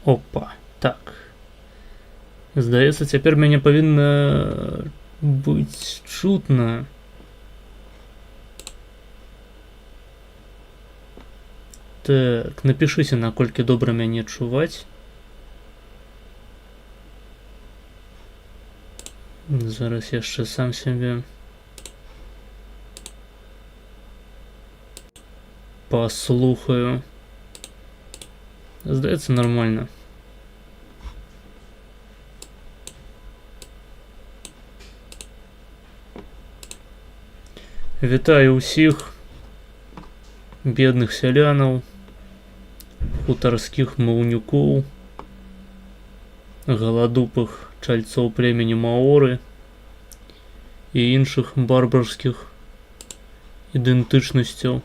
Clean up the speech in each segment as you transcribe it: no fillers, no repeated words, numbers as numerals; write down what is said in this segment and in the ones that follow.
Опа, так. Здаецца, цяпер мяне павінна быць чутна. Так, напішыце, наколькі добра мяне чуваць. Зараз яшчэ сам сябе паслухаю. Здаецца, нормально. Вітаю ўсіх бедных сялянаў, хутарскіх маўнюкоў, галадупых чальцоў племені маоры і іншых барбарскіх ідэнтычнасцяў.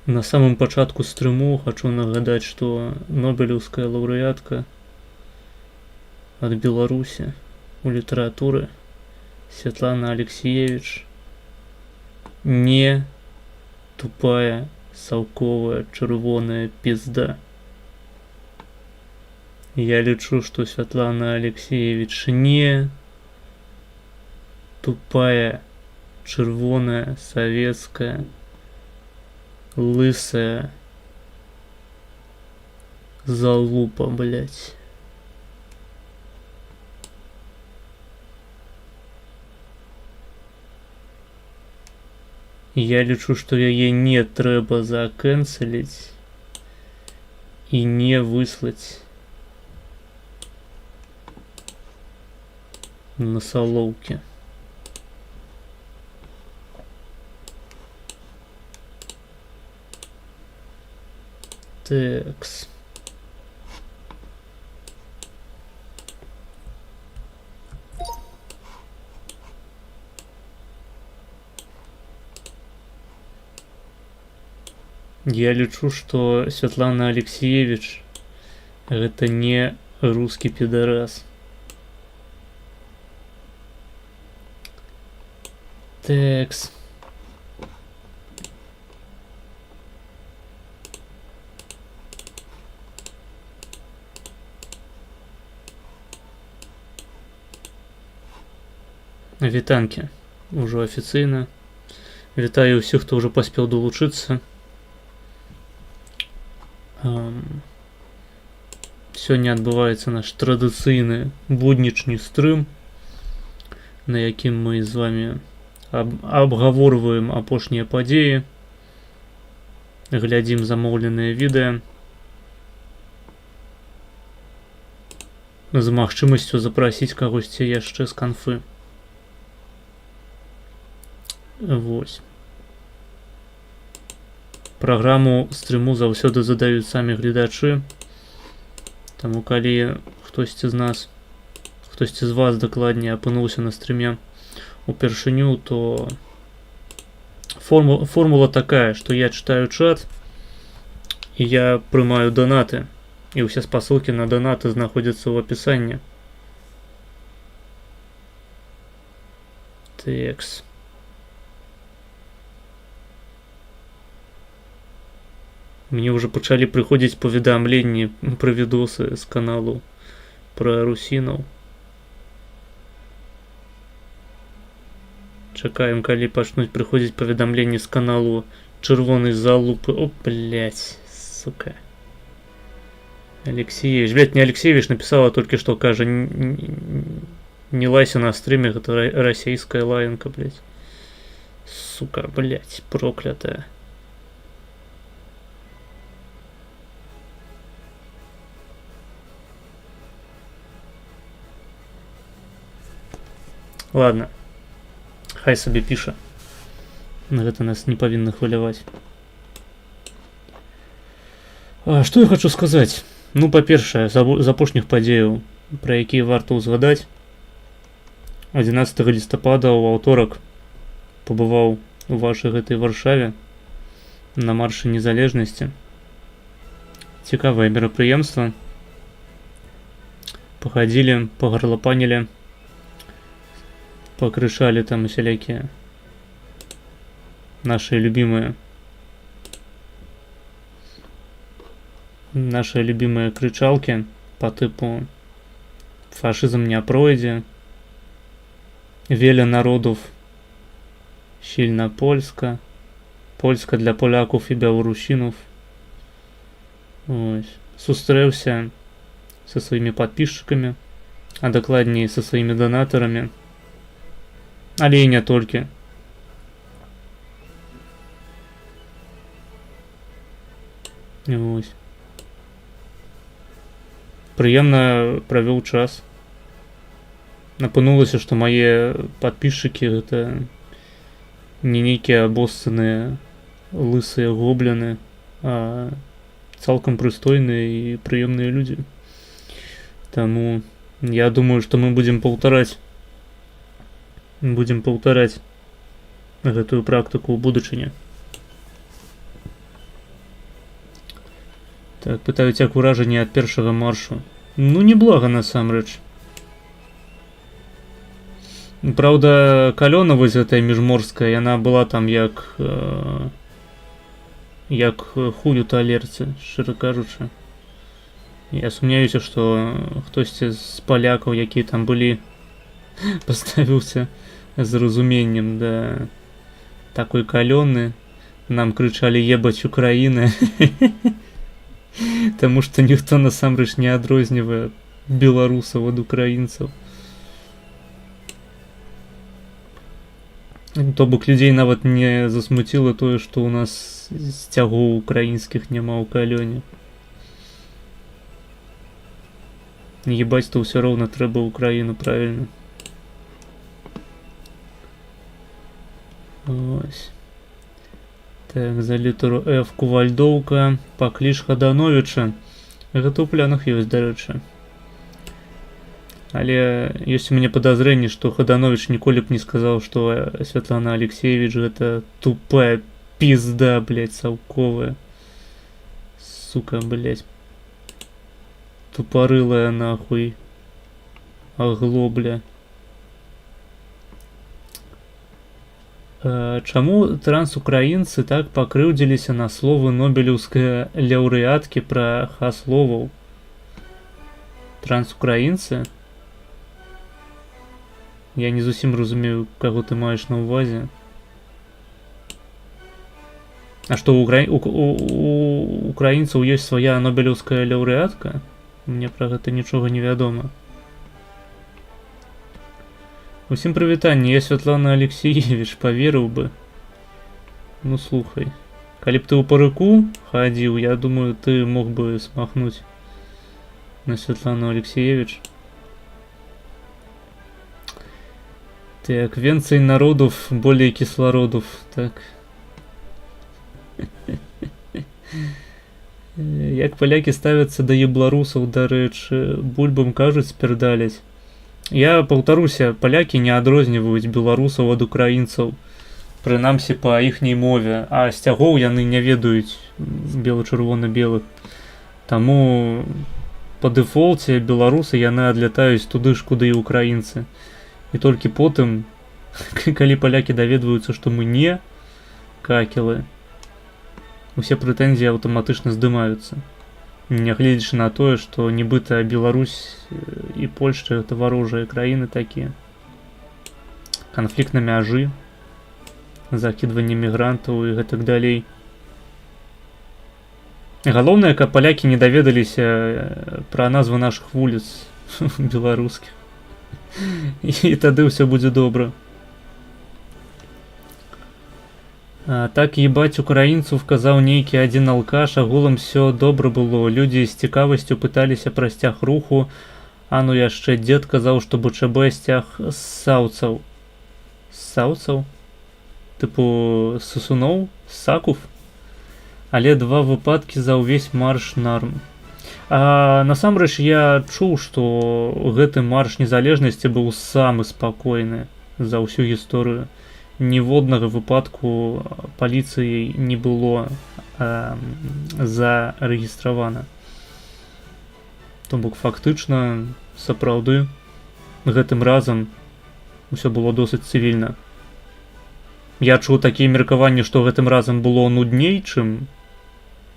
На самым пачатку стрыму хачу нагадаць, што нобелеўская лаўрэатка ад Беларусі у літаратуры Святлана Алексіевіч не тупая саўковая чырвоная пізда. Я лічу, што Святлана Алексіевіч не тупая чырвоная савецкая лысая залупа, блять. Я лічу, што яе не трэба закэнцеліць і не выслаць на салоўкі. Такс. Я лічу, што Святлана Алексіевіч гэта не рускі підарас. Такс. Вітанкі. Ужо афіцыйна. Вітаю ўсіх, хто ўжо паспеў далучыцца. Сёння адбываецца наш традыцыйны буднічны стрым, на якім мы з вами абгаворваем апошнія падзеі, глядзім замоўленыя відэа з магчымасцю запрасіць кагосьці яшчэ з канфы. Вось. Праграму стрыму заўсёды задаюць самі гледачы, таму калі хтосьці з нас, хтосьці з вас дакладней апынуўся на стрыме упершыню, то формула такая, што я чытаю чат і я прымаю донаты, і ўсе спасылкі на донаты знаходзяцца ў апісанні. Такс. Мне ўжо пачалі прыходзіць паведамленні пра відосы з каналу пра русінаў. Чакаем, калі пачнуць прыходзіць паведамленні з каналу чырвонай залупы. О, блядь, сука. Алексеевич. Блядь, не Алексеевич напісала толькі што, кажа, не лайся на стрыме, гэта расійская лаянка, блядь. Сука, блядь, проклятая. Ладно, хай сабе піша. Гэта нас не павінна хваляваць. Што я хочу сказаць? Ну, па-першае, з апошніх падзеяў, пра якія варта ўзгадаць. 11 лістапада ў аўторак пабываў у вашай гэтай Варшаве на маршы незалежнасці. Цікавае мерапрыемства. Пахадзілі, пагарлапанілі, покрышали там усялякія наши любимые наши любимые кричалки по типу «фашизм не пройде», «Віля народов щільна Польська», «Польська для поляков и белорусинов». Ось. Сустрэўся со своими подписчиками, а докладнее со своими донаторами, але и не только. Ось. Прыемна правёў час. Апынулася, што мае падпісчыкі гэта не нейкія абоссаныя лысыя гобліны, а цалкам прыстойныя і прыемныя людзі. Таму я думаю, што мы будзем паўтараць гэтую практыку ў будучыні. Так, пытаюць, як уражанне ад першага маршу. Ну, неблага насамрэч. Праўда, калёна вось гэтая міжморская, яна была там як хуй у талерцы, шчыра кажучы. Я сумняюся, што хтосьці з палякаў, якія там былі, паставіўся з разуменнем да такой калёны. Нам крычалі «ебаць Украіны». Таму што ніхто насамрэч не адрознівае беларусаў ад украінцаў. То бок людзей нават не засмуціла тое, што ў нас сцягоў украінскіх няма ў калёне. Ебаць, то ўсё роўна трэба Украіну, правільна. Ось. Так, за літару F Кувальдоўка, пакліч Хадановіча. Гэта ў планах ёсць, дарэчы. Але ёсць у мяне падазрэнне, што Хадановіч ніколі б не сказаў, што Святлана Алексеевич гэта тупая пізда, блядь, саўковая. Сука, блядь. Тупорылая, нахуй. Аглобля. Чаму трансукраінцы так пакрыўдзіліся на словы нобелеўскай лаўрэаткі пра хасловаў? Трансукраінцы? Я не зусім разумею, каго ты маеш на ўвазе. А што, у украінцаў ёсць свая нобелеўская лаўрэатка? Мне пра гэта нічога не вядома. Усім прывітанне, я Святлана Алексеевич, паверыў бы. Ну слухай, калі б ты ў парыку хадзіў, я думаю, ты мог бы смахнуць на Святлану Алексеевич. Так, венцей народов, более кислородов. Так. Як палякі ставяцца да ебларусаў, дарэчы, бульбам кажуць спярдаляць. Я паўтаруся, палякі не адрозніваюць беларусаў ад украінцаў, прынамсі па іхняй мове, а сцягоў яны не ведаюць бела-чырвона-белых. Таму па дэфолце беларусы яны адлятаюць туды ж, куды і украінцы. І толькі потым, калі палякі даведваюцца, што мы не какелы, усе прэтэнзіі аўтаматычна здымаюцца. Нягледзячы на тое, што нібыта Беларусь і Польшча гэта варожыя краіны такія. Канфлікт на мяжы, закідванне мігрантаў і гэтак далей. Галоўнае, каб палякі не даведаліся пра назвы нашых вуліц беларускіх. І тады ўсё будзе добра. Так ебать украінцу вказаў нейкі адзін алкаш, агулам все добра было. Людзі з цікавасцю пыталіся пра сцяг руху, а ну яшчэ дзед казаў, што БЧБ сцяг з саўцаў. З саўцаў? Тыпу сысуноў? Сакув? Але 2 выпадкі за ўвесь марш нарм. А насамрэч я чуў, што гэты марш незалежнасці быў самы спакойны за ўсю гісторыю. Ніводнага выпадку паліцыяй не было зарэгістравана. То бок фактычна, сапраўды, гэтым разам усё было досыць цывільна. Я чуў такія меркаванні, што гэтым разам было нудней, чым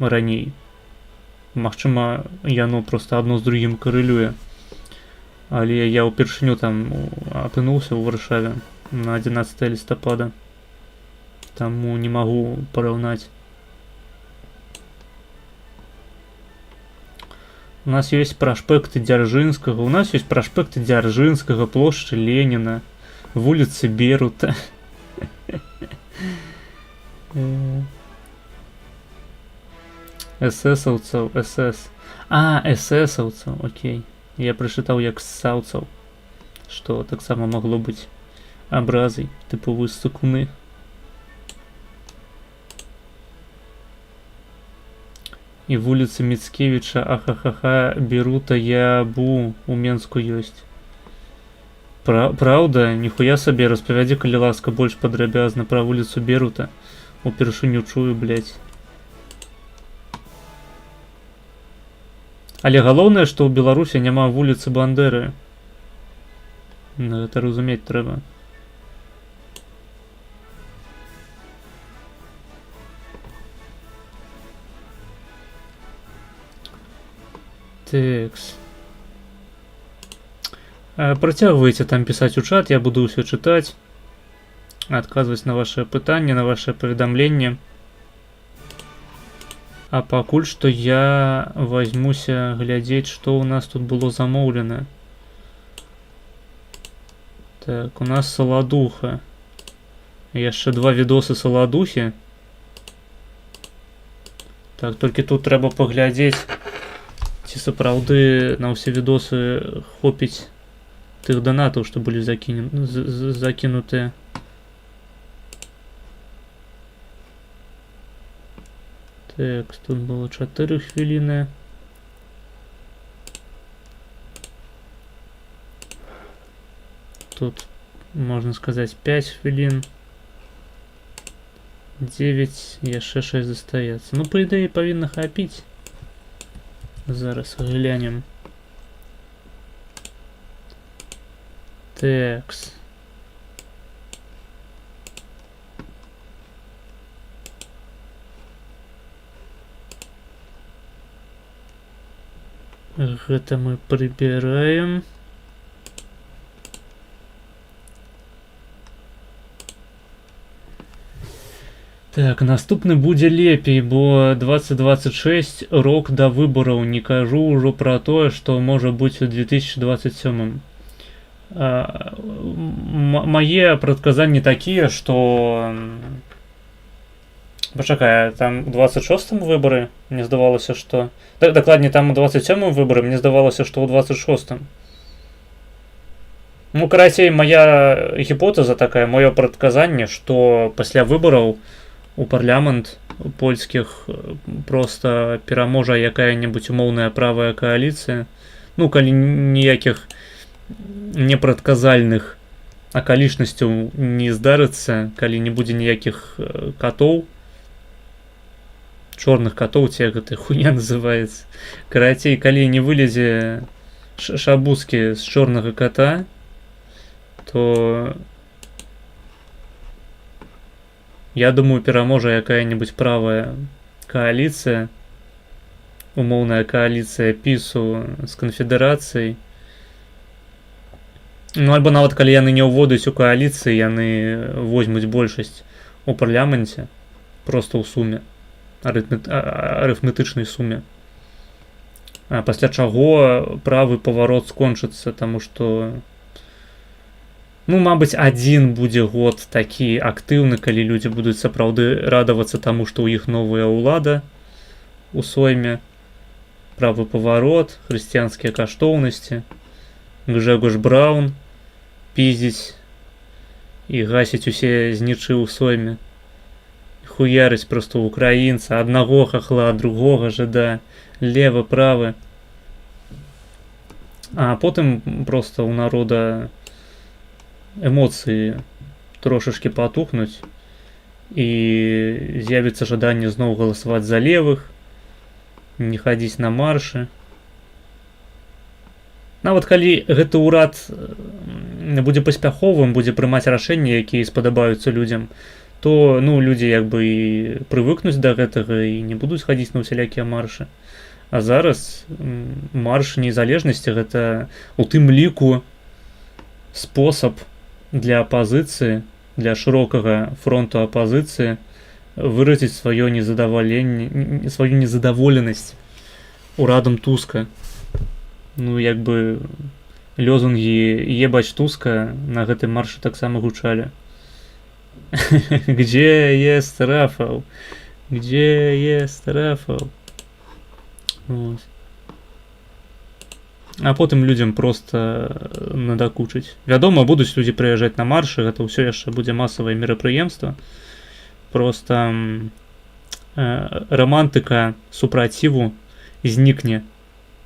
раней. Магчыма, яно просто адно з другім карэлюе. Але я ўпершыню там апынуўся ў Варшаве на 11 лістапада. Таму не магу параўнаць. У нас ёсць праспекты Дзяржынскага, у нас ёсць праспекты Дзяржынскага, плошчы Леніна, вуліцы Берута. ССаўцаў, СС. ССаўцаў, окей. Я прачытаў як ссаўцаў, што таксама магло быць абразай, тыпу вы сукуны. І вуліца Міцкевіча, ахахаха, Берута, Ябу у Менску ёсць. Праўда? Ніхуя сабе, распавядзі, калі ласка, больш падрабязна пра вуліцу Берута. Упершыню чую, блядь. Але галоўнае, што ў Беларусі няма вуліцы Бандеры. Гэта разумець трэба. Тэкс. Працягвайце там пісаць у чат, я буду ўсё чытаць, адказваць на ваши пытанні, на ваши паведамленні. А пакуль што я возьмуся глядзець, што ў нас тут было замоўлена. Так, у нас саладуха. Яшчэ 2 відосы саладухі. Так, толькі тут трэба паглядзець, ці сапраўды на ўсе відосы хопіць тых донатаў, што былі закінутыя. Так, тут было 4 хвіліны. Тут, можна сказаць, 5 хвілін. 9, яшчэ 6 застаецца. Ну, па ідэі, павінна хапіць. Зараз глянем. Тэкс. Гэта мы прыбіраем. Так, наступны будзе лепей, бо 2026 рок да выбораў, не кажу ўжо пра тое, што можа быць у 2027. Мае прадказанні такія, што... Пачакай, там у 26-м выборы, мне здавалася, што... Дакладней, там у 27-м выборы, мне здавалася, што ў 26-м. Ну, карацей, мая гіпотэза такая, маё прадказанне, што пасля выбораў у парламент польскіх проста пераможа якая-небудзь умоўная правая кааліцыя. Ну, калі ніякіх непрадказальных акалічнасцяў не здарыцца, калі не будзе ніякіх катоў, чорных катоў, ці гэта хуйня называецца. Карацей, калі не вылезе шабускі з чорнага кота, то я думаю, пераможа якая-небудзь правая кааліцыя, умоўная кааліцыя пісу з канфедэрацыяй. Ну, альбо нават калі яны не ўводзяць у кааліцыі, яны возьмуць большасць у парламенце, проста ў суме, арыфметычнай суме. А пасля чаго правы паварот скончыцца, таму што, ну, мабыць, адзін будзе год такі актыўны, калі людзі будуць сапраўды радавацца таму, што ў іх новая ўлада у сойме, правы паварот, хрысціянскія каштоўнасці, Гжэгош Браўн піздзіць і гасіць усе знічы ў сойме, хуярыць проста украінца, аднаго хахла, другога жыда, лева, правы. А потым проста ў народа эмоцыі трошачкі патухнуць і з'явіцца жаданне зноў галасаваць за левых, не хадзіць на маршы. Нават калі гэты ўрад будзе паспяховым, будзе прымаць рашэнні, якія спадабаюцца людзям, то, ну, людзі як бы і прывыкнуць да гэтага і не будуць хадзіць на ўсялякія маршы. А зараз марш незалежнасці гэта у тым ліку спосаб для апазіцыі, для шырокага фронту апазіцыі выразіць сваё незадаволенне, сваю незадаволенасць урадам Туска. Ну, як бы лозунгі «Ебать Туска» на гэтым маршы таксама гучалі. Где есть Рафал? Где есть Рафал? Вот. А потым людзям проста надакучыць. Вядома, будуць людзі прыязджаць на маршы, гэта ўсё яшчэ будзе масавае мерапрыемства. Проста рамантыка супраціву знікне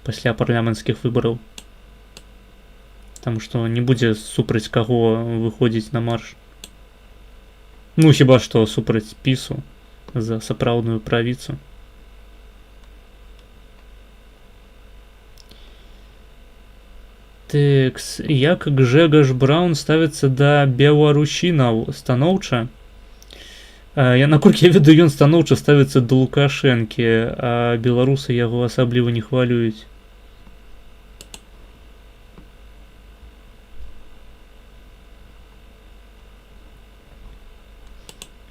пасля парламенцкіх выбараў. Таму што не будзе супраць каго выходзіць на марш. Ну, хіба што супраць пісу за сапраўдную правіцу. Тэкс, як Гжэгаш Браўн ставіцца да беларусінаў станоўча? Наколькі я ведаю, ён станоўча ставіцца да Лукашэнкі, а беларусы яго асабліва не хвалююць.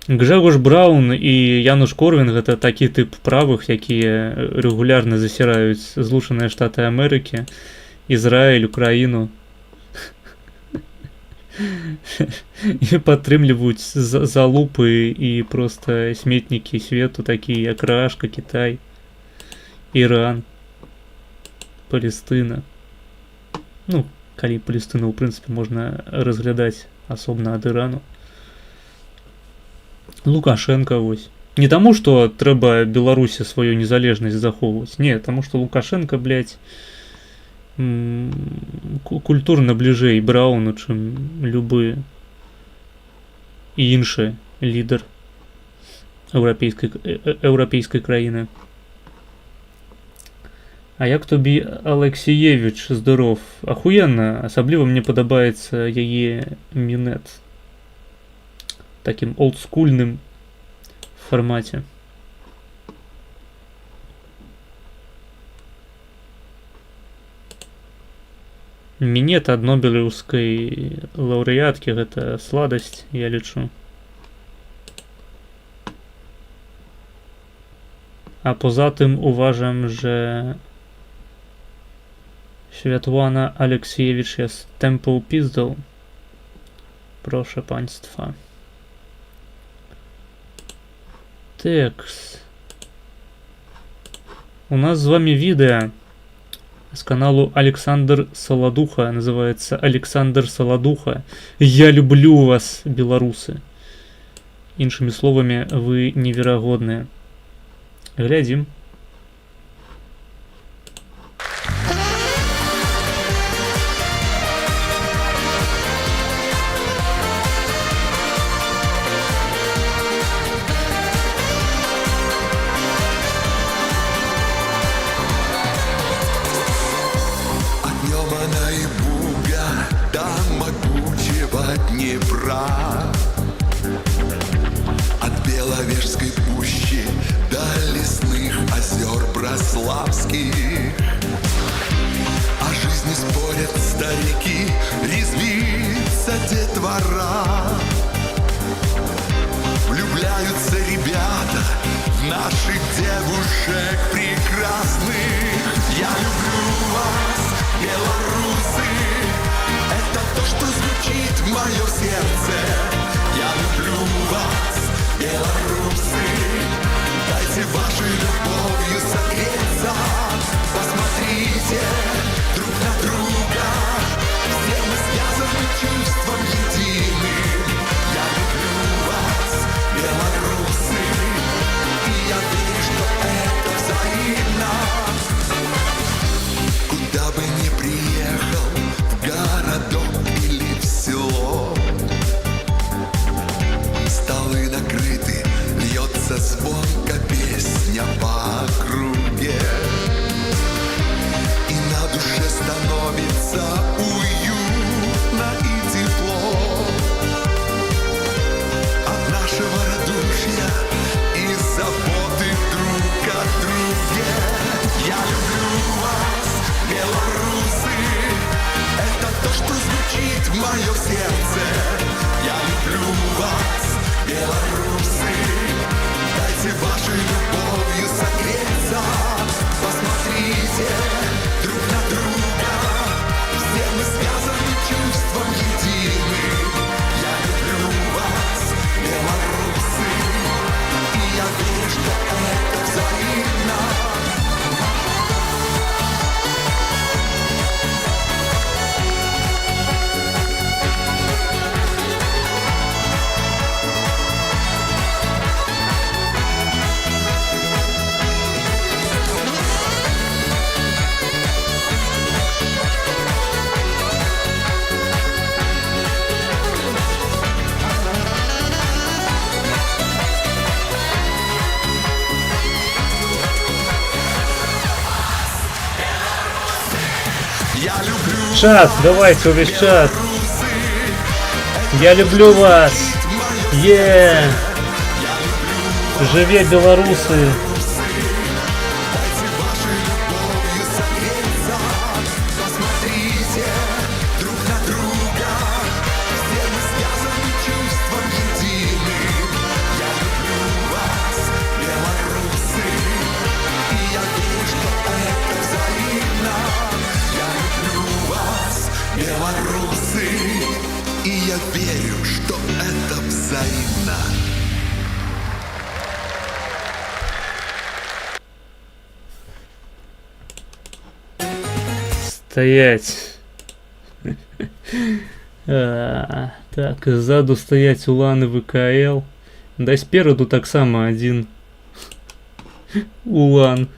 Гжэгаш Браўн і Януш Корвін гэта такі тып правых, якія рэгулярна засіраюць Злучаныя Штаты Амерыкі, Ізраіль, Украіну і падтрымліваюць залупы і проста сметнікі свету, такія як Рашка, Кітай, Іран, Палестына. Ну, калі Палестыну, ў прынцыпе, можна разглядаць асобна ад Ірану. Лукашенко вось. Не таму, што трэба Беларусі сваю незалежнасць захоўваць. Не, таму што Лукашенко, блядь, культурна бліжэй Браўну, чым любы іншы лідар еўрапейскай краіны. А як тобі Алексіевіч здоров? Ахуенна, асабліва мне падабаецца яе мінет. Такім олдскульным фармаце. Мінет ад нобелеўскай лаўрэаткі гэта сладасць, я лічу. A poza tym uważam, że Światłana Aleksiejewicz jest tępą pizdą. Proszę Państwa. Tekst. У нас с вами видео с каналу Александр Солодуха. Называется Александр Солодуха. Я люблю вас, белорусы. Іншими словами, вы невероятные. Глядим. О жизни спорят старики, резвится детвора. Влюбляются ребята в наших девушек прекрасных. Я люблю вас, белорусы, это то, что звучит в моем сердце. Я люблю вас, белорусы, дайте вашей любовью согреться. Посмотрите друг на друга, все мы связаны чувством единым. Я люблю вас, белорусы, и я верю, что это взаимно. Куда бы ни приехал, в городок или в село, столы накрыты, льется звонко песня по округе. Становится уютно и тепло от нашего радушия и заботы друг о друге. Я чат, давайте увесь чат. Я люблю вас. Живе белорусы. Белорусы, и я верю, что это взаимно. Стоять. Так, ззаду стоять Улан и ВКЛ. Да спереду так само один Улан.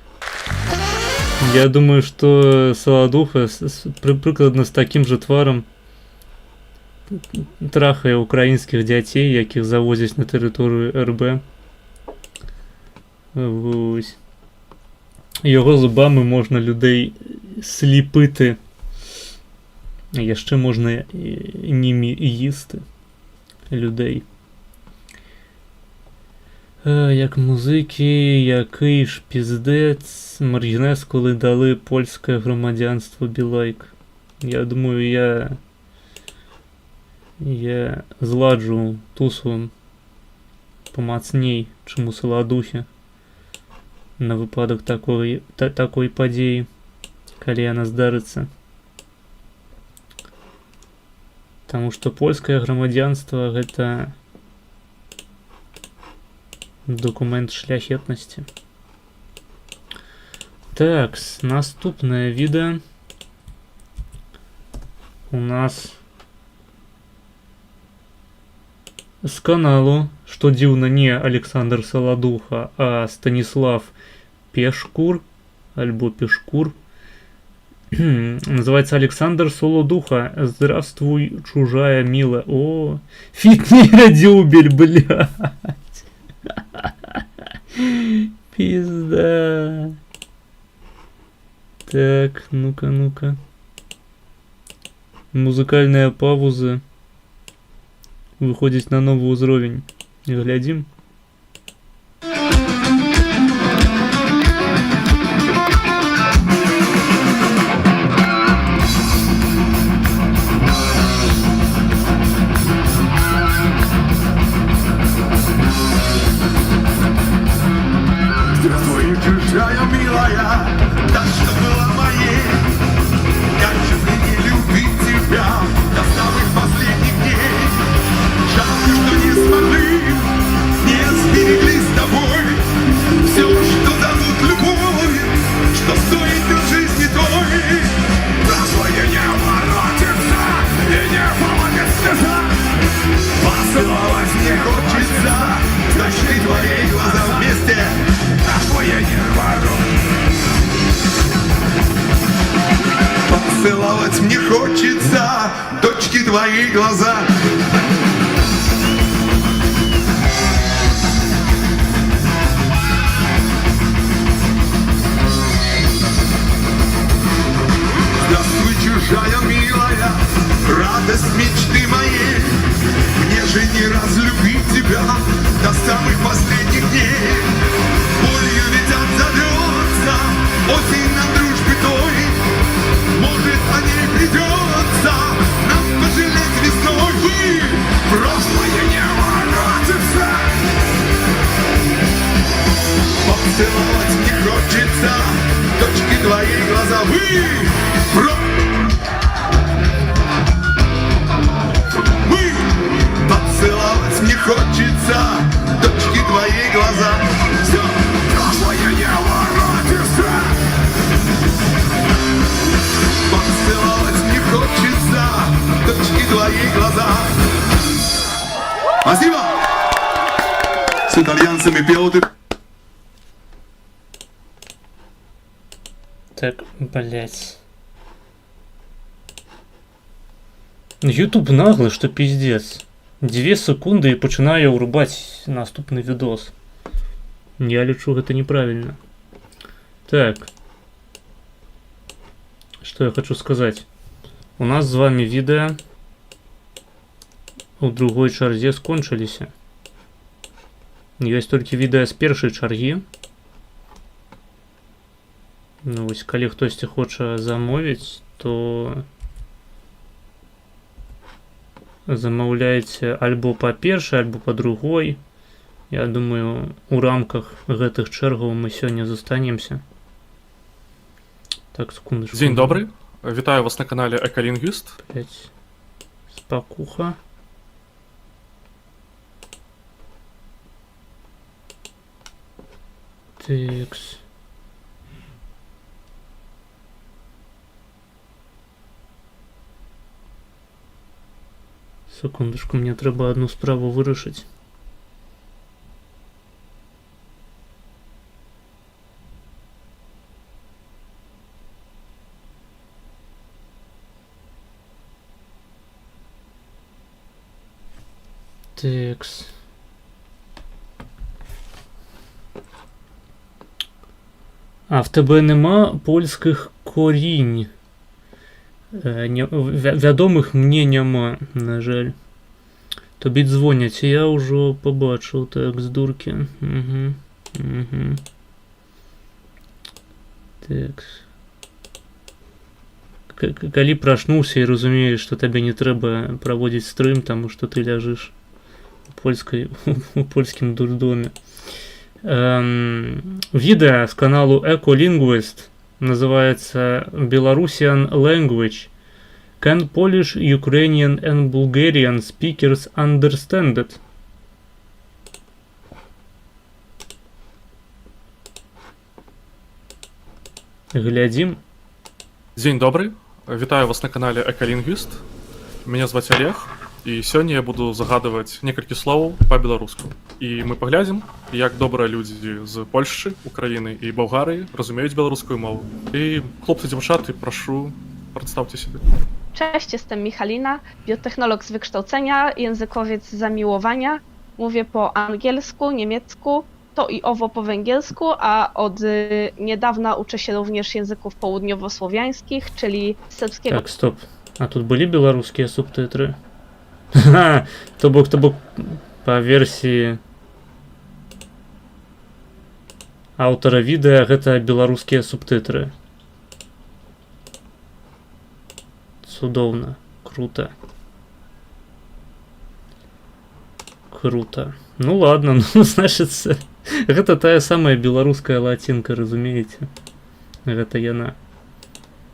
Я думаю, что Солодуха прыкладна с таким же тваром трахае украінскіх дзяцей, якіх завозяць на тэрыторыю РБ. Вось. Його зубами можна людей сліпити. Яшчэ можна німі їсти людей. Як музики, який ж піздець, Маргінес, коли дали польське громадянство Білайк. Я думаю, я зладжу тусу помацней, чим у Солодухі. На випадок такої події, коли яна здариться. Тому що польське громадянство – гэта документ шляхетности. Так, наступное відео у нас з каналу, что дзіўна, не Александр Солодуха, а Станислав Пешкур, альбо Пешкур. Называется Александр Солодуха. Здравствуй, чужая мила. О, фитнер-дюбель, блядь. Пизда. Так, ну-ка. Музыкальная пауза. Выходит на новый уровень. Глядим. Здравствуй, чужая милая, та, что была моей. Как же мне не любить тебя до самых последних дней. Жалко, что не смогли, не сберегли с тобой все, что дадут любовь, что стоит в жизни той. Прошлое не воротится и не помогет слеза. Поцеловать мне хочется, точки твои глаза вместе. Прошлое не воротится. Поцеловать мне хочется, точки твои глаза. Здравствуй, чужая милая, радость мечты моей. Мне же не раз любить тебя до самых последних дней. Болью ведь отзовется осень на дружбе той. Может, о ней придется нам пожалеть весной. Прошлое не воротится. Поцеловать мне хочется, точки твои глаза поцеловать мне хочется, точки твои глаза. Все, прошлое не воротится. Поцеловать мне хочется, точки твои глаза. Спасибо! С итальянцами пел ты. Так, блять. YouTube наглый, что пиздец. 2 секунды и починаю урубать наступный видос. Я лечу, это неправильно. Так. Что я хочу сказать. У нас з вами відэа у другой чарзе скончыліся. Ёсць толькі відэа з першай чаргі. Ну, вось, калі хтосьці хоча замовіць, то замаўляйце альбо па першай, альбо па другой. Я думаю, у рамках гэтых чэргаў мы сёння застанемся. Так, секундочку. Дзень добрый. Вітаю вас на канале Эколингвист. 5. Спакуха. Текс. Секундочку, мне трэба одну справу вырашыць. Текс. А в тебе нема польских корінь. Вядомых мне няма, на жаль. Тобі дзвонять, я ўжо побачыў тэкст дуркі. Текс. Калі прачнуўся і разумееш, што табе не трэба праводзіць стрым, таму што ты ляжыш у польскім дурдоме. Відэа з каналу Ecolinguist называется Belarusian Language. Can Polish, Ukrainian and Bulgarian speakers understand it? Глядзім. Дзень добрый. Вітаю вас на канале Эколингвист. Меня зваць Олег. І сёння я буду загадываць некалькі словаў па-беларуску. І мы паглядзім, як добра людзі з Польшчы, Украіны і Балгарыі разумеюць беларускую мову. І хлопцы, дзяўчаты, прашу, прадстаўце сябе. Cześć, jestem Michalina, biotechnolog z wykształcenia, językowiec z zamiłowania. Mówię po angielsku, niemiecku, to i owo po węgiersku, a od niedawna uczę się również języków południowosłowiańskich, czyli serbskiego. Так, стоп. А тут былі беларускія субтытры? То бок па версіі аўтара відэа гэта беларускія субтытры. Цудоўна, круто. Круто. Ну ладно, ну значыцца, гэта тая самая беларуская лацінка, разумееце? Гэта яна.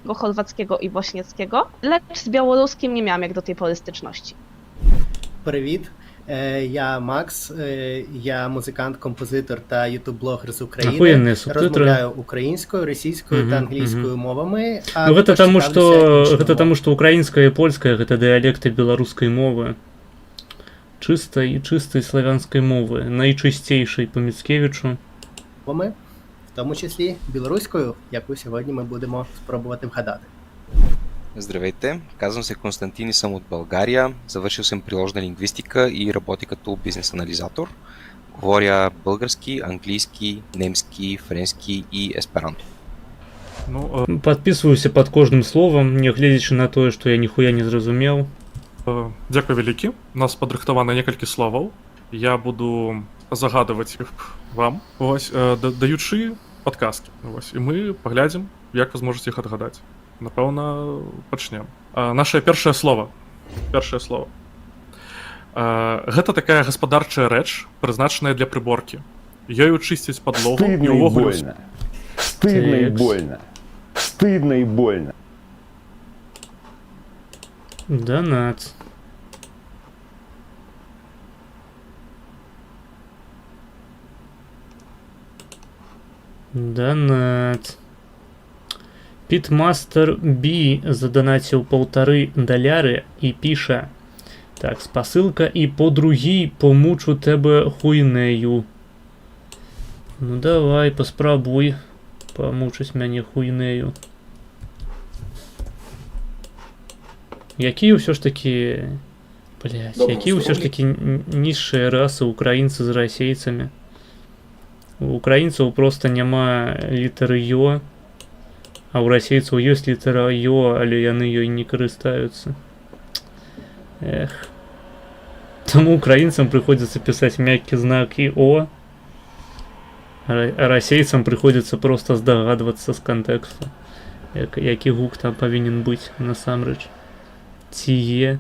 Chorwackiego i bośnieckiego, lecz z białoruskim nie miałam jak do tej pory styczności. Привіт, я Макс, я музикант, композитор та ютуб-блогер з України. Ахуєнні субтитри. Розмовляю українською, російською та англійською мовами. Ну, гэта таму, што украінская і польская гэта дыялекты беларускай мовы. Чыстай славянскай мовы, найчысцейшай по Міцкевічу. Мовами, в тому числі білоруською, яку сьогодні ми будемо спробувати вгадати. Здравейте, казвам се Константин и съм от България. Завършил съм приложна лингвистика и работя като бизнес анализатор. Говоря български, английски, немски, френски и есперанто. Ну, Падпісваюся пад кожным словам, нягледзячы на тое, што я ніхуя не зразумеў. Дзякуй вялікі. У нас падрыхтавана некалькі словаў. Я буду загадываць іх вам, вось, даючы падказкі. Вось, і мы паглядзім, як вы зможаце іх адгадаць. Напэўна, пачнем. Нашае першае слово. Гэта такая гаспадарчая рэч, прызначаная для прыборкі. Ёю чысцяць падлогу і ўвогуле. Стыдно и больно. Стыдно и больно. Донат. Донат. Питмастер Би заданаціў $1,5 і піша: так, спасылка і по-другі помучу тебе хуйнею. Ну давай, паспрабуй помучыць мяне хуйнею. Якія ўсё ж такі, блядь, якія ўсё ж такі нізшыя расы украінцы з расейцамі. У украінцаў проста няма літары Ё. А ў расейцаў ёсць літара Ё, але яны ёй не карыстаюцца. Эх. Таму украінцам прыходзіцца пісаць мяккі знак і О, а расейцам прыходзіцца проста здагадвацца з кантэксту, які гук там павінен быць насамрэч. Ці Е,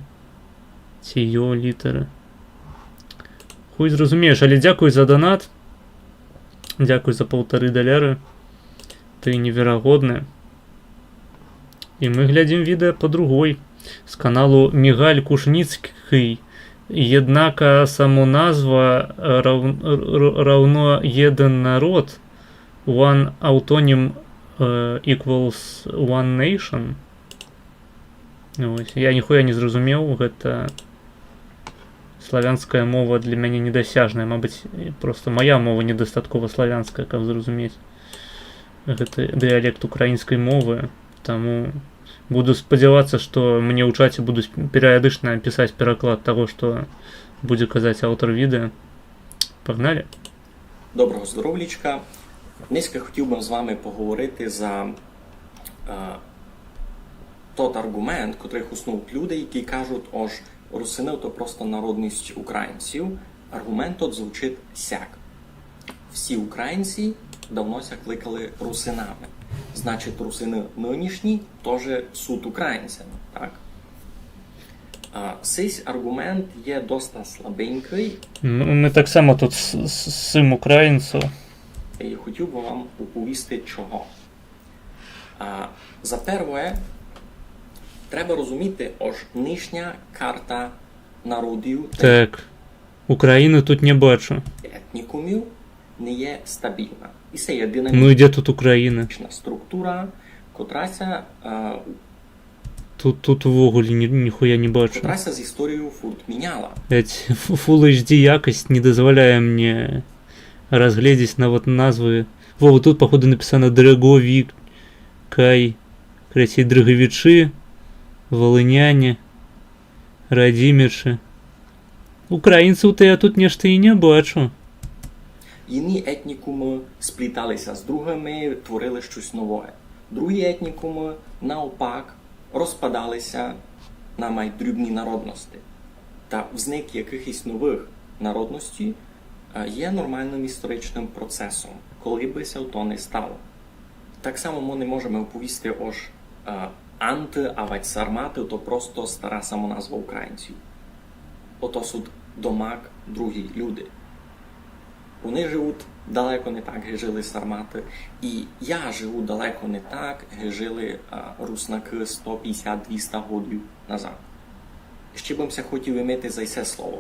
ці Ё літары. Хуй зразумееш, але дзякуй за донат. Дзякуй за $1,5. Ты неверагодны. І мы глядзім відэа по другой. З каналу Мігаль Кушніцкий. Однако само назва равно один народ. One autonym equals one nation. Ось. Я ніхуя не зразумеў, гэта славянская мова для мяне недасяжная. Мабыць, просто моя мова недастаткова славянская, каб зразумець гэты дыялект украінскай мовы. Таму буду спадзявацца, што мне ў чаце будуць перыядычна пісаць пераклад таго, што будзе казаць аўтар відэа. Пагналі. Доброго здоров'ячка. Низько хотів би з вами поговорити за тот аргумент, котрий хуснуть люди, які кажуть, ож русини то просто народність українців. Аргумент тут звучить сяк. Всі українці давно ся кликали русинами. Значить, русини нинішні теж суть українцями, так? Цей аргумент є доста слабенький. Ми так само тут з цим українців. І хотів би вам оповісти чого. За перше, треба розуміти, ож нинішня карта народів Так, України тут не бачу. етнікумів не є стабільна. І це єдина Ну і де тут Україна? структура, котрася Тут увогуле ніхуя не бачу. котрася з історією фурт міняла. Full HD якость не дозволяє мне разгледзець нават назвы. Во, вот тут походу написано Драговик, Кай, красей Драговичи, Волыняне, Радимичи. Українців-то я тут нешта і не бачу. Іні етнікуми спліталися з другими, творили щось нове. Другі етнікуми, навпак, розпадалися на майдрібні народності. Та взник якихось нових народностей є нормальним історичним процесом, коли би се то не стало. Так само ми не можемо оповісти, ож анти, авать сармати, то просто стара самоназва українців. Ото суд домак, другі люди. Вони живуть далеко не так, як жили сармати. І я живу далеко не так, як жили руснаки 150-200 років назад. Ще б ся хотів імити за це слово.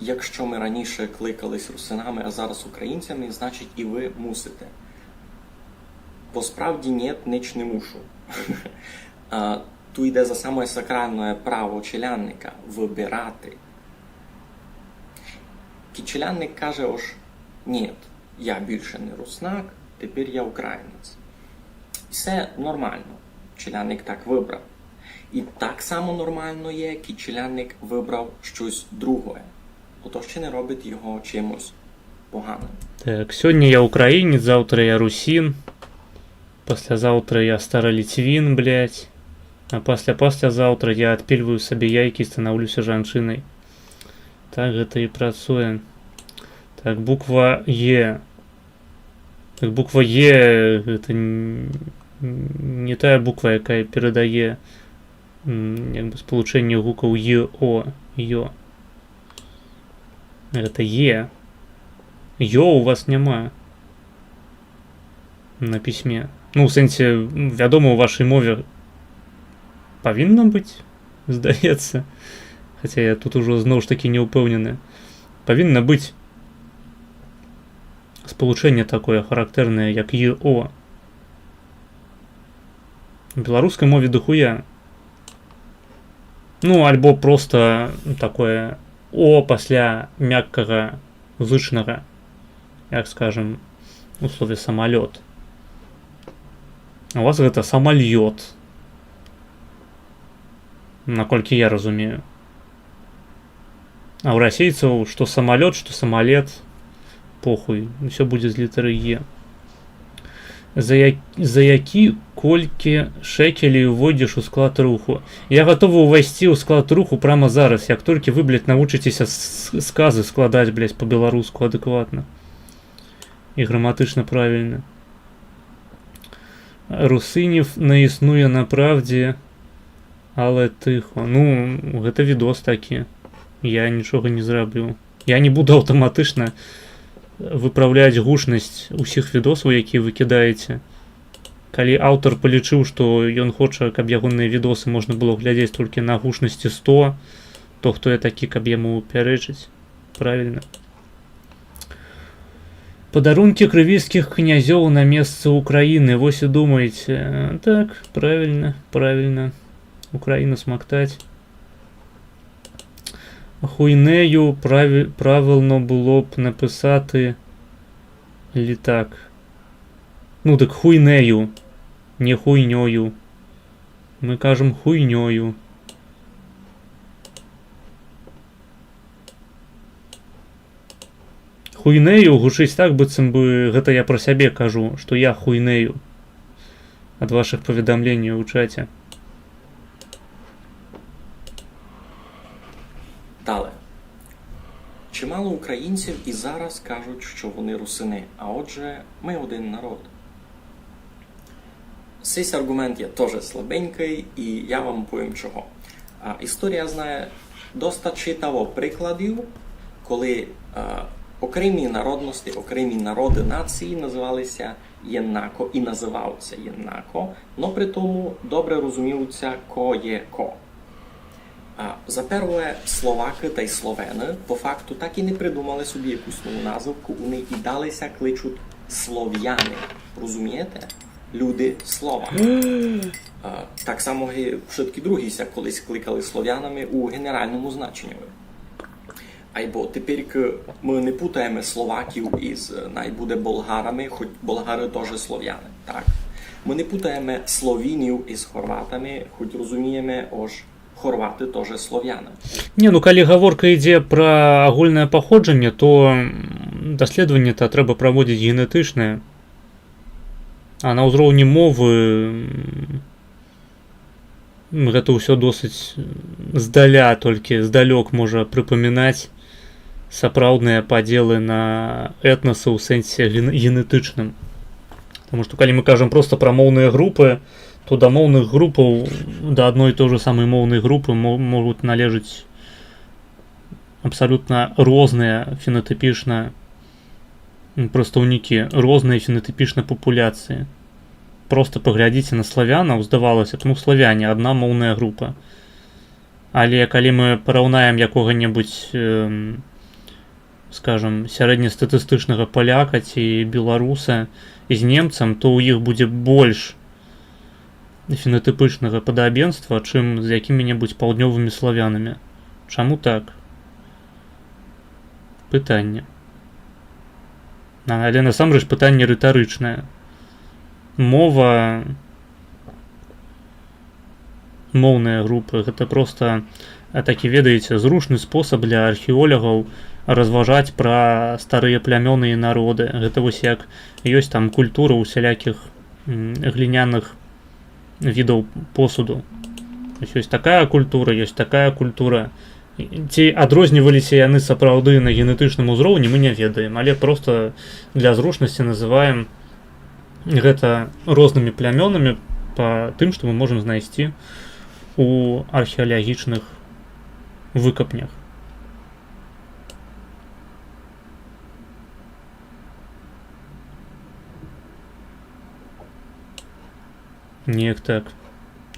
Якщо ми раніше кликались русинами, а зараз українцями, значить і ви мусите. По справді ні, ніч не мушу. Tu йде за саме сакральне право челянника – вибирати. Челянник каже, ож, ні, я більше не руснак, тепер я українець. Все нормально. Челянник так вибрав. І так само нормально є, ки челянник вибрав щось друге. Ото ще не робить його чимось поганим. Так, сьогодні я українець, завтра я русин, паслязаўтра я стараліцвін, блядь, а паслязаўтра я адпільваю сабе яйкі і станаўлюся жанчынай. Так гэта і працуе. Так, буква Е. Так, буква Е гэта не тая буква, якая перадае як бы спалучэнне гукаў Е-О, Ё. Гэта Е. Ё у вас няма на пісьме. Ну, в сэнсе, вядома, у вашай мове павінна быць, здаецца. Хаця я тут ужо зноў ж такі не ўпэўнены. Павінна быць спалучэнне такое характэрнае, як Е-О. У беларускай мове дохуя. Ну, альбо просто такое О пасля мяккага зычнага, як скажем, у слове самалёт. А у вас гэта самальёт. Наколькі я разумею. А у расейцаў што самалёт, што самалет, похуй, усё будзе з літары Е. За які колькі шекелей увойдзеш у склад руху? Я гатовы ўвайсці ў склад руху прямо зараз, як толькі вы, блядь, навучыцеся сказы складаць, блядь, по-беларуску адэкватна і граматычна правільна. Русынев не існуе на правдзе, але тихо. Ну, гэта відос такі. Я нічога не зраблю. Я не буду аўтаматычна выпраўляць гучнасць усіх відосаў, якія вы кідаеце. Калі аўтар палічыў, што ён хоча, каб ягоныя відосы можна было глядзець толькі на гучнасці 100, то хто я такі, каб яму пярэчыць? Правільна. Падарункі крывійскіх князёў на месцы Украіны. Вось і думаеце. Так, правільна, правільна. Украіна смактаць. Хуйнею правильно було б написати літак. Ну так хуйнею, не хуйньою. Ми кажемо хуйньою. Хуйнею гучыць так, быццам бы гэта я пра сябе кажу, што я хуйнею ад вашых паведамленняў у чаце. Далі. Чимало українців і зараз кажуть, що вони русини, а отже, ми один народ. Цей аргумент є теж слабенький, і я вам повім чого. Історія знає доста читаво прикладів, коли окремі народності, окремі народи нації називалися єднако і називаються єднако, но при тому добре розуміються, ко є ко. За перше, словаки та й словени по факту так і не придумали собі якусь нову назвку, вони і далися кличуть слов'яни. Розумієте? Люди слова. Так само і všetky другі ся колись кликали слов'янами у генеральному значенні. Айбо тепер ми не путаємо словаків із найбуде болгарами, хоч болгари теж слов'яни, так? Ми не путаємо словінів із хорватами, хоч розуміємо, ож хорваты тоже слов'яны. Не, ну калі гаворка ідзе пра агульнае паходжанне, то даследаванне-то трэба праводзіць генетычнае. А на ўзроўні мовы гэта ўсё досыць здаля, толькі здалёк можа прыпамінаць сапраўдныя падзелы на этнасы ў сэнсе генетычным. Таму што калі мы кажам проста пра моўныя групы, то да моўных групаў, да адной і той же самай моўнай групы могуць належыць абсалютна розныя фенатыпічна прадстаўнікі, розныя фенатыпічна папуляцыі. Проста паглядзіце на славянаў, здавалася б, ну славяне, адна моўная група. Але калі мы параўнаем якога-небудзь, скажам, сярэднестатыстычнага паляка ці беларуса з немцам, то ў іх будзе больш фенатыпычнага падабенства, чым з якімі-небудзь паўднёвымі славянамі. Чаму так? Пытанне. Але насамрэч пытанне рытарычнае. Мова, моўныя групы, гэта проста такі, ведаеце, зручны спосаб для археолагаў разважаць пра старыя плямёны і народы. Гэта вось як ёсць там культура усялякіх гліняных відаў посуду. Ёсць такая культура, ёсць такая культура. Ці адрозніваліся яны сапраўды на генетычным узроўні, мы не ведаем, але проста для зручнасці называем гэта рознымі плямёнамі па тым, што мы можам знайсці у археалагічных выкапнях. Неяк так.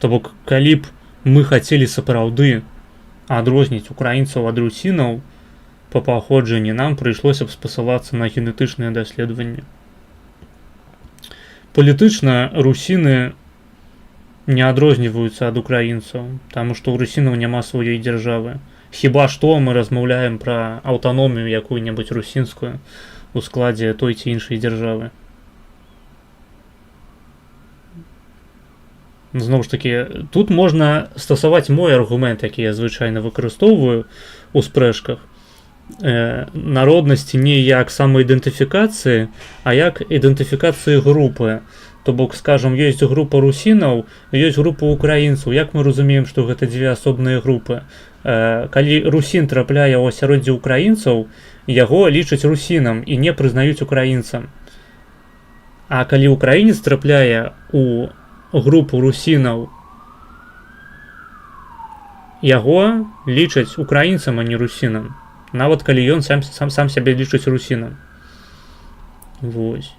То бок, калі б мы хацелі сапраўды адрозніць украінцаў ад русінаў па паходжанні, нам прыйшлося б спасылацца на генетычныя даследаванні. Палітычна русіны не адрозніваюцца ад украінцаў, таму што ў русінаў няма сваёй дзяржавы. Хіба што мы размаўляем пра аўтаномію якую-небудзь русінскую у складзе той ці іншай дзяржавы. Зноў ж такі, тут можна стасаваць мой аргумент, які я звычайна выкарыстоўваю ў спрэчках. народнасці не як самаідэнтыфікацыі, а як ідэнтыфікацыі групы. То бок, скажам, ёсць група русінаў, ёсць група украінцаў. Як мы разумеем, што гэта дзве асобныя групы? Калі русін трапляе ў асяроддзе украінцаў, яго лічаць русінам і не прызнаюць украінцам. А калі украінец трапляе ў групу русінаў, яго лічаць украінцам, а не русінам. Нават калі ён сам сябе лічыць русінам. Вось.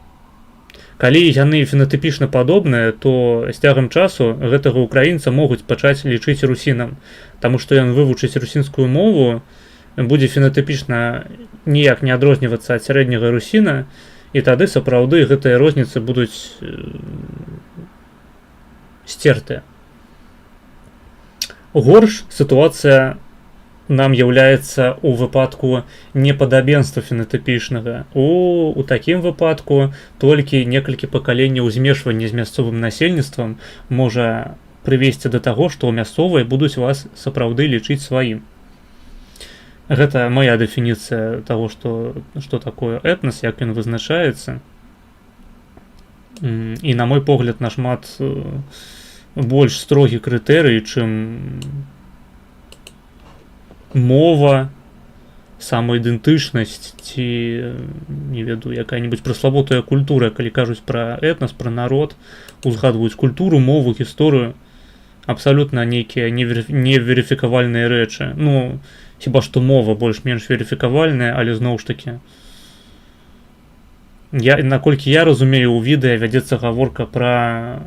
Калі яны фенатыпічна падобныя, то з цягам часу гэтага украінца могуць пачаць лічыць русінам. Таму што ён вывучыць русінскую мову, будзе фенатыпічна ніяк не адрознівацца ад сярэдняга русіна, і тады сапраўды гэтыя розніцы будуць сцертыя. Горш сітуацыя нам з'яўляецца ў выпадку непадабенства фенатыпічнага. У такім выпадку толькі некалькі пакаленняў змешвання з мясцовым насельніцтвам можа прывесці да таго, што мясцовыя будуць вас сапраўды лічыць сваім. Гэта моя дэфініцыя таго, што такое этнас, як ён вызначаецца. І на мой погляд, нашмат больш строгі крытэрый, чым мова, самаідэнтычнасць ці, не ведаю, якая-небудзь праславутая культура. Калі кажуць пра этнас, пра народ, узгадваюць культуру, мову, гісторыю, абсалютна нейкія неверыфікавальныя рэчы. Ну, хіба што мова больш-менш верыфікавальная, але зноў ж такі. Наколькі я разумею, у відэа вядзецца гаворка пра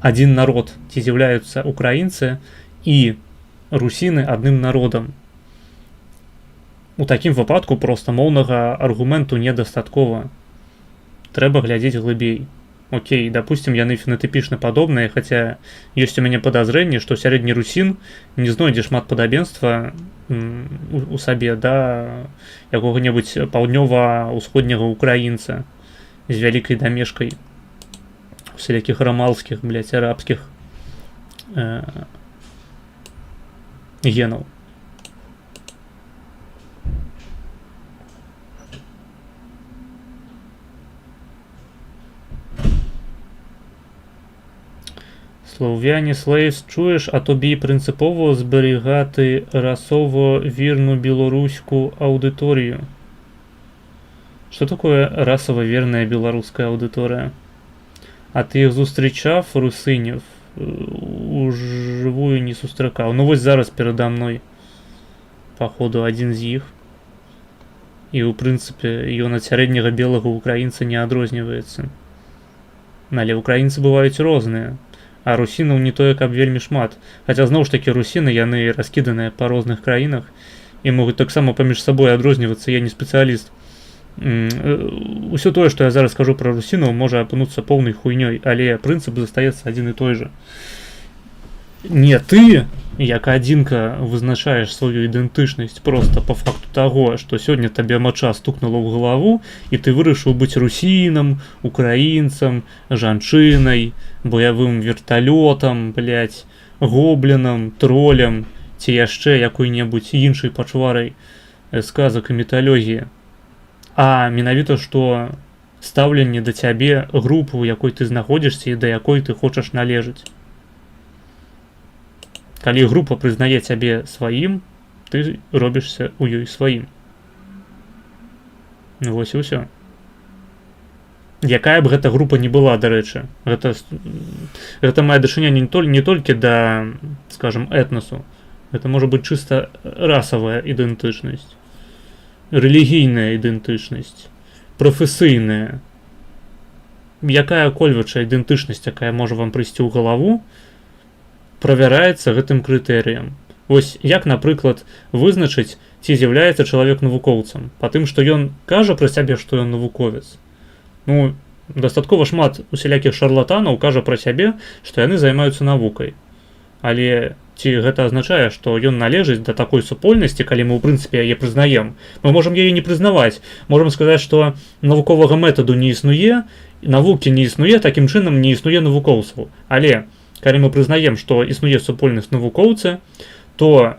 адзін народ, ці з'яўляюцца украінцы і русіны адным народам. У такім выпадку проста моўнага аргументу недастаткова. Трэба глядзець глыбей. Окей, допустим, яны фенатыпічна падобныя, хаця ёсць у мяне падазрэнне, што сярэдні русін не знойдзе шмат падабенства у сабе да якога-небудзь паўднёва-ўсходняга украінца з вялікай дамешкай усялякіх рамалскіх, арабскіх генаў. Слов'яні Слейс, чуєш, а тобі принципово зберігати расово вірну білоруську аудиторію? Що таке расово вірна білоруська аудиторія? А ти їх зустрічав, русинів? Уживую не зустрікав. Ну ось зараз передо мною, походу, один з їх. І, у принципі, ён ад сярэдняга белага украінца не адрозніваецца. Але украінцы бываюць розныя. А русінаў не тое, каб вельмі шмат. Хаця, зноў ж такі, русіны, яны раскіданыя па розных краінах і могуць таксама паміж сабой адрознівацца, я не спецыяліст. Усё тое, што я зараз скажу пра русінаў, можа апынуцца поўнай хуйнёй, але прынцып застаецца адзін і той жа. Не ты, як адзінка, вызначаеш сваю ідэнтычнасць проста па факту таго, што сёння табе мача стукнула ў галаву, і ты вырашыў быць русінам, украінцам, жанчынай, баявым верталётам, блядь, гоблінам, тролем, ці яшчэ якой-небудзь іншай пачварай сказак і міталогіі. А менавіта, што стаўленне да цябе групы, у якой ты знаходзішся і да якой ты хочаш належаць. Калі група прызнае цябе сваім, ты робішся ў ёй сваім. Ну вось і ўсё. Якая б гэта група не была, дарэчы. Гэта мае дачыненне не толькі да, скажам, этнасу. Гэта можа быць чыста расавая ідэнтычнасць, рэлігійная ідэнтычнасць, прафесійная. Якая кольвачая ідэнтычнасць, якая можа вам прыйсці ў галаву, правяраецца гэтым крытэрыем. Вось як, напрыклад, вызначыць, ці з'яўляецца чалавек навукоўцам, па тым, што ён кажа пра сябе, што ён навуковец. Ну, дастаткова шмат усялякіх шарлатанаў кажа пра сябе, што яны займаюцца навукай. Але ці гэта азначае, што ён належыць да такой супольнасці, калі мы, ў прынцыпе, яе прызнаем? Мы можам яе не прызнаваць. Можам сказаць, што навуковага метаду не існуе, навукі не існуе, такім чынам не існуе навукоўцаў. Але калі мы прызнаем, што існуе супольнасць навукоўца, то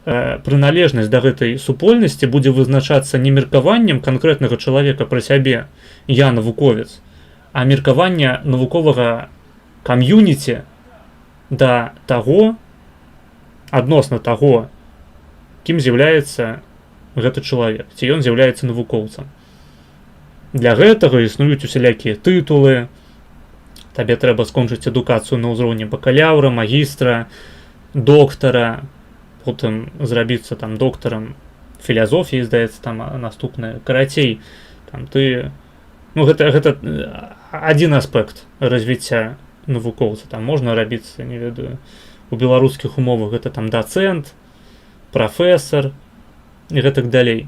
прыналежнасць да гэтай супольнасці будзе вызначацца не меркаваннем канкрэтнага чалавека пра сябе, я навуковец, а меркаванне навуковага кам'юніці да таго, адносна таго, кім з'яўляецца гэты чалавек, ці ён з'яўляецца навукоўцам. Для гэтага існуюць усялякія тытулы, табе трэба скончыць адукацыю на ўзроўні бакалаўра, магістра, доктара, потым зрабіцца там доктарам філазофіі, здаецца, там наступнае. Карацей, там ты... Ну, гэта адзін аспект развіцця навукоўца. Там можна рабіцца, не ведаю, у беларускіх умовах гэта там дацэнт, прафесар і гэтак далей.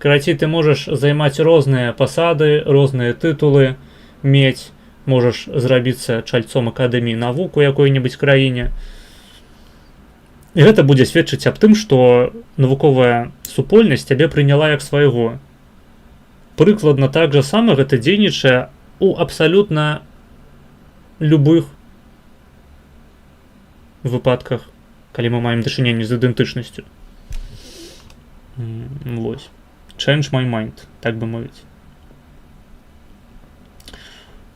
Карацей, ты можаш займаць розныя пасады, розныя тытулы мець, можаш зрабіцца чальцом акадэміі навук у якой-небудзь краіне. І гэта будзе сведчыць аб тым, што навуковая супольнасць цябе прыняла як свайго. Прыкладна так жа сама гэта дзейнічае у абсалютна любых выпадках, калі мы маем дачыненне з ідэнтычнасцю. Вось. Change my mind, так бы мовіць.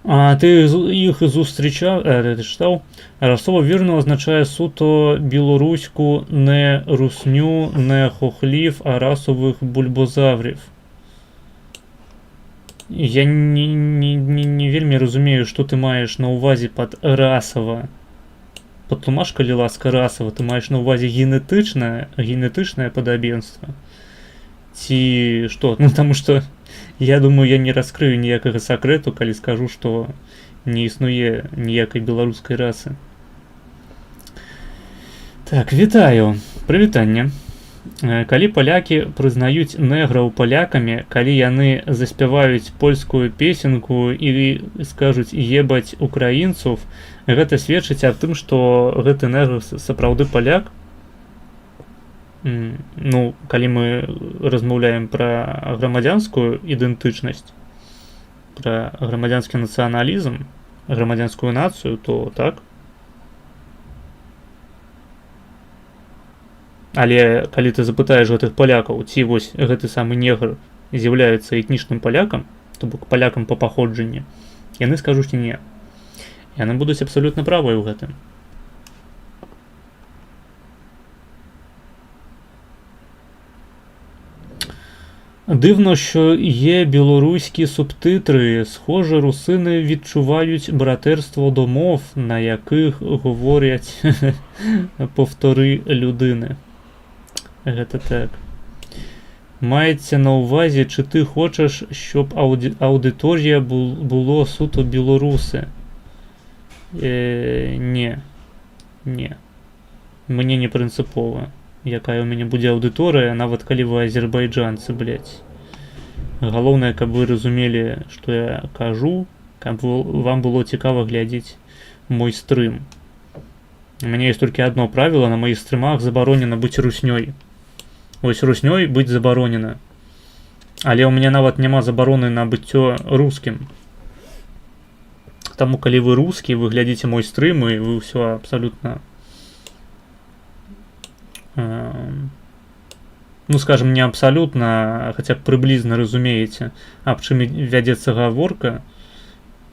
А ти їх зустрічав, ти читав? Расова вірно означає суто білоруську не русню, не хохлів, а расових бульбозаврів. Я не вельмі розумію, що ти маєш на увазі під расова. Потлумаш, коли ласка расова, ти маєш на увазі генетичне подобенство? Ці що? Ну, тому що я думаю, я не раскрыю ніякага сакрэту, калі скажу, што не існуе ніякай беларускай расы. Так, вітаю. Прывітанне. Калі палякі прызнаюць неграў палякамі, калі яны заспяваюць польскую песенку і скажуць ебаць украінцаў, гэта сведчыць аб тым, што гэты негр сапраўды паляк. Ну, калі мы размаўляем пра грамадзянскую ідэнтычнасць, пра грамадзянскі нацыяналізм, грамадзянскую нацыю, то так. Але калі ты запытаеш гэтых палякаў, ці вось гэты самы негр з'яўляецца этнічным палякам, то бок палякам па паходжанні, яны скажуць не. Яны будуць абсалютна правыя ў гэтым. Дивно, що є білоруські субтитри. Схоже, русини відчувають братерство до мов, на яких говорять повтори людини. Гэта так. Мається на увазі, чи ти хочеш, щоб аудиторія було суто білоруси? Не. Мені не принципово, якая у мяне будзе аўдыторыя, нават калі вы азербайджанцы, блядь. Галоўнае, каб вы разумелі, што я кажу, каб вам было цікава глядзець мой стрым. У мяне ёсць толькі адно правіла, на маіх стрымах забаронена быць руснёй. Вось руснёй быць забаронена. Але ў мяне нават няма забароны на быццё рускім. Таму, калі вы рускі, вы глядзіце мой стрым, і вы ўсё абсалютна... ну, скажем, не абсалютна, хаця б прыблізна разумееце, аб чым вядзецца гаворка.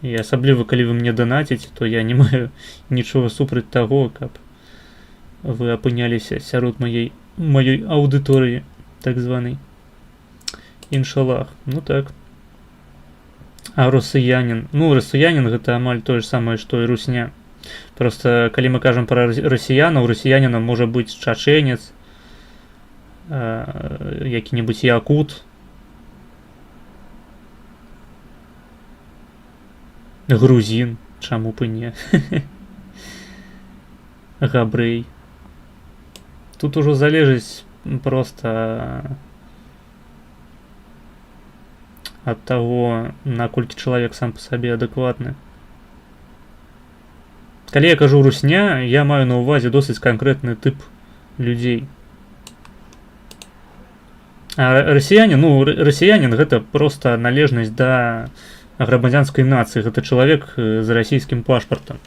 І асабліва, калі вы мне данаціце, то я не маю нічога супраць таго, каб вы апыняліся сярод маёй аўдыторыі, так званай. Іншаллах. Ну так. А расіянін? Ну, расіянін гэта амаль тое ж самае, што і русня. Просто, калі мы кажам пра расіянаў, расіянінам можа быць чачэнец, які-небудзь якут, грузін, чаму б і не, габрэй. Тут ужо залежыць проста ад таго, наколькі чалавек сам па сабе адэкватны. Калі я кажу русня, я маю на ўвазе досыць канкрэтны тып людзей. А расіянін, ну, расіянін гэта проста належнасць да грамадзянскай нацыі, гэта чалавек з расійскім пашпартам.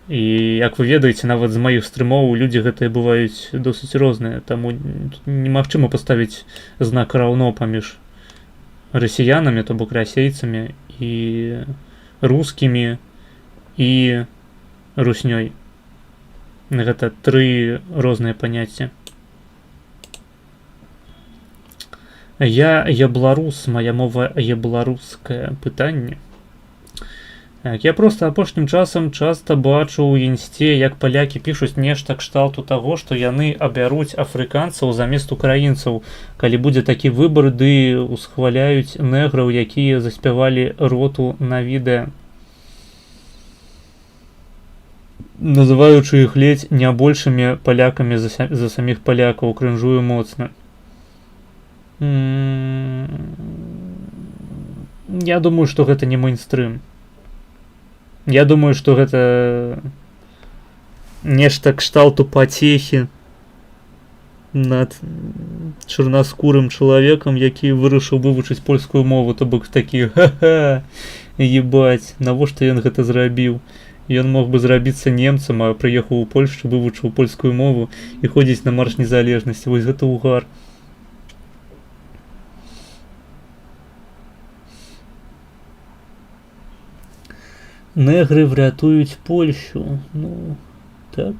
І як вы ведаеце, нават з маіх стрымоў людзі гэтыя бываюць досыць розныя, таму тут немагчыма паставіць знак раўно паміж расіянамі, то бок расейцамі і рускімі і руснёй. Гэта тры розныя паняцці. Я беларус, моя мова беларуская. Пытанне. Так, я просто апошнім часам часта бачу ў інсце, як палякі пішуць нешта кшталту таго, што яны абяруць афрыканцаў замест украінцаў. Калі будзе такі выбар, ды усхваляюць неграў, якія заспявалі роту на відэа, называючы іх ледзь не большымі палякамі за саміх палякаў. Крынжую моцна. Я думаю, што гэта не мейнстрым. Я думаю, што гэта нешта кшталту пацехі над чарнаскурым чалавекам, які вырашыў вывучыць польскую мову, то бок такі, ха-ха, ебаць, навошта ён гэта зрабіў? Ён мог бы зрабіцца немцам, а прыехаў у Польшчу, вывучыў польскую мову і ходзіць на марш незалежнасці. Вось гэта угар. Негры врятують Польщу. Ну, так.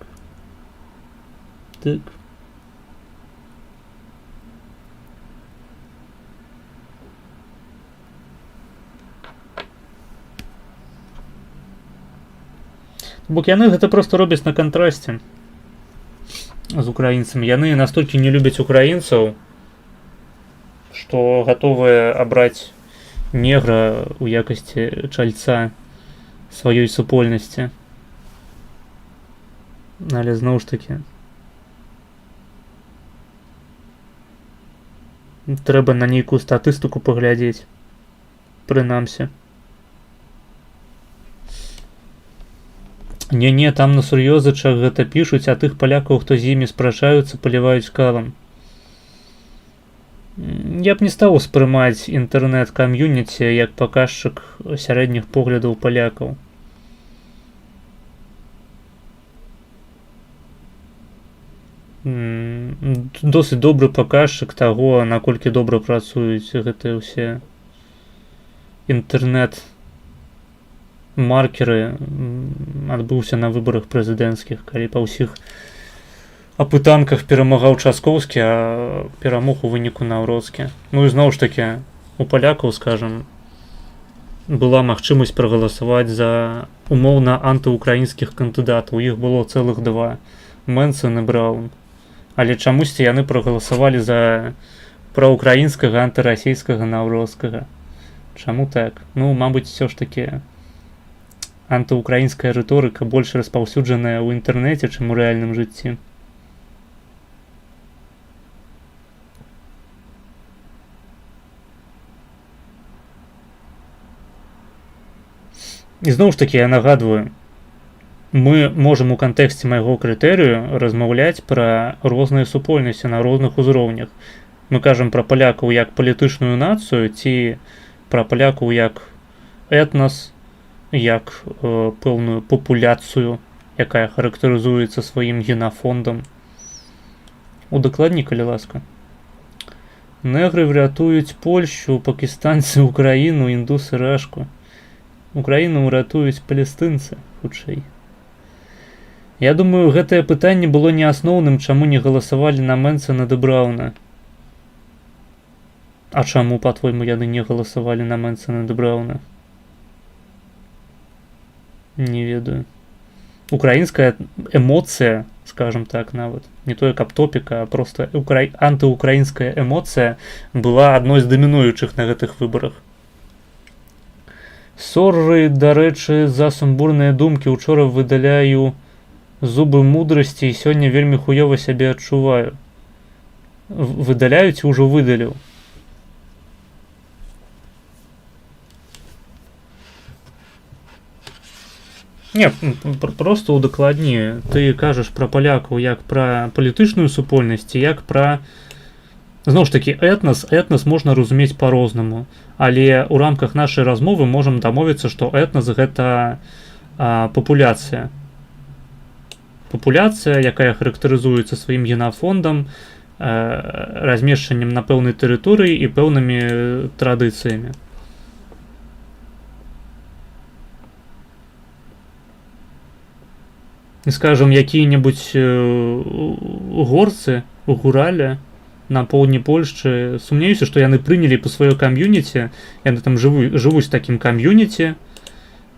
Так. Бок яны гэта просто робяць на кантрасце з украінцамі. Яны настолькі не любяць украінцаў, што гатовыя абраць негра ў якасці чальца сваёй супольнасці. Але зноў ж такі трэба на нейкую статыстыку паглядзець, прынамсі. Не, там на сур'ёзачах гэта пішуць, а тых палякаў, хто з імі спрачаюцца, паліваюць калам. Я б не стаў успрымаць інтэрнэт-кам'юніці як паказчык сярэдніх поглядаў палякаў. Досыць добры паказчык таго, наколькі добра працуюць гэтыя ўсе інтэрнэт-маркеры, адбыўся на выбарах прэзідэнцкіх, калі па ўсіх апытанках перамагаў Часкоўскі, а перамог у выніку Наўроцкі. Ну і зноў ж такі, у палякаў, скажам, была магчымасць прагаласаваць за умоўна антыукраінскіх кандыдатаў. Іх было цэлых два, Мэнсон і Браўн. Але чамусьці яны прагаласавалі за праўкраінскага антырасійскага Наўроцкага. Чаму так? Ну, мабыць, все ж такі антыукраінская рыторыка больш распаўсюджаная ў інтэрнэце, чым у рэальным жыцці. І зноў ж такі я нагадваю, мы можам у кантэксце майго крытэрыю размаўляць пра розныя супольнасці на розных узроўнях. Мы кажам пра палякаў як палітычную нацыю ці пра палякаў як этнас, як пэўную папуляцыю, якая характарызуецца сваім генафондам. Удакладні, калі ласка. Негры врятуюць Польшчу, пакістанцы Украіну, індусы Рашку. Украіну ўратуюць палестынцы, хутчэй. Я думаю, гэтае пытанне было не асноўным, чаму не галасавалі на Мэнсона ды Браўна. А чаму, па-твойму, яны не галасавалі на Мэнсона ды Браўна? Не ведаю. Украінская эмоцыя, скажем так, нават, не тое каб топіка, а проста антыукраінская эмоцыя была адной з дамінуючых на гэтых выбарах. Сорры, дарэчы, за сумбурныя думкі. Учора выдаляю зубы мудрасці і сёння вельмі хуёва сябе адчуваю. Выдаляю ці ўжо выдаліў? Не, просто удакладні. Ты кажаш пра палякаў як пра палітычную супольнасць, як пра... Зноў ж такі, этнас можна разумець па-рознаму, але ў рамках нашай размовы можам дамовіцца, што этнас гэта папуляцыя. папуляцыя, якая характарызуецца сваім генафондам, размешчаннем на пэўнай тэрыторыі і пэўнымі традыцыямі. Скажем, якія-небудзь горцы у Гурале на поўдні Польшчы, сумнеюся, што яны прынялі па сваё кам'юніці, яны там жывуць такім кам'юніці,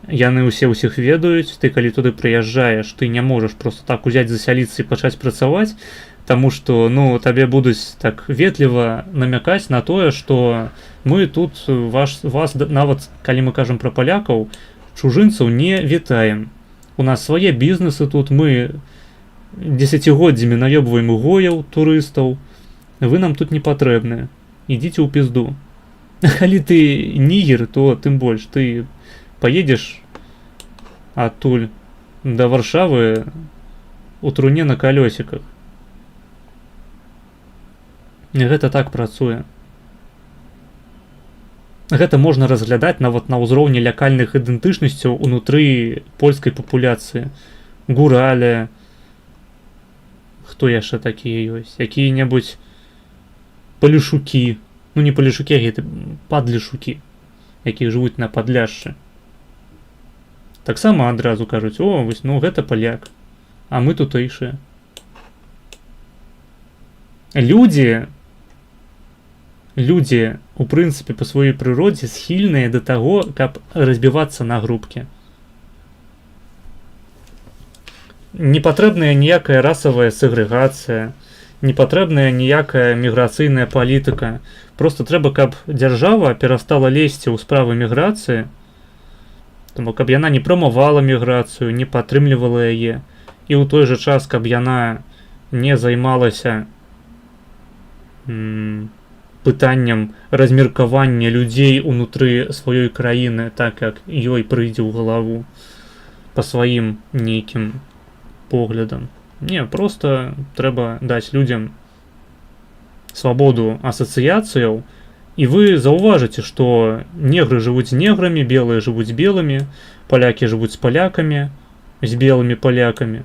яны ўсіх ведаюць, ты калі туды прыязджаеш, ты не можаш просто так узяць, засяліцца і пачаць працаваць, таму што, ну, табе будуць так ветліва намякаць на тое, што мы тут вас нават, калі мы кажам пра палякаў, чужынцаў не вітаем. У нас свае бізнесы тут, мы дзесяцігоддзямі наёбваем гояў, турыстаў, вы нам тут не патрэбныя, ідзіце ў пізду. Калі ты нігер, то тым больш, ты поедзеш адтуль да Варшавы у труне на калёсіках. Гэта так працуе. Гэта можна разглядаць нават на ўзроўні лякальных ідэнтычнасцяў унутры польскай папуляцыі. Гурале, хто яшчэ такія ёсць, якія-небудзь палешукі, ну не палешукі, а гэта падлешукі, якія жывуць на Падляшшы. Таксама адразу кажуць: о, вось, ну гэта паляк, а мы тутэйшыя. Людзі, у прынцыпе, па сваёй прыродзе схільныя да таго, каб разбівацца на групкі. Не патрэбная ніякая расавая сегрэгацыя, не патрэбная ніякая міграцыйная палітыка. Просто трэба, каб дзяржава перастала лезці ў справы міграцыі, тому каб яна не прамавала міграцыю, не падтрымлівала яе, і ў той жа час, каб яна не займалася пытаннем размеркавання людзей унутры сваёй краіны, так як ёй прыйдзе ў галаву па сваім нейкім поглядам. Не, просто трэба даць людзям свабоду асацыяцыяў, і вы заўважыце, што негры жывуць з неграмі, белыя жывуць з белымі, палякі жывуць з палякамі, з белымі палякамі.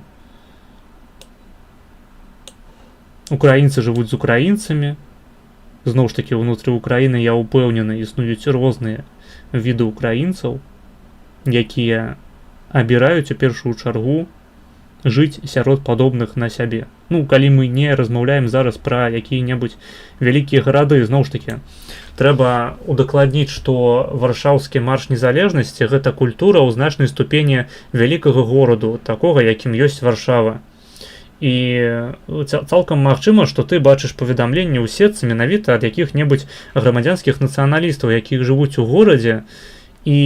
Украінцы жывуць з украінцамі. Зноў ж такі, ўнутры Украіны, я ўпэўнены, існуюць розныя віды украінцаў, якія абіраюць у першую чаргу жыць сярод падобных на сябе. Ну, калі мы не размаўляем зараз пра якія-небудзь вялікія гарады, зноў ж такі, трэба удакладніць, што варшаўскі марш незалежнасці — гэта культура ў значнай ступені вялікага гораду, такога, якім ёсць Варшава. І цалкам магчыма, што ты бачыш паведамленні ў сетцы менавіта ад якіх-небудзь грамадзянскіх нацыяналістаў, якія жывуць у горадзе і,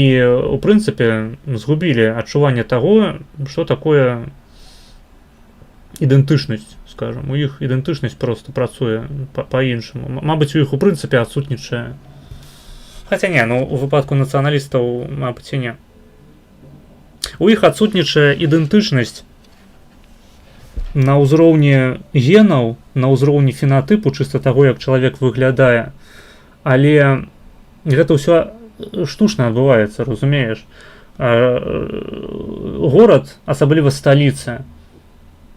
у прынцыпе, згубілі адчуванне таго, што такое ідэнтычнасць, скажам. У іх ідэнтычнасць проста працуе па-іншаму. Мабыць, у іх у прынцыпе адсутнічае. Хаця не, ну, у выпадку нацыяналістаў, мабыць, і не. У іх адсутнічае ідэнтычнасць на ўзроўні генаў, на ўзроўні фенатыпу, чыста таго, як чалавек выглядае. Але гэта ўсё штучна адбываецца, разумееш? Горад, асабліва сталіца,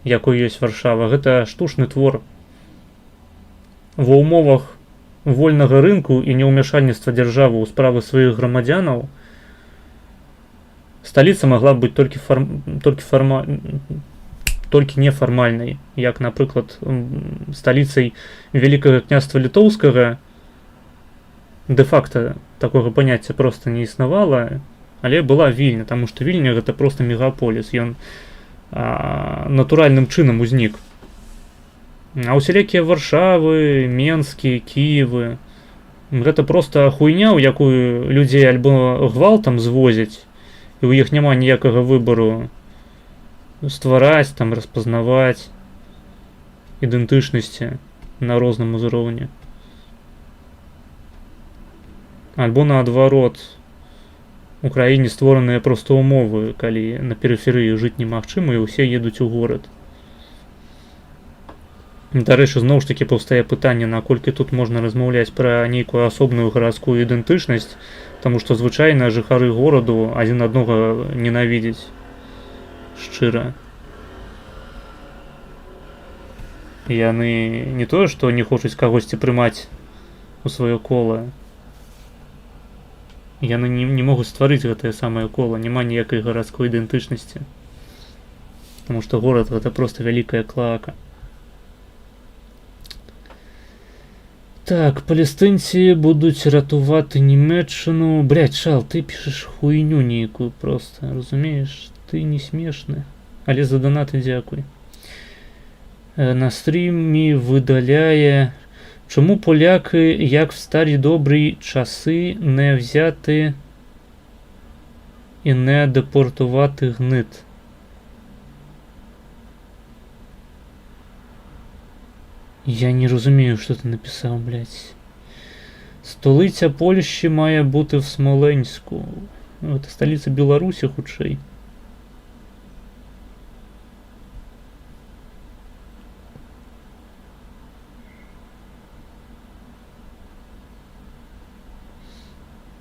якой ёсць Варшава, гэта штучны твор. Ва ўмовах вольнага рынку і неўмяшальніцтва дзяржавы ў справы сваіх грамадзянаў сталіца магла б быць толькі нефармальнай, як, напрыклад, сталіцай Вялікага княства Літоўскага дэ-факта такога паняцця проста не існавала, але была Вільня, таму што Вільня — гэта проста мегаполіс, ён натуральным чынам узнік. А ўсялякія Варшавы, Менскі, Кіевы — гэта проста хуйня, у якую людзей альбо гвалтам звозяць, і ў іх няма ніякага выбару ствараць, там, распазнаваць ідэнтычнасці на розным узроўні. Альбо наадварот, у краіне створаныя проста умовы, калі на перыферыі жыць немагчыма і ўсе едуць у горад. Дарэчы, зноў ж такі паўстае пытанне, наколькі тут можна размаўляць пра нейкую асобную гарадскую ідэнтычнасць, таму што звычайна жыхары гораду адзін аднога ненавідзяць шчыра. Яны не тое, што не хочуць кагосьці прымаць у сваё кола. Яны не могуць стварыць гэтае самае кола, няма ніякай гарадской ідэнтычнасці. Таму што горад гэта проста вялікая клоака. Так, палестынцы будуць ратувати Німеччыну. Блядь, Шал, ты пішаш хуйню нейкую проста, разумееш? Ты не смешны. Але за донаты дзякуй. На стрімі видаляє... Чому поляки, як в старі добрі часи, не взяти і не депортувати гнит? Я не розумію, що ти написав, блядь. Столиця Польщі має бути в Смоленську. Це столиця Білорусі, худший.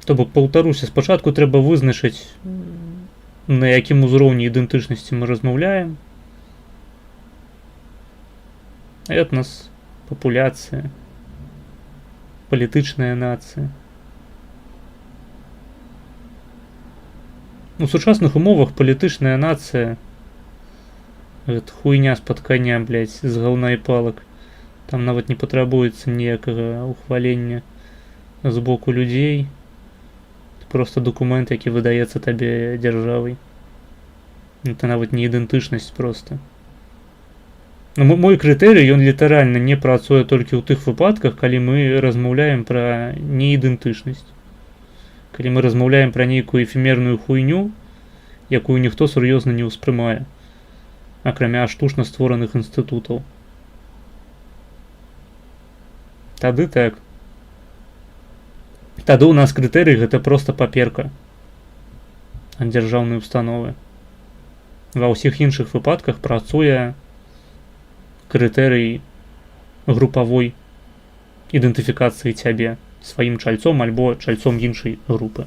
То бок, паўтаруся, спачатку трэба вызначыць, на якім узроўні ідэнтычнасці мы размаўляем. Этнас, папуляцыя, палітычная нацыя. У сучасных умовах палітычная нацыя гэта хуйня з-пад каня, блядь, з гаўна і палак. Там нават не патрабуецца ніякага ухвалення з боку людзей. Просто документ, які выдаецца табе дзяржавай. Это нават не ідэнтычнасць проста. Мой крытэрый, ён літаральна не працуе толькі ў тых выпадках, калі мы размаўляем пра неідэнтычнасць. Калі мы размаўляем пра нейкую эфемерную хуйню, якую ніхто сур'ёзна не ўспрымае, акрамя штучна створаных інстытутаў. Тады так. Тады ў нас крытэрый гэта проста паперка ад дзяржаўнай установы. Ва ўсіх іншых выпадках працуе крытэрый групавой ідэнтыфікацыі цябе сваім чальцом альбо чальцом іншай групы.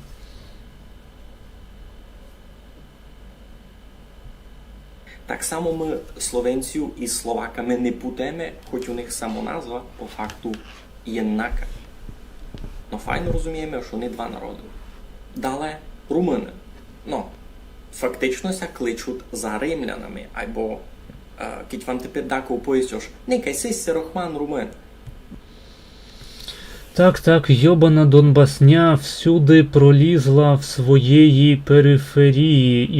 Так само ми словенців із словаками не путаємо, хоч у них самоназва по факту єднака. Но файно розуміємо, що вони два народи. Далі румуни. Ну, фактично ся кличуть за римлянами, або keď vám тепер даков пояснюш, некай си Рохман румин. Так, йобана Донбасня всюди пролізла в своєї периферії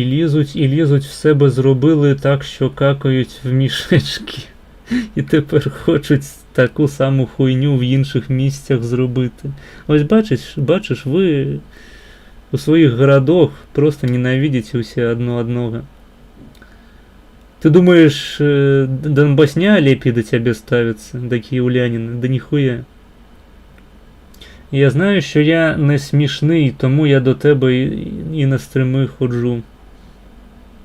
і лізуть в себе зробили так, що какають в мішечки. І тепер хочуть таку саму хуйню в інших місцях зробити. Ось бачиш, ви у своїх городах просто ненавидите усі одно одного. Ты думаешь, Донбасня лепей до тебя ставится, до київлянина? Да ніхуя. Я знаю, що я не смішний, тому я до тебе і на стрими ходжу.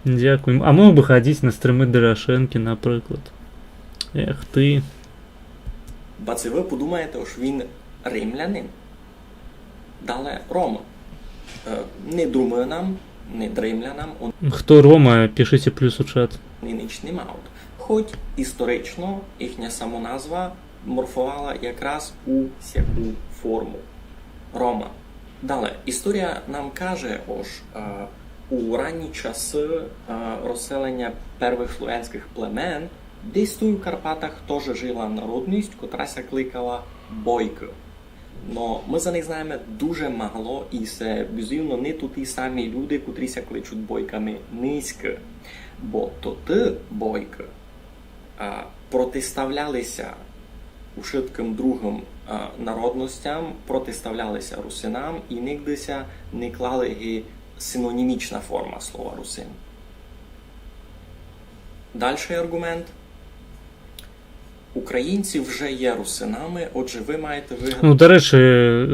Дякую. А мог би ходити на стрими Дорошенки, наприклад. Ех ти. Ба це ви подумаєте, що він римлянин? Далі Рома. Не друминам, не римлянам. Хто Рома? Пишіть плюс у чат. Ніч не мають. Хоч історично їхня самоназва морфувала якраз у сяку форму. Рома. Далі. Історія нам каже, що у ранні часи розселення перших слов'янських племен десь тут у Карпатах теж жила народність, котра ся кликала бойки. Но ми за них знаємо дуже мало і це, безумовно, не тут ті самі люди, котрі ся кличуть бойками низьки. Бо то ті бойки протиставлялися ушитким другим народностям, протиставлялися русинам і нігдися не клали гі синонімічна форма слова русин. Дальший аргумент. Українці вже є русинами, отже ви маєте вигадати... Ну, до речі,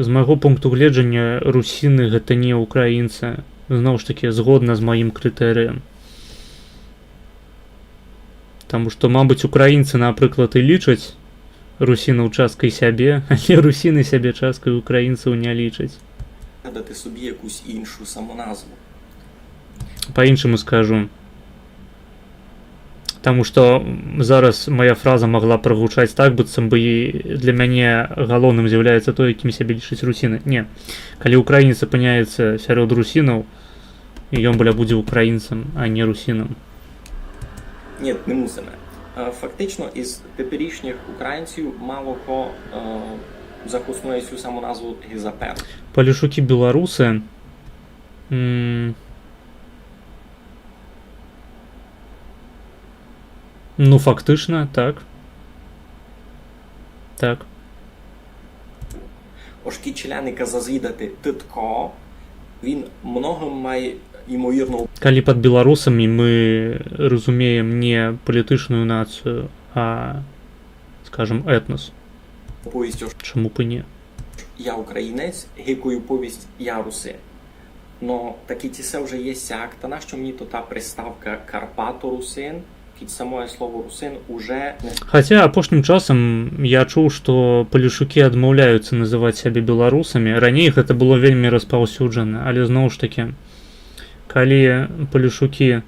з майго пункту гледжання, русіни гэта не українці. Знову ж таки, згодна з моїм критерієм. Тому що, мабуть, українці, наприклад, і лічать русінаў часткай сябе, але русіни сябе часткай українців не лічать. Вигадати собі якусь іншу самоназву. По-іншому скажу. Таму што зараз моя фраза магла прагучаць так, быццам бы і для мяне галоўным з'яўляецца тое, якімі сябе лічаць русіны. Не. Калі украінец апыняецца сярод русінаў, ён, бля, будзе украінцам, а не русінам. Ні, не мусимо. Фактично, із теперішніх українців мало хто захоснує цю саму назву Гізапер. Палішукі беларусы. Ну, фактычна, так. Так. Ошкі челяника зазвідати Титко, він многим має ймовірно Калі пад беларусамі мы разумеем не палітычную нацыю, а, скажем, этнос. оповість, Чаму б і не? я українець, гикую повість я руси. Но таки ці се вже є сяк, та нащо мені то та приставка Карпато-русин, кіт самое слово русин уже не Хаця апошнім часам я чуў, што палішукі адмаўляюцца называць сябе беларусамі. Раней гэта было вельмі распаўсюджана, але зноў ж такі, калі палішукі,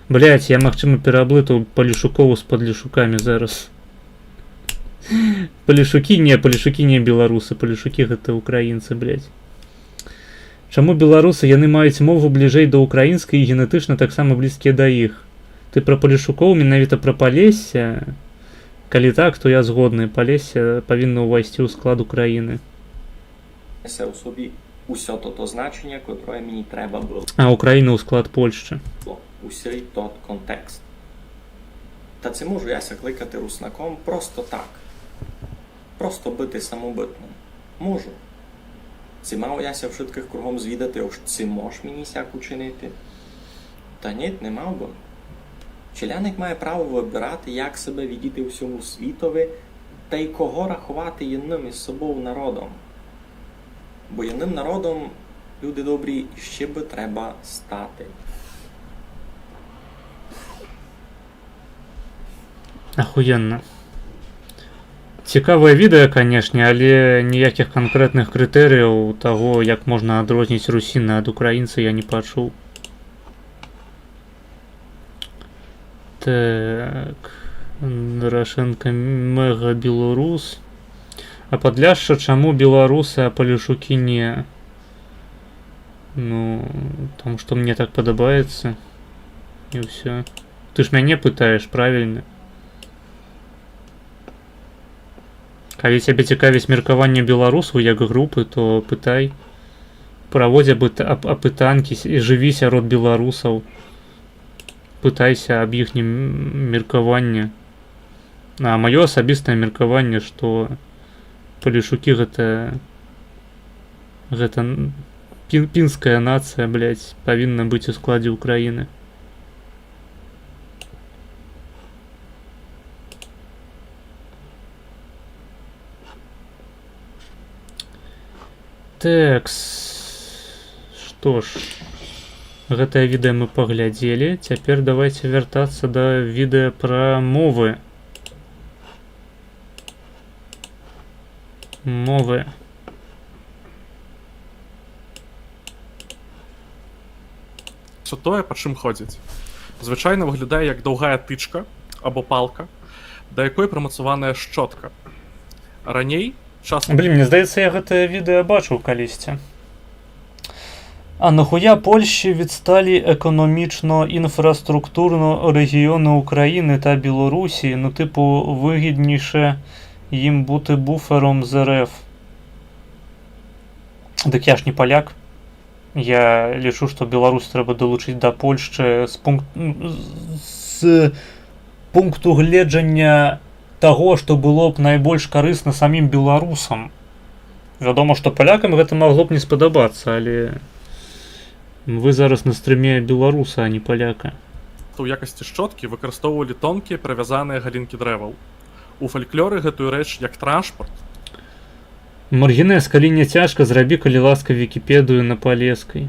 блядь, я магчыма пераблытаў палішукоў з падлішукамі зараз. Палішукі не беларусы, палішукі гэта украінцы, блядь. Чаму беларусы, яны маюць мову бліжэй да украінскай і генетычна таксама блізкія да іх? Ты пра палішукоў, менавіта пра Палессе? Калі так, то я згодны, Палессе павінна ўвайсці ў склад Украіны. несе у собі усе то значення, котре мені треба було. А Україна ў склад Польшчы. Усій тот контекст. Та це можу яся кликати руснаком просто так. Просто бити самобитним. Можу. Це мав яся вшитких кругом звідати, ось це можеш мені сяк учинити? Та ні, не мав би. Челяник має право вибирати, як себе відіти у всьому світові, та й кого рахувати єдним із собою народом. Бо єдним народом, люди добрі, ще би треба стати. Ахуенна. Цікавае відэа, канешне, але ніякіх канкрэтных крытэрыяў таго, як можна адрозніць русіна ад украінца, я не пачуў. Так. Дорошенко мега беларус. А Падляшша чаму беларусы, а палішукі не? Ну, таму што мне так падабаецца. І ўсё. Ты ж мяне пытаеш, правільна? Калі цябе цікавіць меркаванне беларусаў як групы, то пытай. Праводзь апытанкі і жыві сярод беларусаў. Пытайся аб іхнім меркаванні. А маё асабістае меркаванне, што палішукі гэта пінская нацыя, блядь, павінна быць у складзе Украіны. Так, што ж, гэтае відэа мы паглядзелі. Цяпер давайте вяртацца да відэа пра мовы. Мовы. Це тое, па чым ходзіць. Звычайна выглядае як даўгая тычка або палка, да якой прымацаваная шчотка. Раней часто... Блін, мне здаецца, я гэтае відэа бачыў калісьці. А нахуя Польші відсталі економічно, інфраструктурно регіони України та Білорусі, ну типу вигідніше їм бути буфером з РФ? Дык я ж не поляк. Я лічу, што Беларусь трэба долучыць да Польшчы з пункту гледжання таго, што было б найбольш карысна самім беларусам. Вядома, што палякам гэта магло б не спадабацца, але вы зараз на стрыме беларуса, а не паляка. У якасці шчоткі выкарыстоўвалі тонкія прывязаныя галінкі дрэваў. У фальклоры гэтую рэч як транспарт. Маргінэс, калі не цяжка, зрабі, калі ласка, Вікіпедыю на палескай.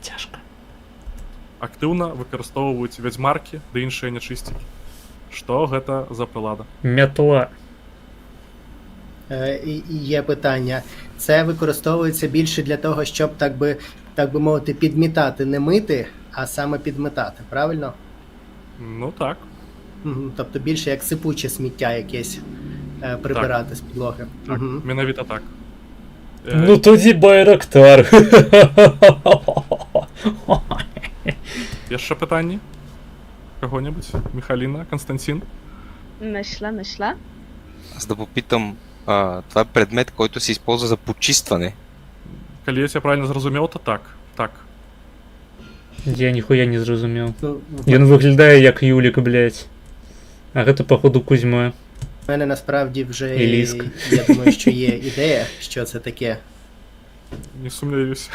Цяжка. Актыўна выкарыстоўваюць вядзьмаркі ды іншыя нячысцікі. Што гэта за прылада? Мятла. І є питання. Це використовується більше для того, щоб, так би мовити, підмітати, не мити, а саме підметати, правильно? Ну так. Мгм. Тобто більше як сипуче сміття якесь прибирати з підлоги. Так, Мгм. менавіта так. Ну тоді Байрактар. Jeszcze pytanie? Кого-нибудь? Михалина, Константин? Myślę. Аз да попитам, това е предмет, който се използва за почистване. Коли я тебя правильно зрозумел, то так. Так. Я ніхуя не зрозумів. Ну, Він виглядає як Юлік, блядь. А гэта, походу, Кузьма. в мене насправді вже, І Ліска. я думаю, що є ідея, що це таке. Не сумніваюся.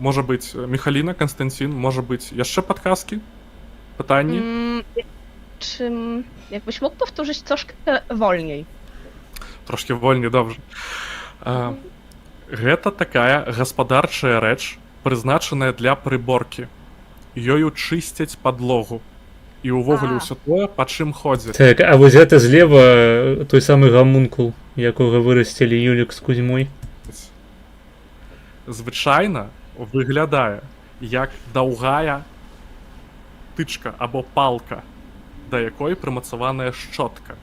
Може бути Михалина, Константин, може бути jeszcze podказки? Питання? Czy jakbyś mógł powtórzyć troszkę wolniej? Трошки вольні, добре. Гэта такая гаспадарчая рэч, прызначаная для прыборкі. Ёю чысцяць падлогу. І ўвогуле ўсё тое, па чым ходзяць. Так, а вось гэта злева той самы гамункул, якога вырасцілі Юлік з Кузьмой. Звычайна выглядае як даўгая тычка або палка, да якой прымацаваная шчотка.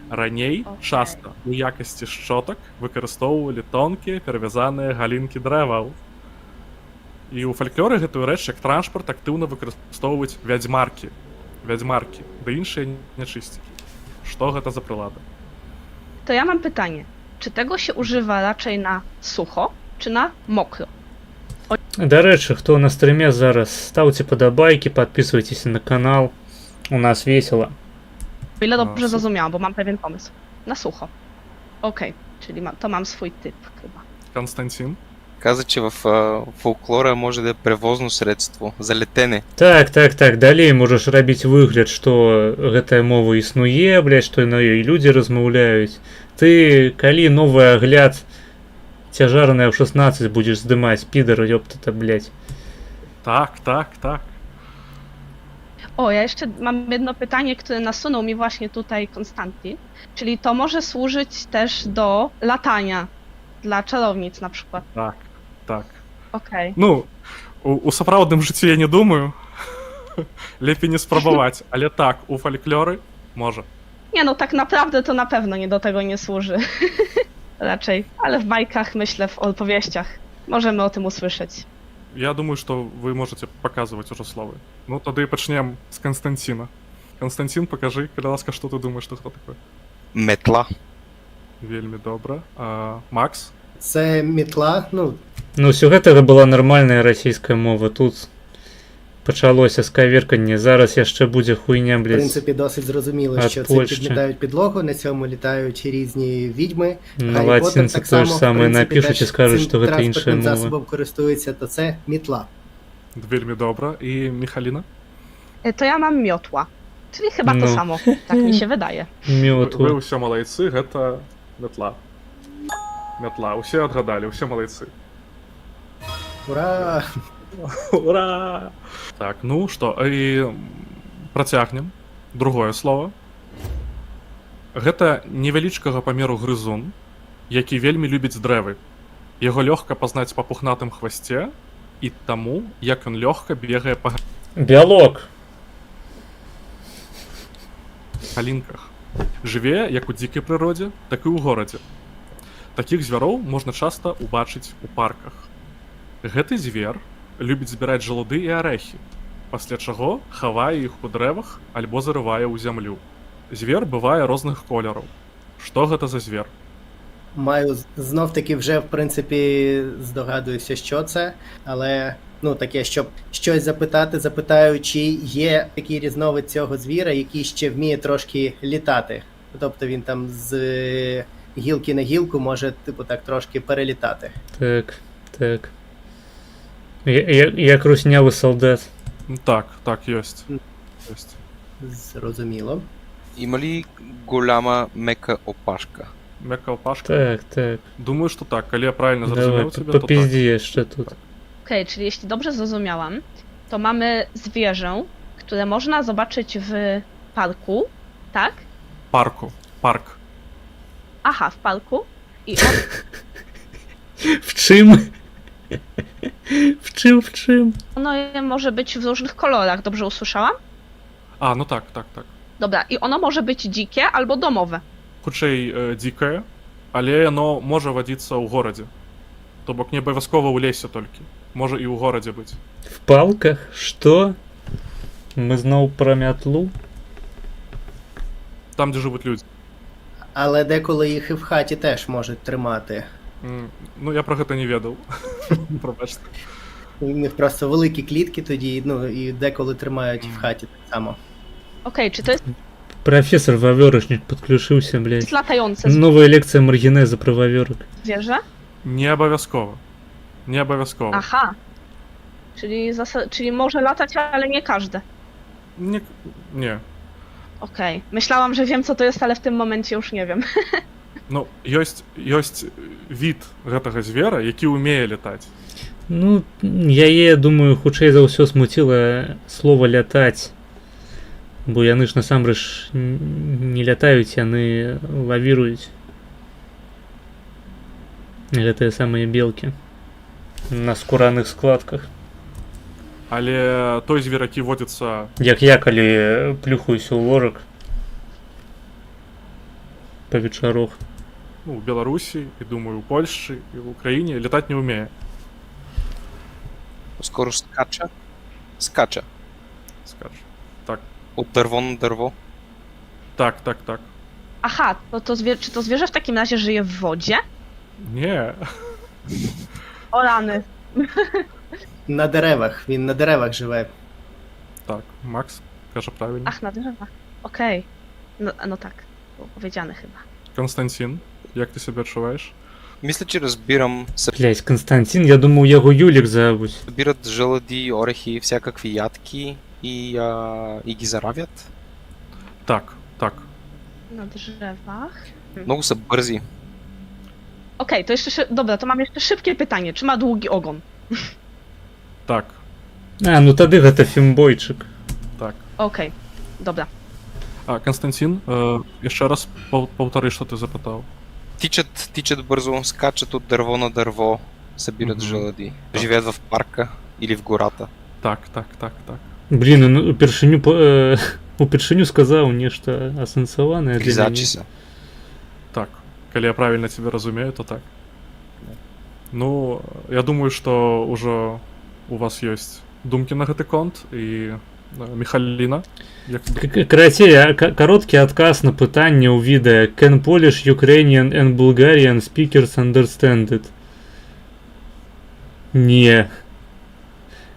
Раней часта у якасці шчотак выкарыстоўвалі тонкія перавязаныя галінкі дрэваў. І ў фальклоры гэтую рэч як транспарт актыўна выкарыстоўваюць вядзьмаркі, да іншыя нячысцікі. Што гэта за прылада? To ja mam pytanie. Czy tego się używa raczej na sucho, czy na mokro? Дарэчы, хто на стрыме зараз, стаўце падабайкі, падпісвайцеся на канал. У нас весело. O ile dobrze su- zrozumiałam, bo mam pewien pomysł. Na sucho. Okej, czyli to mam swój typ chyba. Константин? Каза, че в фолклора може да е превозно средство за летене. Так, далей можаш рабіць выгляд, што гэтая мова існуе, блядь, што на ёй людзі размаўляюць. Ты, калі новы агляд цяжарная ў 16 будзеш здымаць, підар, ёптата, блядь. Так. O, ja jeszcze mam jedno pytanie, które nasunął mi właśnie tutaj Konstantin. Czyli to może służyć też do latania dla czarownic na przykład. Так. Okej. Ну, у сапраўдным жыцці я не думаю. Лепей не спрабаваць, але так, у фальклоры можа. Nie no, tak naprawdę to na pewno nie do tego nie służy. Raczej, ale w bajkach, myślę, w opowieściach możemy o tym usłyszeć. Я думаю, што вы можете паказваць ужо словы. Ну, тады і пачнем з Константина. Константин, покажи, калі ласка, што ты думаеш, што гэта такое? Метла. Вельмі добра. Макс? Це мітла, ну, Ну, ўсё гэтага была нармальная расійская мова. Тут пачалося скаверканне, зараз яшчэ будзе хуйня, в блядь. принципі, досить зрозуміло, От що це Польщі. підмітають підлогу, на цьому літають різні відьми. На Гаррі Поттер латинці так те само, ж в саме принципі, напишуть і теж скажуть, цим що гэта іншая транспортним мова. засобом користуються, то це мітла. Вельмі добра. І Михаліна? To ja mam miotła. Czyli chyba to No. samo, tak mi się wydaje. Вы Мётва. ўсе малайцы, гэта мятла. Мятла, усе адгадалі, усе малайцы. Ура! Ура! Так, ну што, і працягнем. Другое слово. Гэта невялічкага памеру грызун, які вельмі любіць дрэвы. Яго лёгка пазнаць па пухнатым хвасце і таму, як ён лёгка бегае па Бялок. галінках. Жыве як у дзікай прыродзе, так і ў горадзе. Такіх звяроў можна часта ўбачыць у парках. Гэты звер любіць збіраць жалуды і арэхі, пасля чаго хавае іх у дрэвах альбо зарывае ў зямлю. Звер бывае розных колераў. Што гэта за звер? Маю знов-таки вже, в принципі, здогадуюся, що це, але, ну, таке, щоб щось запитаю, чи є такий різновид цього звіра, який ще вміє трошки літати. Тобто він там з гілки на гілку може, типу, так трошки перелітати. Так. Як руснявы солдат. Ну, так, ёсць. Ёсць. Зрозуміло. Има ли голяма мека опашка? Мека опашка? Так. Думаю, што так. Калі я правильно Давай, зразумеў цябе, то так. попизди jeszcze тут. Okej, czyli jeśli dobrze zrozumiałam, to mamy zwierzę, które można zobaczyć w parku, tak? Парку. парк. Aha, w parku. I В czym? W czym? ono może być w różnych kolorach, dobrze usłyszałam? А, ну так. Dobra, i ono może być dzikie albo domowe. Хутчэй дзікае, але яно можа вадзіцца ў горадзе. То бок не абавязкова ў лесе толькі. Можа і ў горадзе быць. В палках? Что? Мы зноў пра мятлу? Там, дзе жывуць людзі. Але деколи їх і в хаті теж можуть тримати. Ну, я про гэта не ведаў. Пробачте. У них просто великі клітки тоді, ну і деколи тримають в хаті так само. Okej, czy to jest Профессор Вавёрочник подключился, блядь. latające Новая лекция маргинеза про вавёрок. zwierzę? Не абавязкова. Не абавязкова. Aha. Czyli może latać, ale nie każde. Не. Okej. Myślałam, że wiem, co to jest, ale w tym momencie już nie wiem. Ну, ёсць від гэтага звера, які ўмее лятаць. Ну, я думаю, хутчэй за ўсё смуціла слова лятаць. Бо яны ж насамрэч не лятаюць, яны лавіруюць. Гэтыя самыя белкі. На скураных складках. Але той звер, які водзіцца Як я, калі плюхаюся ў ложак па вечарах. ну, у Беларусі, і думаю, у Польшчы, і ў Украіне, лятаць не ўмее. Скоро скача. Скача. Скажу. Так. От дърво на дърво. Так. Aha, czy to zwierzę w takim razie żyje w wodzie? Nie. O rany. На деревах, він на деревах живе. Так, Макс каже правильно. Ach, na drzewach. Okej. No tak, było powiedziane chyba. Константин, як ти себе відчуваєш? Мисля, че разбирам. Блять, Константин, я думал, яго Юлик зовут. Събират жълъди, орехи, всякакви ядки и ги заравят. Так. Na drzewach. Много са бързи. Okej, to jeszcze. Dobra, to mam jeszcze szybkie pytanie. Czy ma długi ogon? Так. А, ну тады гэта фімбойчык. Так. Okej, dobra. А, Константин, яшчэ раз паўтары, што ты запытаў. Тичат бързо, скачат от дърво на дърво, събират жълъди. Живеят в парка или в гората. Так. Блин, ну упершыню сказаў нешта асэнсаванае для Гризачи мяне. са. Так. Калі я правильно тебе разумею, то так. Ну, я думаю, што ўжо у вас ёсць думкі на гэты конт, і Михаліна, як Карацей, кароткі адказ на пытанне ў відэа. Can Polish, Ukrainian and Bulgarian speakers understand it? Не.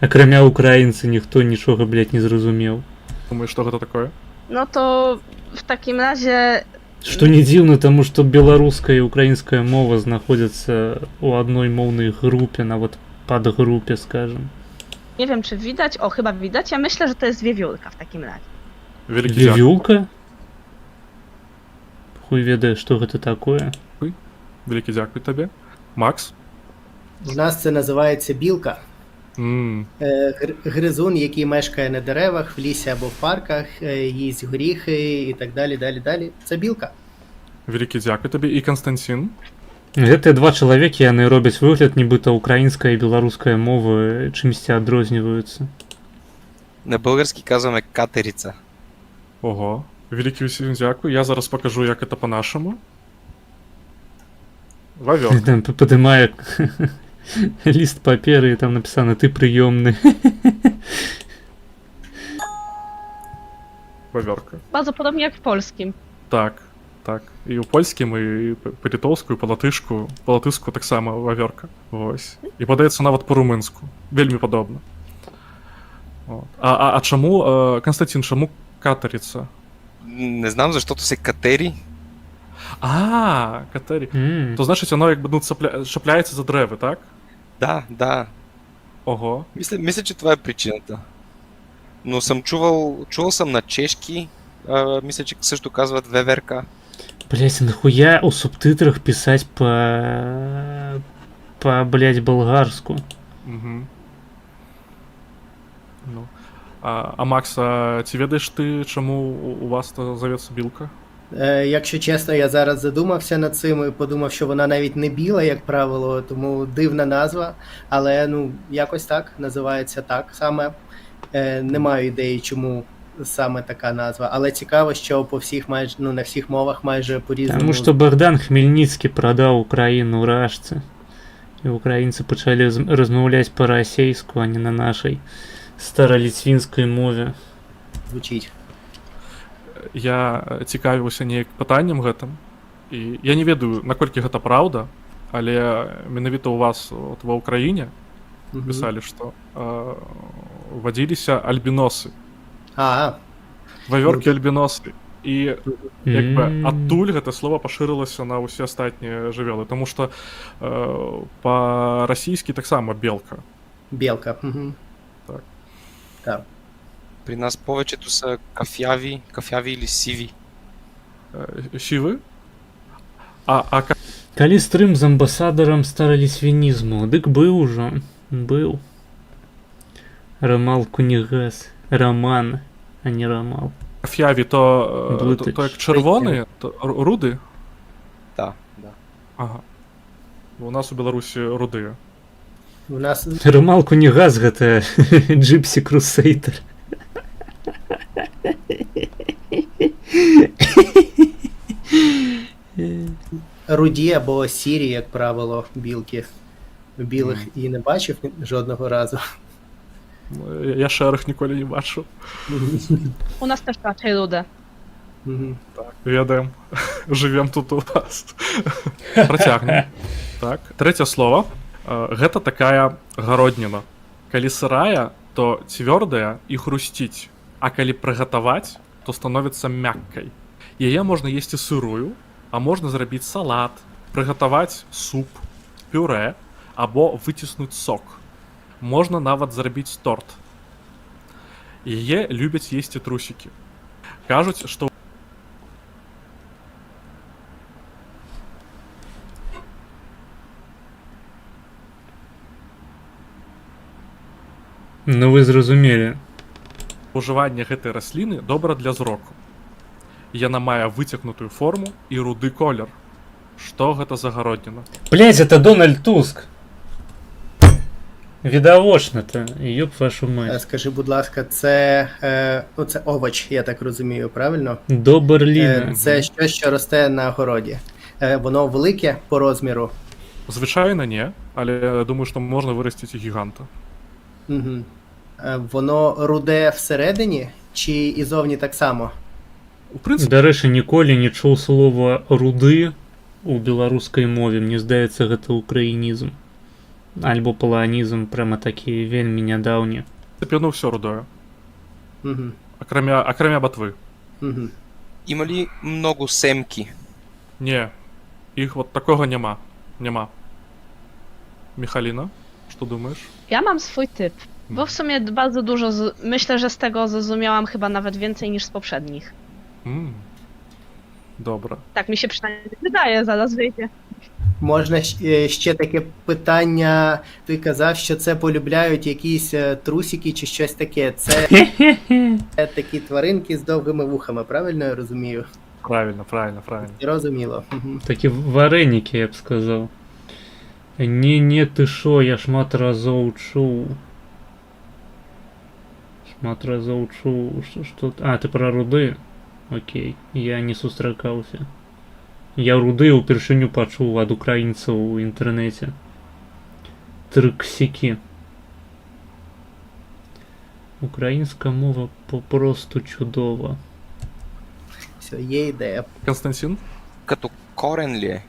Акрамя украінцы ніхто нічога, блядь, не зразумеў. думаеш, што гэта такое? No to w takim razie. Што не дзіўна, таму што беларуская і украінская мова знаходзяцца ў адной моўнай групе, нават падгрупе, скажем. Nie wiem, czy widać. O, chyba widać. Ja myślę, że to jest wiewiórka w takim razie. Вялікі дзякуй. Вівюлка? Хуй ведае, што гэта такое. Вялікі дзякуй табе. Макс? У нас це називається білка. Гризун, який мешкає на деревах, в лісі або в парках, їсть горіхи і так далі. Це білка. Вялікі дзякуй табе. І Константин? Гэтыя два чалавекі, яны робяць выгляд, нібыта украінская і беларуская мовы чымсьці адрозніваюцца. На български казваме катерица. Ого. Вялікі ўсім дзякуй. Я зараз пакажу, як гэта па-нашаму. Вавёрка. Там падымае ліст паперы, і там напісана «Ты прыёмны». Вавёрка. Bardzo podobnie jak w polskim. Так. І ў польскім, і па-літоўску, і па-латышку таксама вавёрка. Вось. І падаецца нават па-румынску. Вельмі падобна. А чаму, Константин, чаму катаріца? Не знам, защото се катери. А, катері. То значить, воно якби чіпляється за древи, так? Да. Ого. Мисля, че това е причината. Но съм чувал съм на чешки, мисля, че също казват веверка. Блять, нахуя у субтитрах писать блять, болгарску? Угу. Ну. А Макс, а ці ведаеш ты, чаму у вас то завецца білка? Якщо чесно, я зараз задумався над цим і подумав, що вона навіть не біла, як правило, тому дивна назва. Але ну, якось так, називається так саме. Не маю ідеї, чому саме така назва. Але цікаво, що по всіх майже, ну, на всіх мовах майже по-різному. Тому що Богдан Хмельницький продав Україну рашці. І українці почали розмовляти по-російську, а не на нашій старолітвінській мові. звучить. Я цікавіўся неяк пытаннем гэтым. І я не ведаю, наколькі гэта праўда, але менавіта у вас от, ва ўкраіне пісалі, што вадзіліся альбіносы. Вавёркі альбіносы. І якби адтуль гэта слова пашырылася на ўсе астатнія жывёлы, таму што па-расійскі таксама белка. Белка. Так. Так. При нас повечето са кафяви или сиви. Сівы? Калі стрым з амбасадарам старалітвінізму, дык быў ужо. Быў. Рамал Кунігас. Раман, а не Рамал. Кафяві, то як чырвоны, то руды? Да. Ага. У нас у Беларусі рудыя. У нас Рамал Кунігас гэта Gypsy Crusader. руді або сірі, як правило, білки. Білих і не бачив жодного разу. Я шэрых ніколі не бачыў. U nas też raczej rude. Так, ведаем. Жывем тут у вас. Працягнем. Так, трэцяе слово. Гэта такая гародніна. Калі сырая, то цвёрдая і хрусціць. А калі прыгатаваць, то становіцца мяккай. Яе можна есці сырую, а можна зрабіць салат, прыгатаваць суп, пюрэ або выціснуць сок. Можна нават зрабіць торт. Яе любяць есці трусікі. Кажуць, што Ну вы зразумелі. ужыванне гэтай расліны добра для зроку. Яна мае выцягнутую форму і руды колер. Што гэта за гародніна? Блять, это Дональд Туск. Відавочна-то, ёб вашу мать. Скажи, будь ласка, це овоч, я так розумію, правильно? До Берліна. Це щось, що росте на городі. Воно велике по розміру. Звичайно, не, але я думаю, що можна виростити гіганта. Угу. Воно руде всередині чи і зовні так само? У принципі, До речі, ніколі не чуў слова руды у беларускай мове. Мне здаецца, гэта украінізм. Альбо паланізм, прямо такі вельмі нядаўні. ну все рудое. Угу. Акрамя батвы. Угу. Има ли много семки? Не, їх от такого нема. Нема. Михаліна, що думаєш? Ja mam swój typ, bo w sumie bardzo dużo, myślę, że z tego zrozumiałam chyba nawet więcej niż z poprzednich. Добре. Tak mi się przynajmniej wydaje, zaraz wyjdzie. Можна ще таке питання. Ти казав, що це полюбляють якісь трусики чи щось таке. Це такі тваринки з довгими вухами, правильно я розумію? Правильно. Зрозуміло. Угу. Такі вареники, я б сказав. Не, ти шо, я шмат разоў чуў. Што... А, ти про руды? Окей, я не сустракаўся. Я руды ўпершыню пачуў ад украінцаў у інтэрнэце. Трыксікі. Украінская мова попросту чудова. Все, є ідея. Константин? Като корен ли е?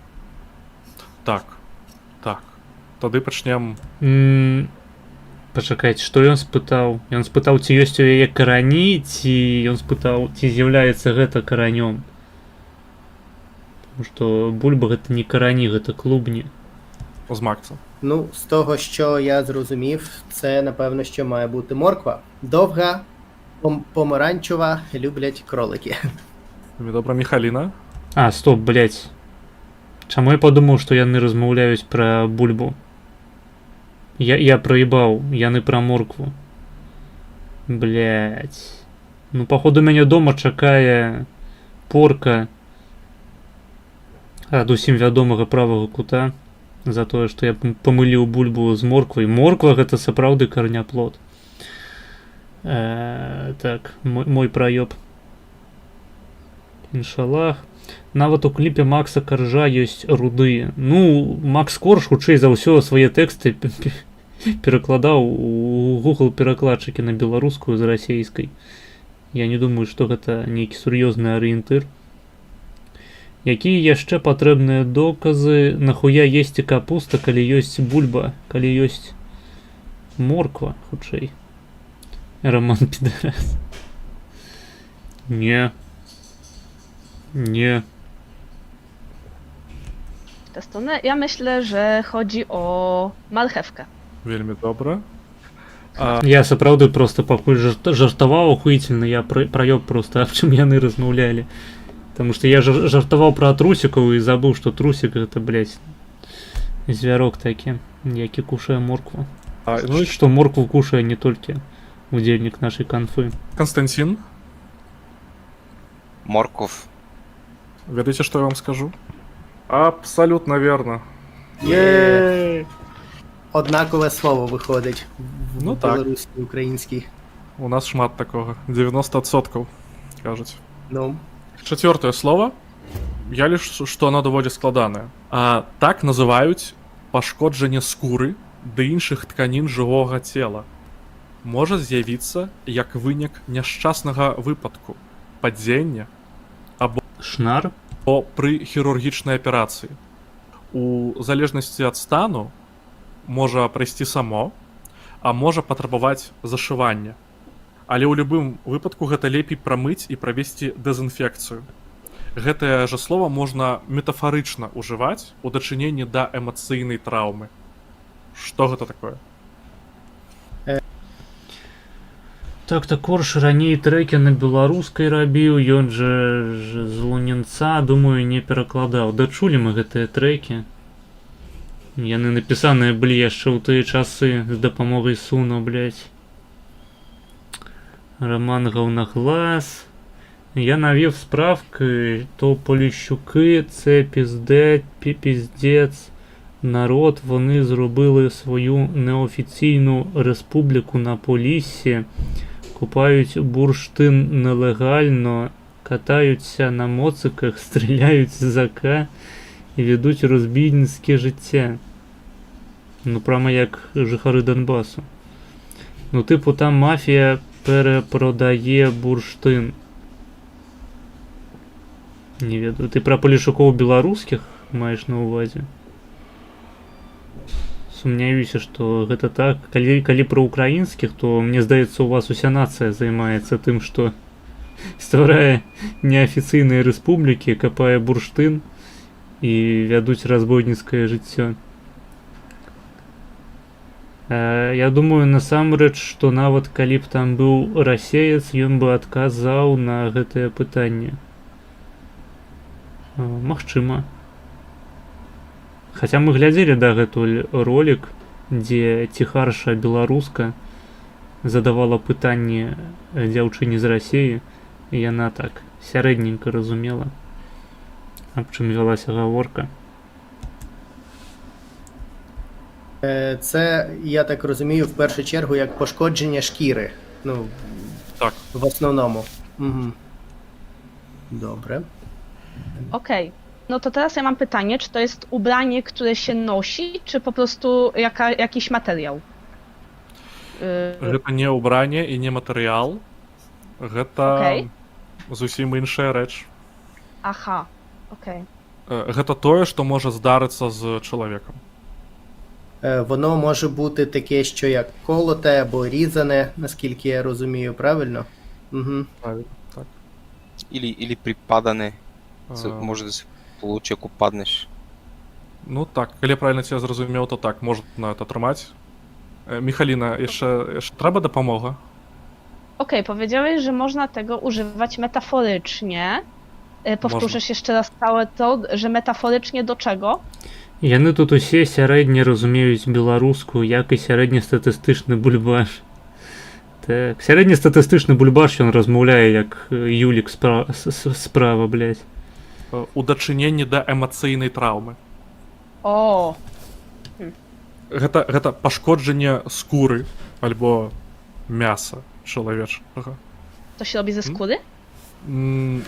Так. Тады пачнем. Пачакайце, што ён спытаў? Ён спытаў, ці ёсць у яе карані, ці ён спытаў, ці з'яўляецца гэта каранём. Тому што бульба гэта не карані, гэта клубні. З Макса. Ну, з того, що я зрозумів, це, напевно, що має бути морква. Довга, помаранчева, люблять кролики. Добра, Михаліна. А, стоп, блять. Чаму я падумаў, што яны размаўляюць пра бульбу? Я проебал, яны пра моркву. Блять. Ну, походу, мяне дома чакае порка ад усім вядомага правага кута за тое, што я памыліў бульбу з морквай. Морква гэта сапраўды карняплод. Так, мой праёб. Іншаллах. Нават у кліпе Макса Каржа ёсць руды. Ну, Макс Корж хутчэй за ўсё свае тэксты перакладаў у Google перакладчыкі на беларускую з расейскай. Я не думаю, што гэта нейкі сур'ёзны арыентыр. Якія яшчэ патрэбныя доказы, нахуя есці капуста, калі ёсць бульба, калі ёсць морква, хутчэй. Роман Пидорас. Nie. Nie. W tę stronę. Ja myślę, że chodzi o marchewkę. Вельмі добра. Я сапраўды просто пакуль жартаваў ахуительно, я праёб просто, аб чым яны размаўлялі. Потому что я жартаваў пра трусікаў і забыў, што трусік гэта, блядь, звярок такі, які кушае моркву. Ну, Што моркву кушае не толькі удзельнік нашай канфы. Константин, Морков. ведаеце, што я вам скажу? Абсолютно верно. Однакове слово виходить в Ну так. білоруській, українській. У нас шмат такого. 90%, кажуць. Ну, Чацвёртае слово. Я лічу, што оно даволі складанае. Так называюць пашкоджанне скуры ды іншых тканін жывога цела. Можа з'явіцца як вынік няшчаснага выпадку, падзення Шнар? пры хірургічнай аперацыі. У залежнасці ад стану можа прайсці само, а можа патрабаваць зашывання. Але ў любым выпадку гэта лепей прамыць і правесці дэзінфекцыю. Гэтае жа слова можна метафарычна ўжываць у дачыненні да эмацыйнай траўмы. Што гэта такое? Так, Корж раней трэкі на беларускай рабіў, ён жа з Лунінца, думаю, не перакладаў. Дачулі мы гэтыя трэкі. Яны напісаныя былі яшчэ ў тыя часы з дапамогай Суна, блядь. Роман Говноглаз. Я навів справки, то Поліщуки, це піздець, народ, вони зробили свою неофіційну республіку на Поліссі, купають бурштин нелегально, катаються на моциках, стріляють з ЗК і ведуть розбійницьке життя. Ну, прямо як жихари Донбасу. Ну, типу, там мафія перепродає бурштин. Не ведаю. Ти про Полішуков беларускіх маєш на увазі? Сумняюся, што гэта так. Калі про украінскіх, то мне здаецца, у вас уся нацыя займаецца тым, што стварае неафіцыйныя рэспублікі, капае бурштын і вядуць разбойніцкае жыццё. Я думаю, насамрэч, што нават калі б там быў расеец, ён бы адказаў на гэтае пытанне. Магчыма. Хаця мы глядзелі дагэтуль ролик, дзе ціхарша беларуска задавала пытанне дзяўчыне з Расіі, і яна так сярэдненька разумела, аб чым вялася гаворка. Це, я так розумію, в першу чергу, як пошкодження шкіри. Ну, Так. в основному. Угу. Добре. Okej. No to teraz ja mam pytanie, czy to jest ubranie, które się nosi, czy po prostu jakiś materiał? Гэта не ўбранне і не матэрыял. Гэта Окей. зусім іншая рэч. Aha, okej. Гэта тое, што можа здарыцца з чалавекам. Воно може бути таке, що як колоте або різане, наскільки я розумію, правильно? Угу. Правильно, так. Или при падане. Може да се получи, ако паднеш. Ну так, калі я правильно цябе зразумеў, то так, можна это трымаць. Міхаліна, яшчэ трэба дапамога? Okej, powiedziałeś, że można tego używać metaforycznie. Powtórzysz jeszcze raz całe to, że metaforycznie do czego? Яны тут усе сярэдне разумеюць беларускую, як і сярэднестатыстычны бульбаш. Так, сярэднестатыстычны бульбаш, ён размаўляе як Юлік справа, блядь. у дачыненні да эмацыйнай траўмы. O, Гэта пашкоджанне скуры альбо мяса чалавечага. to się robi ze skóry?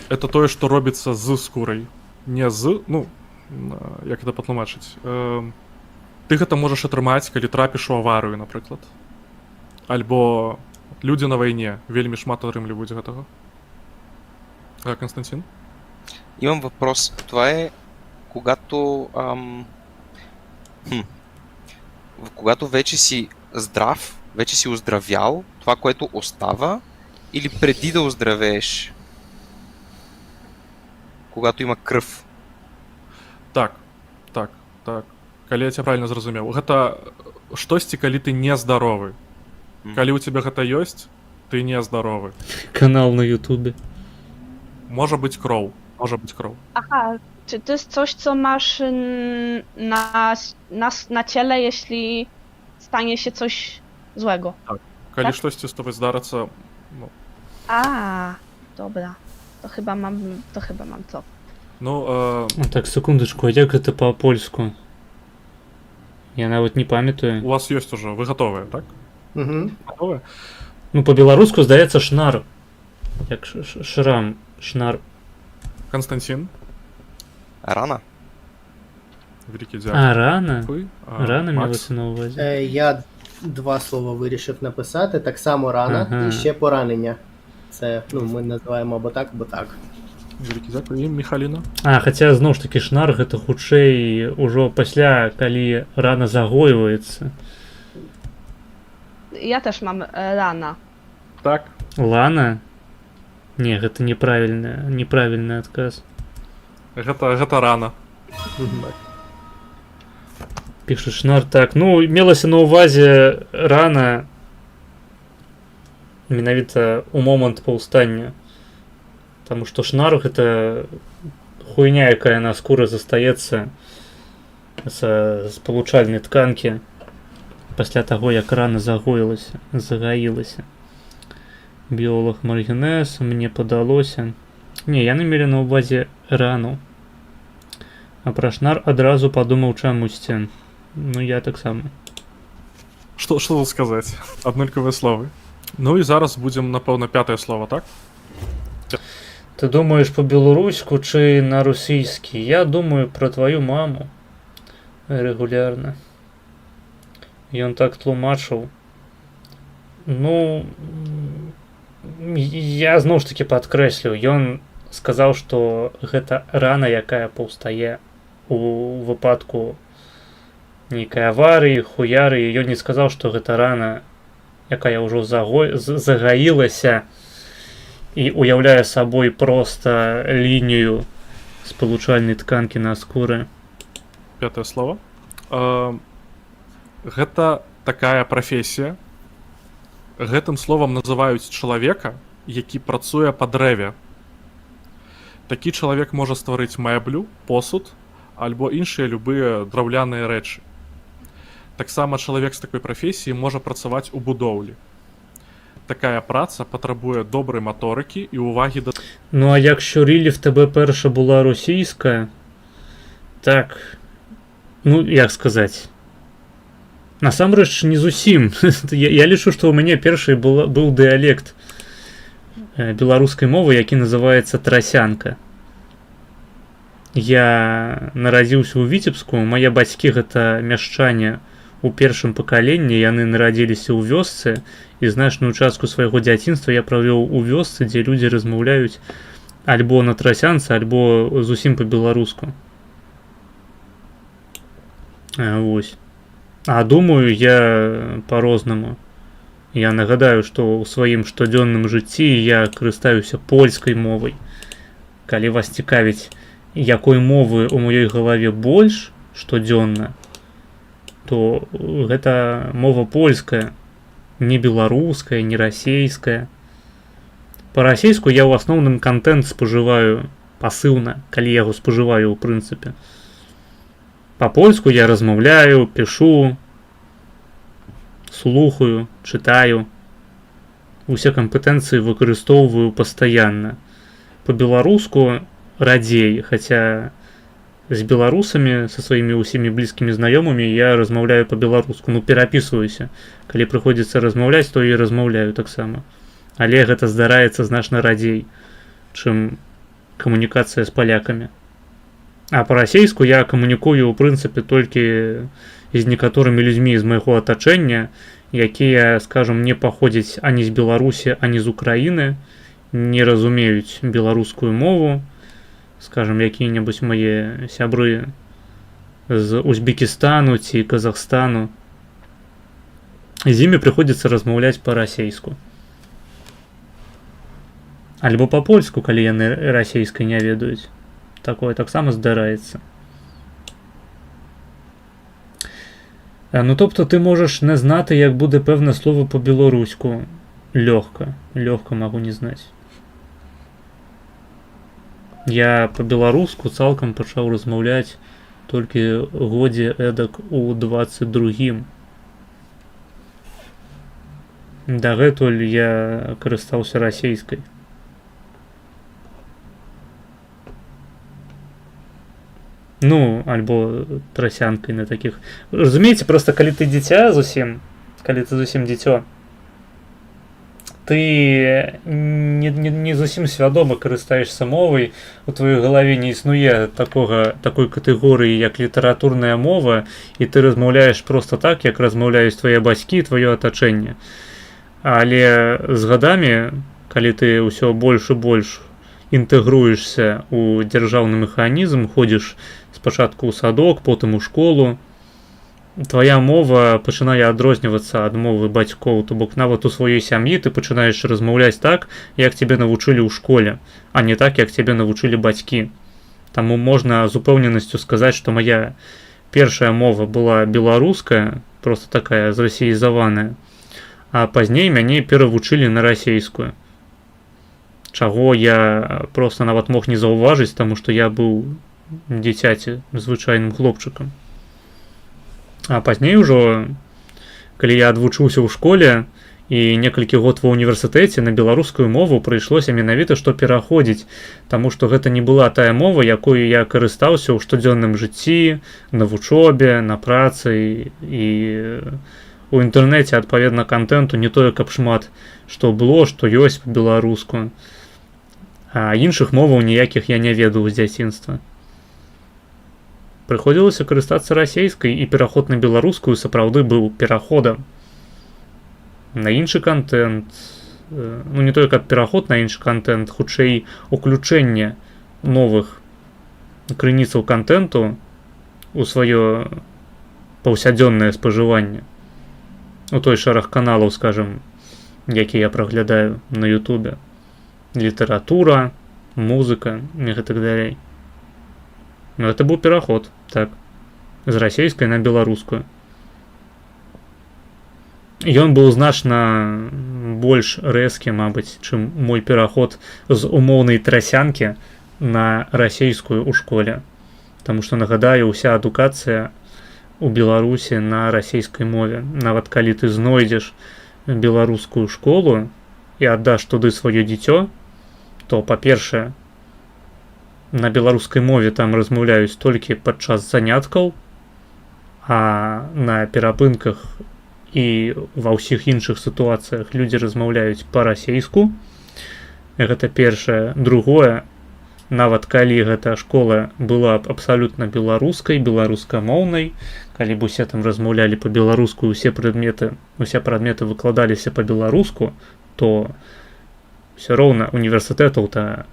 Это тое, што робіцца з скурай. Не з, ну, як гэта патлумачыць. Ты гэта можаш атрымаць, калі трапіш у аварыю, напрыклад. Альбо людзі на вайне вельмі шмат атрымліваюць гэтага. Константин? Имам въпрос. Това е когато когато вече си здрав, вече си оздравял, това, което остава, или преди да оздравееш? Когато има кръв. Так. Калі я ця правильно зразумеў. Гэта штосьці, калі ты нездаровы. Калі ў цябе гэта ёсць, ты нездаровы. Канал на Ютубе. Może być krąg. Aha, czy to jest coś, co masz na ciele, jeśli stanie się coś złego? Калі Tak? штосьці з тобой здарыцца, ну, A, dobra. To chyba mam to. ну, Так, секундочку, а як гэта па-польску? Я нават не памятаю. у вас ёсць уже, вы гатовыя, так? Угу. Гатовыя? Ну, па-беларуску, здаецца, шнар. Як шрам, шнар. Константин, Рана? великий А, дякую. рана? Ви, Рана Макс? мілося на увазі. Я два слова вирішив написати. Так само рана Ага. і ще поранення. Це ми називаємо або так. Великий дякую. І Михаліна? А, хаця, зноў ж такі, шнар гэта хутчэй ужо пасля, калі рана загойваецца. Ja też mam rana. Так. Лана? Не, гэта неправільны адказ. Гэта рана. Піша шнар, так. Ну, мелася на ўвазе рана менавіта ў момант паўстання. Таму што шнар гэта хуйня, якая на скуры застаецца з спалучальнай тканкі пасля таго, як рана загаілася. Біолог Маргінес, мне падалося. Не, яны мелі на ўвазе рану. А пра шнар адразу падумаў чамусьці. Ну, я таксама. Што тут сказаць? Аднолькавыя словы. Ну і зараз будзем, напэўна, пятае слово, так? Ты думаеш па-беларуску чи на русійскі? Я думаю пра твою маму рэгулярна. Ён так тлумачыў. Ну, я зноў ж такі падкрэслю. Ён сказаў, што гэта рана, якая паўстае у выпадку нейкай аварыі, хуяры. Ён не сказаў, што гэта рана, якая ўжо загаілася і уяўляе сабой проста лінію спалучальнай тканкі на скуры. Пятае слово. Гэта такая прафесія. Гэтым словам называюць чалавека, які працуе па дрэве. Такі чалавек можа стварыць мэблю, посуд альбо іншыя любыя драўляныя рэчы. Таксама чалавек з такой прафесіі можа працаваць у будоўлі. Такая праца патрабуе добрай маторыкі і ўвагі да... Ну а якщо рілі в тебе перша була російська, так, ну як сказаць, насамрэч не зусім. Я лічу, што ў мяне першай быў дыялект беларускай мовы, які называецца трасянка. Я нарадзіўся ў Віцебску, мае бацькі гэта мяшчане у першым пакаленні, яны нарадзіліся ў вёсцы, і значную частку свайго дзяцінства я правёў у вёсцы, дзе людзі размаўляюць альбо на трасянцы, альбо зусім па-беларуску. Вось. А думаю я па-рознаму. Я нагадаю, што ў сваім штодзённым жыцці я карыстаюся польскай мовай. Калі вас цікавіць, якой мовы ў маёй галаве больш штодзённа, то гэта мова польская, не беларуская, не расейская. Па-расейску я ў асноўным контент спажываю пасыўна, калі я яго спажываю ў прынцыпе. Па-польску я размаўляю, пішу, слухаю, чытаю. Усе кампетэнцыі выкарыстоўваю пастаянна. Па-беларуску радзей, хаця з беларусамі, са сваімі ўсімі блізкімі знаёмымі я размаўляю па-беларуску, ну перапісваюся. Калі прыходзіцца размаўляць, то і размаўляю таксама. Але гэта здараецца значна радзей, чым камунікацыя з палякамі. А па-расейску я камунікую, у прынцыпе, толькі з некаторымі людзьмі з майго атачэння, якія, скажам, не паходзяць ані з Беларусі, ані з Украіны, не разумеюць беларускую мову, скажам, якія-небудзь мае сябры з Узбекістану ці Казахстану. З імі прыходзіцца размаўляць па-расейску. Альбо па-польску, калі яны расейскай не ведаюць. Такое таксама здараецца. Ну, тобто ти можеш не знати, як буде певне слово по-білоруську. Легко могу не знати. Я по-білоруску цалком почав розмовляти тільки годі едак у 22-м. Дагэтуль я карыстаўся расейскай. Ну, альбо трасянкай на такіх. Разумееце, просто калі ты дзіця зусім, дзіцё, ты не зусім свядома карыстаешся мовай, у тваёй галаве не існуе такой катэгорыі, як літаратурная мова, і ты размаўляеш просто так, як размаўляюць твае бацькі, тваё атачэнне. Але з гадамі, калі ты ўсё больш і больш інтэгруешся ў дзяржаўны механізм, ходзіш спачатку ў садок, потым у школу, твая мова пачынае адрознівацца ад мовы бацькоў, то бок нават у сваёй сям'і ты пачынаеш размаўляць так, як цябе навучылі ў школе, а не так, як цябе навучылі бацькі. Таму можна з упэўненасцю сказаць, што моя першая мова была беларуская, просто такая зрасеізаваная, а пазней мяне перавучылі на расейскую. Чаго я просто нават мог не заўважыць, таму што я быў дзіцяці, звычайным хлопчыкам. А пазней ужо, калі я адвучыўся ў школе і некалькі год ва ўніверсітэце, на беларускую мову прыйшлося менавіта што пераходзіць, таму што гэта не была тая мова, якую я карыстаўся ў штодзённым жыцці, на вучобе, на працы і у інтэрнэце, адпаведна, кантэнту не тое, каб шмат што было, што ёсць па-беларуску. А іншых моваў ніякіх я не ведаў з дзяцінства. Прыходзілася карыстацца расейскай, і пераход на беларускую сапраўды быў пераходам на іншы кантэнт. Ну, не тое, каб пераход на іншы кантэнт, хутчэй уключэнне новых крыніцаў кантэнту у сваё паўсядзённае спажыванне. У той шэраг каналаў, скажам, які я праглядаю на ютубе. Літаратура, музыка і гэтак далей. Ну, это быў пераход, так, з расейскай на беларускую. Ён быў значна больш рэзкі, мабыць, чым мой пераход з умоўнай трасянкі на расейскую ў школе. Таму што, нагадаю, уся адукацыя у Беларусі на расейскай мове. Нават калі ты знойдзеш беларускую школу і аддаш туды сваё дзіцё, то, па-першае, на беларускай мове там размаўляюць толькі падчас заняткаў, а на перапынках і ва ўсіх іншых сітуацыях людзі размаўляюць па-расейску. Гэта першае. Другое, нават калі гэта школа была абсалютна беларускай, беларускамоўнай, калі б усе там размаўлялі па-беларуску, усе прадметы выкладаліся па-беларуску, то ўсё роўна універсітэтаў-то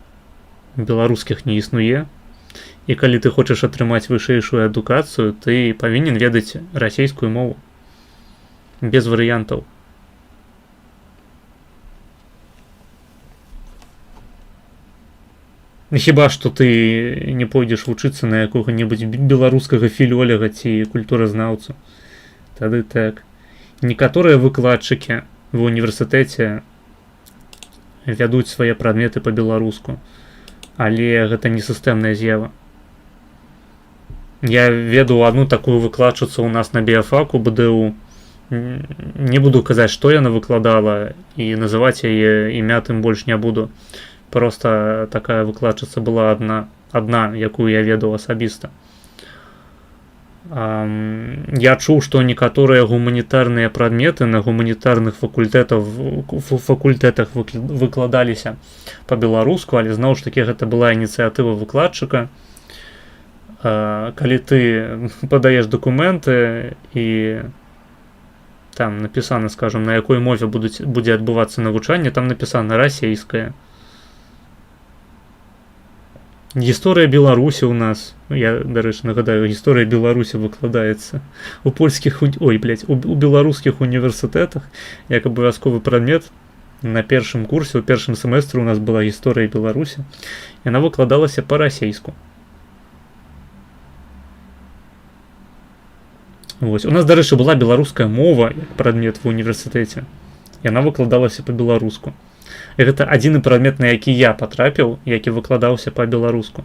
беларускіх не існуе. І калі ты хочаш атрымаць вышэйшую адукацыю, ты павінен ведаць расейскую мову. Без варыянтаў. Хіба што ты не пойдзеш вучыцца на якога-небудзь беларускага філёляга ці культуразнаўцу. Тады так. Некаторыя выкладчыкі ва ўніверсітэце вядуць свае прадметы па-беларуску. Але гэта не сістэмная з'ява. Я ведаў адну такую выкладчыцу ў нас на біяфаку БДУ. Не буду казаць, што яна выкладала, і называць яе імя тым больш не буду. Просто такая выкладчыца была адна. Адна, якую я ведаў асабіста. Я чуў, што некаторыя гуманітарныя прадметы на гуманітарных факультэтах выкладаліся па-беларуску, але зноў ж такі гэта была ініцыятыва выкладчыка. Калі ты падаеш дакументы і там напісана, скажем, на якой мове будзе адбывацца навучанне, там напісана расейская. Гісторыя Беларусі ў нас, я, дарэчы, нагадаю, гісторыя Беларусі выкладаецца у беларускіх універсітэтах як абавязковы прадмет. На першым курсе, у першым семестры у нас была гісторыя Беларусі. Яна выкладалася па-расейску. Вось. У нас, дарэчы, была беларуская мова як прадмет ва ўніверсітэце. Яна выкладалася па-беларуску. І гэта адзіны прадмет, на які я патрапіў, які выкладаўся па-беларуску.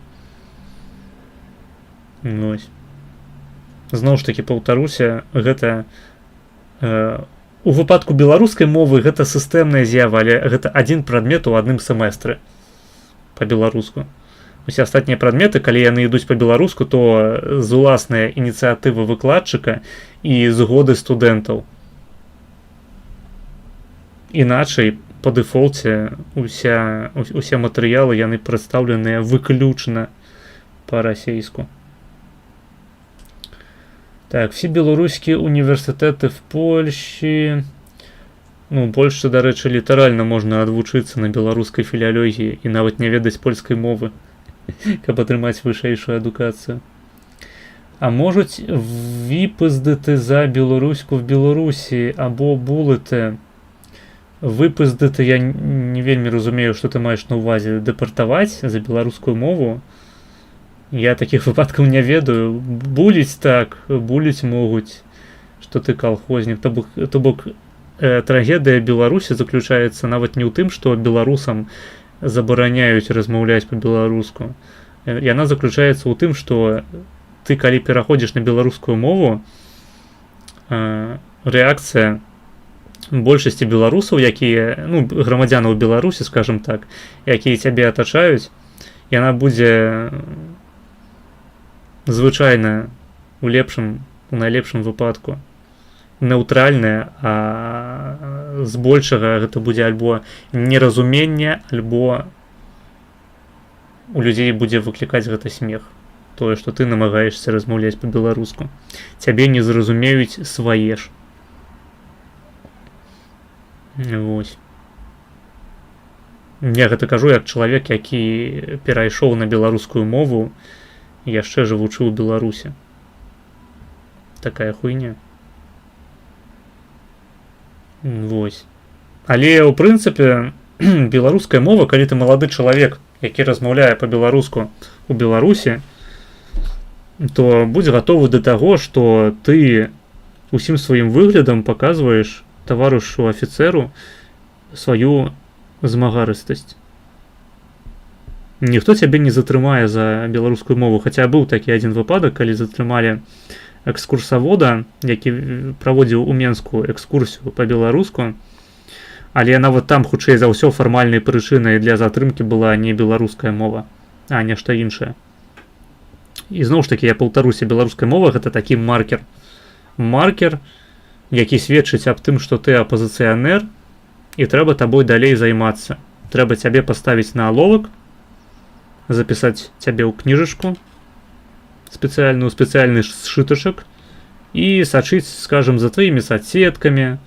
Вось. Зноў ж такі паўтаруся, гэта у выпадку беларускай мовы гэта сістэмная з'ява, але гэта адзін прадмет у адным семестры па-беларуску. Усе астатнія прадметы, калі яны ідуць па-беларуску, то з уласнай ініцыятывы выкладчыка і згоды студэнтаў. Іначай, па дэфолце усе матэрыялы яны прадстаўленыя выключна па-расейску. Так, все беларускія універсітэты в Польші. Ну, Польшчы, дарэчы, літаральна можна адвучыцца на беларускай філіялогіі і нават не ведаць польскай мовы, каб атрымаць вышэйшую адукацыю. А можуць випиздити за білоруську в Білорусі або булити. Випиздити, я не вельмі розумію, що ти маєш на увазі, депортувати за білоруську мову. Я таких випадків не ведаю. Булить так, булить можуть, що ти колхозник. То бок трагедія Білорусі заключається навіть не у тим, що білорусам забороняють розмовляти по-білоруську. Яна заключається у тим, що ти, коли переходиш на білоруську мову, реакція большасці беларусаў, якія, ну, грамадзянаў Беларусі, скажем так, якія цябе атачаюць, яна будзе звычайна у найлепшым выпадку неўтральная, а збольшага гэта будзе альбо неразуменне, альбо у людзей будзе выклікаць гэта смех. Тое, што ты намагаешся размаўляць па-беларуску. Цябе не зразумеюць свае ж. Вось. Я гэта кажу як чалавек, які перайшоў на беларускую мову, яшчэ жывучы ў Беларусі. Такая хуйня. Вось. Але, ў прынцыпе, беларуская мова, калі ты малады чалавек, які размаўляе па-беларуску ў Беларусі, то будь гатовы да таго, што ты усім сваім выглядам паказваеш таварышу афіцэру сваю змагарыстасць. Ніхто цябе не затрымае за беларускую мову, хаця быў такі адзін выпадак, калі затрымалі экскурсавода, які праводзіў у Менску экскурсію па-беларуску, але нават там, хутчэй за ўсё, фармальнай прычынай для затрымкі была не беларуская мова, а нешта іншае. І зноў ж такі, я паўтаруся, беларуская мова гэта такі маркер. Маркер, які сведчыць аб тым, што ты апазіцыянер, і трэба табой далей займацца. Трэба цябе паставіць на аловак, запісаць цябе ў кніжачку, спецыяльны сшытачак, і сачыць, скажам, за тваімі соцсеткамі,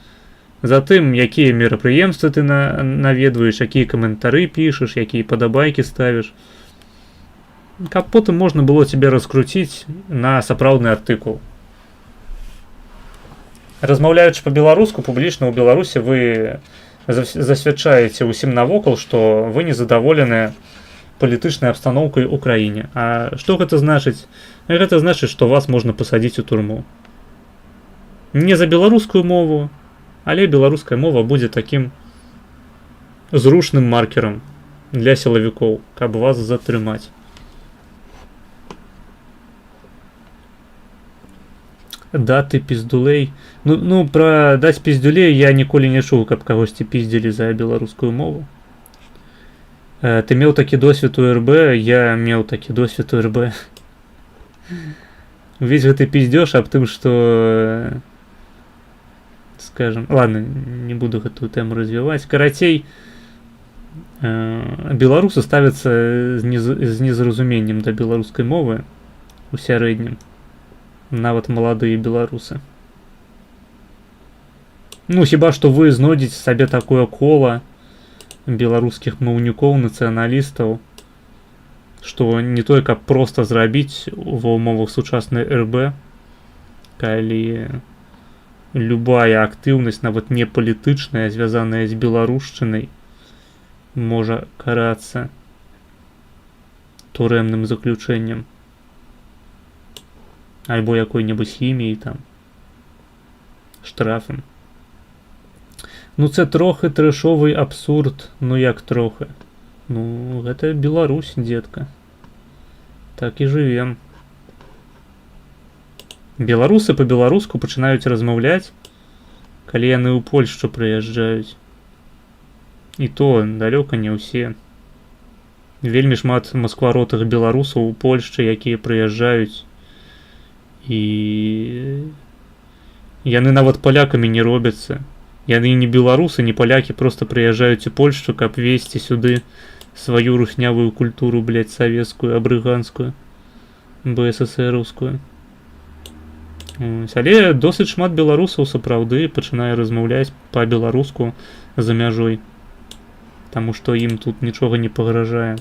за тым, якія мерапрыемствы ты наведваеш, якія каментары пішаш, якія падабайкі ставіш. Каб потым можна было цябе раскруціць на сапраўдны артыкул. Размаўляючы па-беларуску, публічна ў Беларусі вы засвядчаеце ўсім навокал, што вы незадаволеныя палітычнай абстаноўкай у краіне. А што гэта значыць? Гэта значыць, што вас можна пасадзіць у турму. Не за беларускую мову, але беларуская мова будзе такім зручным маркерам для сілавікоў, каб вас затрымаць. Даты пиздулей. Ну, про даць пиздулей я ніколі не чуў, каб кагосьці пиздзілі за беларускую мову. Ты меў такі досвед у РБ, я меў такі досвед у РБ. Увесь гэты пиздёж аб тым, што, скажем, ладно, не буду гэтую тэму развіваць. Карацей, беларусы ставяцца з незразуменнем да беларускай мовы у сярэднім, нават маладыя беларусы. Ну, хіба што вы знойдзеце сабе такое кола беларускіх маўнікоў, нацыяналістаў, што не той, каб проста зрабіць ва ўмовах сучаснай РБ, калі любая актыўнасць, нават не палітычная, звязаная з беларушчынай, можа карацца турэмным заключэннем альбо якой-небудзь хіміяй, там, штрафам. Ну, це трохи трэшовы абсурд, ну як трохи? Ну, гэта Беларусь, дзетка. Так і жывем. Беларусы па-беларуску пачынаюць размаўляць, калі яны ў Польшчу прыязджаюць. І то далёка не ўсе. Вельмі шмат маскваротых беларусаў у Польшчы, якія прыязджаюць, і яны нават палякамі не робяцца. Яны не беларусы, не палякі, просто прыязджаюць у Польшчу, каб весці сюды сваю руснявую культуру, блядь, савецкую, абрыганскую, БССРовскую. Але досыць шмат беларусаў сапраўды пачынае размаўляць па-беларуску за мяжой, таму што ім тут нічога не пагражае.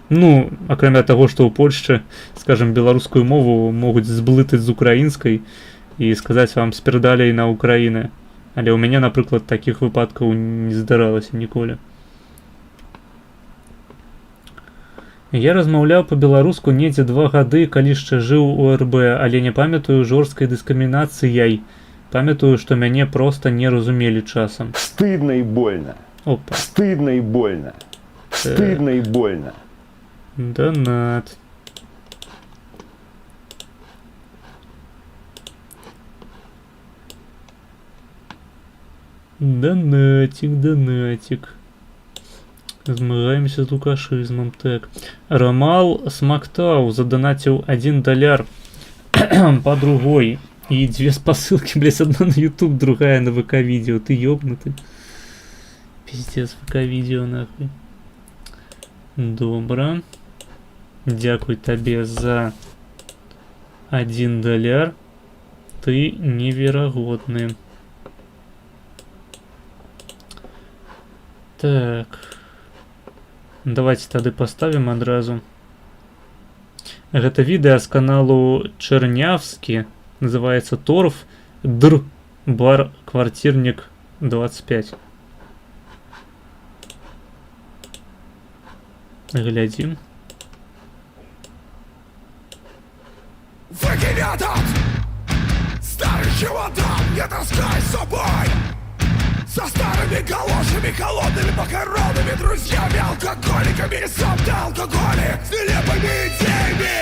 Ну, акрамя таго, што ў Польшчы, скажем, беларускую мову могуць зблытаць з украінскай і сказаць вам «спердалей на Украіны». Але ў мяне, напрыклад, такіх выпадкаў не здаралася ніколі. Я размаўляў па-беларуску недзе 2 гады, калі яшчэ жыў у РБ, але не памятаю жорсткай дыскрымінацыяй. Памятаю, што мяне проста не разумелі часам. Стыдно и больно. Опа. Стыдно и больно. Стыдно и больно. Донат. Донатик, донатик. Змагаемся з лукашызмам. Так. Рамал Смактау задонатил $1 по другой. И 2 посылки, блядь, одна на YouTube, другая на ВК-видео. Ты ёбнутый. Пиздец, ВК-видео, нахуй. Добро. Дякуй табе за $1. Ты неверагодны. Так. Давайте тады поставим адразу. Гэта відэа з каналу Чэрнявскі. Называется Торф Др Бар Квартирник 25. Глядим. Выкинь этот старый чемодан, не таскай с собой. Со старыми галошами, холодными макаронами, друзьями, алкоголиками, сам ты алкоголик, с нелепыми идеями,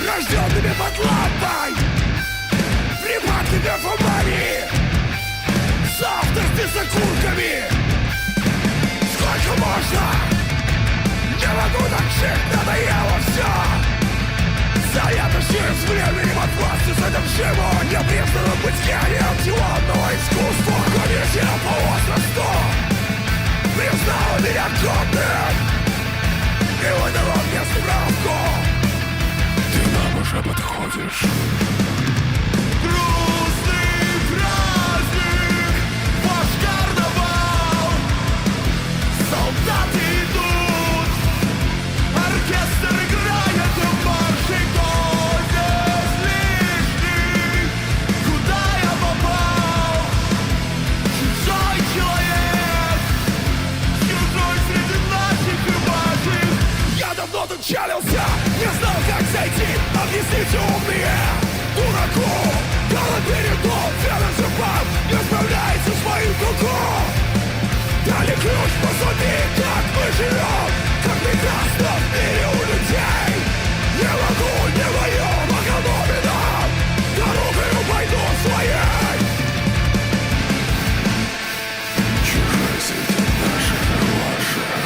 рожденными под лампой, припадки графомании, с авторскими закурками. Сколько можно? Не могу так жить, надоело все. Заяточнее с временем от власти содержимого непризнанного бытия неаукционного искусства. Комиссия по возрасту признала меня годным и выдала мне справку. Ты нам уже подходишь. Грустный праздник, ваш карнавал. Солдаты идут, оркестр играет в марш, и кто здесь лишний? Куда я попал? Чужой человек, чужой среди наших и ваших. Я давно тут чалился, не знал, как зайти. Объясните, умные, дураку. Голод передом, феном жопам, не справляется с моим куку. Дали ключ, посуди, как мы живем, как прекрасно в мире у людей. Не могу, не мою, а кому беда, дорогою пойду своей. Чужой среди наших и ваших.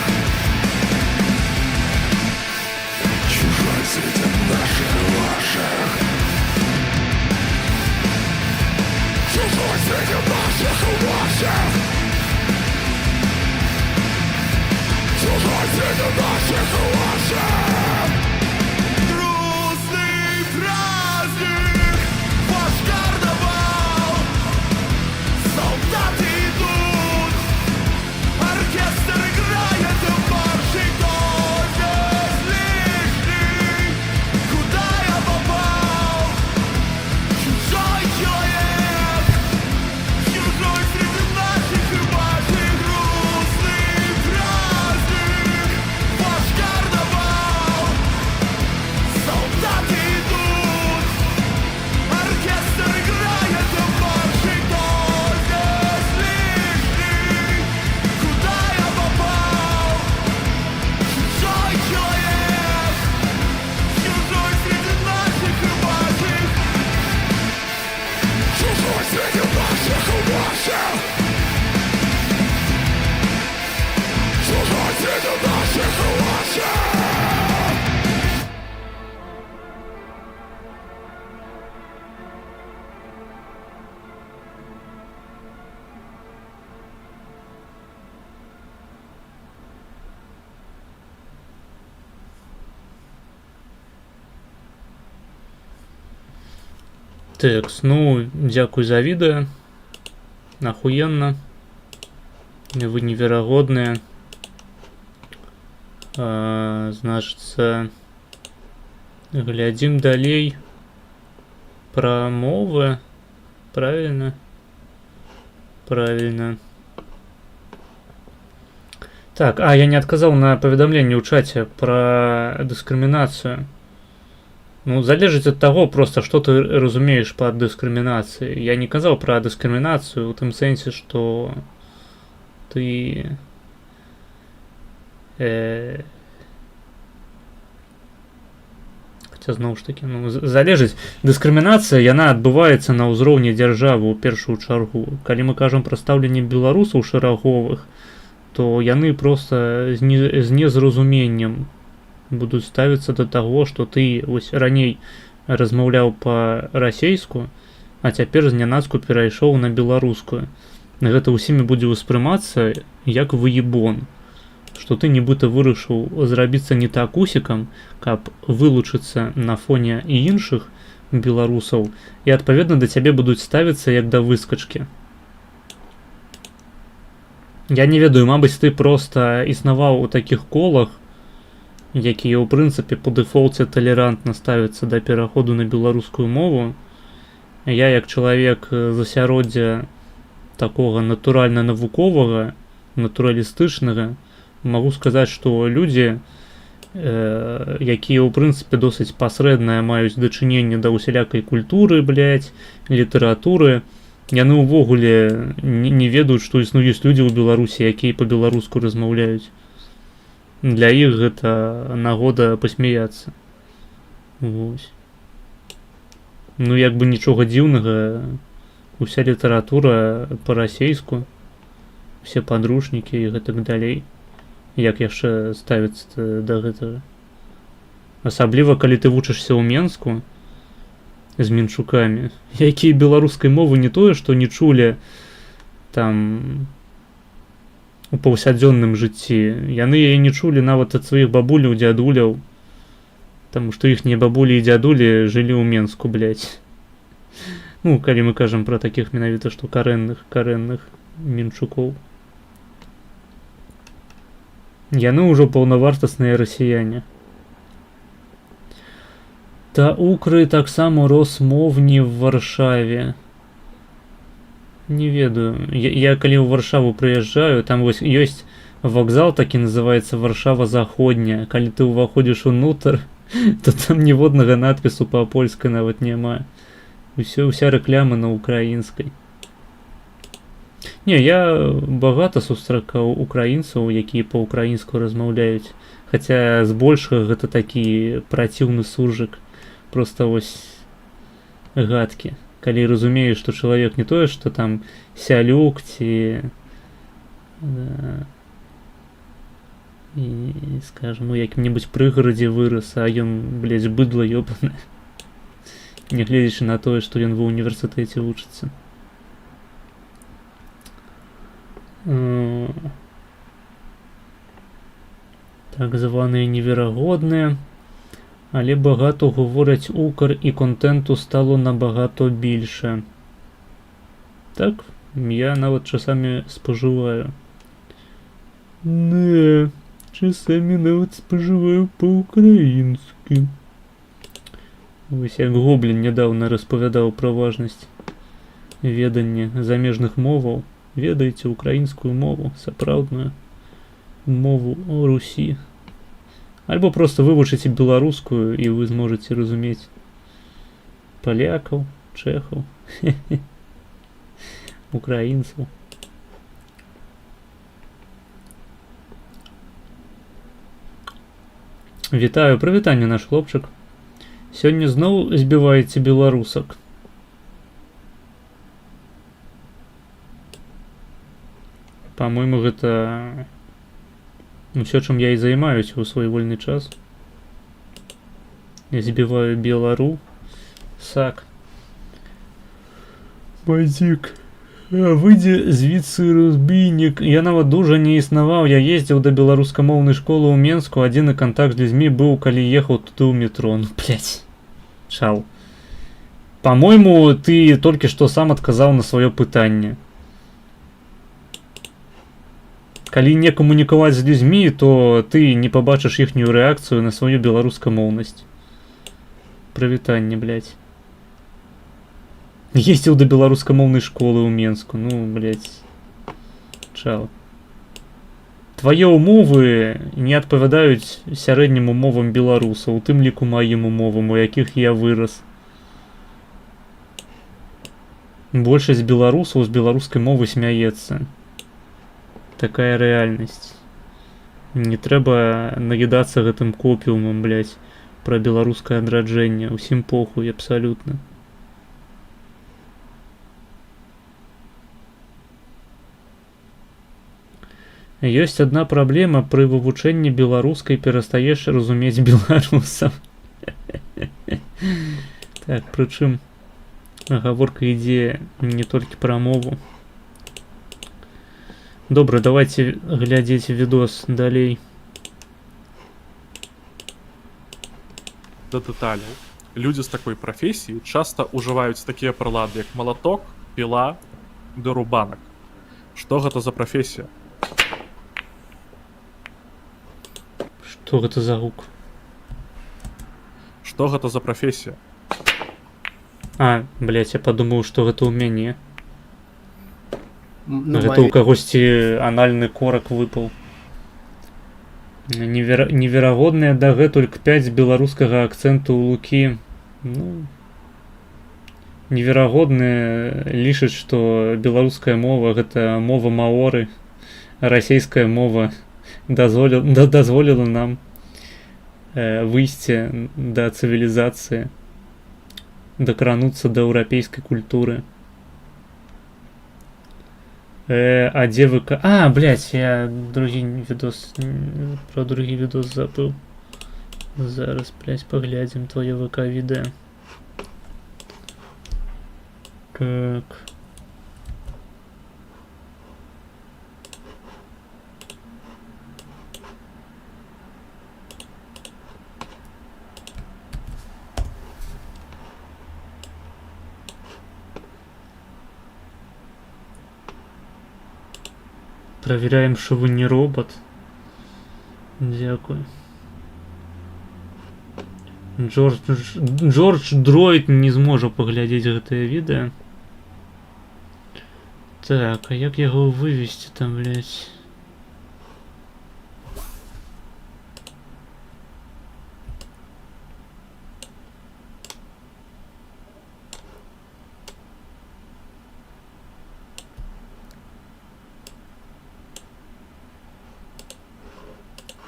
Текс, ну, дзякуй за відэо. Ахуенна. Вы неверагодныя. Значыцца, глядзім далей. Пра мовы. Правильно? Правильно. Так, я не отказал на паведамленне ў чаце про дыскрымінацыю. Ну, залежыць ад таго просто, што ты разумееш пад дыскрымінацыяй. Я не казаў пра дыскрымінацыю у тым сэнсе, што ты хаця зноў ж такі, ну, залежыць. Дыскрымінацыя, яна адбываецца на ўзроўні дзяржавы ў першую чаргу. Калі мы кажам пра стаўленне беларусаў шэраговых, то яны просто з незразуменнем будуць ставіцца да таго, што ты вось раней размаўляў па-расейску, а цяпер знянацку перайшоў на беларускую. Гэта ўсімі будзе ўспрымацца як выебон, што ты нібыта вырашыў зрабіцца не так усікам, каб вылучыцца на фоне і іншых беларусаў, і адпаведна да цябе будуць ставіцца як да выскачкі. Я не ведаю, мабыць, ты проста існаваў у такіх колах, якія ў прынцыпе по дэфолце талерантна ставяцца да пераходу на беларускую мову. Я як чалавек з асяроддзя такога натуральна-навуковага, натуралістычнага, магу сказаць, што людзі, якія ў прынцыпе досыць пасрэднае маюць дачыненне да ўсялякай культуры, блядь, літаратуры, яны ўвогуле не ведаюць, што існуюць людзі ў Беларусі, якія па-беларуску размаўляюць. Для іх гэта нагода пасмяяцца. Вось. Ну, як бы нічога дзіўнага, уся літаратура па-расейску, усе падручнікі і гэтак далей. Як яшчэ ставіцца да гэтага? Асабліва, калі ты вучышся ў Менску, з менчукамі, якія беларускай мовы не тое, што не чулі там у паўсядзённым жыцці. Яны яе не чулі нават ад сваіх бабуляў, дзядуляў, таму што іхнія бабулі і дзядулі жылі ў Менску, блядь. Ну, калі мы кажам пра такіх менавіта, што карэнных менчукоў. Яны ўжо паўнавартасныя расіяне. Та укры таксама росмовні в Варшаве. Не ведаю. Я калі ў Варшаву прыязджаю, там вось ёсць вакзал такі называецца Варшава Заходняя. Калі ты ўваходзіш унутр, то там ніводнага надпісу па-польскай нават няма. Уся рэкляма на украінскай. Не, я багата сустракаў украінцаў, якія па-украінску размаўляюць. Хаця збольшага гэта такі праціўны суржык. Просто вось гадкі. Калі разумееш, што чалавек не тое, што там сялюк ці і, скажем, у якім-небудзь прыгарадзе вырас, а ён, блядь, быдла ёбанае. Нягледзячы на тое, што ён ва ўніверсітэце вучыцца. Так званыя неверагодныя. Але багато говорять укр і контенту стало набагато більше. Так, я нават часамі споживаю. Не, часамі нават споживаю по-українськи. Ось як Гоблін нядаўна распавядаў пра важнасць ведання замежных моваў. Ведаеце украінскую мову, сапраўдную мову о Русі. Альбо просто вывучыце беларускую, і вы зможаце разумець палякаў, чэхаў, украінцаў. Вітаю, прывітанне, наш хлопчык. Сёння зноў збіваеце беларусак. Па-мойму, гэта усё, чым я і займаюся ў свой вольны час. Я збіваю белару. Сак. Базік. Выйдзе звідси розбійнік. Я нават дужа не існаваў. Я ездзіў да беларускамоўнай школы ў Менску. Адзіны кантакт з людзьмі быў, калі ехаў туды ў метро. Ну, блядь. Чал. По-моему, ты только что сам отказал на свое пытанне. Калі не камунікаваць з людзьмі, то ты не пабачыш іхнюю рэакцыю на сваю беларускамоўнасць. Прывітанне, блядь. Ездзіў да беларускамоўнай школы ў Менску, ну, блядь. Чао. Твае умовы не адпавядаюць сярэднім умовам беларусаў, у тым ліку маім умовам, у якіх я вырас. Большасць беларусаў з беларускай мовы смяецца. Такая рэальнасць. Не трэба наедацца гэтым копіумам, блядь, пра беларускае адраджэнне. Усім похуй, абсалютна. Ёсць адна праблема, пры вывучэнні беларускай перастаеш разумець беларусаў. Так, прычым гаворка ідзе не толькі пра мову. Добра, давайте глядзець відос далей. Да дэталяў. Людзі з такой прафесіі часта ўжываюць такія прылады, як малаток, піла ды рубанак. Што гэта за прафесія? Што гэта за гук? Што гэта за прафесія? А, блядь, я падумаў, што гэта ў мяне. Ну, Гэта ў кагосьці анальны корак выпаў. Неверагодныя дагэтуль к-5 беларускага акцэнту ў Лукі. Ну, неверагодныя лічаць, што беларуская мова гэта мова маоры, а расійская мова дазволіла нам выйсці да цывілізацыі, дакрануцца да еўрапейскай культуры. А дзе вы... А, блядь, я другі відос... Про другі відос забыў. Зараз, блядь, паглядзім твоё ВК-відэо. Так... Проверяем, что вы не робот. Дякую. Джордж Дроид не зможа паглядзець гэтае відэо. Так, а як яго вывесці там, блядь?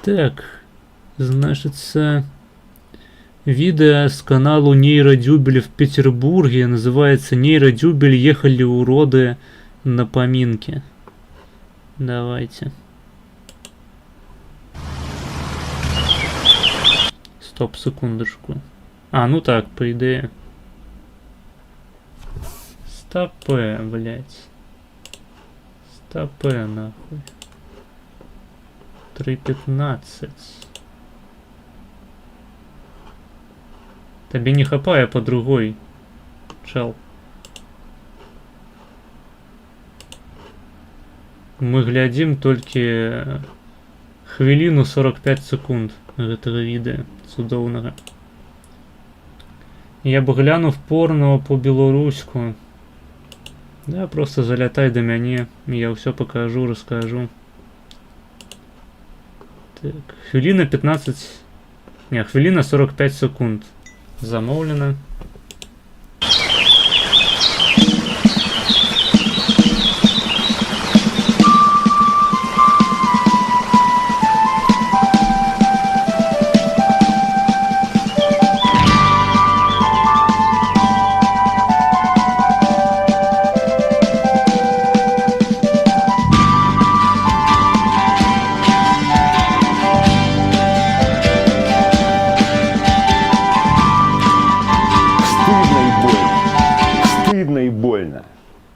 Так, значится, видео с каналу Нейродюбель в Петербурге, называется «Нейродюбель ехали уроды на поминки». Давайте. Стоп, секундочку. А, ну так, по идее. Стопэ, блять. Стопэ, нахуй. 3.15. Табе не хапае по другой, чел. Мы глядзім толькі хвіліну 45 секунд гэтага відэа цудоўнага. Я б глянув порно по-беларуску. Да, просто залятай до мяне, я ўсё покажу, раскажу. Так, хвіліна 15... Не, хвіліна 45 секунд. Замовлено.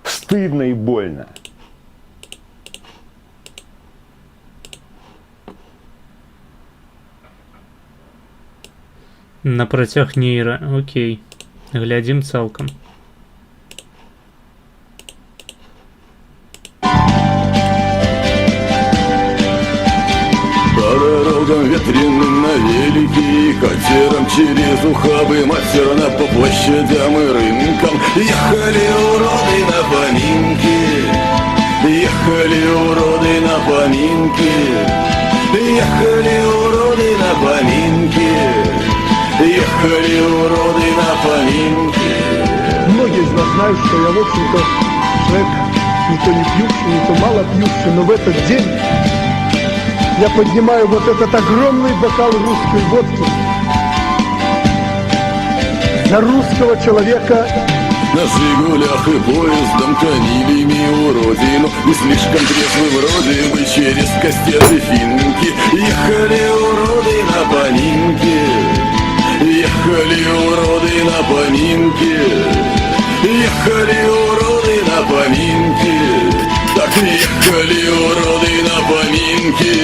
Стыдно и больно. На працяг нейра, окей. Глядзім цалкам. По дорогам ветреным на велике, катером через ухабы, матерно по площадям и рынкам. Ехали уроды на поминки, ехали уроды на поминки, ехали уроды на поминки, ехали уроды на поминки. Многие из вас знают, что я, в общем-то, человек не то не пьющий, не то мало пьющий, но в этот день я поднимаю вот этот огромный бокал русской водки за русского человека. На «Жигулях» и поездом тонили мимо родину, не слишком трезвы вроде бы через кастеты финки. Ехали уроды на поминки, ехали уроды на поминки, ехали уроды на поминки, так ехали уроды на поминки.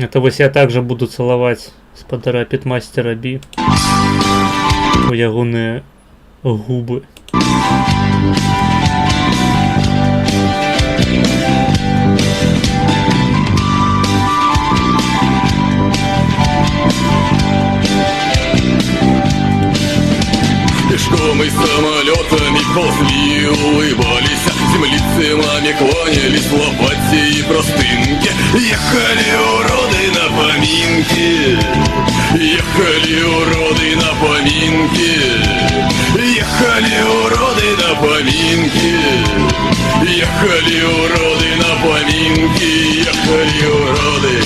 Это вось я также буду целовать спадара Питмастера Би у ягоныя губы. Пешком и самолетами ползли и улыбались, землицы маме кланялись, лопате и простынке. Ехали уроды на поминки, ехали уроды на поминки, ехали уроды на поминки, ехали уроды на поминки, ехали уроды.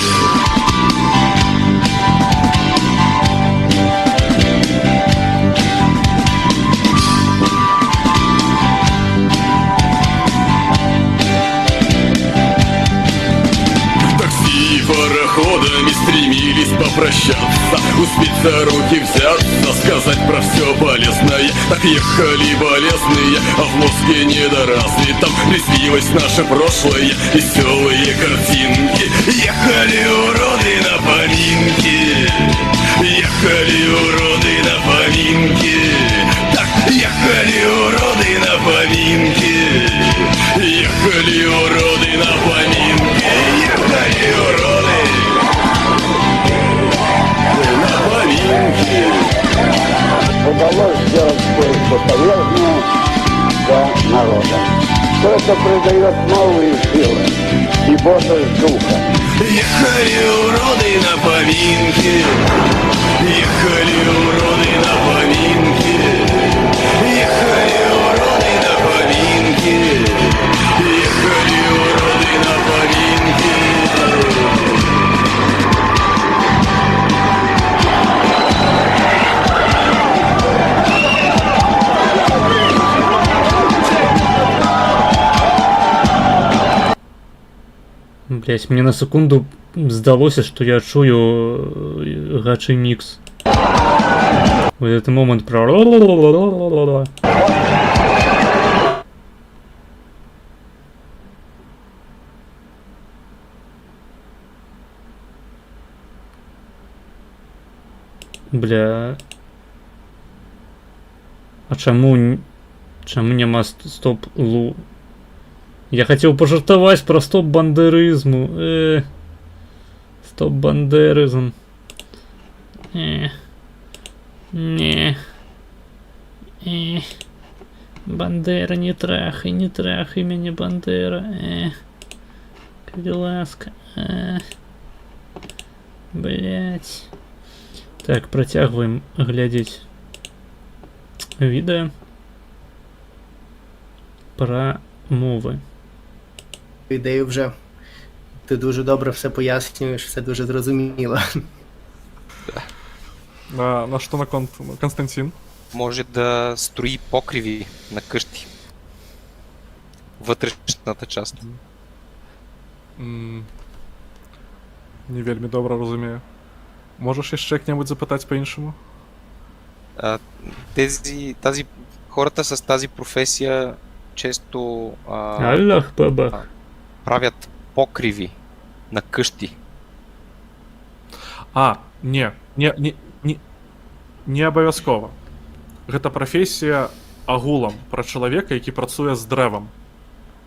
Пароходами стремились попрощаться, успеть за руки взяться, сказать про все полезное. Так ехали болезные, а в мозге недоразвитом приснилось наше прошлое, веселые картинки. Ехали уроды на поминки, ехали уроды на поминки, так ехали уроды на поминки, ехали уроды на поминки, ехали уроды на поминки. Удалось сделать кое-что полезное для народа. Что это придает новые силы и бодрость духа. Ехали уроды на поминки, ехали уроды на поминки, ехали уроды на поминки, ехали уроды на поминки. Блять, мне на секунду здалося, что я чую гачий микс. В этот момент про... Бля... А чаму няма стоп-лу? Я хотел пожартовать про стоп-бандеризму. Стоп-бандеризм. Не. Бандера, не трахай меня, Бандера. Как ласка. Блять. Так, протягиваем глядеть відео про мови. Ідею вже. Ти дуже добре все пояснюєш, все дуже зрозуміло. На что на Константин? Може да строи покриви на къщи. Вътрешната част. Не вельми добре розумію. Можеш ще як-небудь запитати по-іншому? Хората с тази професия често Аллах баба. правят покриви на къщи. Не обов'язково. гэта прафесія агулам пра чалавека, які працуе з дрэвам.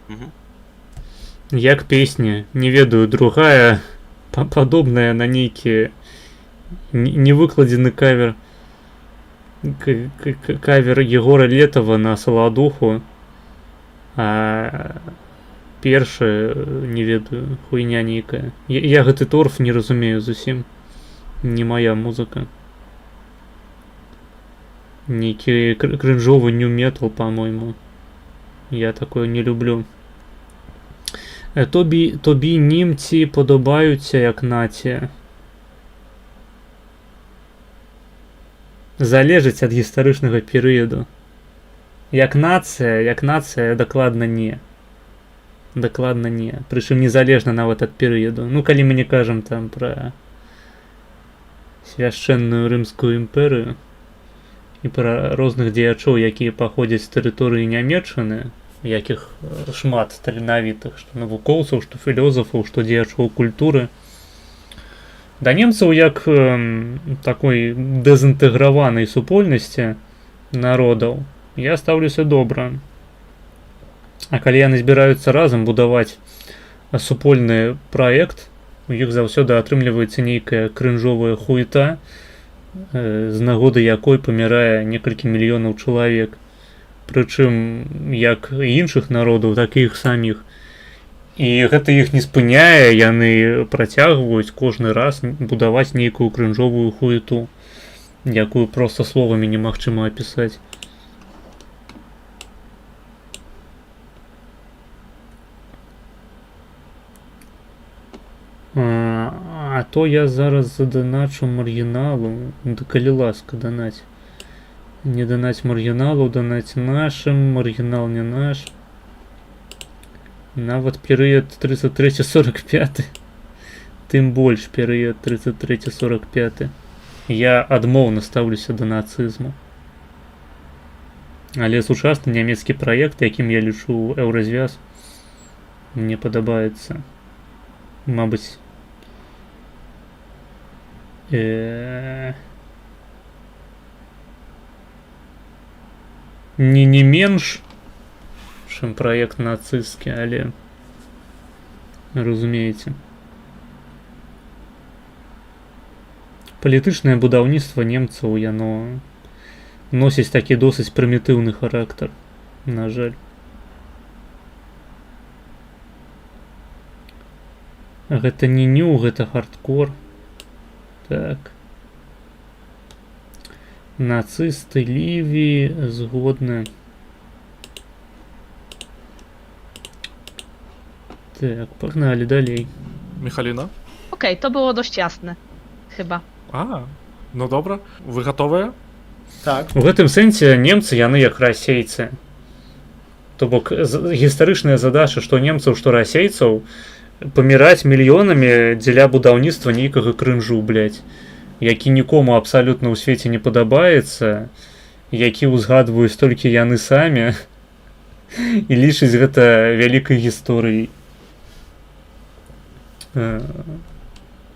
Мгм. Як песня, не ведаю, другая, падобная на нейкі невыкладзены кавер кавер Егора Летова на Саладуху, а першы, не ведаю, хуйня нейкая. Я гэты торф не разумею зусім. Не моя музыка. Нейкі кринжовы нью-метал, по-моему. Я такое не люблю. Тобі німці подобаються як нація. Залежыць ад гістарычнага перыяду. Як нацыя, дакладна не. Дакладна не. Прычым незалежна нават ад перыяду. Ну, калі мы не кажам там пра свяшчэнную рымскую імперыю і пра розных дзеячоў, якія паходзяць з тэрыторыі Нямецчыны, якіх шмат таленавітых, што навукоўцаў, што філёзафаў, што дзеячоў культуры. Да немцаў як такой дэзінтэграванай супольнасці народаў я стаўлюся добра. А калі яны збіраюцца разам будаваць супольны праект, у іх заўсёды атрымліваецца нейкая крынжовая хуета, з нагоды якой памірае некалькі мільёнаў чалавек. Прычым як іншых народаў, так і іх саміх. І гэта іх не спыняе, яны працягваюць кожны раз будаваць нейкую крынжовую хуету, якую проста словамі немагчыма апісаць. А то я зараз заданачу маргіналу, да калі ласка данаць. Не данаць маргіналу, данаць нашым, маргінал не наш. Нават перыяд 33-45. Тым больш перыяд 33-45. Я адмоўна стаўлюся да нацызму. Але сучасны нямецкі праект, якім я лічу Еўразвяз, мне падабаецца. Мабыць, не менш, чым праект нацысцкі, але разумееце. Палітычнае будаўніцтва немцаў, яно носіць такі досыць прымітыўны характар, на жаль. Гэта не ню, гэта хардкор. Так. Нацысты Ліві згодны. Так, погнали далей. Міхаліна? Okej, to było dość jasne. Chyba. Ну добра. Вы гатовыя? Так. У гэтым сэнсе немцы яны як расейцы. То бок гістарычная задача, што немцаў, што расейцаў, паміраць мільёнамі дзеля будаўніцтва нейкага крынжу, блядь, які нікому абсалютна ў свеце не падабаецца, які ўзгадваюць толькі яны самі і лічыць гэта вялікай гісторыяй.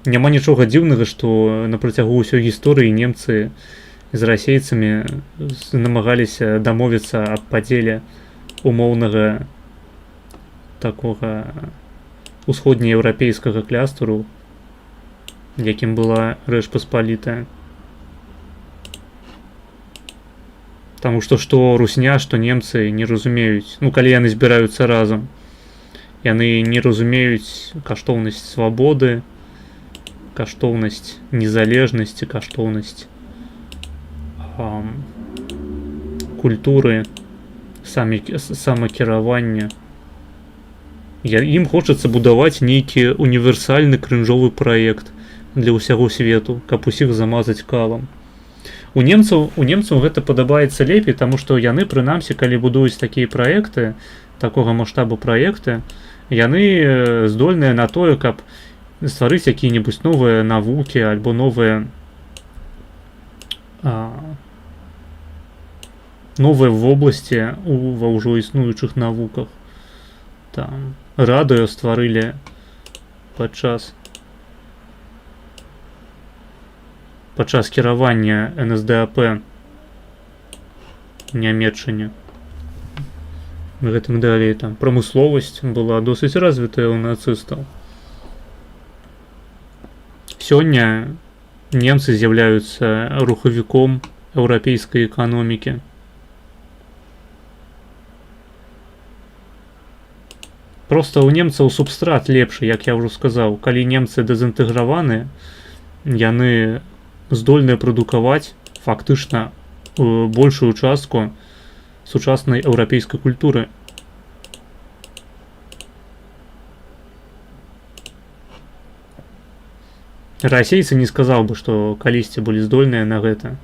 Няма нічога дзіўнага, што на працягу ўсёй гісторыі немцы з расейцамі намагаліся дамовіцца аб падзеле умоўнага такога усходнееўрапейскага клястару, якім была Рэч Паспалітая. Таму што русня, што немцы не разумеюць, ну калі яны збіраюцца разам, яны не разумеюць каштоўнасць свабоды, каштоўнасць незалежнасці, каштоўнасць культуры, самакіравання. Ім хочацца будаваць нейкі універсальны крынжовы праект для ўсяго свету, каб усіх замазаць калам. У немцаў гэта падабаецца лепей, таму што яны, прынамсі, калі будуюць такія праекты, такога маштабу праекты, яны здольныя на тое, каб стварыць якія-небудзь новыя навукі альбо новыя вобласці ва ўжо існуючых навуках. Там радыё стварылі падчас кіравання НСДАП Нямецчыне. Гэтым далей там прамысловасць была досыць развітая ў нацыстаў. Сёння немцы з'яўляюцца рухавіком еўрапейскай эканомікі. Проста ў немцаў субстрат лепшы, як я ўжо сказаў. Калі немцы дэзінтэграваны, яны здольныя прадукаваць фактычна большую частку сучаснай еўрапейскай культуры. Расейцы не сказаў бы, што калісьці былі здольныя на гэта.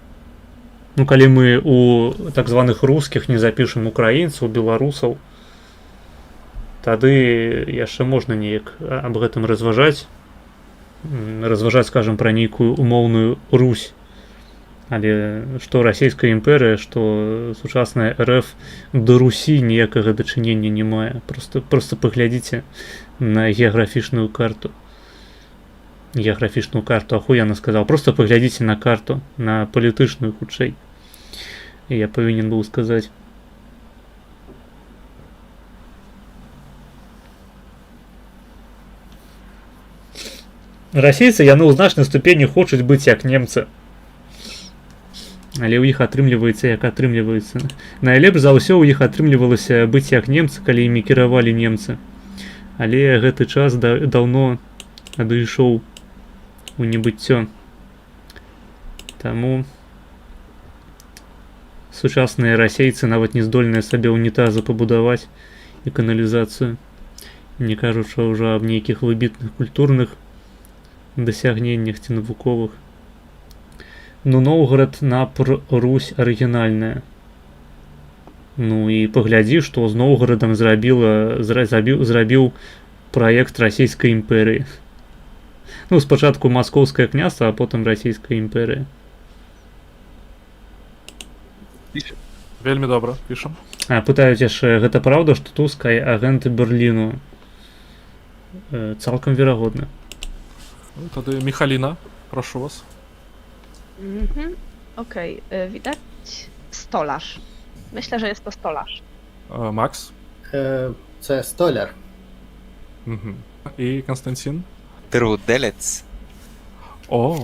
Ну, калі мы у так званых рускіх не запішам украінцаў, беларусаў, тады яшчэ можна неяк аб гэтым разважаць, скажам, пра нейкую умоўную Русь. Але што расійская імперыя, што сучасная РФ да Русі ніякага дачынення не мае. Просто паглядзіце на геаграфічную карту. Ахуенна сказаў. Просто паглядзіце на карту, на палітычную хутчэй. Я павінен быў сказаць. Расейцы, яны ў значнай ступені хочуць быць як немцы. Але ў іх атрымліваецца, як атрымліваецца. Найлепш за ўсё ў іх атрымлівалася быць як немцы, калі імі кіравалі немцы. Але гэты час даўно адышоў у небыццё. Таму сучасныя расейцы нават не здольныя сабе ўнітазы пабудаваць і каналізацыю. Не кажучы ўжо аб нейкіх выбітных культурных дасягненнях ці навуковых. Ну, Новгород напр Русь арыгінальная. Ну і паглядзі, што з Новгарадам зрабіў праект расійскай імперыі. Ну, спачатку маскоўскае княства, а потым расійская імперыя. Вельмі добра, пішам. Пытаюць яшчэ, гэта праўда, што Тускай агенты Берліну? Цалкам верагодна. Тады Михаліна, прошу вас. Okej, widać stolarz. Myślę, że jest to stolarz. Макс. Це столяр. І Константин. Дерводелец. О,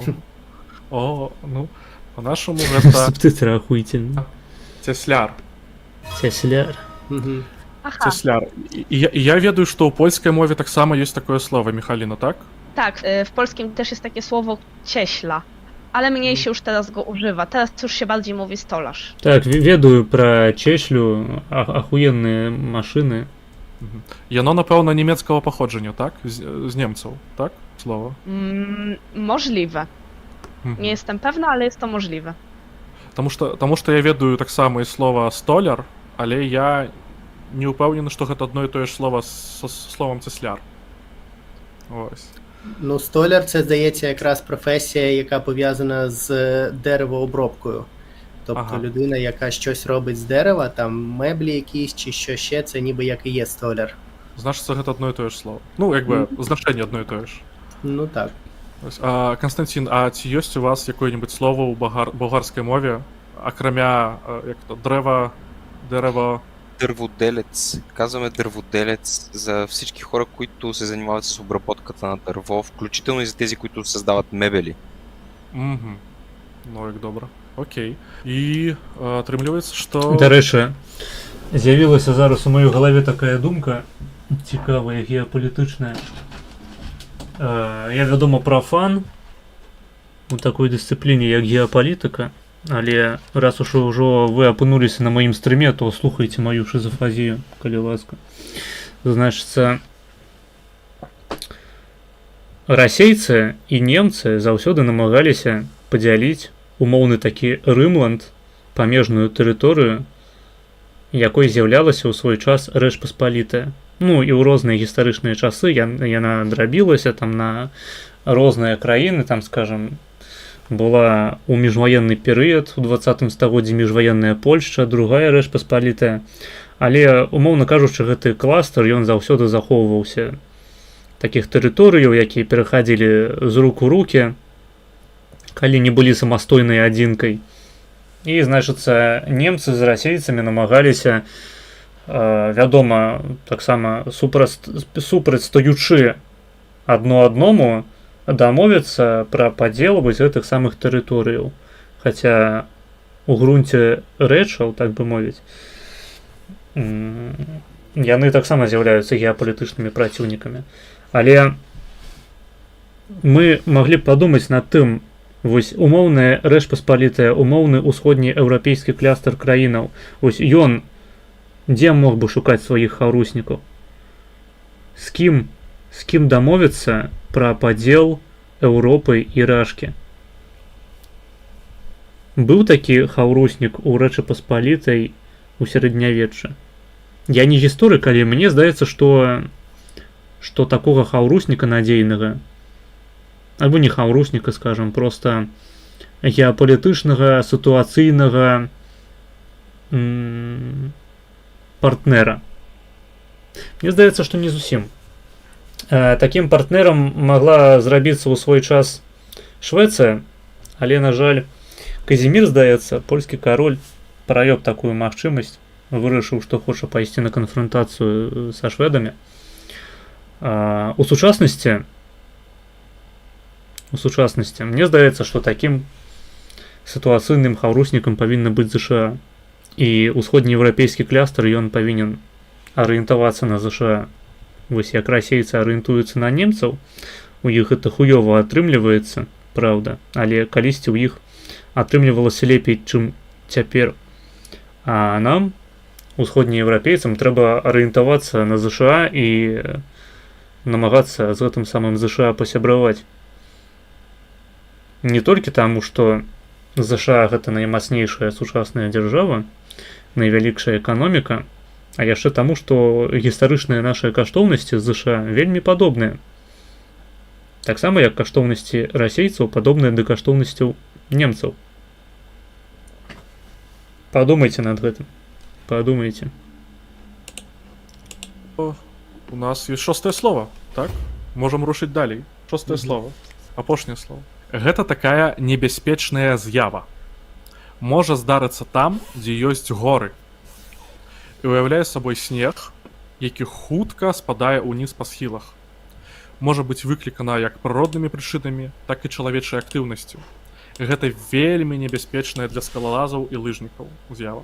ну, по-нашому гэта Субтитры ахуительно. цесляр. Цесляр. Aha, Цесляр. І я ведаю, што ў польскай мове таксама ёсць такое слово, Михаліна, так? tak, w polskim też jest takie słowo cieśla, ale mniej się już teraz go używa. Teraz już się bardziej mówi stolarz. Так, ведаю пра Чешлю, ахуенныя машыны. Яно, напэўна, нямецкага паходжання, так? З немцаў, так? Слово. Możliwe. Nie jestem pewna, ale jest to możliwe. Таму што я ведаю таксама і слова столяр, але я не ўпэўнены, што гэта адно і тое ж слова са словам цесляр. Ось. Ну, столяр це, здається, якраз професія, яка пов'язана з деревообробкою. Тобто людина, яка щось робить з дерева, там меблі якісь чи що ще, це ніби як і є столяр. Значыцца, гэта адно і тое ж слово. Ну, як бы, значэнне адно і тое ж. Ну, так. Ось. Константин, а ці ёсць у вас якое-нибудь слово ў болгарскай мове, акрамя, як то, дерево... Дърводелец. Казваме дърводелец за всички хора, които се занимават с обработката на дърво, включително и за тези, които създават мебели. Ну, як добра. Окей. І атрымліваецца, што... Дарэчы, з'явілася зараз у маёй галаве такая думка цікавая, геапалітычная. Я, вядома, профан у такой дысцыпліне, як геапалітыка, але раз уж ўжо вы апынуліся на маім стрыме, то слухайце маю шизофазію, калі ласка. Значыцца, расейцы і немцы заўсёды намагаліся падзяліць умоўны такі Рымланд, памежную тэрыторыю, якой з'яўлялася ў свой час Рэч Паспалітая. Ну і ў розныя гістарычныя часы яна драбілася там на розныя краіны, там, скажем, была ў міжваенны перыяд, у 20 стагоддзі міжваенная Польшча, другая Рэч Паспалітая. Але, умоўна кажучы, гэты кластер, ён заўсёды захоўваўся такіх тэрыторыяў, якія перахадзілі з рук у рукі, калі не былі самастойнай адзінкай. І, значыцца, немцы з расейцамі намагаліся, вядома, таксама супрацьстаючы адно адному дамовіцца пра падзел вось гэтых самых тэрыторыяў. Хаця у грунце рэчаў, так бы мовіць, яны таксама з'яўляюцца геапалітычнымі праціўнікамі. Але мы маглі б падумаць над тым, вось умоўная Рэч Паспалітая, умоўны ўсходні еўрапейскі клястар краінаў, вось ён дзе мог бы шукаць сваіх хаўруснікаў? З кім дамовіцца пра падзел Еўропы і Рашкі? Быў такі хаўруснік у Рэчы Паспалітай у сярэднявеччы. Я не гісторык, але мне здаецца, што такога хаўрусніка надзейнага, альбо не хаўрусніка, скажам, проста геапалітычнага, сітуацыйнага партнера. Мне здаецца, што не зусім. Такім партнерам магла зрабіцца ў свой час Швецыя, але, на жаль, Казімір, здаецца, польскі кароль праёб такую магчымасць, вырашыў, што хоча пайсці на канфрантацыю са шведамі. У сучаснасці, мне здаецца, што такім сітуацыйным хаўруснікам павінна быць ЗША. І ўсходнееўрапейскі клястар, ён павінен арыентавацца на ЗША. Вось як расейцы арыентуюцца на немцаў, у іх гэта хуёва атрымліваецца, праўда, але калісьці ў іх атрымлівалася лепей, чым цяпер. А нам, усходнееўрапейцам, трэба арыентавацца на ЗША і намагацца з гэтым самым ЗША пасябраваць. Не толькі таму, што ЗША гэта наймацнейшая сучасная дзяржава, найвялікшая эканоміка, а яшчэ таму, што гістарычныя нашыя каштоўнасці з ЗША вельмі падобныя. Таксама як каштоўнасці расейцаў падобныя да каштоўнасцяў немцаў. Падумайце над гэтым. Падумайце. У нас есть 6-е слово, так? Можем рушыць далей. 6-е слово. Апошняе слово. Гэта такая небяспечная з'ява. Можа здарыцца там, дзе ёсць горы. І уяўляе сабой снег, які хутка спадае ўніз па схілах. Можа быць выклікана як прыроднымі прычынамі, так і чалавечай актыўнасцю. Гэта вельмі небяспечная для скалалазаў і лыжнікаў з'ява.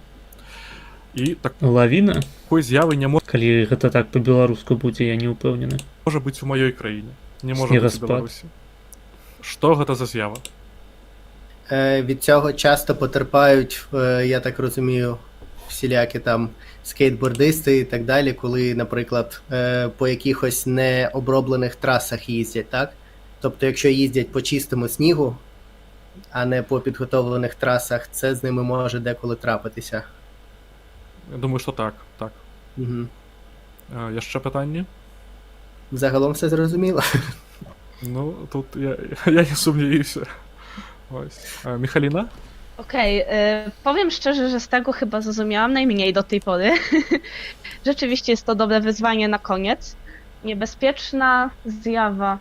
І лавіна? Такой з'явы не можа... Калі гэта так па-беларуску будзе, я не ўпэўнены. Можа быць у маёй краіне. Не можа быць у Беларусі. Што гэта за з'ява? Від цього часто потерпають, я так розумію, всілякі там скейтбордисти і так далі, коли, наприклад, по якихось необроблених трасах їздять, так? Тобто, якщо їздять по чистому снігу, а не по підготовлених трасах, це з ними може деколи трапитися. Я думаю, що так, так. Угу. Є ще питання? Загалом все зрозуміло. Ну, тут я nie sumniejszy. Michalina? Okej, powiem szczerze, że z tego chyba zrozumiałam najmniej do tej pory. Rzeczywiście jest to dobre wyzwanie na koniec. Niebezpieczna zjawa.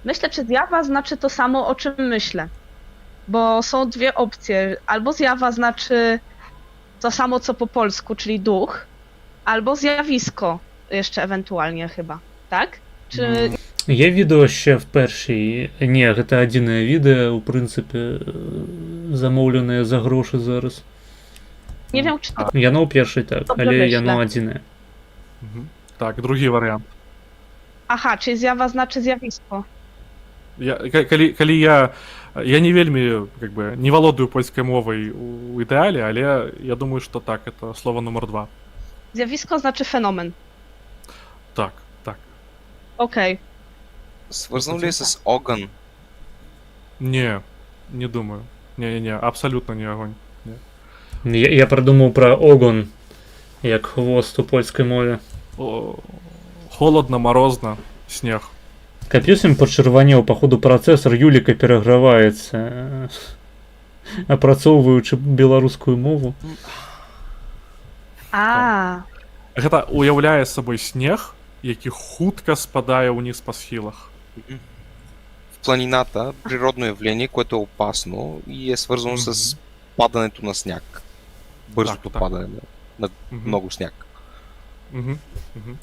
Myślę, że zjawa znaczy to samo, o czym myślę. Bo są dwie opcje. Albo zjawa znaczy to samo, co po polsku, czyli duch, albo zjawisko jeszcze ewentualnie chyba, tak? Czy... Є відео ще в першій. Ні, гэта адзінае відэо, у прынцыпе, замоўленае за грошы зараз. Nie wiem, czy to... Яно ў першай, так, але яно адзінае. Так, другі варыянт. Aha, czyli zjawa znaczy zjawisko. Калі я не вельмі, как бы, не валодаю польскай мовай у ідэале, але я думаю, што так, это слово нумар 2. Zjawisko znaczy fenomen. Так, так. Okej. Свързано ли е с огън? Не думаю. Не, абсолютно не огонь. Не. Я придумав про огонь, як хвост у польській мові. Холодно, морозно, снег. Капец им почервонел, походу процессор Юліка пераграваецца, апрацоўваючы беларускую мову. Гэта уяўляе сабой снег, які хутка спадае ўніз па схілах. В планината природно явление, което е опасно и е свързано с падането на сняг. Бързото Так. падане на Mhm. много сняг. Mhm. Mhm.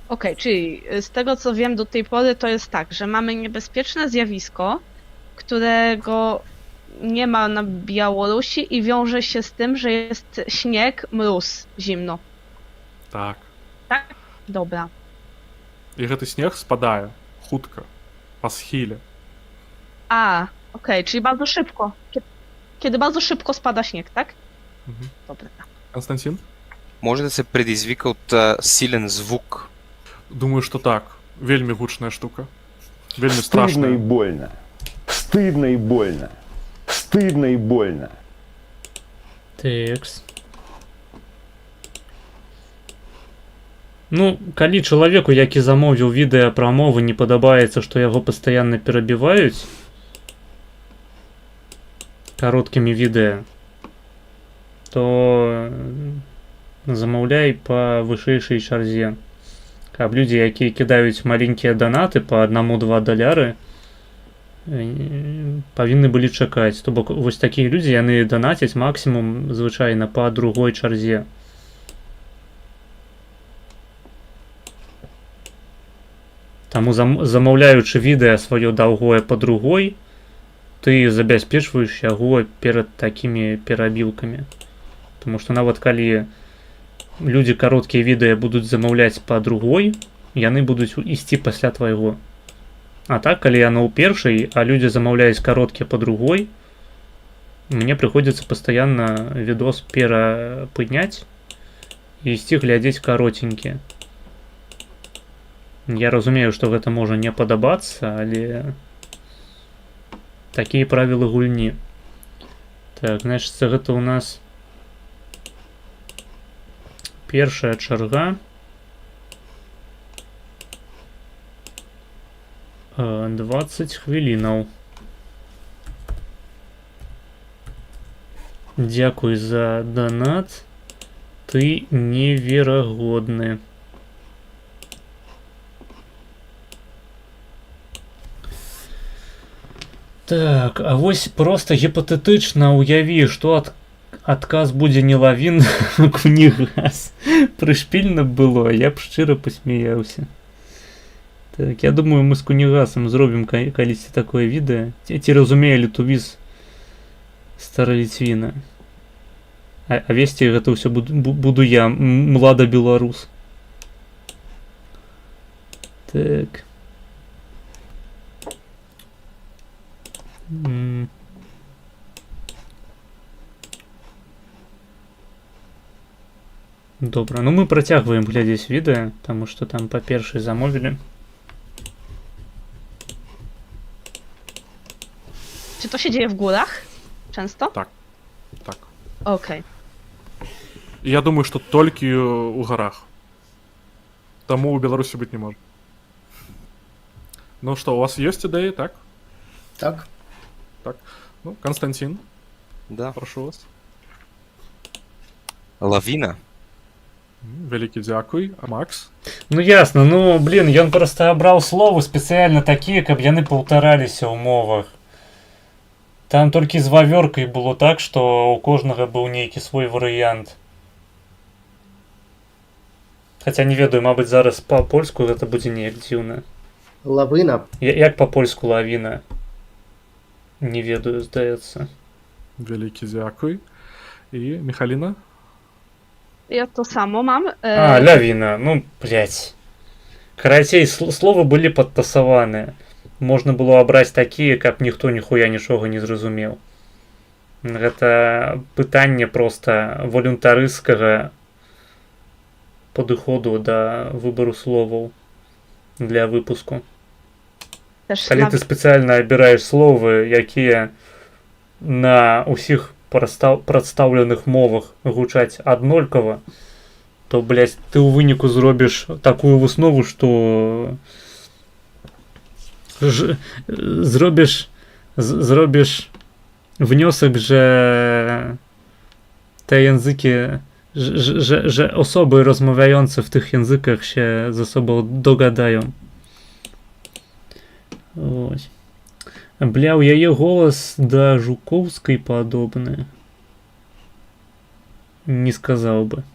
Okej, czyli z tego co wiem do tej pory, to jest tak, że mamy niebezpieczne zjawisko, którego nie ma na Białorusi i wiąże się z tym, że jest śnieg, mróz, zimno. Так. Dobra. І гэты снег спадае хутка па схіле. Okej, czyli bardzo szybko. Kiedy bardzo szybko spada śnieg, tak? Mhm. Dobra. Константин? Може да се предизвика от силен звук. Думаю, што так. Вельмі гучная штука. Вельмі Стыдно и страшная. больно. Стыдно и больно. Стыдно и больно. Текс. Ну, калі чалавеку, які замовіў відэапрамовы, не падабаецца, што яго пастаянна перабіваюць кароткімі відэа, то замаўляй па вышэйшай чарзе. Каб людзі, якія кідаюць маленькія данаты па 1-2 даляры, павінны былі чакаць. То бок вось такія людзі, яны данацяць максімум звычайна па другой чарзе. Таму замаўляючы відэа сваё даўгое па другой, ты забяспечваеш яго перад такімі перабілкамі. Таму што нават калі людзі кароткія відэа будуць замаўляць па другой, яны будуць ісці пасля твайго. А так, калі яно ў першай, а людзі замаўляюць кароткія па другой, мне прыходзіцца пастаянна відос перапыняць і ісці глядзець каротенькія. Я разумею, што гэта можа не падабацца, але такія правілы гульні. Так, значит, гэта у нас першая чарга. 20 хвілінаў. Дзякуй за донат. Ты неверагодны. Так, а вось просто гіпатэтычна уяві, што адказ будзе не лавін, кунігас. Прышпільна было, я б шчыра пасмяяўся. Так, я думаю, мы з кунігасам зробім калісьці такое відэа. Ці разумее літувіз стараліцвіна. А весці гэта ўсё буду я, млада беларус. Так. Добра, ну мы працягваем глядзець відэа, таму што там па першай замовілі. Czy to się dzieje w górach? Często? Так. Так. Okej. І я думаю, што толькі ў гарах. Таму ў Беларусі быць не можа. Ну што, у вас ёсць ідэі, так? Так. Так. Ну, Константин, Да. прошу вас. Лавіна. Вялікі дзякуй. А Макс? Ну ясна, ну блин, ён проста абраў словы спецыяльна такія, каб яны паўтараліся ў мовах. Там толькі з вавёркай было так, што у кожнага быў нейкі свой варыянт. Хаця не ведаю, мабыць, зараз па-польску гэта будзе неяк дзіўна. Лавина. Як па-польску лавіна? Не ведаю, здаецца. Вялікі дзякуй. І Михаліна? Ja to samo mam. А, лавіна, ну, блядь. Карацей, словы былі падтасаваныя. Можна было абраць такія, каб ніхто ніхуя нічога не зразумеў. Гэта пытанне проста волюнтарысцкага падыходу да выбару словаў для выпуску. Też Калі ты спецыяльна абіраеш словы, якія на ўсіх прадстаўленых мовах гучаць аднолькава, то, блядь, ты ў выніку зробіш такую выснову, што зробіш внёсак, że te języki, że osoby rozmawiające w tych językach się ze sobą dogadają. Ось. Бля, у яе голас да жукоўскай падобны. не сказаў бы.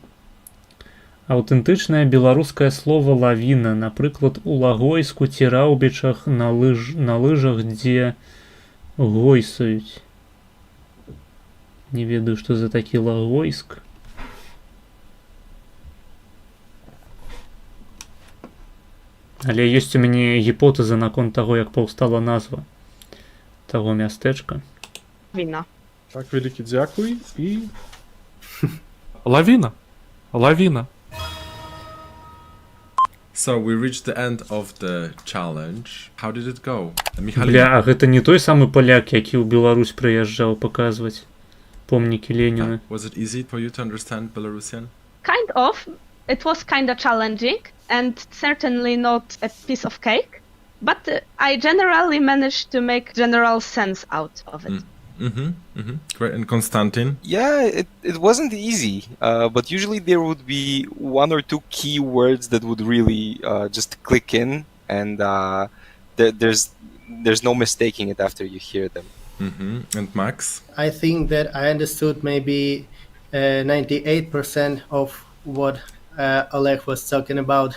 Аўтэнтычнае беларускае слова лавіна, напрыклад, у лагойску ці раўбічах на лыжах, дзе гойсаюць. Не ведаю, што за такі лагойск. Але ёсць у мяне гіпотэза наконт таго, як паўстала назва таго мястэчка. Wina. Так, вялікі дзякуй і... Лавіна. Лавіна. So we reached the end of the challenge. How did it go? Михаліна. Бля, а гэта не той самы паляк, які ў Беларусь прыязджаў паказваць помнікі Леніна. Was it easy for you to understand Belarusian? Kind of. It was kind of challenging and certainly not a piece of cake, but I generally managed to make general sense out of it. Great. And Konstantin? Yeah, it wasn't easy, but usually there would be one or two key words that would really just click in, and there's no mistaking it after you hear them. And Max? I think that I understood maybe 98% of what Oleg was talking about,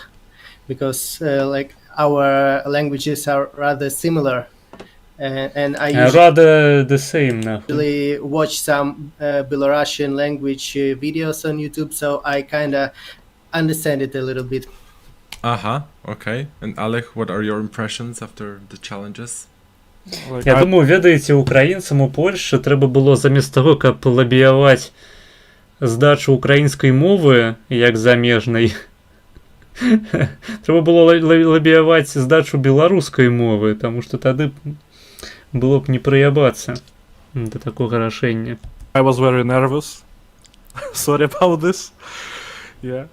because like our languages are rather similar, and I Rather the same, нахуй. usually watch some Belarusian language videos on YouTube, so I kind of understand it a little bit. Okay. And Oleg, what are your impressions after the challenges? Like, Я думаю, ведаеце, украінцам у Польшчы трэба было замест таго, каб лабіяваць здачу украінскай мовы як замежнай, трэба было лабіяваць здачу беларускай мовы, таму што тады было б не прыябацца да такога рашэння. I was very nervous. Sorry about this. Yeah,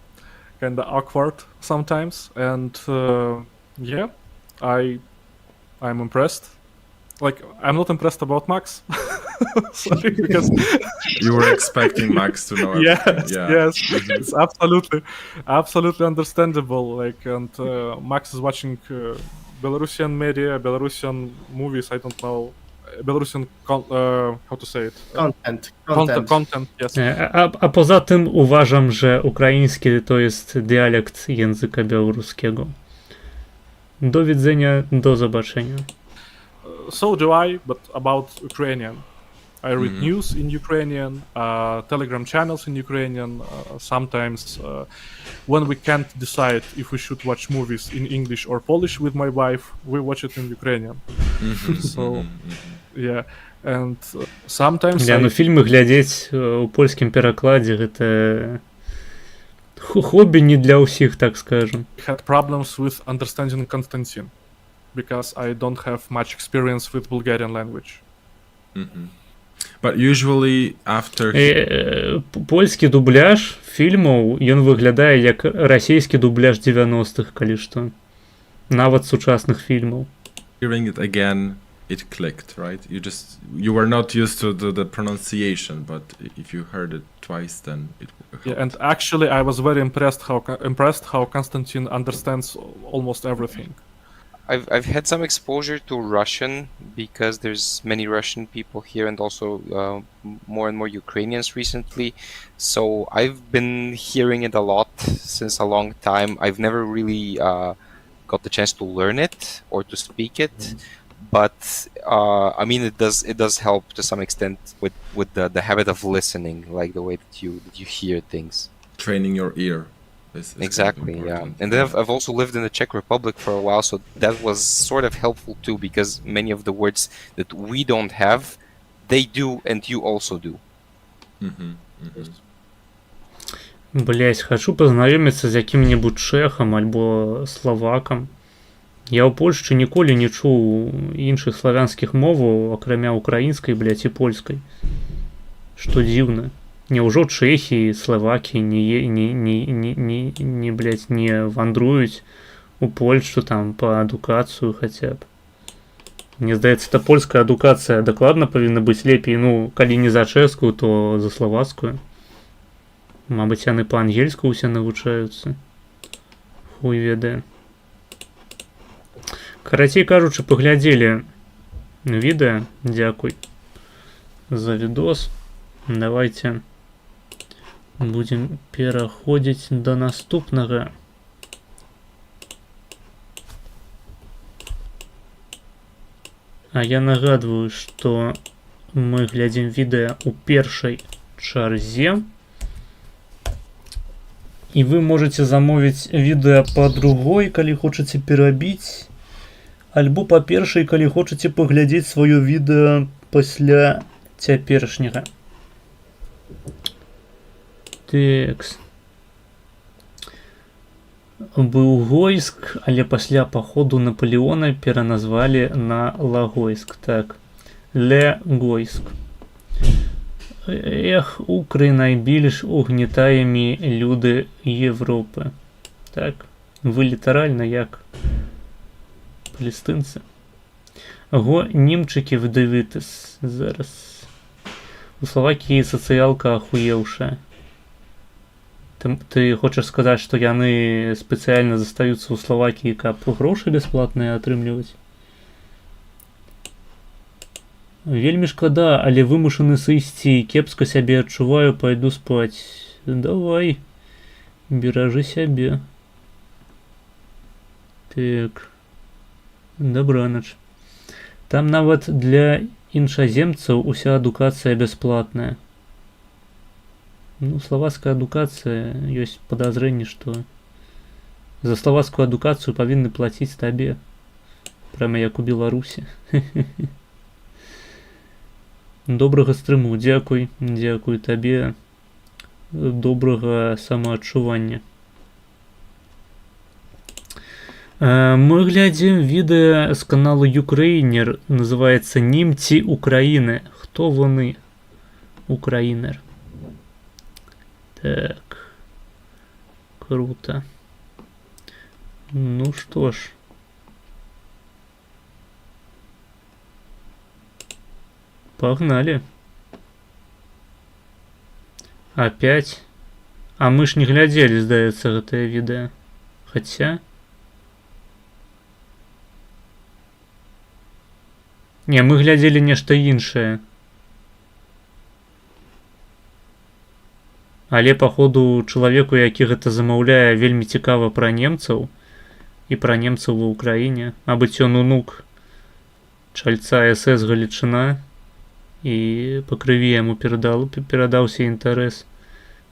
kind of awkward sometimes, and yeah, I'm impressed. Like, I'm not impressed about Max. Sorry, because You were expecting Max to know everything. yes, it's absolutely understandable. Like, and Max is watching Belarusian media, Belarusian movies. I don't know, Belarusian how to say it? Content. Yes. A poza tym uważam, że ukraiński to jest dialekt języka białoruskiego. Do widzenia, do zobaczenia. So do I, but about Ukrainian. I read news in Ukrainian, Telegram channels in Ukrainian. Sometimes, when we can't decide if we should watch movies in English or Polish with my wife, we watch it in Ukrainian. So, yeah, and sometimes Ну, фільмы глядзець у польскім перакладзе гэта хобі не для ўсіх, так скажем. I had problems with understanding Konstantin because I don't have much experience with Bulgarian language. But usually after... Польскі дубляж фільмаў, ён выглядае як расійскі дубляж 90-х, калі што. Нават сучасных фільмаў. Hearing it again, it clicked, right? You were not used to the pronunciation, but if you heard it twice, then it helped. Yeah, and actually I was very impressed how Konstantin understands almost everything. I've had some exposure to Russian because there's many Russian people here, and also more and more Ukrainians recently. So I've been hearing it a lot since a long time. I've never really got the chance to learn it or to speak it, but I mean it does help to some extent with the habit of listening, like the way that you hear things. Training your ear. Exactly, yeah. And then I've also lived in the Czech Republic for a while, so that was sort of helpful too, because many of the words that we don't have, they do, and you also do. Блять, хочу познаёміцца з якім-небудзь чэхам альбо славакам. Я ў Польшчы ніколі не чуў іншых славянскіх моваў, акрамя украінскай, блять, і польскай. Што дзіўна. Няўжо Чэхі, Славакі не вандруюць у Польшчу там па адукацыю хаця б. Мне здаецца, та польская адукацыя дакладна павінна быць лепей, ну, калі не за чэшскую, то за славацкую. Мабыць, яны па-ангельску ўсе навучаюцца. Хуй ведае. Карацей кажучы, паглядзелі відэа. Дзякуй за відос. Давайте Будем пераходзіць до наступнага. А я нагадываю, что мы глядзім відэа ў першай чарзе. І вы можете замовіць відэа па другой, калі хочаце перабіць, альбо па першай, калі хочаце паглядзець сваё відэа пасля цяперашняга. Текст. Быў Гойск, але пасля паходу Наполеона пераназвалі на Лагойск. Так. Ле-Гойск. Эх, Укры найбільш угнітаемі люди Європи. Так. Ви літарально як палестинці. Го німчиків дивитись зараз. У Словакії соціалка ахуєвша. Ты хочаш сказаць, што яны спецыяльна застаюцца ў Словакіі, каб грошы бясплатныя атрымліваць? Вельмі шкада, але вымушаны сысці, кепска сябе адчуваю, пайду спаць. Давай, беражы сябе. Так. Добранач. Там нават для іншаземцаў уся адукацыя бясплатная. Ну, словацкая адукацыя, ёсць падазрэнне, што за словацкую адукацыю павінны плаціць табе. Прямо як у Беларусі. Добрага стрыму, дзякуй, дзякуй табе. Добрага самаадчування. Мы глядзім відэа з каналу Ukrainer, называецца «Німці Украіны». Хто вони? Украінер. Так. Круто. Ну что ж. Погнали. Опять. А мы ж не глядели, здаецца, гэтае відэа. Хаця... Не, мы глядели нешта іншае. Але, паходу, чалавеку, які гэта замаўляе, вельмі цікава пра немцаў і пра немцаў ва Ўкраіне. А быць ён унук чальца СС Галічына і па крыві яму перадаўся інтарэс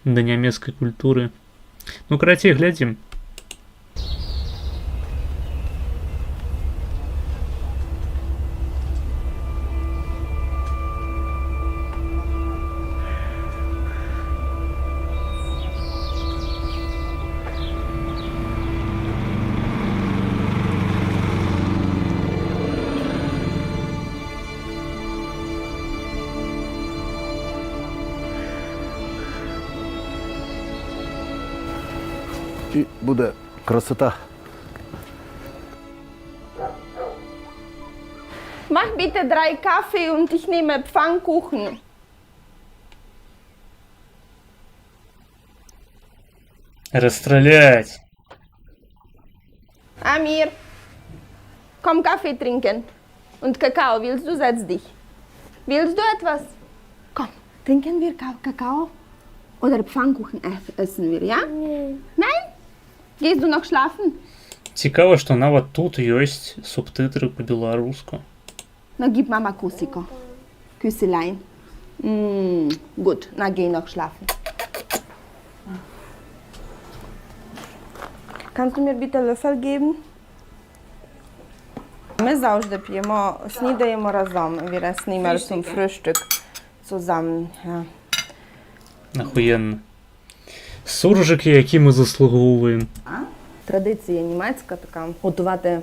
да нямецкай культуры. Ну, карацей, глядзім. І буде красота. Mach bitte 3 Kaffee und ich nehme Pfannkuchen. Расстрелять! Amir, komm Kaffee trinken. Und Kakao, willst du? Setz dich. Willst du etwas? Komm, trinken wir Kakao? Oder Pfannkuchen essen wir, ja? Nein? Gehst du noch schlafen? Цікава, што нават тут ёсць субтытры па-беларуску. Na, gib Mama Kussiko. Küsselein. Gut, na geh noch schlafen. Kannst du mir bitte Löffel geben? Ми завжди п'ємо, снідаємо разом. Wir essen immer zum Frühstück zusammen. Ja. Ахуєнно. Суржики, які ми заслуговуємо. Традиція німецька така, готувати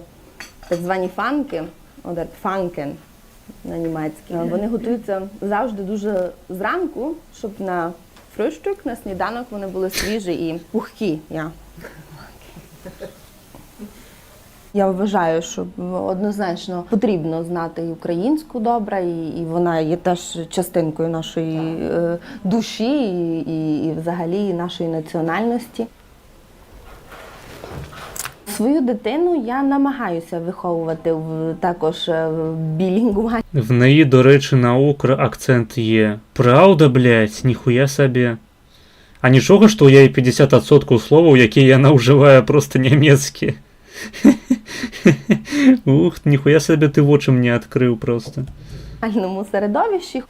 так звані фанки, oder Pfannken на німецькій. Вони готуються завжди дуже зранку, щоб на Frühstück, на сніданок вони були свіжі і пухкі. Я вважаю, що однозначно потрібно знати і українську добре, і вона є теж частинкою нашої душі і взагалі нашої національності. Свою дитину я намагаюся виховувати також в білінгві. В неї, до речі, на «Укр» акцент є. Правда, блядь, ніхуя собі. А нічога, што ў яе 50% словаў, якія яна ўжывае просто нямецкія. Ух, ніхуя сабе ты вочы мне адкрыў просто. В середовищі.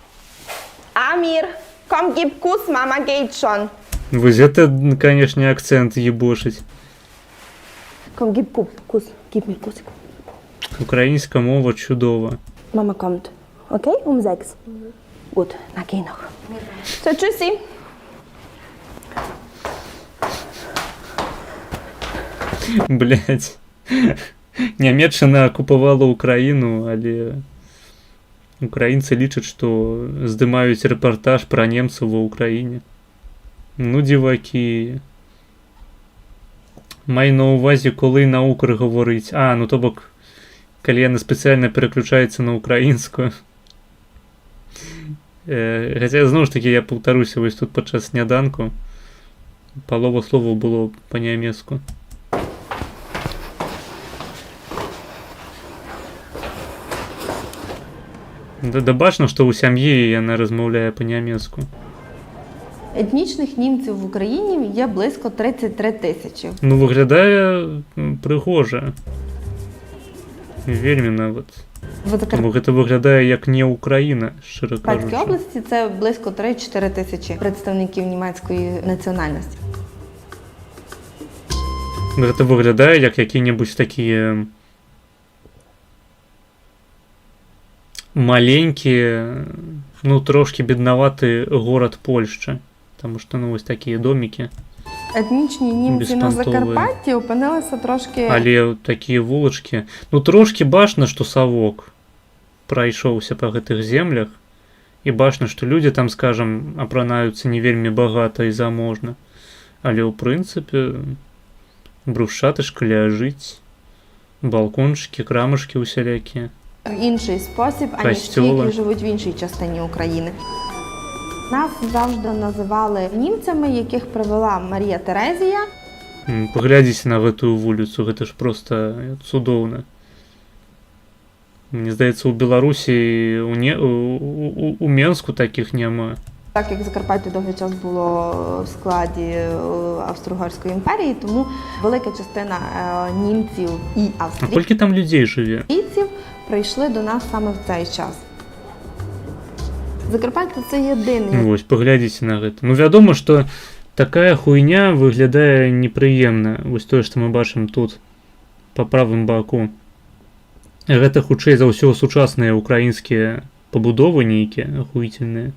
Амір, komm, gib Kuss, Mama geht schon. Вось гэта, канешне, акцент ебошыць. Komm, gib Kuss, gib mir Kuss. Украінська мова чудова. Mama kommt. Okay, 6. Gut, na geh noch. So, tschüssi. Блять. Нямецчына акупавала Украіну, але украінцы лічаць, што здымаюць рэпартаж пра немцаў ва ўкраіне. Ну, дзівакі. Май на ўвазе, коли на укр говорить. А, ну то бок, калі яны спецыяльна пераключаюцца на украінскую. Хаця, зноў ж такі, я паўтаруся вось тут падчас сняданку. Палова словаў было па-нямецку. Да бачна, што ў сям'і яна размаўляе па-нямецку. Етнічних німців в Україні є близько 33 тисячі. Ну, виглядає пригоже. Вельмі нават. Бо гэта виглядає як не Україна, щиро кажучи. В Закарпатській області це близько 3-4 тисячі представників німецької національності. Гэта виглядає як які-небудь такі маленькі, ну трошки біднаваты город Польшчы. Тому що, ну, ось такі домики. Етнічні німці на Закарпатті опинилися трошки... Але такі вулочки... Ну, трошки бачна, што Савок прайшоўся па гэтых землях. І бачна, што людзі там, скажам, апранаюцца не вельмі багата і заможна. Але, ў прынцыпе, брусчатышка ляжыць, балкончыкі, крамачкі усялякія. В інший спосіб, аніж ті, які живуть в іншій частині України. Нас завжди називали німцями, яких привела Марія Терезія. Поглядзіце на гэтую вуліцу, гэта ж просто цудоўна. Мне здаецца, у Беларусі, у Менску таких няма. Так як Закарпаття довгий час було в складі Австро-Угорської імперії, тому велика частина німців і австрійців. А скільки там людей живе? Прийшли до нас саме в цей час. Закарпаття – це єдиний. Ось, поглядзіце на гэта. Ну, вядома, што такая хуйня выглядае непрыемна. Вось тое, што мы бачым тут, па правым баку. Гэта, хутчэй за ўсё, сучасныя украінскія пабудовы нейкія, ахуительныя.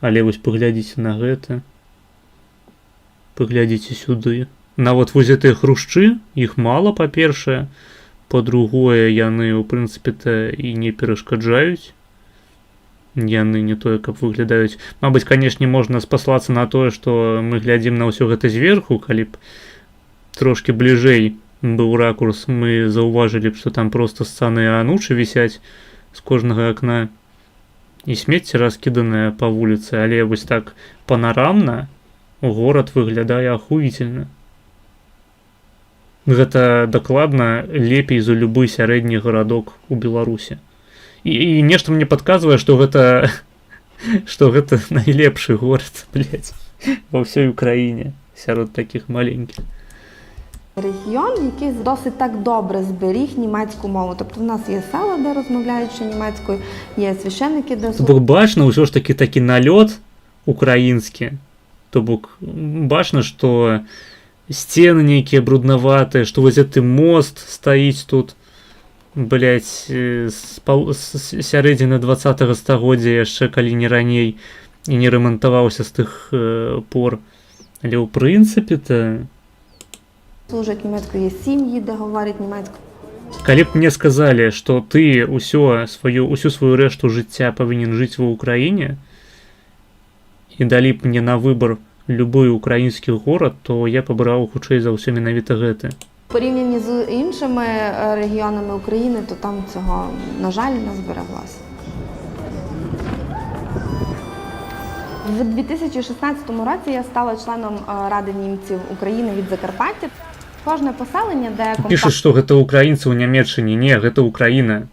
Але вось паглядзіце на гэта. Паглядзіце сюды. Нават вось гэтыя хрушчы, іх мала, па-першае. Па-другое, яны, ў прынцыпе-то, і не перашкаджаюць. Яны не тое, каб выглядаюць. Мабыць, канешне, можна спаслацца на тое, што мы глядзім на ўсё гэта зверху, калі б трошки бліжэй быў ракурс, мы заўважылі б, што там проста сцаны анучы вісяць з кожнага акна і смецце раскіданае па вуліцы, але вось так панарамна горад выглядае ахуительна. Гэта дакладна лепей за любы сярэдні гарадок у Беларусі. І нешта мне падказвае, што гэта найлепшы горад, блядь, ва ўсёй Украіне сярод такіх маленькіх. Регіон, який досить так добре зберіг німецьку мову. Тобто в нас є села, де розмовляють ще німецькою, є священники, де... Тобто бачно ўсё ж таки такі налёт украінскі. Тобто бачна, што сцены нейкія бруднаватыя, што вось гэты мост стаіць тут, блять, з сярэдзіны 20-го стагоддзя яшчэ, калі не раней, і не рамантаваўся з тых пор. Але ў прынцыпе-то... Служаць німецькою, є сім'ї, де говорять німецькою. Калі б мне сказалі, што ты усю сваю рэшту жыцця павінен жыць ва ўкраіне, і далі б мне на выбар любы украінскі горад, то я пабраў хутчэй за ўсё менавіта гэты. В порівнянні з іншими регіонами України, то там цього, на жаль, не збереглося. В 2016 році я стала членом Ради німців України від Закарпаття. Кожне поселення, де Пишуть, що гэта українці у Німеччині. Ні, гэта Україна.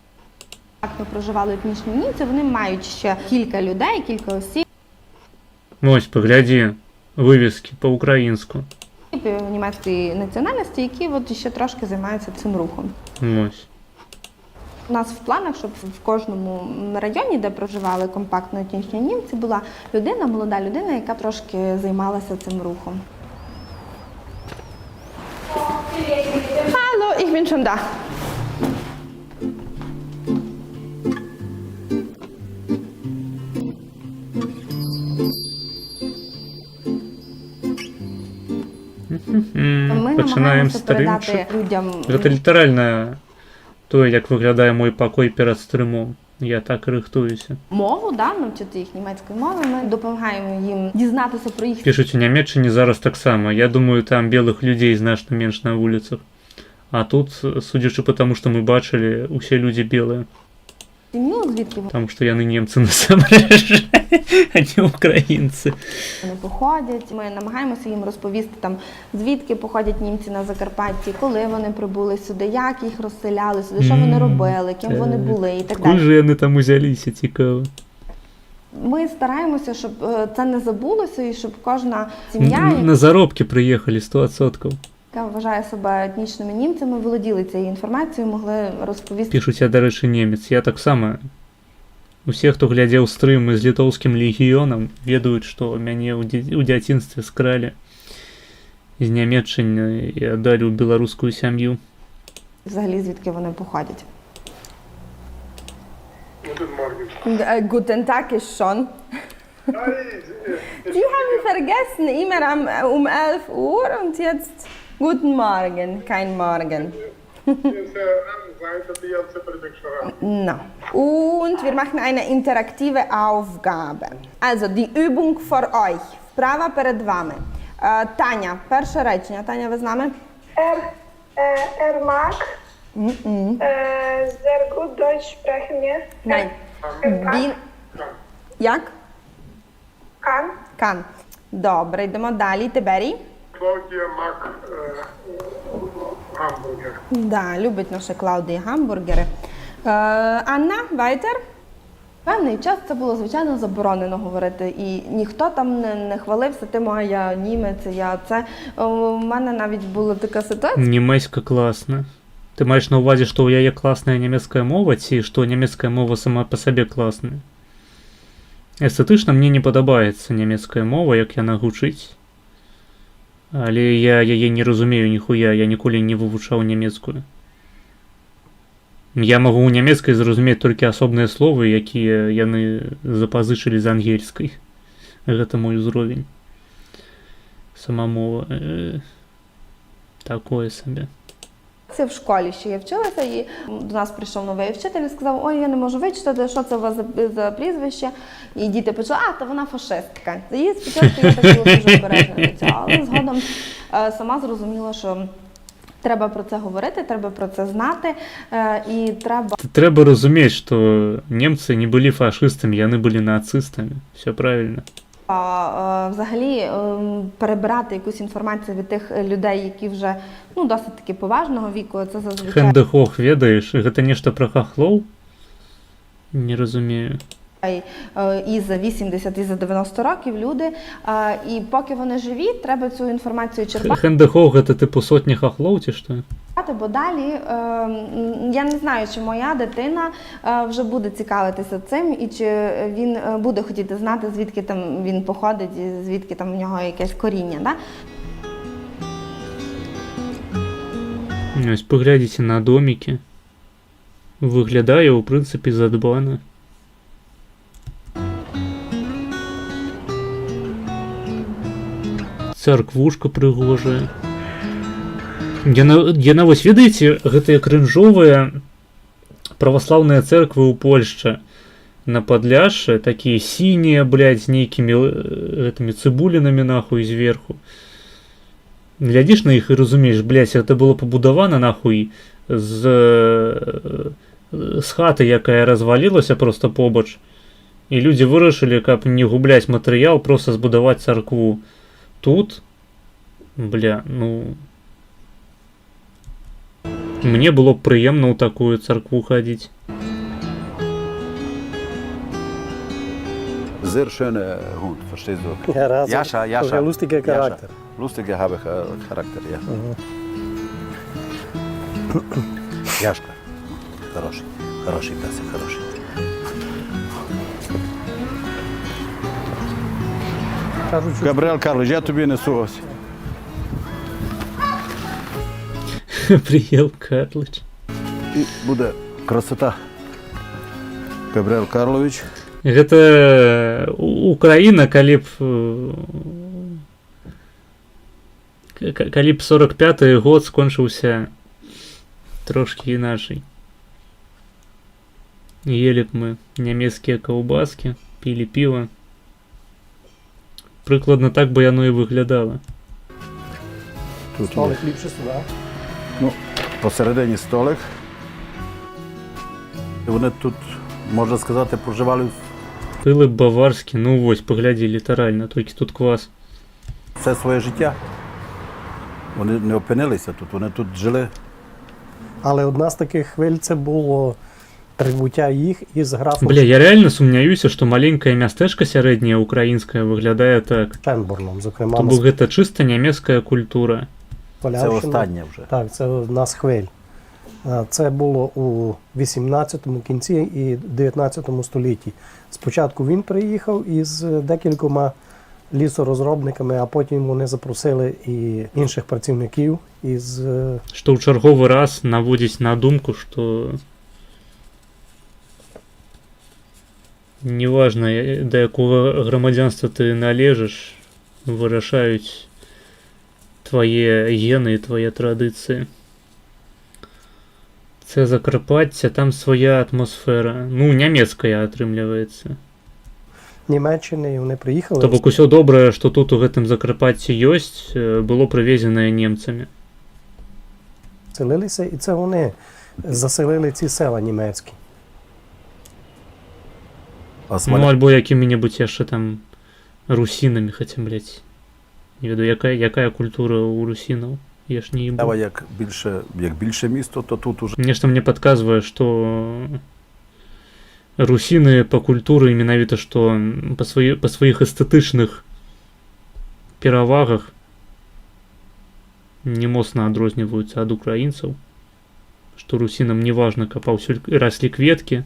компактно проживали етнічні німці, вони мають ще кілька людей, кілька осіб. Ось, погляді. вывески по-украинску. Німецької національності, які от ще трошки займаються цим рухом. Ось. У нас в планах, щоб в кожному районі, де проживали компактно етнічні німці, була людина, молода людина, яка трошки займалася цим рухом. Hallo, ich bin schon da. Ми Починаємо намагаємося стрим. передати людям. Це літерально то, як виглядає мой покой перед стримом. Я так рихтуюся. Мову, да, навчити їх німецької мови, ми допомагаємо їм дізнатися про їх Пишуть, у Німеччині зараз так само. Я думаю, там білих людей значно менше на вулицях. А тут, судячи по тому, що ми бачили, усі люди білі. сім'ю, звідки Тому що я не німці насамперед, а не українці. вони походять. Ми намагаємося їм розповісти, там, звідки походять німці на Закарпатті, коли вони прибули сюди, як їх розселяли сюди, що вони робили, ким вони були і так Коли далі. ж вони там узялися, цікаво. Ми стараємося, щоб це не забулося і щоб кожна сім'я, На заробки приїхали 100%. яка вважає себе етнічними німцями, володіли цією інформацією, могли розповісти. Пишуть, я, до речі, німець. Я так само. Усе, хто глядів стрим з літовським легіоном, ведають, що мене у дитинстві скрали з Німеччини і віддали у білоруську сім'ю. Взагалі, звідки вони походять. Guten Tag ist schon. Sie haben vergessen, immer um 11 Uhr und jetzt guten Morgen, kein Morgen. No. Und wir machen eine interaktive Aufgabe. Also, die Übung für euch. Вправа перед вами. Таня, перше речення. Таня, ви з нами? Mag sehr gut Deutsch sprechen, ja? Nein. Він... Як? Kann. Кан. Добре, йдемо далі. Тиберій? Claudia mag Hamburger. Да, любить наша Клаудія гамбургери. Анна, weiter? Певний час це було, звичайно, заборонено говорити. І ніхто там не хвалився тим, а я німець, я це. У мене навіть була така ситуація. Німецька класна. Ти маєш на увазі, що у я є класна німецька мова, ці, що німецька мова сама по собі класна? Естетично мені не подобається німецька мова, як яна гучить. Але я її не розумію ніхуя, я ніколи не вивчав німецьку. Я можу у німецькій зрозуміти тільки особні слова, які яны запозичили з ангельської. Це мой уровень. Сама мова. Такое собі. Це в школі ще я вчилася, і до нас прийшов новий вчитель і сказав, ой, я не можу вичитати, що це у вас за прізвище. І діти почали, то вона фашистка. І спочатку я так була дуже обережна до цього, але згодом сама зрозуміла, що треба про це говорити, треба про це знати, і треба... Треба розуміти, що німці не були фашистами, вони були нацистами. Все правильно. Взагалі перебирати якусь інформацію від тих людей, які вже досить таки поважного віку, це зазвичай... Хендехох, ведаєш? Це нечто про хохлов? Не розумію. І за 80, і за 90 років люди, і поки вони живі, треба цю інформацію черпати. Хендехох – це типу сотні хохлов, чи що? Бо далі, я не знаю, чи моя дитина вже буде цікавитися цим, і чи він буде хотіти знати, звідки там він походить, і звідки там в нього якесь коріння. Да? Ось поглядите на домики. Виглядає, в принципі, задбано. Церквушка пригожая. Яна вось ведаеце, гэтыя крынжовыя праваслаўныя церквы ў Польшчы на Падляшшы, такія сінія, блядь, з нейкімі гэтымі цыбулінамі нахуй зверху. Глядзіш на іх і разумееш, блядь, гэта было пабудавана нахуй з хаты, якая развалілася просто побач. І людзі вырашылі, каб не губляць матэрыял, просто збудаваць царкву. Тут, бля, мне было б прыемна ў такую царкву хадзіць. sehr schöner Hund, verstehst du? Ja, also, Jascha, Jascha. ein lustiger Charakter. Lustiger habe ich Charakter, ja. Яшка. Хороший. Хороший песик, хороший. Кажуть, що Габріель Карлович, я тобі несу ось. Приел Карлыч. І буде красота. Габріель Карлович. Гэта Украіна, калі б 45-й год скончыўся трошкі іначай. Ели б мы нямецкія каўбаскі, пілі піва. Прыкладна так бы яно і выглядала. Тут є. столик ліпше сюди. Ну, посередині столик. І вони тут, можна сказати, проживали Пили б баварські, ну ось, поглядzi літерально, тільки тут квас. все своє життя. Вони не опинилися тут, вони тут жили. Але одна з таких хвиль це було прибуття їх із графом Бля, я реально сумняюся, што маленькае мястэчка сярэдняе украінскае выглядае так. Шенбурном, зокрема. То бок гэта чыста нямецкая культура. Це Полявщина. останнє вже. Так, це одна з хвиль. Це було у 18-му кінці і 19 столітті. Спочатку він приїхав із декількома лісорозробниками, а потім вони запросили і інших працівників із Што ў чарговы раз наводзіць на думку, што неважна, да якога грамадзянства ты належыш, вырашаюць твае гены і твае традыцыі. Це Закарпаття, там своя атмосфера. Ну, нямецкая атрымліваецца. Німеччини, і вони приїхали. То бок усё добрае, што тут у гэтым Закарпатці ёсць, было прывезенае немцамі. Селилися, і це вони заселили ці села німецькі. А Ну, альбо якімі-небудзь яшчэ там русінамі, хаця, блядь, не веду, якая культура у русінаў. Я ж не ебу. Справа, як більше місто, то тут уже Нешта мне падказвае, што русіны па культуры менавіта што па сваіх эстэтычных перавагах не моцна адрозніваюцца ад украінцаў, што русінам не важна, каб паўсюль раслі кветкі,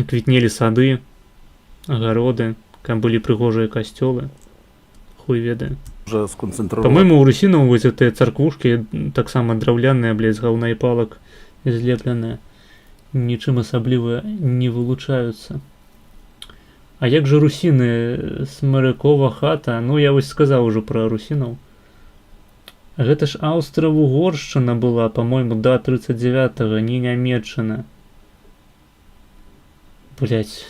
квітнелі сады, агароды, каб былі прыгожыя касцёлы, хуй ведае. вже сконцентровано. По-моему, у русінаў вось гэтыя царквушкі таксама драўляныя, блядь, з гаўна і палак злепленыя. Нічым асабліва не вылучаюцца. А як жа русіны? Смырыкова хата? Ну, я вось сказаў ужо пра русінаў. Гэта ж Аўстра-Вугоршчына была, по-моему, да 39-го, не Нямецчына. Блядь.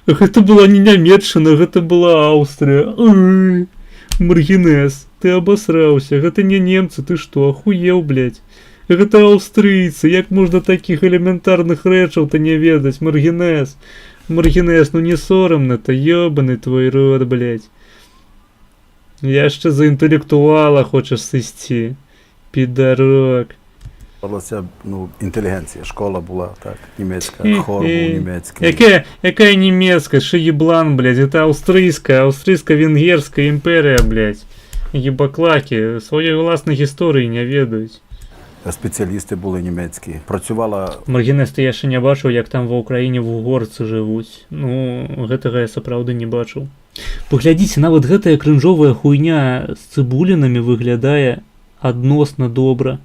Гэта была не Нямецчына, гэта была Аўстрыя. Ой, Маргінез, ты абасраўся. Гэта не немцы, ты што, ахуеў, блядь? Гэта аўстрыйцы, як можна такіх элементарных рэчаў-то не ведаць, Маргінез? Маргінез, ну не сорамна-то, ёбаны твой рот, блядь. Яшчэ за інтэлектуала хочаш сысці, підарок. Ну, інтелігенція, школа була, так, німецька, хор був німецький. Якая німецкая, що єблан, блядь, это австрійська-венгерська імперія, блядь. Єбаклаки, своєї власної історії не ведають. Спеціалісти були німецькі. Працювала... Маргінез, ти я ще не бачив, як там в Україні вугорцы живуть. Ну, гэтага я сапраўды не бачыў. Паглядзіце, нават гэтая крынжовая хуйня з цыбулінамі выглядае адносна добра.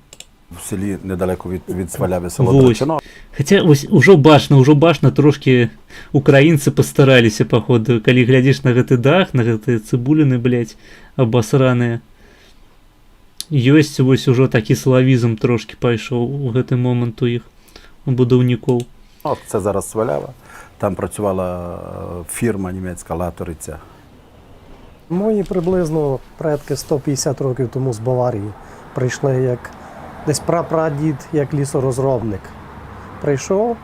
В селі недалеко від Сваляви, село Драчино. Хаця вось ужо бачна трошкі украінцы пастараліся, паходу, калі глядзіш на гэты дах, на гэтыя цыбуліны, блядь, абасраныя. Ёсць вось ужо такі славізм трошкі пайшоў у гэты момант у іх, у будаўнікоў. Це зараз Свалява. Там працювала фірма німецька Латориця. Мої приблизно предки 150 років тому з Баварії прийшли як десь прапрадід, як лісорозробник. Прийшов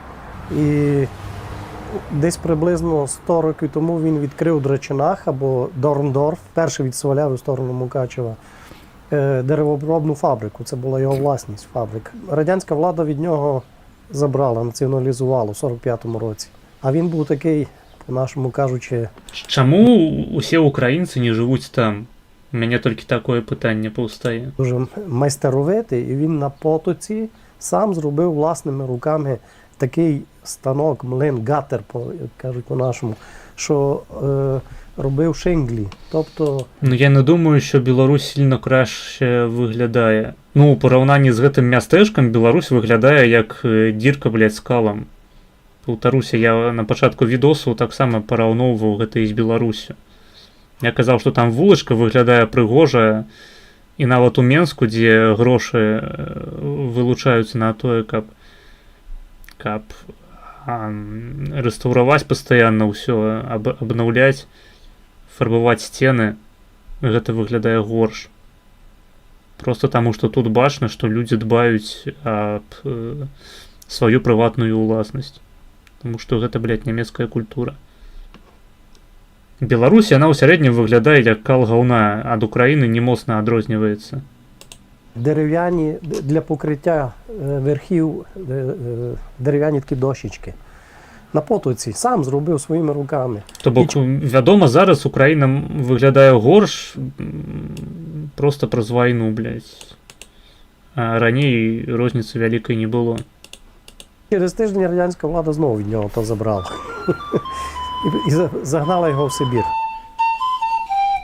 і десь приблизно 100 років тому він відкрив в Драчинах або Дорндорф, перший від Сваляви в сторону Мукачева, деревообробну фабрику. Це була його власність, фабрика. Радянська влада від нього забрала, націоналізувала в 45-му році. А він був такий, по-нашому кажучи, Чому усі українці не живуть там? У мене тільки таке питання повстає. дуже майстеровитий, і він на потоці сам зробив власними руками такий станок, млин, гатер, як кажуть по-нашому, що робив шинглі. Тобто Ну я не думаю, що Білорусь сильно краще виглядає. Ну, у порівнянні з гэтым мястэчкам Білорусь виглядає як дірка, блядь, з калам. Паўтаруся, я на пачатку відосу таксама параўноўваў гэта і з Беларусю. Я казаў, што там вулачка выглядае прыгожая, і нават у Менску, дзе грошы вылучаюцца на тое, каб рэстаўраваць пастаянна ўсё, абнаўляць, фарбаваць сцены, гэта выглядае горш. Просто таму, што тут бачна, што людзі дбаюць аб сваю прыватную ўласнасць. Таму што гэта, блядь, нямецкая культура. Беларусь, яна ў сярэднім выглядае як кал гаўна, ад Украіны не моцна адрозніваецца. дерев'яні для покриття верхів, дерев'яні такі дощечки. На потоці сам зробив своїми руками. То бок, вядома, зараз Украіна выглядае горш просто праз вайну, блядь. А раней розніцы вялікай не было. Через тиждень радянська влада знову від нього то забрала. І загнала його в Сибір.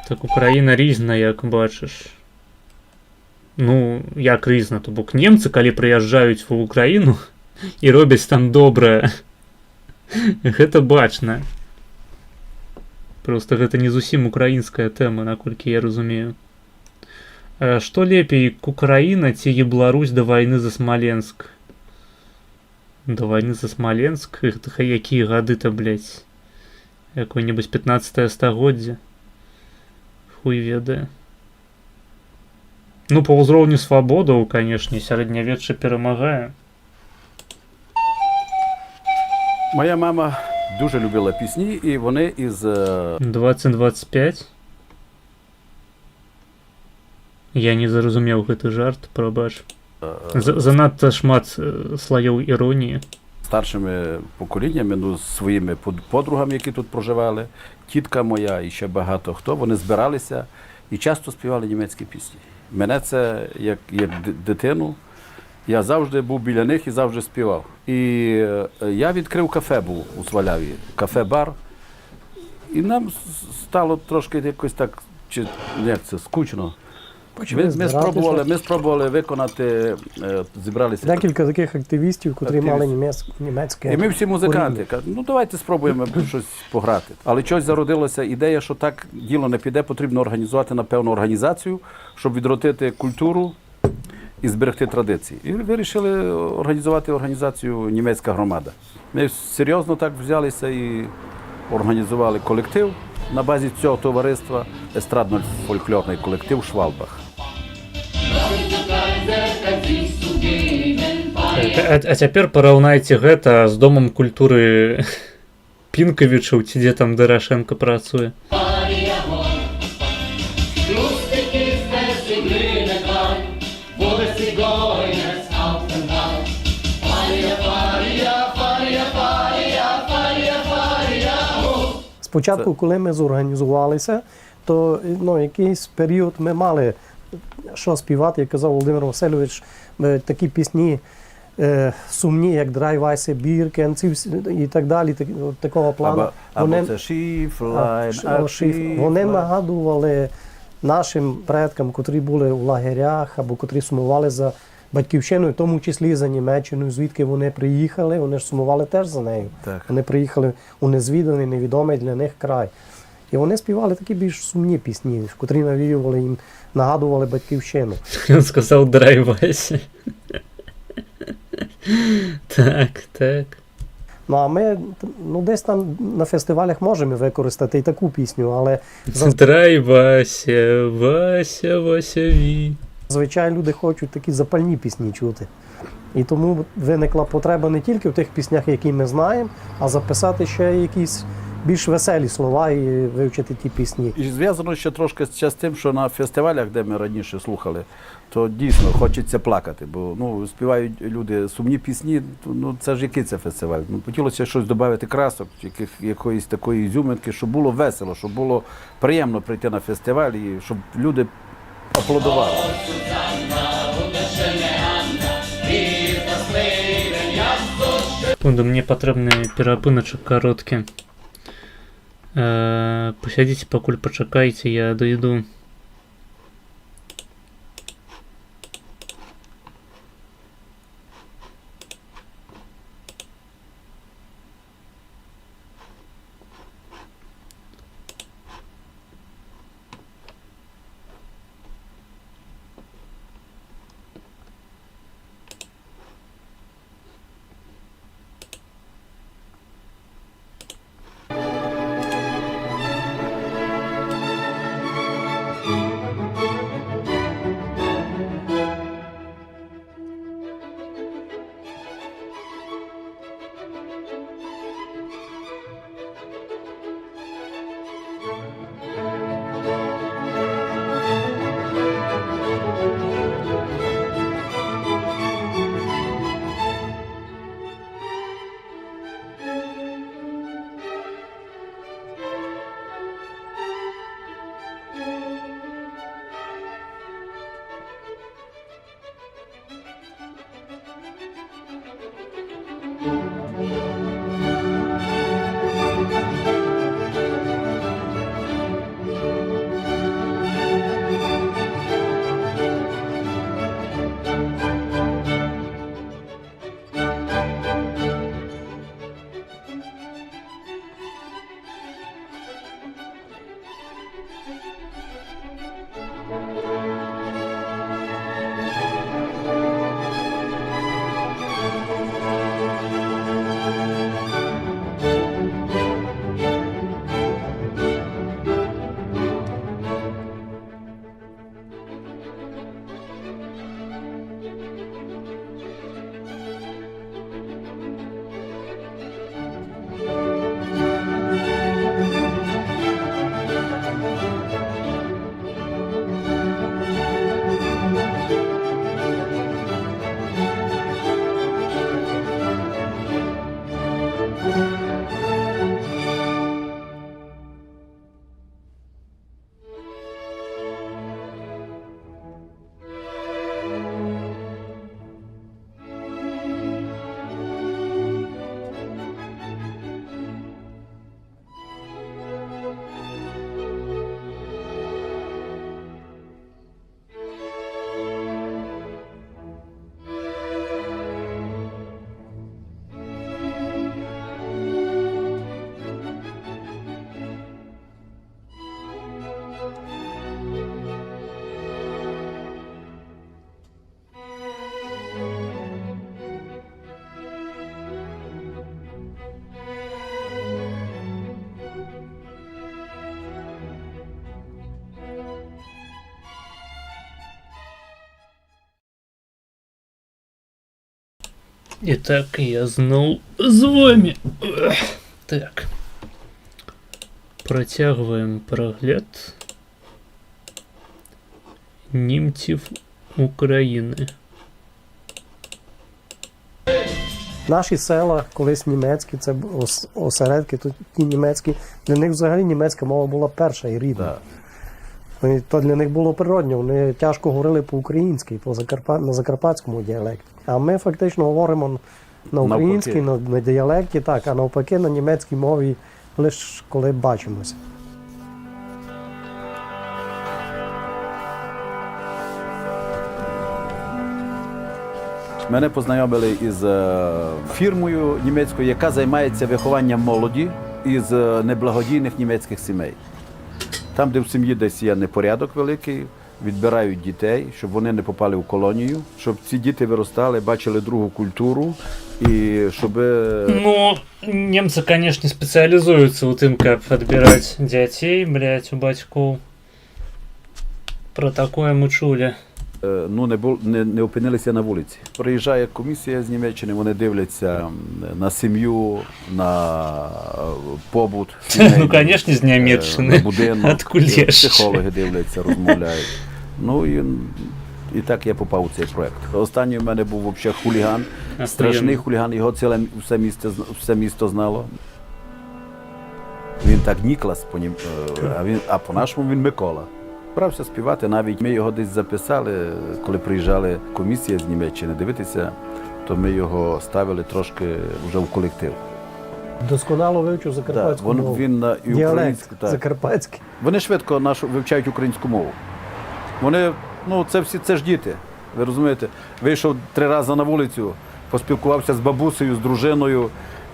Так Україна різна, як бачиш. Ну, як різна, то бок немцы, калі прыязджаюць в Украіну і робяць там добрае, гэта бачна. Просто гэта не зусім украінская тэма, наколькі я разумею. Што лепей, Украіна ці Беларусь да вайны за Смаленск? Да вайны за Смаленск? Гэта якія гады-то, блядь? Якое-небудзь 15-е стагоддзе? Хуй ведае. Ну, па ўзроўню свабодаў, канешне, сярэднявечча перамагае. Моя мама дуже любила пісні, і вони із... 2025? Я не зразумеў гэты жарт, прабач. Занадта шмат слоёў іроніі. Старшими поколіннями, ну, своїми подругами, які тут проживали, тітка моя і ще багато хто, вони збиралися і часто співали німецькі пісні. Мене це, як дитину, я завжди був біля них і завжди співав. І я відкрив кафе був у Сваляві, кафе-бар, і нам стало трошки якось так, чи як це, скучно. Ми спробували виконати, зібралися. Декілька таких активістів, котрі мали німецьке. І ми всі музиканти. Ну давайте спробуємо щось пограти. Але щось зародилася ідея, що так діло не піде, потрібно організувати, напевно, організацію, щоб відродити культуру і зберегти традиції. І вирішили організувати організацію «Німецька громада». Ми серйозно так взялися і організували колектив на базі цього товариства, естрадно-фольклорний колектив «Швалбах». А цяпер параўнайце гэта з Домам культуры Пінкавічаў, ці дзе там Дарашенко працуе. Спочатку, коли ми зорганізувалися, то якийсь період ми мали що співати, як казав Володимир Васильович, такі пісні сумні, як «Драй Вайсе Біркен» і так далі, такого плану. Вони нагадували нашим предкам, котрі були у лагерях або котрі сумували за батьківщиною, в тому числі за Німеччиною, звідки вони приїхали, вони ж сумували теж за нею. Так. Вони приїхали у незвіданий, невідомий для них край. І вони співали такі більш сумні пісні, котрі навіювали їм, нагадували батьківщину. Він сказав «Драй Вайсе». Так. Ну, а ми десь там на фестивалях можемо використати і таку пісню, але... «Драй Вася, Вася, Васяві». Зазвичай люди хочуть такі запальні пісні чути. І тому виникла потреба не тільки в тих піснях, які ми знаємо, а записати ще якісь більш веселі слова і вивчити ті пісні. І зв'язано ще трошки з тим, що на фестивалях, де ми раніше слухали, то дійсно хочеться плакати, бо ну, співають люди сумні пісні, то, ну це ж який це фестиваль? Ну, хотілося щось додати красок, якоїсь такої ізюминки, щоб було весело, щоб було приємно прийти на фестиваль і щоб люди аплодували. Секунду, мне патрэбны перапыначак кароткі. Пасядзіце, пакуль пачакайце, я дойду. Итак, я зноў з вами. Так. Працягваем прагляд німців України. Наші села, колись німецькі, це осередки, тут ті німецькі, для них взагалі німецька мова була перша і рідна. І то для них було природньо, вони тяжко говорили по-українськи, на закарпатському діалекті. А ми фактично говоримо на українській, на діалекті, так, а навпаки на німецькій мові лише коли бачимося. Мене познайомили із фірмою німецькою, яка займається вихованням молоді із неблагодійних німецьких сімей. Там, де в сім'ї десь є непорядок великий, відбирають дітей, щоб вони не попали в колонію, щоб ці діти виростали, бачили другу культуру і щоб... Ну, немцы, конечно, специализуются у тым, как отбирать детей, блять, у батьков. Про такое мы чули. не опинилися на вулиці. Приїжджає комісія з Німеччини, вони дивляться на сім'ю, на побут. Ну, конечно, з Німеччини. На будинок. Откуда ж? Психологи дивляться, розмовляють. Ну і так я попав у цей проект. Останній у мене був взагалі хуліган, страшний хуліган, його все місто знало. Він так Ніклас, а по-нашому він Микола. Брався співати, навіть ми його десь записали, коли приїжджали комісія з Німеччини дивитися, то ми його ставили трошки вже в колектив. Досконало вивчив закарпатську мову. Він і Діалект закарпатський. Вони швидко вивчають українську мову. Вони, це ж діти, ви розумієте. Вийшов 3 рази на вулицю, поспілкувався з бабусею, з дружиною,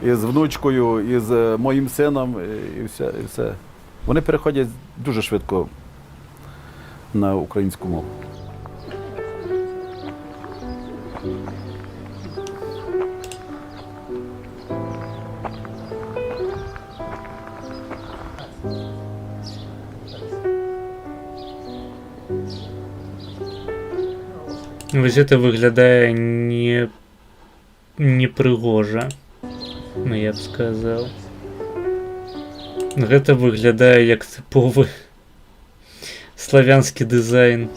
і з внучкою, і з моїм сином, і все. Вони переходять дуже швидко на українську мову. Ось це виглядає непригожа, я б сказав. Гэта выглядае як тыповы славянскі дызайн.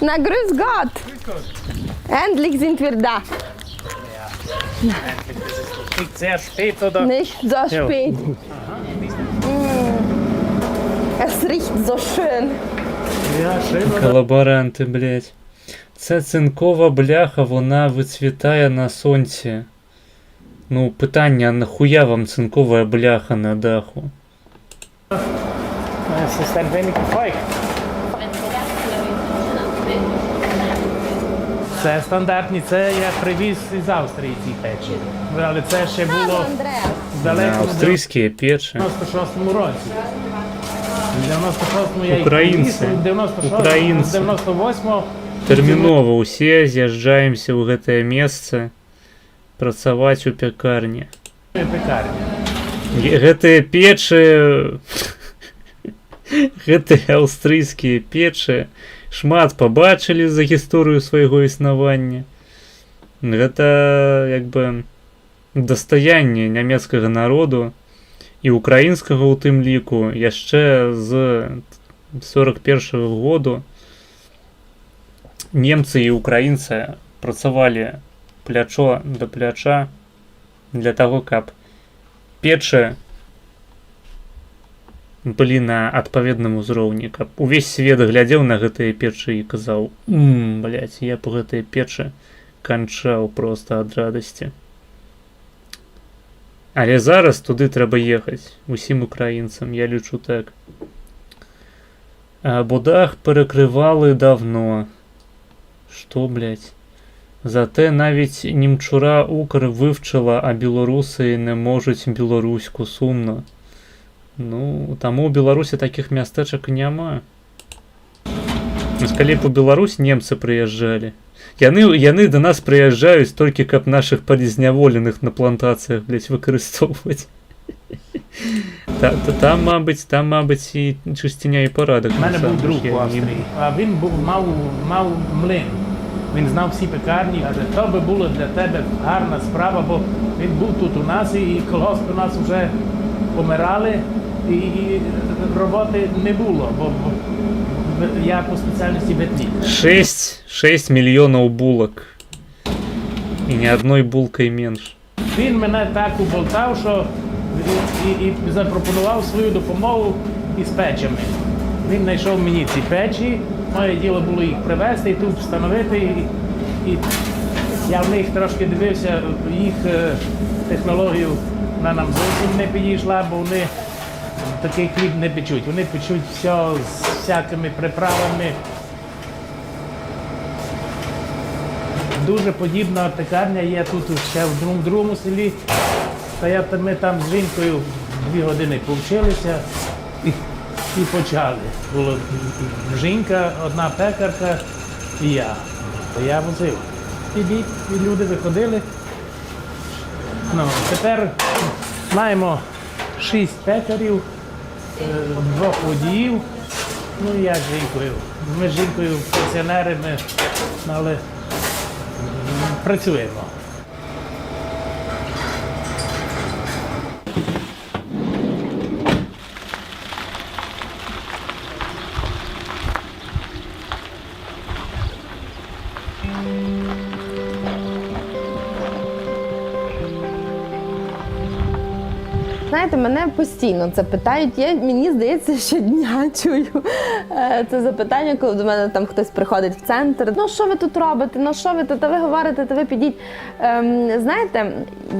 Na, grüß Gott! Endlich sind wir da. Nicht sehr spät, oder? Nicht so spät. Es riecht so schön. Колаборанти, блять. Ця цинкова бляха, вона вицвітає на сонці. Ну, питання, нахуя вам цинкова бляха на даху? Це стандартні, це я привіз із Австрії ці печі. Але це ще було далеко Австрійські печі. в 96-му році. В 96-му я їх Українці. привіз, в 98-му Тэрмінова усе з'язджаемся ў гэтае месца працаваць у пякарні. пекарня. Гэтыя печы, гэтыя аўстрыйскія печы шмат пабачылі за гісторыю свайго існавання. Гэта як бы дастаянне нямецкага народу і украінскага ў тым ліку яшчэ з 41-го году. Немцы і украінцы працавалі плячо да пляча для таго, каб печы былі на адпаведным узроўні, каб увесь свет глядзеў на гэтыя печы і казаў: блядь, я б гэтыя печы канчаў проста ад радасці. Але зараз туды трэба ехаць усім украінцам, я лічу так. Бо дах перакрывалі давно. Што, блядь? Зате навіть Німчура Укр вивчила, а білоруси не можуть білоруську, сумно. Ну, таму ў Беларусі такіх мястэчак няма. Калі б у Беларусь немцы прыязджалі. Яны да нас прыязджаюць толькі каб нашых палізняволеных на плантацыях, блядь, выкарыстоўваць. Там, мабыць, і чысціня і парадак. У мене був друг у Австрії, а він мав млин. Він знав всі пекарні, каже, то би було для тебе гарна справа, бо він був тут у нас і колгоспи у нас вже помирали і роботи не було, бо я по спеціальності ветник. 6 мільйонів булок. І ні одної булкою менш. Він мене так уболтав, що і запропонував свою допомогу із печами. Він знайшов мені ці печі, моє діло було їх привезти і тут встановити. І я в них трошки дивився, їх технологію вона нам зовсім не підійшла, бо вони такий хліб не печуть. Вони печуть все з всякими приправами. Дуже подібна пекарня є тут ще в другому селі. Ми там з жінкою 2 години повчилися і почали. Була жінка, одна пекарка і я. То я возив. І люди виходили. Ну, тепер маємо 6 пекарів, 2 водіїв, ну і я з жінкою. Ми з жінкою пенсіонери, але працюємо. Знаєте, мене постійно це питають. Мені здається, щодня чую це запитання, коли до мене там хтось приходить в центр. Ну, що ви тут робите? Ну, що ви тут? Та ви говорите, та ви підіть. Знаєте,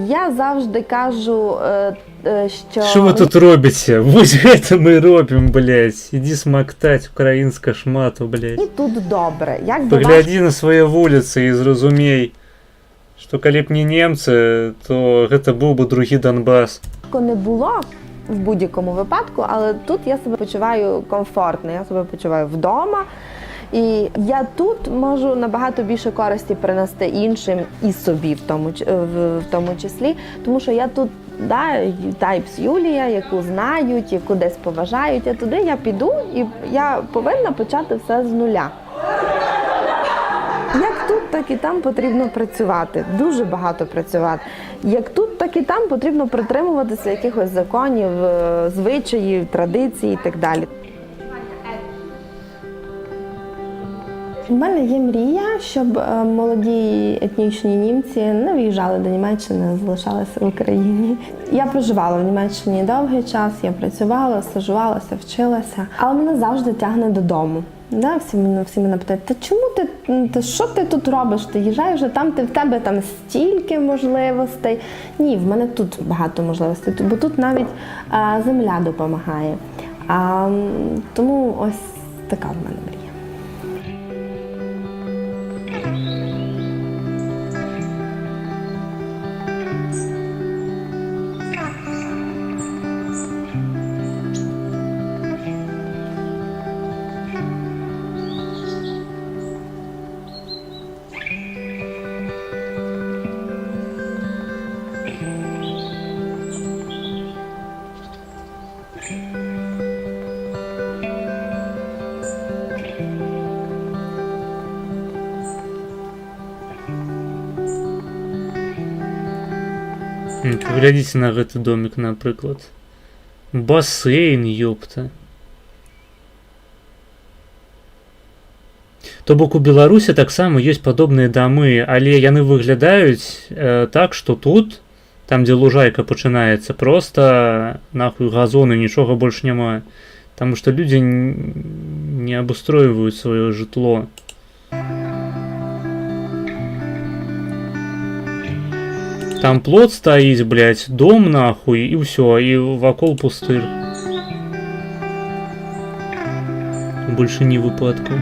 я завжди кажу, що... Що ви тут робите? Ось це ми робимо, блядь. Іди смактать українська шмату, блядь. І тут добре. Погляди на свої вулиці і зрозумій, що коли б не німці, то це був би другий Донбас. Не було в будь-якому випадку, але тут я себе почуваю комфортно, я себе почуваю вдома. І я тут можу набагато більше користі принести іншим і собі в тому числі, тому що я тут, Types Юлія, яку знають, яку десь поважають, а туди я піду і я повинна почати все з нуля. Як тут, так і там потрібно працювати, дуже багато працювати. Як тут, так і там потрібно притримуватися якихось законів, звичаїв, традицій і так далі. У мене є мрія, щоб молоді етнічні німці не виїжджали до Німеччини, а залишалися в Україні. Я проживала в Німеччині довгий час, я працювала, стажувалася, вчилася, але мене завжди тягне додому. Всі мене питають, та чому що ти тут робиш? Ти їжджаєш вже там, в тебе там стільки можливостей. Ні, в мене тут багато можливостей, бо тут навіть земля допомагає. Тому ось така в мене мрія. Глядите на гэты домик, напрыклад. Бассейн, ёпта. То бок у Беларусі таксама ёсць падобныя дамы, але яны выглядаюць так, што тут, там дзе лужайка пачынаецца, просто нахуй газоны, нічога больш няма. Таму што людзі не абустройваюць сваё жытло. Там плот стаіць, блядь, дом нахуй, і ўсё, і вакол пустыр. Больше не выпадкаў.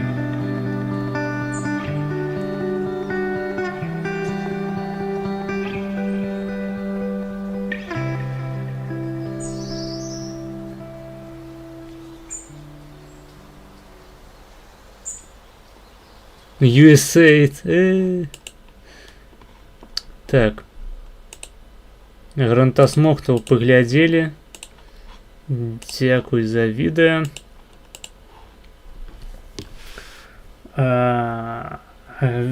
USAID. Так. Грантасмоктаў паглядзелі. Дзякуй за відэо.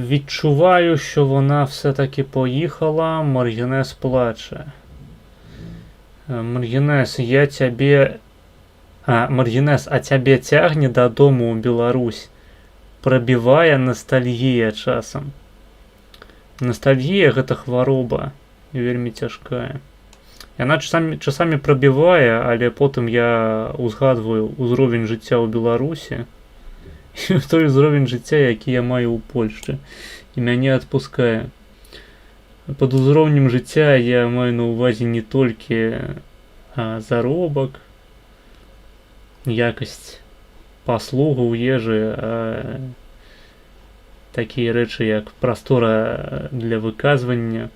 Відчуваю, що вона все-таки поїхала. Маргінес плаче. Маргінес, Маргінес, а цябе тягне додому у Беларусь. Прабівае ностальгія часам. Ностальгія – гэта хвароба. Вельмі цяжкая. Яна часамі прабівае, але потым я узгадваю ўзровень жыцця ў Беларусі і той ўзровень жыцця, які я маю ў Польшчы. І мяне адпускае. Пад узроўнем жыцця я маю на ўвазе не толькі заробак, якасць паслугаў, ежы, такія рэчы, як прастора для выказвання,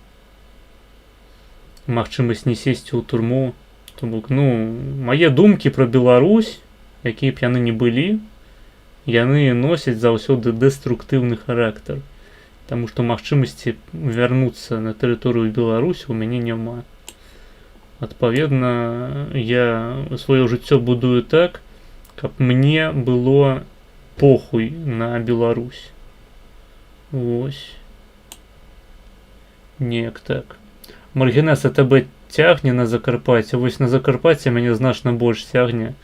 магчымасць не сесці ў турму. То бок, мае думкі пра Беларусь, якія б яны не былі, яны носяць заўсёды дэструктыўны характар. Таму што магчымасці вярнуцца на тэрыторыю Беларусі ў мяне няма. Адпаведна, я сваё жыццё будую так, каб мне было похуй на Беларусь. Вось. Неяк так. Маргінес, а тебе тягне на Закарпатце? Вось на Закарпатце мяне значна больш тягне,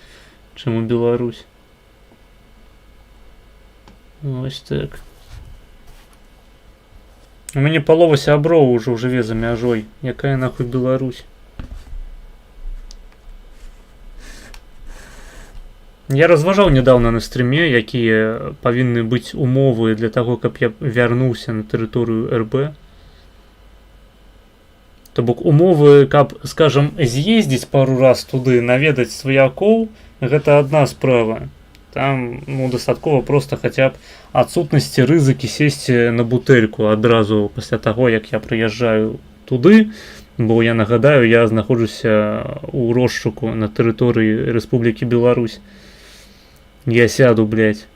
чым у Беларусь. Вось так. У мяне палова сяброў ужо жыве за мяжой. Якая нахуй Беларусь? Я разважаў нядаўна на стрыме, якія павінны быць умовы для таго, каб я вярнуўся на тэрыторыю РБ. То бок умовы, каб, скажам, з'ездзіць пару раз туды, наведаць сваякоў, гэта адна справа. Там, ну, дастаткова проста хаця б адсутнасці рызыкі сесці на бутэльку адразу пасля таго, як я прыязджаю туды, бо я нагадаю, я знаходжуся ў розшуку на тэрыторыі Рэспублікі Беларусь. Я сяду, блядь.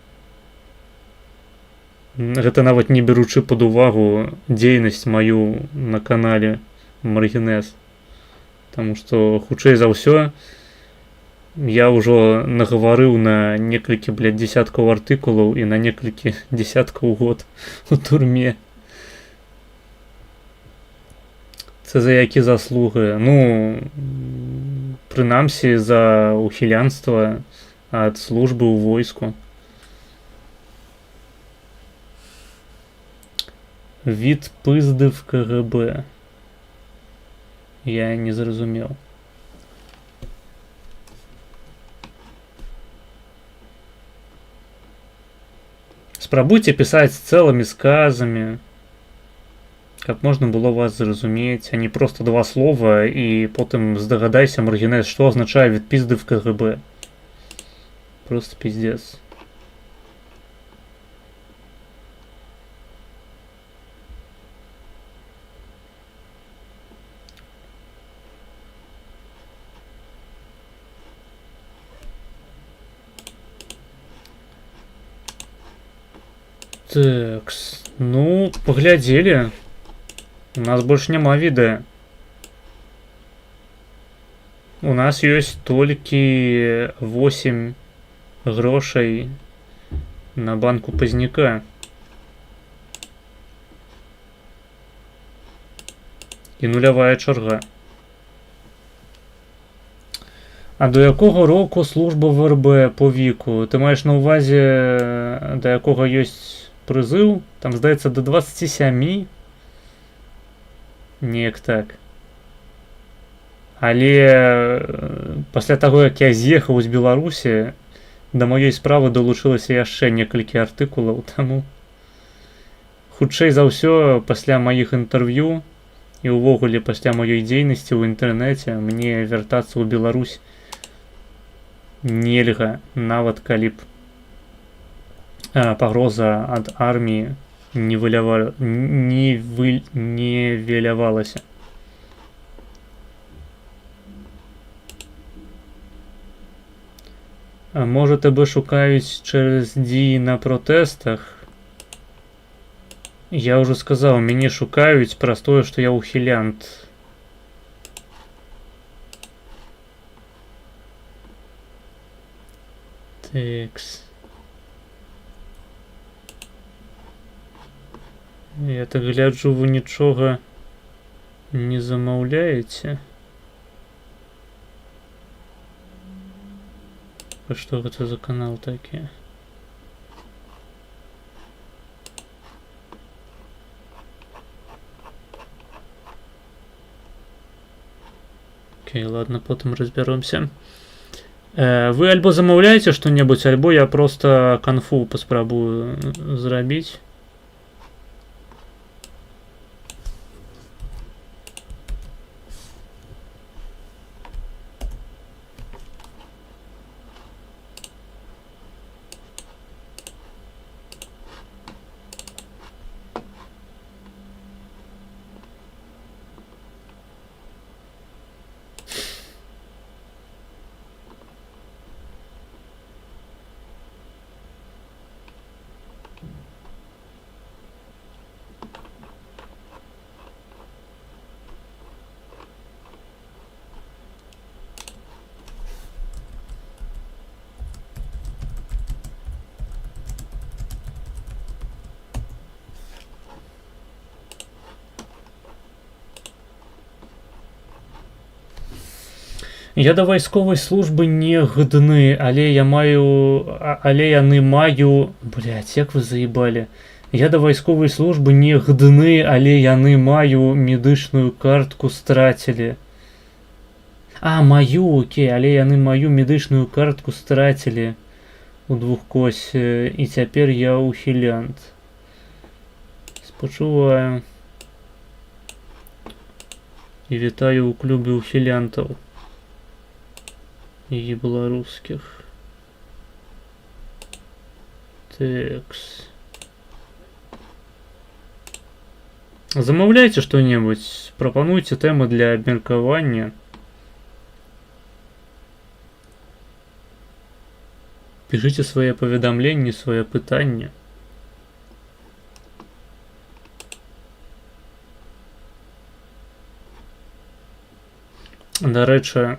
Гэта нават не беручы пад увагу дзейнасць маю на канале Маргінес. Таму што, хутчэй за ўсё, я ўжо нагаварыў на некалькі, блядь, дзесяткаў артыкулаў і на некалькі дзесяткаў год у турме. Це за які заслуги? Ну, прынамсі, за ухілянства ад службы ў войску. Від пызды в КГБ. Я не зразумеў. Спрабуйце пісаць цэлымі сказамі, каб можна было вас зразумець, а не проста два слова і потым здагадайся, Маргінес, што азначае від пізды в КГБ. Просто пиздец. Такс, ну, паглядзелі. У нас больш няма відэа. У нас ёсць толькі 8 грошай на банку Пазняка. І нулявая чарга. А до якого року служба в РБ по віку? Ти маєш на увазі, до якого ёсць призыв? Там, здається, до 27? Неяк так. Але пасля таго, як я з'ехаў з Беларусі, да маёй справы далучылася яшчэ некалькі артыкулаў, таму хутчэй за ўсё пасля маіх інтэрв'ю і ўвогуле пасля маёй дзейнасці ў інтэрнэце мне вяртацца ў Беларусь нельга, нават калі б пагроза ад арміі не велявалася. А може тебе шукають через дії на протестах? Я уже сказал, меня шукають про то, что я ухилянт. Такс. Я так гляджу, вы нічога не замаўляеце. А что это за канал такие? Окей, ладно, потом разберемся. Вы альбо замаўляеце что-нибудь, альбо я просто конфу паспрабую зрабіць. Я да вайсковай службы не годны, але яны маю... Блядь, як вы заебали. Я да вайсковай службы не годны, але яны маю медычную картку страцілі. Маю, окей, але яны маю медычную картку страцілі у двухкосе, і цяпер я ухілянт. Спачуваю. І вітаю ў клубе ухілянтаў. І беларускіх. Тэкс. Замаўляйце што-небудзь, прапануйце тэмы для абмеркавання. Пішыце свае паведамленні, свае пытанні. Дарэчы,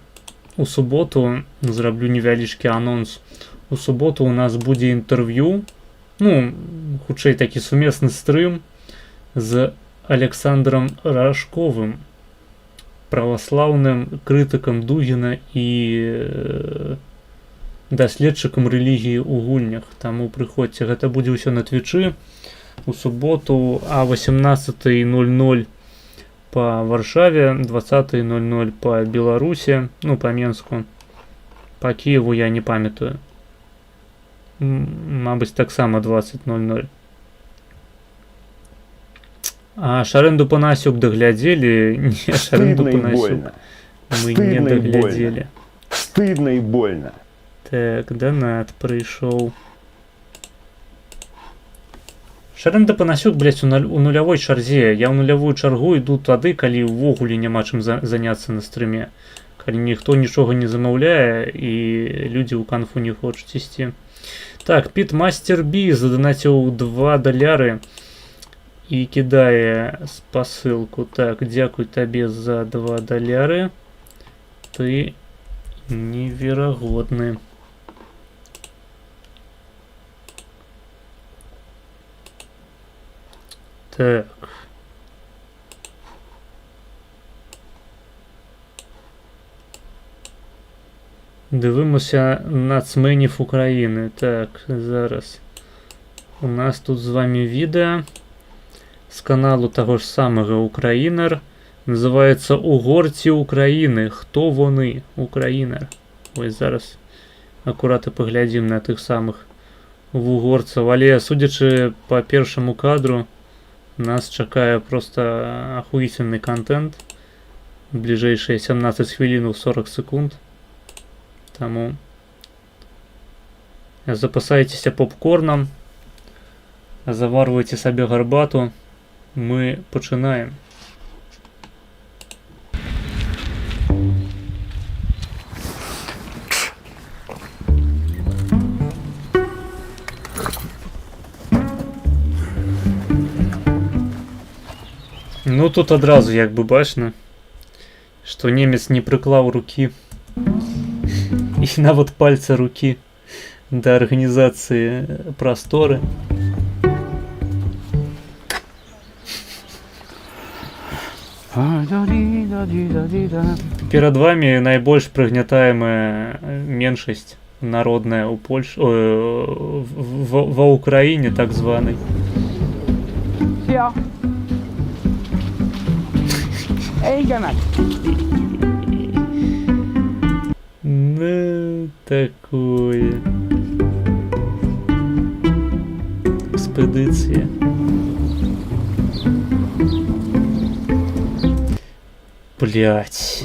у суботу зраблю невялічкі анонс. У суботу у нас будзе інтэрв'ю, хутчэй такі сумесны стрым з Александром Рашковым, праваслаўным крытыкам Дугіна і даследчыкам рэлігіі ў гульнях. Таму прыходзьце, гэта будзе ўсё на Твічы у суботу а 18:00 по Варшаве, 20:00 по Беларусі, по Менску. По Киеву я не памятаю. Мабыць, таксама 20:00. А Шарэнду Панасюк даглядзелі? Не, Шарэнду Панасюк мы не даглядзелі. Стыдно и больно. Так, донат прыйшоў. Шарэнда Панасюк, блядь, у нулявой чарзе. Я ў нулявую чаргу іду тады, калі ўвогуле няма чым заняцца на стрыме. Калі ніхто нічога не замаўляе і людзі ў канфу не хочуць ісці. Так, Питмастер Би заданаціў $2 і кідае спасылку. Так, дзякуй табе за $2. Ты неверагодны. Так. Дивимося нацменів України. Так, зараз. У нас тут з вами відео з каналу того ж самого Українер. Називається «Угорці України. Хто вони? Українер». Ось зараз акурат поглядім на тих самих угорців. Але, судячи по першому кадру, нас чакае просто ахуительный контент. Ближайшие 17 хвилин 40 секунд. Тому запасайтесь попкорном, заварвайте себе гарбату. Мы починаем. Ну тут одразу як би бачно, що немец не приклав руки і навіть пальця руки до організації простори. Перед вами найбольш прыгнятаемая меншасць народная у Польше, ва Украине так званой. Ну, такое. Експедиція. Блять.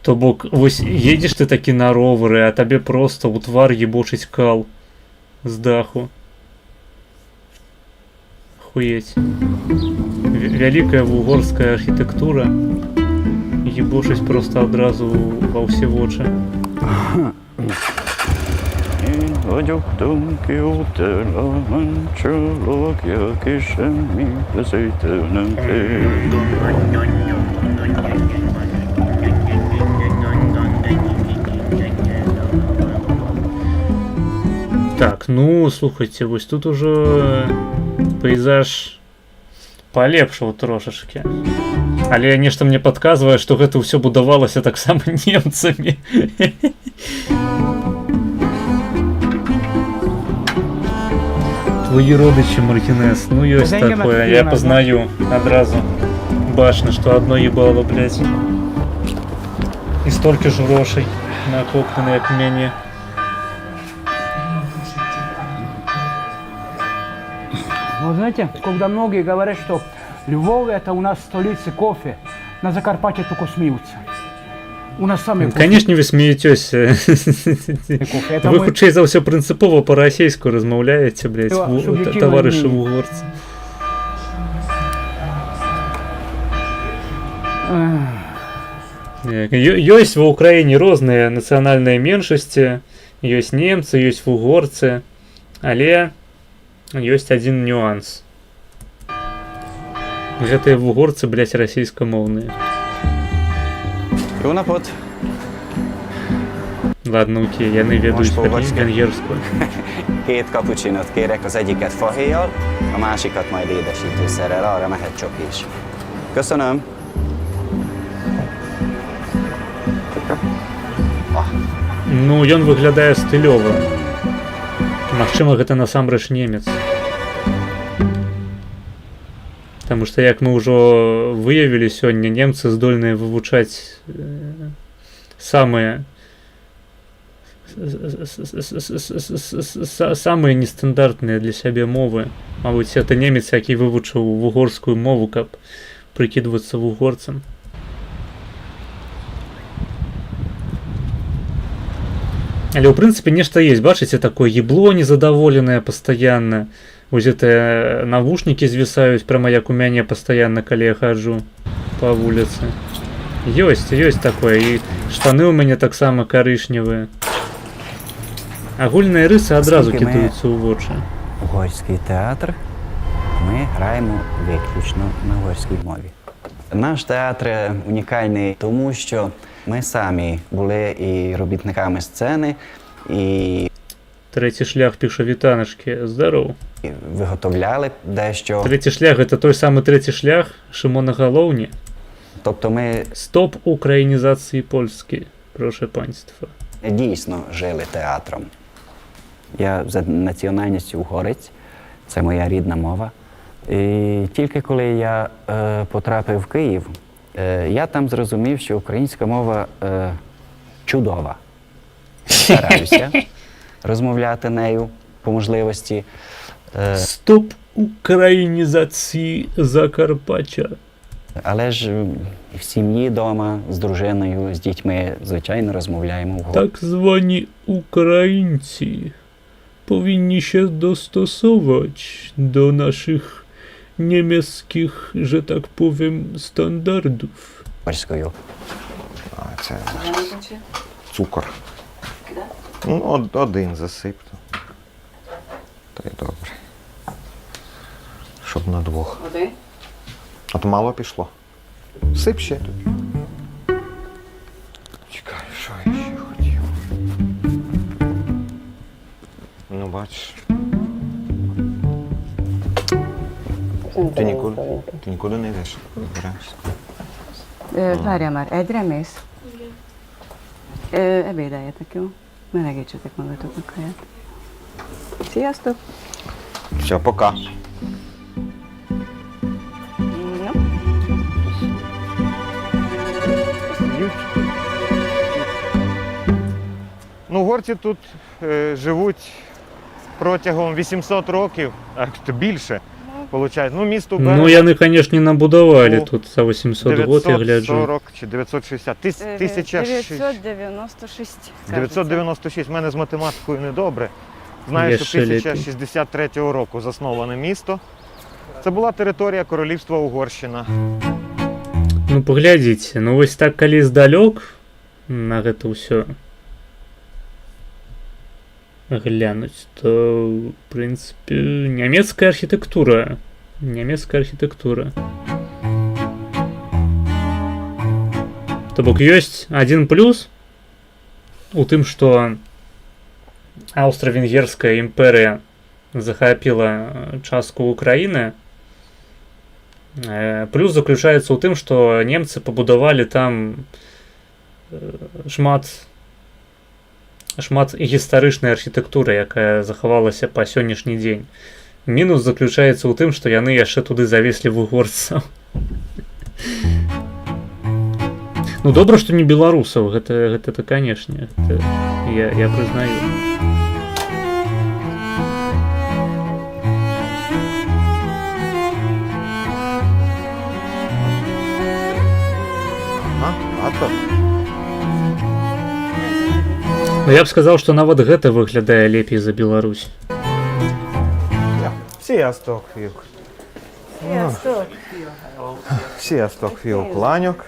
То бок, вось едешь ты таки на ровары, а табе просто у твар ебошить кал з даху. Охуеть. Вялікая вугорская архітэктура. Ебошить просто одразу ва ўсе вочы. Так, ну, слухайте, вось тут уже пейзаж полепшаў трошечки. Але нешта мне падказвае, што гэта ўсё будавалася таксама немцамі. Твои родичи, Маркінес, ну ёсць такое, я познаю адразу. Бачна, што одно ебало, блядь. І столькі ж грошей накоплены, як мяне. Вы знаете, когда многие говорят, что Львов это у нас столица кофе, на Закарпатье только смеются. У нас самі кофе. Конечно, ви смієтеся. Ви хутчэй за ўсё прынцыпова па-расейску размаўляеце, блядь, таварышы вугорцы. Ёсць ва ўкраіне розныя нацыянальныя меншасці, ёсць немцы, ёсць вугорцы, але ёсць адзін нюанс. Гэтыя вугорцы, блядь, расійскамоўныя. Jó napot! Ладно, окей, яны ведаюць венгерскую. Két kapucsinot kérek, az egyiket fahéjjal, a másikat majd édesítőszerrel, arra mehet csoki is. Köszönöm! Ну, ён выглядае стылёва. Магчыма, гэта насамрэч немец. Потому что, як мы ўжо выявілі сёння, немцы здольныя вывучаць самыя нестандартныя для сябе мовы. Мабыць, это немец, які вывучыў вугорскую мову, каб прыкідвацца вугорцам. Але ў прынцыпе нешта есть, бачыце, такое ебло незадаволенае пастаянна. Вось гэтыя навушнікі звісаюць прямо як у мяне пастаянна, калі я хаджу па вуліцы. Ёсць такое, і штаны ў мяне таксама карычневыя. Агульныя рысы адразу кідаюцца ў вочы. Угорський театр, ми граємо виключно на угорській мові. Наш театр унікальний тому, що ми самі були і робітниками сцени, і Третій шлях пише вітаночки. Здоров. Виготовляли дещо. Третій шлях – це той самий третій шлях Шимона Головні. Тобто ми... Стоп українізації польської, прошу панства. Дійсно жили театром. Я за національністю угорець, це моя рідна мова. І тільки коли я потрапив в Київ, я там зрозумів, що українська мова чудова. Стараюся розмовляти нею по можливості. Стоп українізації Закарпаття. Але ж в сім'ї вдома, з дружиною, з дітьми, звичайно, розмовляємо вголос. Так звані українці повинні się dostosować do naszych niemieckich, że tak powiem, standardów. Польською. Це цукор. Ну, один засиплю. Та й добре. Щоб на двох. Один? А то мало пішло. Сип ще. Чекай, що я ще хотів? Ну, бачиш. Ти нікуди не йдеш? Збираєшся? Várjál már, egyre mész? Ebédeljetek, jó? Melegítsetek magatoknak helyet. Sziasztok! Все, пока. Ну, горці тут живуть протягом 800 років, а більше, виходить. Ну, місто Берег. Ну, яны, конечно, не набудовали тут за 800 год, я гляджу. 940 чи 960. 996. 996. У мене з математикою недобре. Знаю, що 1063 року засноване місто. Це була територія королівства Угорщина. Ну, поглядзіце, ну вось так калі здалёк на гэта ўсё глянуць, то, в прынцыпе, нямецкая архітэктура. То бок ёсць адзін плюс у тым, што Аўстра-Венгерская імперыя захапіла частку Украіны, Плюс заключаецца ў тым, што немцы пабудавалі там шмат гістарычнай архітэктуры, якая захавалася па сённяшні дзень. Мінус заключаецца ў тым, што яны яшчэ туды завеслі вугорцаў. Ну добра, што не беларусаў, гэта канешне, я прызнаю. Ну, я б сказаў, што нават гэта выглядае лепей за Беларусь. Sziasztok, fiúk! Sziasztok! Sziasztok, fiúk, lányok!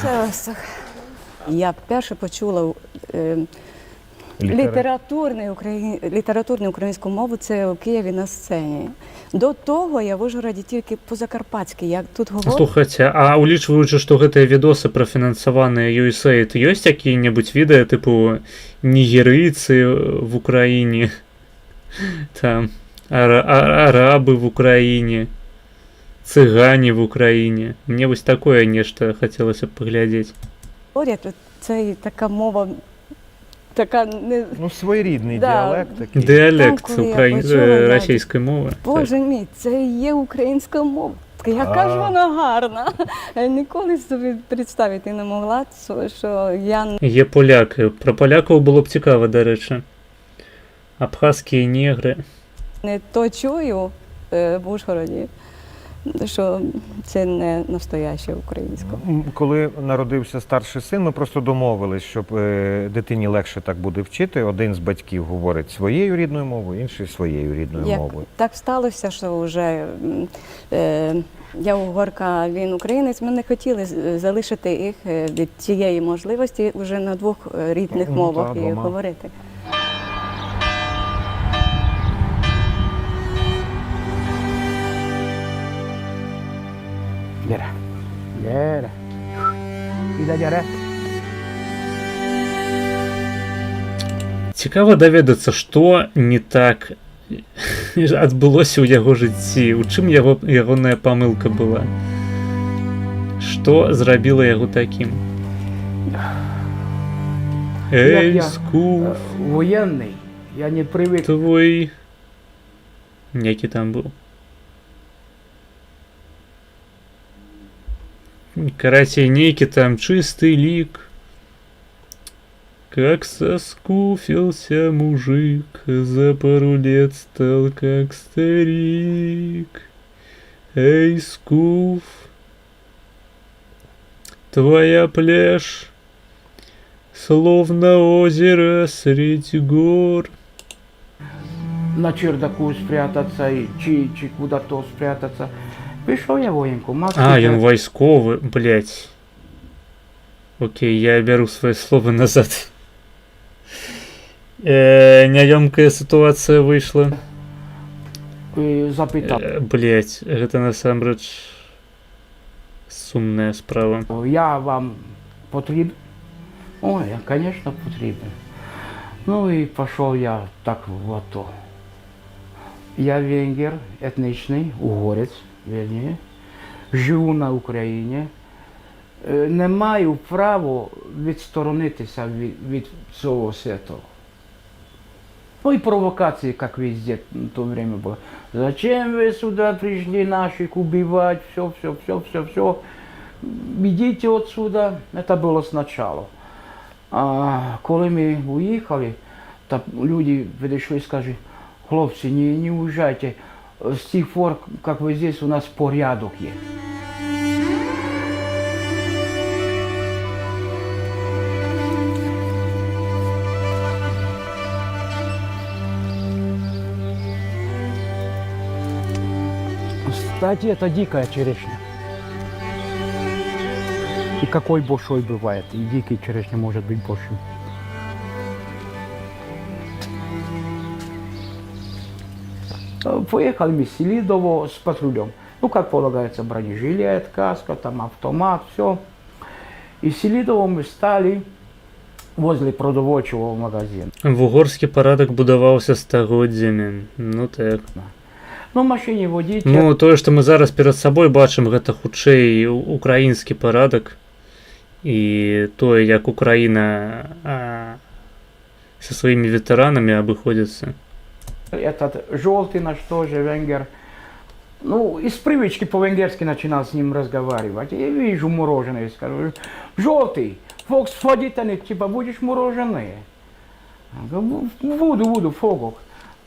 Sziasztok! Я перше почула літературну українську мову, це у Києві на сцені. До того я в Ужгороді тільки по-закарпатськи, як тут говорю. Слухайце, а улічваючы, што гэтыя відосы прафінансаваныя USAID, ёсць якія-небудзь відэа тыпу нігерыйцы в Украіне, там, арабы в Украіне, цыгане в Украіне? Мне вось такое нешта хацелася б паглядзець. Це така мова, така не... Ну, своєрідний діалект такий. Діалект російської мови. Боже мій, це і є українська мова. Яка ж вона гарна. Я ніколи собі представити не могла, що я... Є поляки. Про поляків було б цікаво, до речі. Абхазькі негри. Не то чую в Ужгороді, що це не настояще українська. Коли народився старший син, ми просто домовились, щоб дитині легше так буде вчити. Один з батьків говорить своєю рідною мовою, інший своєю рідною мовою. Так сталося, що вже я угорка, він українець, ми не хотіли залишити їх від цієї можливості вже на двох рідних мовах і говорити. Gyere. Gyere. Ide gyere. Цікаво даведацца, што не так адбылося ў яго жыцці, у чым ягоная памылка была, што зрабіла яго такім. Эй, Скуф. Военный. Я не привык. Твой... Які там быў? Карацей, нейкі там чысты лік. Как соскуфился мужик, за пару лет стал как старик. Эй, Скуф, твоя пляж, словно озеро средь гор. На чердаку спрятаться, чи куда-то спрятаться. Пришел я военкомат. Ён вайсковы, блять. Окей, я беру свои слова назад. Няёмкая ситуация вышла. Запытал. Блять, гэта насамрэч сумная справа. Я вам потребен? Ой, конечно, потребен. Ну и пошел я так в АТО. Я венгер, этничный, угорец. Живу на Україні, не маю права відсторонитися від цього світу. Ну и провокации, как везде в то время было. Зачем вы сюда пришли наших убивать, все. Идите отсюда. Это было сначала. А коли ми уїхали, так люди підійшли і сказали, хлопці, не уїжджайте. С тех пор, как вы здесь, у нас порядок есть. Кстати, это дикая черешня. И какой большой бывает, и дикий черешня может быть большим. Поехали мы в Селидово с патрулем. Ну, как полагается, бронежилет, каска, там автомат, все. И в Селидово мы стали возле продовольчого магазина. Вугорскі парадак будаваўся стагоддзямі. Ну так. Ну, в машині водитель. Ну, тое, што мы зараз перад сабой бачым, гэта хутчэй украінскі парадак. І тое, як Украіна со сваімі ветэранамі абыходзіцца. Этот желтый наш тоже венгер. Ну, из привычки по-венгерски начинал с ним разговаривать. Я вижу мороженое, скажу, желтый, Фокс, фодитаник, типа, будешь мороженое? Буду, Фогок.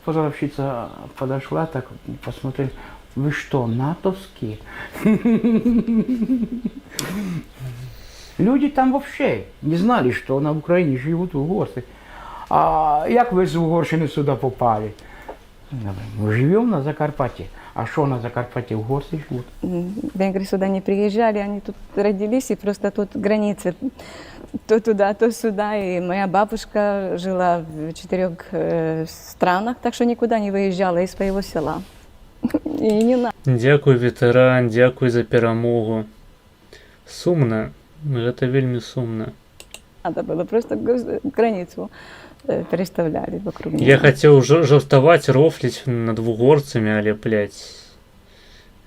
Продавщица подошла, так посмотрела, вы что, натовские? Люди там вообще не знали, что на Украине живут угорцы. А як ви з Угорщини сюди попали? Мы живем на Закарпатье. А что на Закарпатье угорцы живут? Венгры сюда не приезжали, они тут родились, и просто тут границы то туда, то сюда. И моя бабушка жила в 4 странах, так что никуда не выезжала из своего села. И не надо. Дзякуй, ветэран, дзякуй за перамогу. Сумна, гэта вельмі сумна. Надо было, просто границу переставляли вокруг него. Я хотел жартовать, рофлить над угорцами, але, блядь,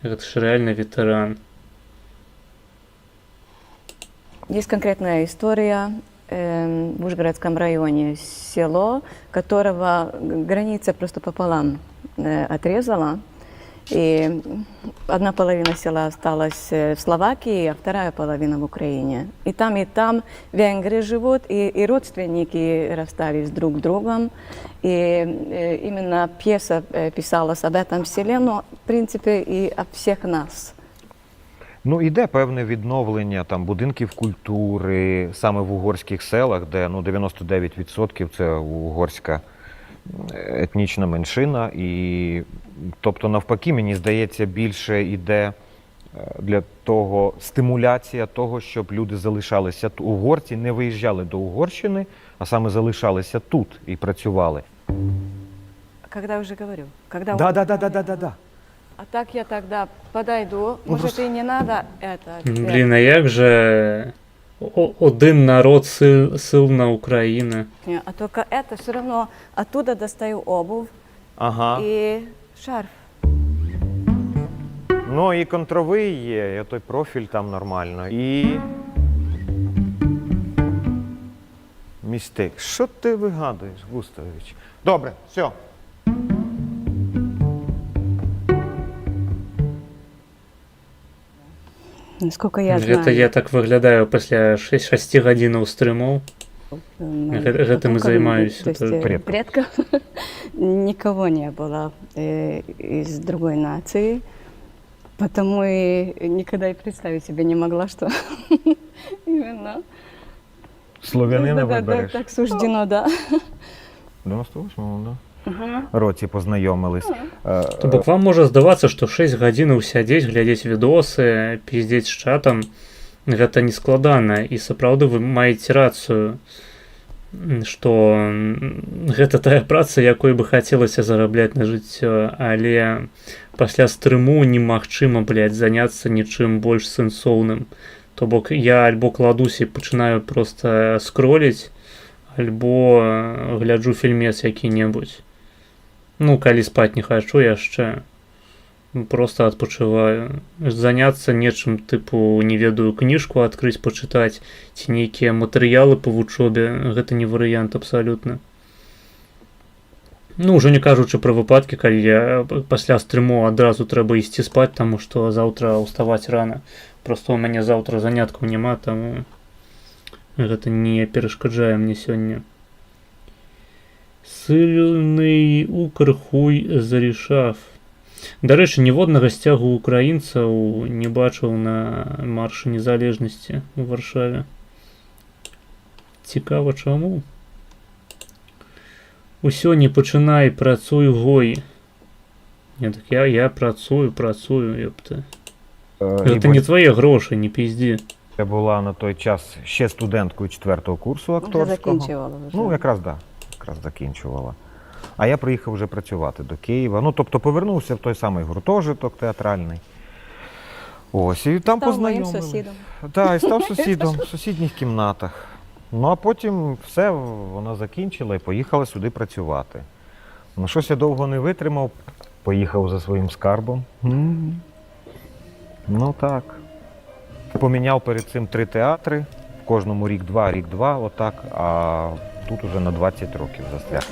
это ж реально ветеран. Есть конкретная история в Ужгородском районе, село, которого граница просто пополам отрезала. И одна половина села осталась в Словакии, а вторая половина в Украине. И там венгры живут, и родственники расстались друг с другом. И именно пьеса писалась об этом селе, но, в принципе, и об всех нас. Ну, іде певне відновлення там будинків культури, саме в угорських селах, де 99% це угорська етнічна меншина. І, тобто, навпаки, мені здається, більше йде для того стимуляція того, щоб люди залишалися тут. Угорці не виїжджали до Угорщини, а саме залишалися тут і працювали. Когда уже говорю? Когда Да. А так я тогда подойду, может и не надо это. Блін, а як же один народ сильна Україна? А только это все равно оттуда достаю обувь и шарф. Ну і контровий є, і той профіль там нормально. І містик. Що ти вигадуєш, Густавович? Добре, все. Насколько я знаю. Гэта я так выглядаю пасля 6 гадзінаў стрымаў. Гэтым і займаюся. То есть предков никого не было из другой нации, потому и никогда и представить себе не могла, что именно Слов'янина вибереш. так суждено, да. В 98-му, да? Році познайомились. То бок вам можа здавацца, што 6 гадзінаў сядзець, глядзець відосы, піздзець з чатам, гэта не складана, і сапраўды вы маеце рацыю, што гэта тая праца, якой бы хацелася зарабляць на жыццё, але пасля стрыму немагчыма, блядь, заняцца нічым больш сэнсоўным. То бок я альбо кладуся і пачынаю проста скроліць, альбо гляджу фільмец які-небудзь. Ну, калі спаць не хачу яшчэ, проста адпачываю. Заняцца нечым, тыпу, не ведаю, кніжку адкрыць, пачытаць, ці нейкія матэрыялы па вучобе, гэта не варыянт абсалютна. Ну, ўжо не кажучы пра выпадкі, калі я пасля стрыму адразу трэба ісці спаць, таму што заўтра ўставаць рана. Проста ў мяне заўтра заняткаў няма, таму гэта не перашкаджае мне сёння. Сыльны укрхуй зарішав. Дарэчы, ніводнага сцягу украінцаў не бачыў на маршы незалежнасці ў Варшаве. Цікава, чаму? Усё, не пачынай, працуй, гой. Не, так я працую, ёпта. Гэта не твои гроші, не пізді. Я була на той час ще студенткою 4-го курсу акторського. Вже закінчувала. Ну, якраз закінчувала. А я приїхав вже працювати до Києва. Ну, тобто повернувся в той самий гуртожиток театральний. Ось, і там познайомилися. Став моїм сусідом. Так, і став сусідом в сусідніх кімнатах. Ну, а потім все, вона закінчила і поїхала сюди працювати. Ну, щось я довго не витримав. Поїхав за своїм скарбом. Ну так. Поміняв перед цим 3 театри, в кожному рік-два, отак, а тут уже на 20 років застряг.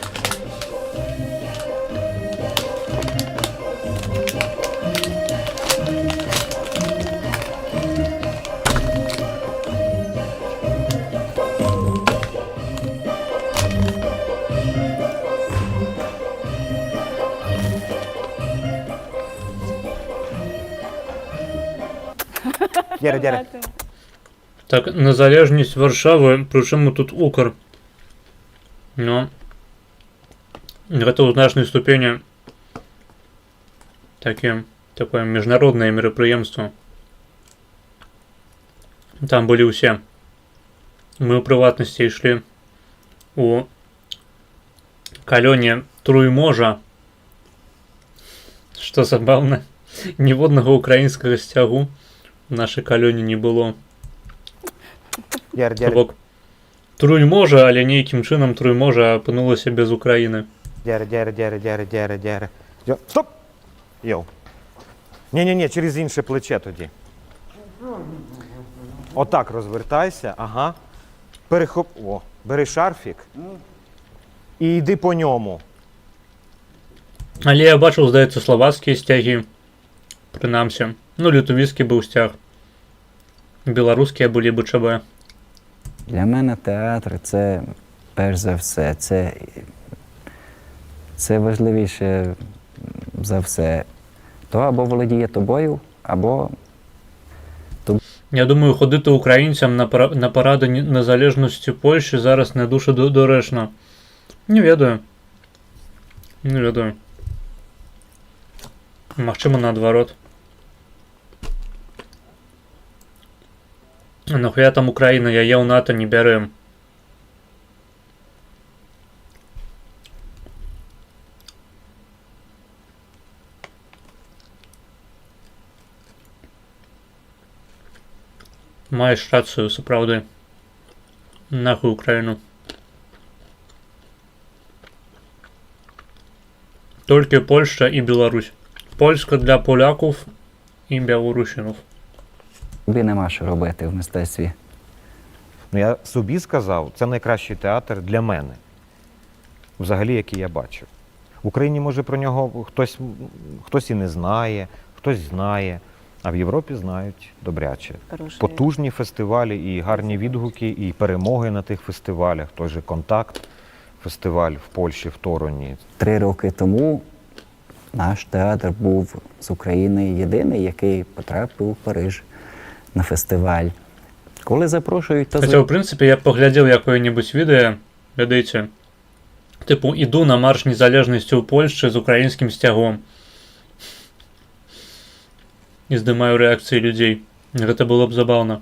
Дяре. Так, незалежність Варшави, причому тут Укр. Но это у значной ступени такое международное мероприемство. Там были все. Мы у приватности йшли у кальоні Труйможа. Что забавно, ніводного українського стягу в нашій кальоні не було. Дяре. Труйможа, але нейкім чином Труйможа опинулася без України. Дяре. Стоп! Йоу. Ні, через інше плече тоді. Отак розвертайся, ага. Бери шарфік і йди по ньому. Але я бачив, здається, словацькі стяги. Принамсі. Ну, литовський був стяг. Білоруські були БЧБ. Для мене театр – це, перш за все, це важливіше за все. То або володіє тобою, або... Я думаю, ходити українцям на паради незалежності Польщі зараз не дуже доречно. Не ведаю. Магчыма, наадварот. Нахуя там Украіна, яе ў НАТО не бярэм. Маеш рацыю, сапраўды. Нахуй Украіну. Толькі Польща і Беларусь. Польська для поляків і білорусинів. Тобі нема що робити в мистецтві. Я собі сказав, це найкращий театр для мене. Взагалі, який я бачив. В Україні, може, про нього хтось і не знає, хтось знає, а в Європі знають добряче. Потужні фестивалі і гарні відгуки, і перемоги на тих фестивалях. Той же «Контакт», фестиваль в Польщі, в Тороні. 3 роки тому наш театр був з України єдиний, який потрапив у Париж на фестиваль. Коли запрошують, то... Хоча, в принципі, я б поглядів якое-небудь відео, ведайте, типу, іду на марш незалежності у Польщі з українським стягом. І здымаю реакції людей. Гэта было б забавно.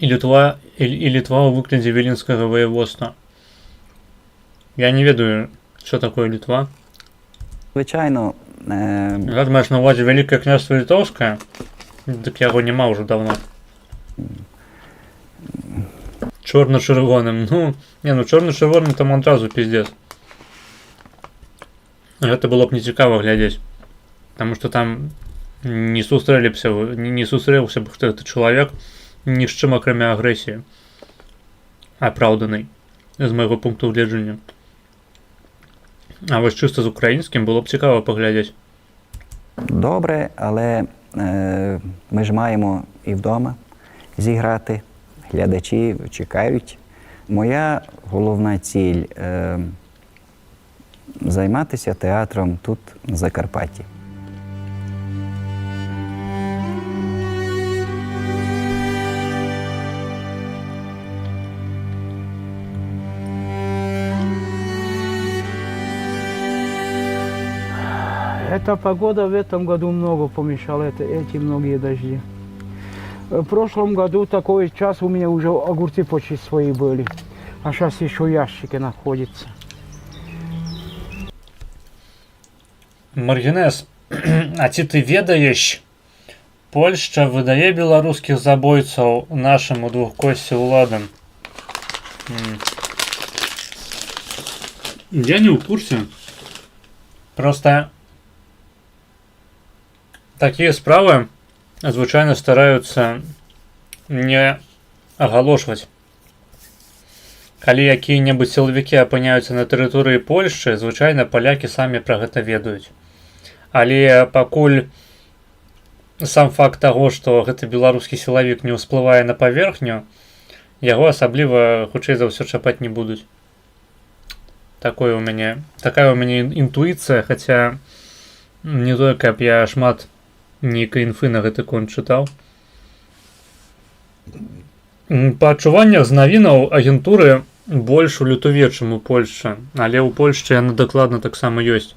І Літва у вигляді Віленського воєводства. Я не ведаю, що таке Літва. Звичайно. Ти маєш на увазі Велике княжство Литовське? Так його нема вже давно. Чорно-червоним. Ну, чорно-червоним там одразу пиздец. Гэта было б не цікаво глядеть. Потому что там не сустрэліўся б хто-то чалавек ні з чым, акрамя агрэсіі. Апраўданай. З майго пункту гледжання. А вось чисто з українським було б цікаво поглядіти. Добре, але ми ж маємо і вдома зіграти. Глядачі чекають. Моя головна ціль – займатися театром тут, на Закарпатті. Эта погода в этом году много помешала, эти многие дожди. В прошлом году такой час у меня уже огурцы почти свои были, а сейчас еще ящики находятся. Маргінес, а ці ти ведаєш, Польща видає білоруських забойців нашим у двохкості уладам? Я не в курсі. Просто такія справы звычайна стараюцца не агалошваць. Калі якія-небудзь сілавікі апыняюцца на тэрыторыі Польшчы, звычайна палякі самі пра гэта ведаюць. Але пакуль сам факт таго, што гэты беларускі сілавік не ўсплывае на паверхню, яго асабліва, хутчэй за ўсё, чапаць не будуць. Такая у мяне інтуіцыя, хаця не тое, каб я шмат нейкай інфы на гэты конт чытаў. Па адчуваннях з навінаў агентуры больш у Літве, чым у Польшчы, але ў Польшчы яны дакладна таксама ёсць.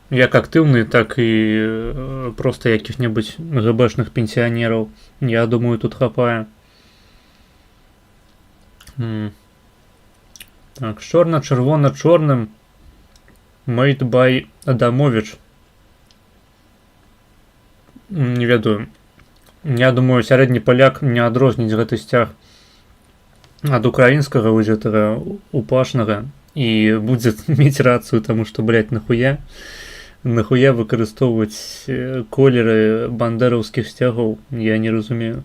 Як актыўны, так і проста якіх-небудзь ГБшных пенсіянераў. Я думаю, тут хапае. Так, чорна-чырвона-чорным Made by Адамович. Не ведаю. Я думаю, сярэдні паляк не адрозніць гэты сцяг ад украінскага вызятага упашнага і будзе мець рацыю, таму што, блядь, нахуя выкарыстоўваць колеры бандераўскіх сцягоў, я не разумею.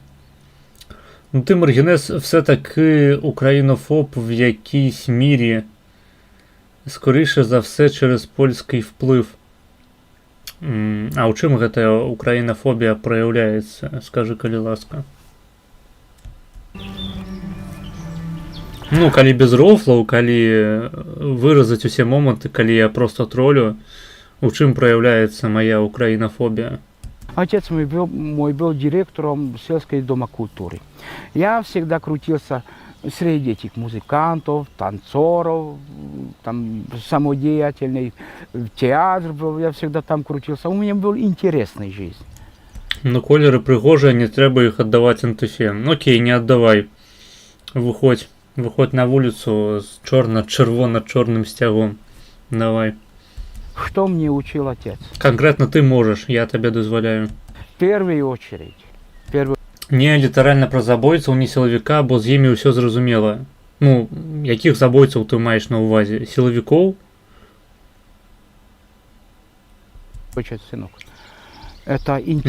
Ну ты, Маргінес, все-таки українофоб в якійсь мірі, скоріше за все через польський вплив. А ў чым гэтая украінафобія праяўляецца? Скажы, калі ласка. Ну, калі без рофлаў, калі выразаць усе моманты, калі я просто тролю, у чым праяўляецца моя украінафобія? Отец мой был директором сельской дома культуры. Я всегда крутился среди этих музыкантов, танцоров, там самодеятельный театр был, я всегда там крутился. У меня была интересная жизнь. Ну, колеры прыгожыя, не трэба іх аддаваць НТФ. Окей, не аддавай. Выходь на вуліцу з чорна-чырвона-чорным сцягом. Давай. Что мне учил отец? Конкретно ты можешь, я тебе дозволяю. В первую очередь. Не літаральна пра забойцаў, не сілавіка, бо з імі ўсё зразумела. Ну, якіх забойцаў ты маеш на ўвазе? Сілавікоў?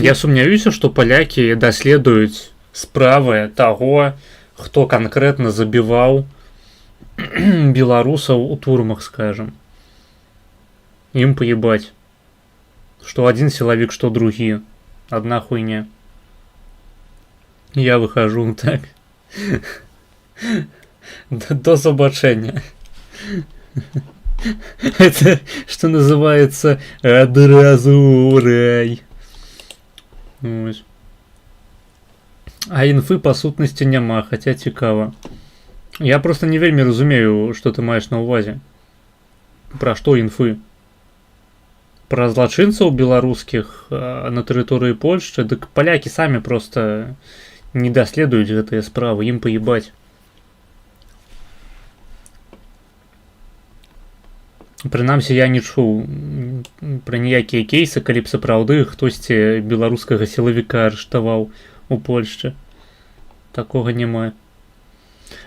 Я сумняюся, што палякі даследуюць справы таго, хто канкрэтна забіваў беларусаў у турмах, скажем. Ім паебаць. Што адзін сілавік, што другі. Адна хуйня. Я выхожу, так. До забачэння. Это, что называется, адразу ў рай. Ось. А інфы па сутнасці няма, хаця цікава. Я просто не вельмі разумею, што ты маеш на ўвазе. Пра што інфы? Пра злачынцаў беларускіх на тэрыторыі Польшчы, дык палякі самі просто не даследуюць гэтыя справы, ім паебаць. Прынамсі, я не чуў пра ніякія кейсы, калі б сапраўды хтосьці беларускага сілавіка арыштаваў у Польшчы. Такога няма.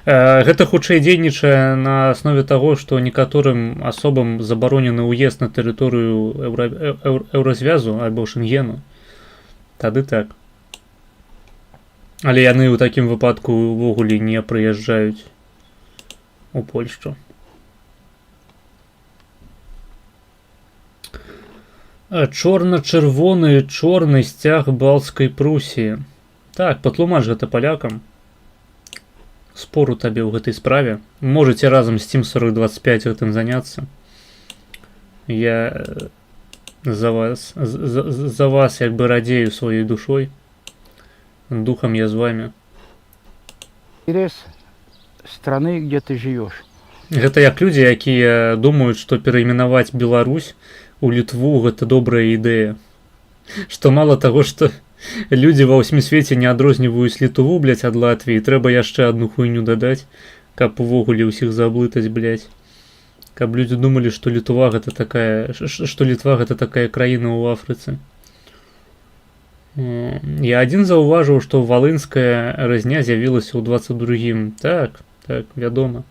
Гэта хутчэй дзейнічае на аснове таго, што некаторым асобам забаронены ўезд на тэрыторыю Еўразвязу альбо Шэнгену. Тады так. Але яны ў такім выпадку ўвогуле не прыязджаюць у Польшчу. Чорна-чырвоны чорны сцяг Балцкай Прусіі. Так, патлумач гэта палякам. Спору табе ў гэтай справе. Можаце разам з Team 4025 гэтым заняцца. Я за вас як бы радзею сваёй душой. Духом я з вами. Интерес страны, где ты живешь. Гэта як людзі, якія думаюць, што перайменаваць Беларусь у Літву гэта добрая ідэя. Што мала таго, што людзі ва ўсім свеце не адрозніваюць Літву, блядь, ад Латвіі, трэба яшчэ адну хуйню дадаць, каб увогуле ўсіх заблытаць, блядь. Каб людзі думалі, што Літва гэта такая краіна ў Афрыцы. Я адзін заўважыў, што валынская разня з'явілася ў 22-м. Так, вядома.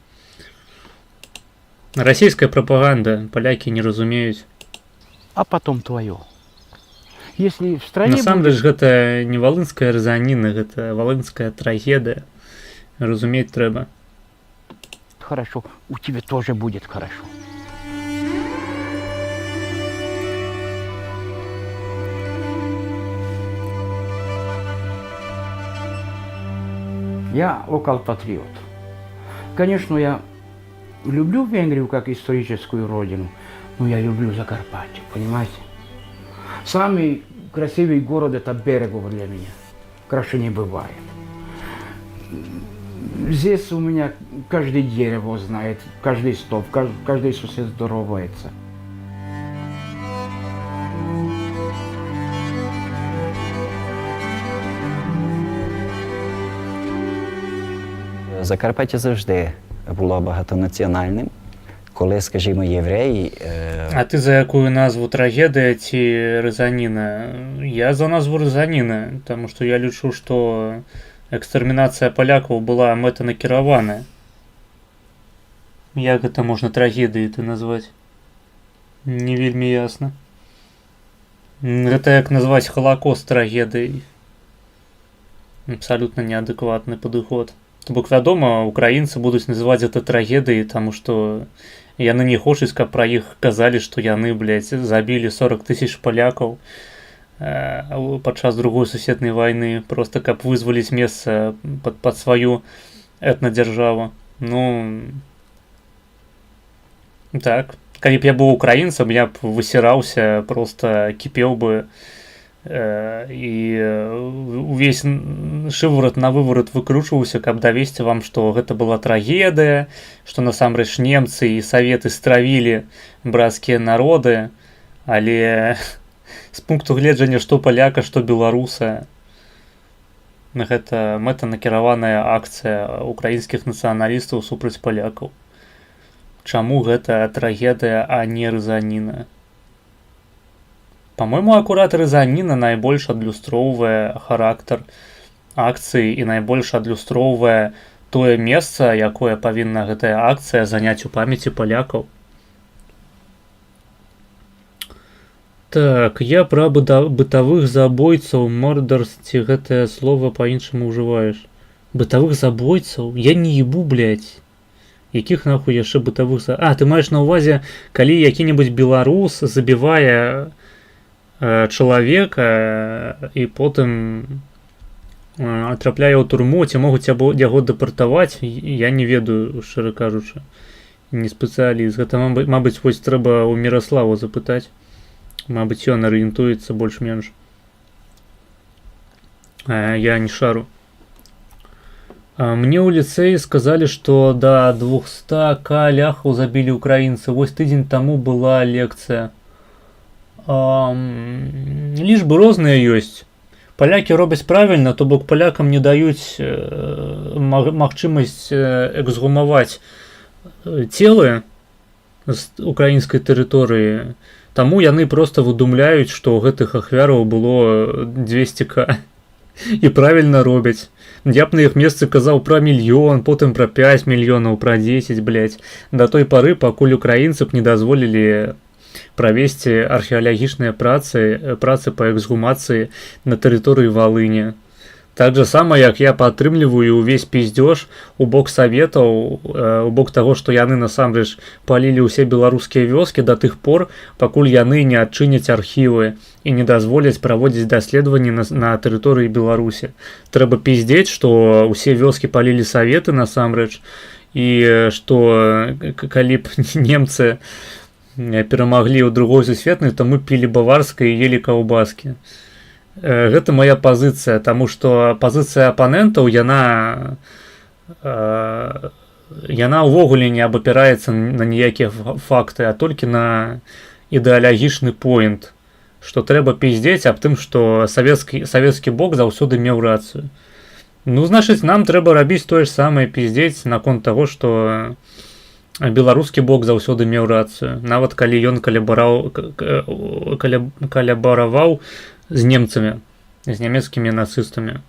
Расійская прапаганда, палякі не разумеюць. а потом твое. Если в стране Насамрэч гэта не валынская рызаніна, гэта валынская трагедыя. Разумець трэба. хорошо, у тебя тоже будет хорошо. Я локал-патриот. Конечно, я люблю Венгрию как историческую родину, но я люблю Закарпатье, понимаете? Самый красивый город — это Берегово для меня. Краше не бывает. Здесь у меня каждое дерево знает, каждый стоп, каждый сосед здоровается. Закарпаття завжди було багатонаціональним. Коли, скажімо, євреї... А ти за якую назву трагедія ці рызаніна? Я за назву рызаніна, тому що я лічу, що экстэрмінацыя палякаў была мэтанакіраваная. Як гэта можна трагедыяй ты назваць? Не вельмі ясна. Гэта як назваць Халакост трагедыяй. Абсалютна неадэкватны падыход. То бок, вядома, украінцы будуць называць гэта трагедыяй, таму што яны не хочуць, каб пра іх казалі, што яны, блядь, забілі 40 000 палякаў падчас другой сусветнай вайны, просто каб вызваліць месца пад сваю этнадзяржаву. Ну, так. Калі б я быў украінцам, я б высіраўся, просто кіпеў бы, і увесь шыварат на выварат выкручваўся, каб давесці вам, што гэта была трагедыя, што насамрэч немцы і саветы стравілі брацкія народы, але з пункту гледжання што паляка, што беларуса, гэта мэтанакіраваная акцыя украінскіх нацыяналістаў супраць палякаў. Чаму гэта трагедыя, а не рызаніна? По-моему, акурат рызаніна найбольш адлюстроўвае характар акцыі і найбольш адлюстроўвае тое месца, якое павінна гэтая акцыя заняць у памяці палякаў. Так, я пра бытавых забойцаў, мордарс, ці гэтае слово па-іншаму ўжываеш? Бытавых забойцаў? Я не ебу, блядь. Якіх нахуй яшчэ бытавых А, ты маеш на ўвазе, калі які-небудзь беларус забівае чалавека і потым трапляе ў турму, ці могуць яго дэпартаваць, я не ведаю, шчыра кажучы, не спецыяліст. Гэта, мабыць, вось трэба ў Міраславу запытаць. Мабыць, ён арыентуецца больш-менш. Я не шару. Мне ў ліцэі сказалі, што да 200 ляхаў забілі украінцы. Вось тыдзень таму была лекцыя. Лічбы розныя ёсць. Палякі робяць правільна, то бок палякам не даюць магчымасць эксгумаваць целы з украінскай тэрыторыі. Таму яны проста выдумляюць, што ў гэтых ахвяраў было 200к. І правільна робяць. Я б на іх месцы казаў пра 1 мільён, потым пра 5 мільёнаў, пра 10, блядь. Да той пары, пакуль украінцы б не дазволілі правесці археалагічныя працы па эксгумацыі на тэрыторыі Валыні. Так жа сама, як я падтрымліваю ўвесь піздзёж у бок саветаў, у бок таго, што яны насамрэч палілі ўсе беларускія вёскі да тых пор, пакуль яны не адчыняць архівы і не дазволяць праводзіць даследаванні на тэрыторыі Беларусі. Трэба піздзець, што ўсе вёскі палілі саветы насамрэч, і што калі б немцы перамаглі ў другой сусветнай, то мы пілі баварскай і елі каўбаскі. Гэта моя пазіцыя, таму што пазіцыя апанентаў, яна ўвогуле не абапіраецца на ніякія факты, а толькі на ідэалагічны поінт, што трэба піздзець аб тым, што савецкі бок заўсёды меў рацыю. Ну, значыць, нам трэба рабіць тое ж самае, піздзець наконт таго, што беларускі бок заўсёды меў рацыю, нават калі ён калябараваў з немцамі, з нямецкімі нацыстамі.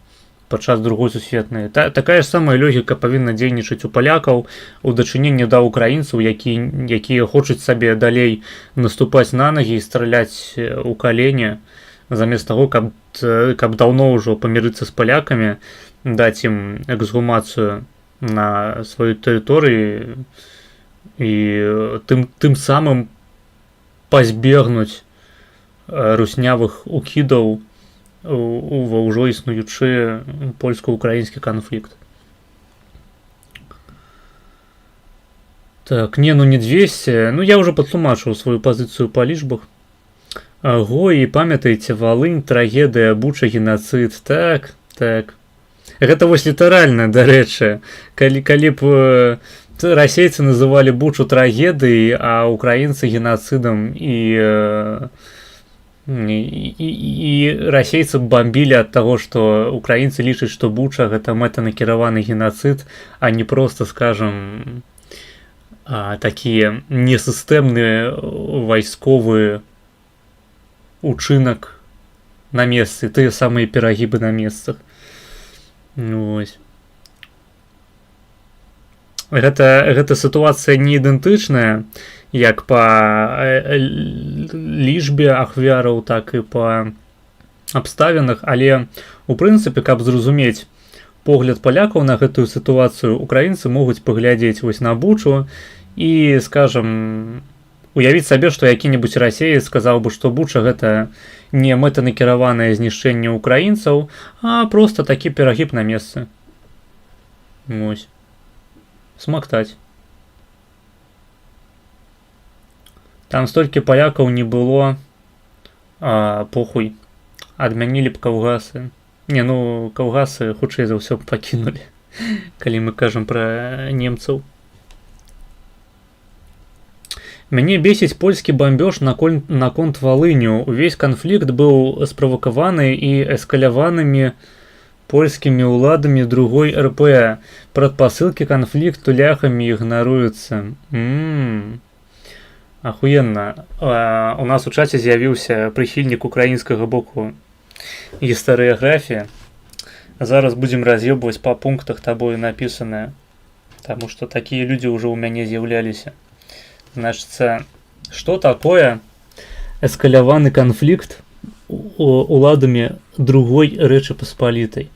падчас другой сусветнай. Такая ж самая логіка павінна дзейнічаць у палякаў у дачыненні да ўкраінцаў, якія хочуць сабе далей наступаць на ногі і страляць у калені, замест таго, каб даўно ўжо памірыцца з палякамі, даць ім эксгумацыю на сваёй тэрыторыі і тым самым пазбегнуць руснявых укідаў ва ўжо існуючы польска-украінскі канфлікт. Так, не 200. Я ўжо патлумачыў сваю пазіцыю па лічбах. І памятаеце, Валынь, трагедыя, Буча, генацыд. Так. Гэта вось літаральна, дарэчы. Калі б расейцы называлі Бучу трагедыяй, а украінцы генацыдам і расейцы бомбілі ад таго, што украінцы лічаць, што Буча гэта мэтанакіраваны генацыд, а не проста, скажам, такія несістэмныя вайсковыя учынак на месцы, тыя самыя перагібы на месцах. Вось. Гэта сітуацыя не ідэнтычная, як па лічбе ахвяраў, так і па абставінах, але у прынцыпе, каб зразумець погляд палякаў на гэтую сітуацыю, украінцы могуць паглядзець вось на Бучу і, скажам, уявіць сабе, што які-небудзь расеец сказаў бы, што Буча гэта не мэтанакіраванае знішчэнне украінцаў, а проста такі перагіб на месцы. Вось. Смактаць. Там столькі палякаў не было, похуй, адмянілі б каўгасы. Каўгасы хутчэй за ўсё пакінулі, калі мы кажам пра немцаў. Мяне бесіць польскі бамбёж наконт Валыню. Увесь канфлікт быў справакаваны і эскаляванымі польскімі ўладамі другой РП. Прадпасылкі канфлікту ляхамі ігнаруюцца. Ахуенна. У нас у чаце з'явіўся прыхільнік украінскага боку гістарыяграфіі. Зараз будзем раз'ёбваць па пунктах табою напісанае, таму што такія людзі ўжо ў мяне з'яўляліся. Значыцца, што такое эскаляваны канфлікт уладамі другой Рэчы Паспалітай?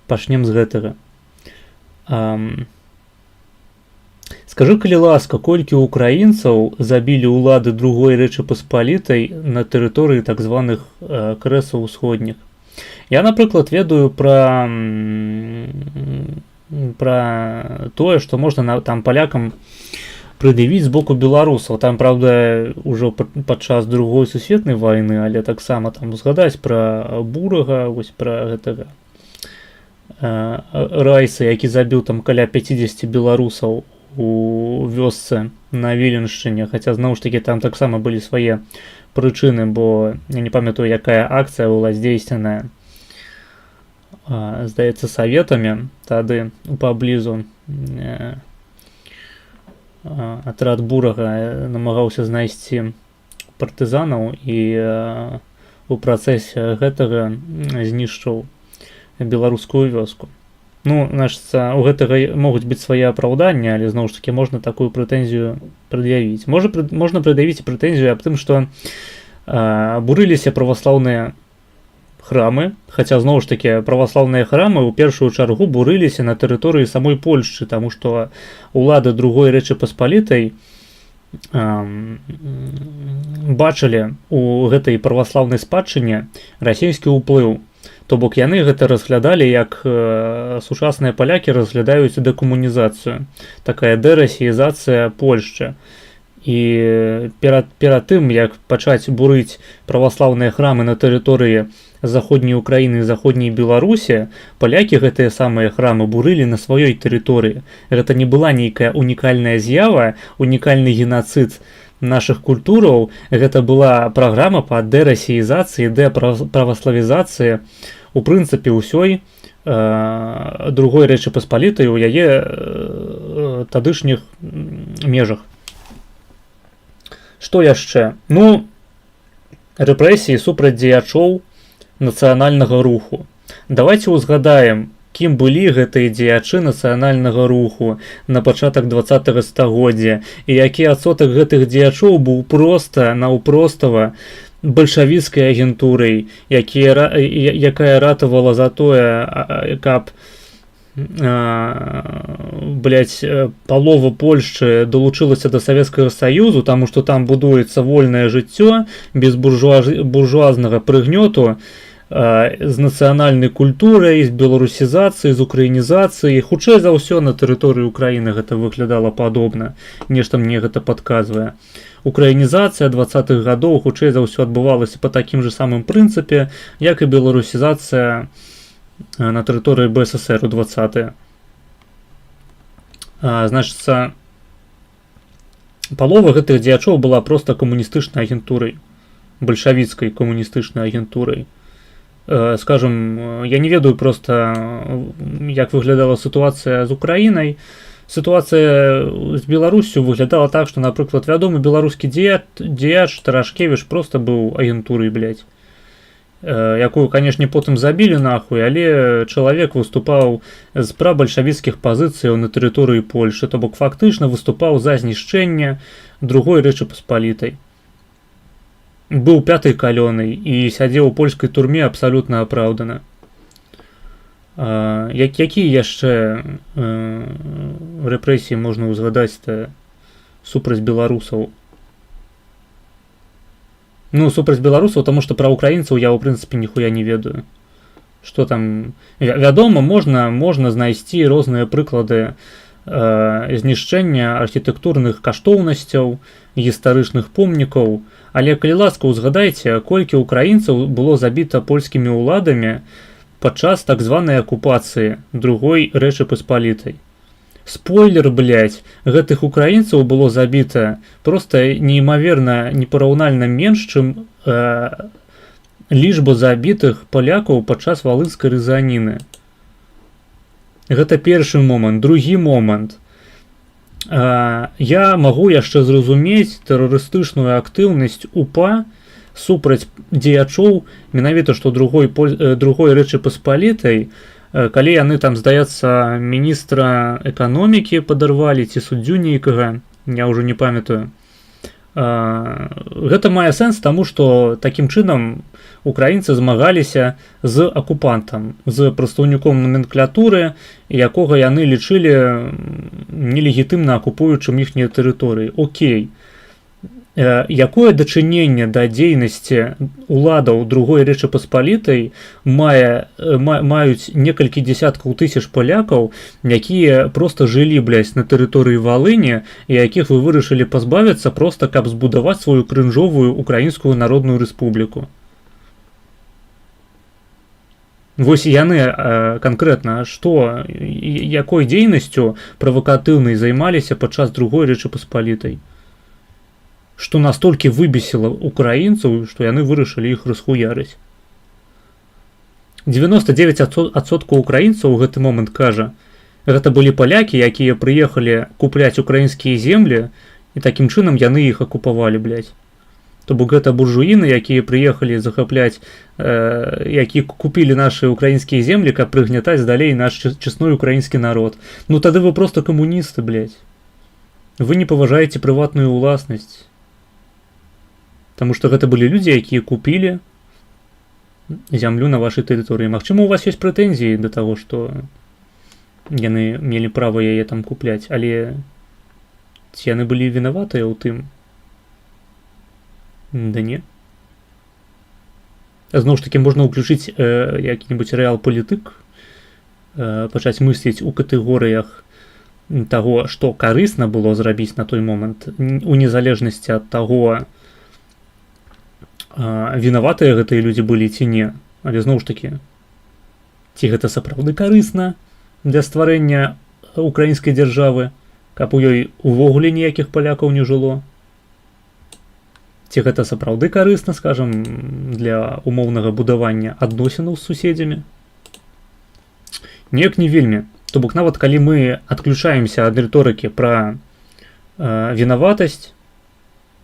Пачнем з гэтага. Скажы, калі ласка, колькі украінцаў забілі ўлады другой Рэчы Паспалітай на тэрыторыі так званых крэсаў усходніх? Я, напрыклад, ведаю пра тое, што можна там палякам прыдывіць з боку беларусаў. Там, правда, ўжо падчас другой сусветнай вайны, але таксама там згадаць пра Бурага, вось пра гэтага Райса, які забіў там каля 50 беларусаў у вёсцы на Віленшчыне, хаця, зноў ж такі, там таксама былі свае прычыны, бо я не памятаю, якая акцыя была здзейсненая, здаецца, саветамі тады паблізу. Атрад Бурага намагаўся знайсці партызанаў і у працэсе гэтага знішчыў беларускую вёску. Значыцца, у гэтага могуць быць свае апраўданні, але зноў ж такі можна такую прэтэнзію прад'явіць. Можна прад'явіць прэтэнзію аб тым, што бурыліся праваслаўныя храмы, хаця, зноў ж такі, праваслаўныя храмы ў першую чаргу бурыліся на тэрыторыі самой Польшчы, таму што ўлады другой Рэчы Паспалітай бачылі у гэтай праваслаўнай спадчыне расійскі ўплыў. То бок яны гэта разглядалі, як сучасныя палякі разглядаюць дэкамунізацыю, такая дэрасіізацыя Польшчы. І перад тым, як пачаць бурыць праваслаўныя храмы на тэрыторыі заходняй Украіны і заходняй Беларусі, палякі гэтыя самыя храмы бурылі на сваёй тэрыторыі. Гэта не была нейкая унікальная з'ява, унікальны генацыд нашых культураў, гэта была праграма па дэрасіізацыі, дэправаславізацыі, у прынцыпе, ўсёй другой Рэчы Паспалітай у яе тадышніх межах. Што яшчэ? Рэпрэсіі супраць дзеячоў нацыянальнага руху. Давайте узгадаем, кім былі гэтыя дзеячы нацыянальнага руху на пачатак 20-го стагоддзя і які адсотак гэтых дзеячоў быў проста наўпростава бальшавіцкай агентурай, якая ратавала за тое, каб палова Польшчы далучылася да Савецкага Саюзу, таму што там будуецца вольнае жыццё без буржуазнага прыгнёту, з нацыянальнай культурай, з беларусізацыяй, з украінізацыяй. Хутчэй за ўсё на тэрыторыі Украіны гэта выглядала падобна. Нешта мне гэта падказвае. Украінізацыя 20-х гадоў хутчэй за ўсё адбывалася па такім жа самым прынцыпе, як і беларусізацыя на тэрыторыі БССР у 20-е. Значыцца, палова гэтых дзеячоў была проста камуністычнай агентурай, бальшавіцкай камуністычнай агентурай. Скажем, я не ведаю просто, як выглядала сітуацыя з Украінай. Сітуацыя з Беларуссю выглядала так, што, напрыклад, вядомы беларускі дзеяч Тарашкевіч проста быў агентурай, блядь, якую, канешне, потым забілі нахуй, але чалавек выступаў з прабальшавіцкіх пазіцыяў на тэрыторыі Польшы, то бок фактычна выступаў за знішчэнне другой Рэчы Паспалітай. Быў пятай калёнай і сядзеў у польскай турме абсалютна апраўдана. Якія яшчэ рэпрэсіі можна ўзгадаць-то супраць беларусаў? Ну, супраць беларусаў, таму што пра украінцаў я, ў прынцыпе, ніхуя не ведаю. Што там... Вядома, можна знайсці розныя прыклады знішчэння архітэктурных каштоўнасцяў, гістарычных помнікаў, але, калі ласка, узгадайце, колькі украінцаў было забіта польскімі ўладамі падчас так званай акупацыі другой Рэчы Паспалітай. Спойлер, блядь, гэтых украінцаў было забіта проста неймаверна, непараўнальна менш, чым лічба забітых палякаў падчас валынскай рызаніны. Гэта першы момант. Другі момант. Я магу яшчэ зразумець тэрарыстычную актыўнасць УПА супраць дзеячоў менавіта што другой Рэчы Паспалітай, калі яны там, здаецца, міністра эканомікі падарвалі ці суддзю нейкага, я ўжо не памятаю. Гэта мае сэнс, таму што такім чынам украінцы змагаліся з акупантам, з прадстаўніком номенклатуры, якога яны лічылі нелегітымна акупуючым іхнія тэрыторыі. Окей. Якое дачыненне да дзейнасці уладаў другой Рэчы Паспалітай маюць некалькі дзесяткаў тысяч палякаў, якія проста жылі, блядь, на тэрыторыі Валыні, і якіх вы вырашылі пазбавіцца проста, каб збудаваць сваю крынжовую Украінскую Народную Рэспубліку? Вось яны канкрэтна што, якой дзейнасцю правакатыўнай займаліся падчас другой Рэчы Паспалітай? Што настолькі выбесіла украінцаў, што яны вырашылі іх расхуярыць. 99% украінцаў у гэты момант кажа, гэта былі палякі, якія прыехалі купляць украінскія землі, і такім чынам яны іх акупавалі, блядь. То бок гэта буржуіны, якія прыехалі захапляць, якія купілі нашы украінскія землі, каб прыгнятаць далей наш чесной украінскі народ. Ну тады вы проста камуністы, блядь. Вы не паважаеце прыватную ўласнасць. Таму што гэта былі людзі, якія купілі зямлю на вашай тэрыторыі. Магчыма, у вас ёсць прэтэнзіі да таго, што яны мелі права яе там купляць, але ці яны былі вінаватыя ў тым? Да не. Зноў ж такі можна ўключыць які-небудзь рэал-палітык, пачаць мысліць у катэгорыях таго, што карысна было зрабіць на той момант, у незалежнасці ад таго, вінаватыя гэтыя людзі былі ці не. Але зноў ж такі, ці гэта сапраўды карысна для стварэння украінскай дзяржавы, каб у ёй увогуле ніякіх палякаў не жыло? Ці гэта сапраўды карысна, скажам, для умоўнага будавання адносінаў з суседзямі? Неяк не вельмі. То бок нават калі мы адключаемся ад рыторыкі пра вінаватасць,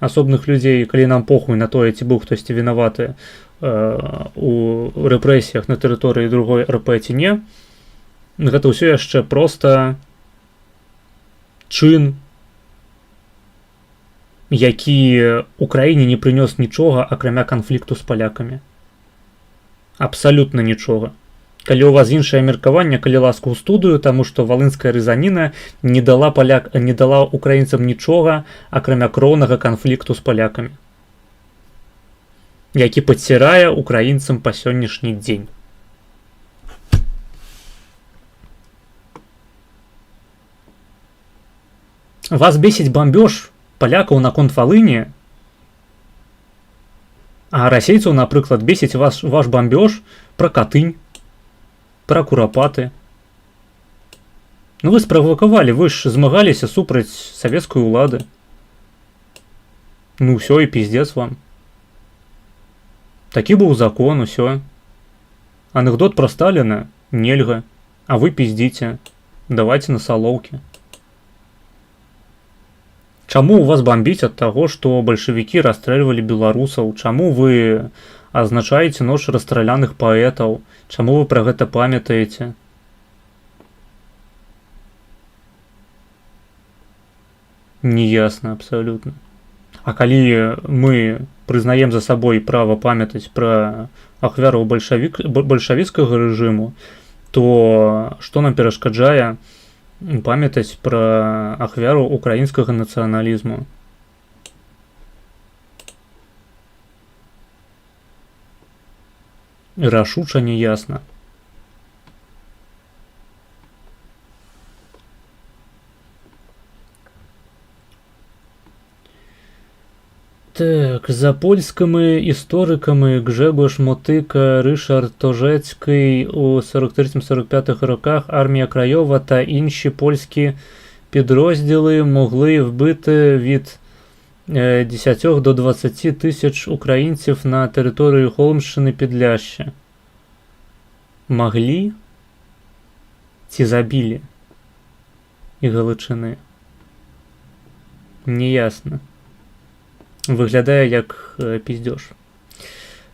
асобных людзей, калі нам похуй на тое, ці быў хтосьці вінаваты у рэпрэсіях на тэрыторыі другой РП ці не, гэта ўсё яшчэ проста чын, які Украіне не прынёс нічога, акрамя канфлікту з палякамі. Абсалютна нічога. Калі у вас іншае меркаванне, калі ласка ў студыю, таму што валынская рызаніна не дала украінцам нічога, акрамя кроўнага канфлікту з палякамі, які падцірае украінцам па сённяшні дзень. Вас бесіць бамбёж палякаў наконт Валыні, а расейцаў, напрыклад, бесіць ваш бамбёж пра Катынь, пра Курапаты. Ну вы справакавалі, вы ж змагаліся супраць савецкай улады. Ну ўсё, і пиздец вам. Такі быў закон, усё. Анекдот пра Сталіна нельга, а вы пиздзіце. Давайте на салоўкі. Чаму у вас бомбіць ад таго, што бальшавікі расстрэльвалі беларусаў? Чаму вы азначаеце ноч расстраляных паэтаў? Чаму вы пра гэта памятаеце? Неясна абсалютна. А калі мы прызнаем за сабой права памятаць пра ахвяраў бальшавіцкага рэжыму, то што нам перашкаджае памятаць пра ахвяру украінскага нацыяналізму? Рашуча неясна. Так, за польскімі істориками Гжегош Мотика, Ришард Тожецький у 43-45 роках армія Крайова та інші польські підрозділи могли вбити від 10 до 20 тисяч українців на території Холмщини Підляща. Могли? Ці забили? І Галичини? Неясно. Выглядае як пиздёж.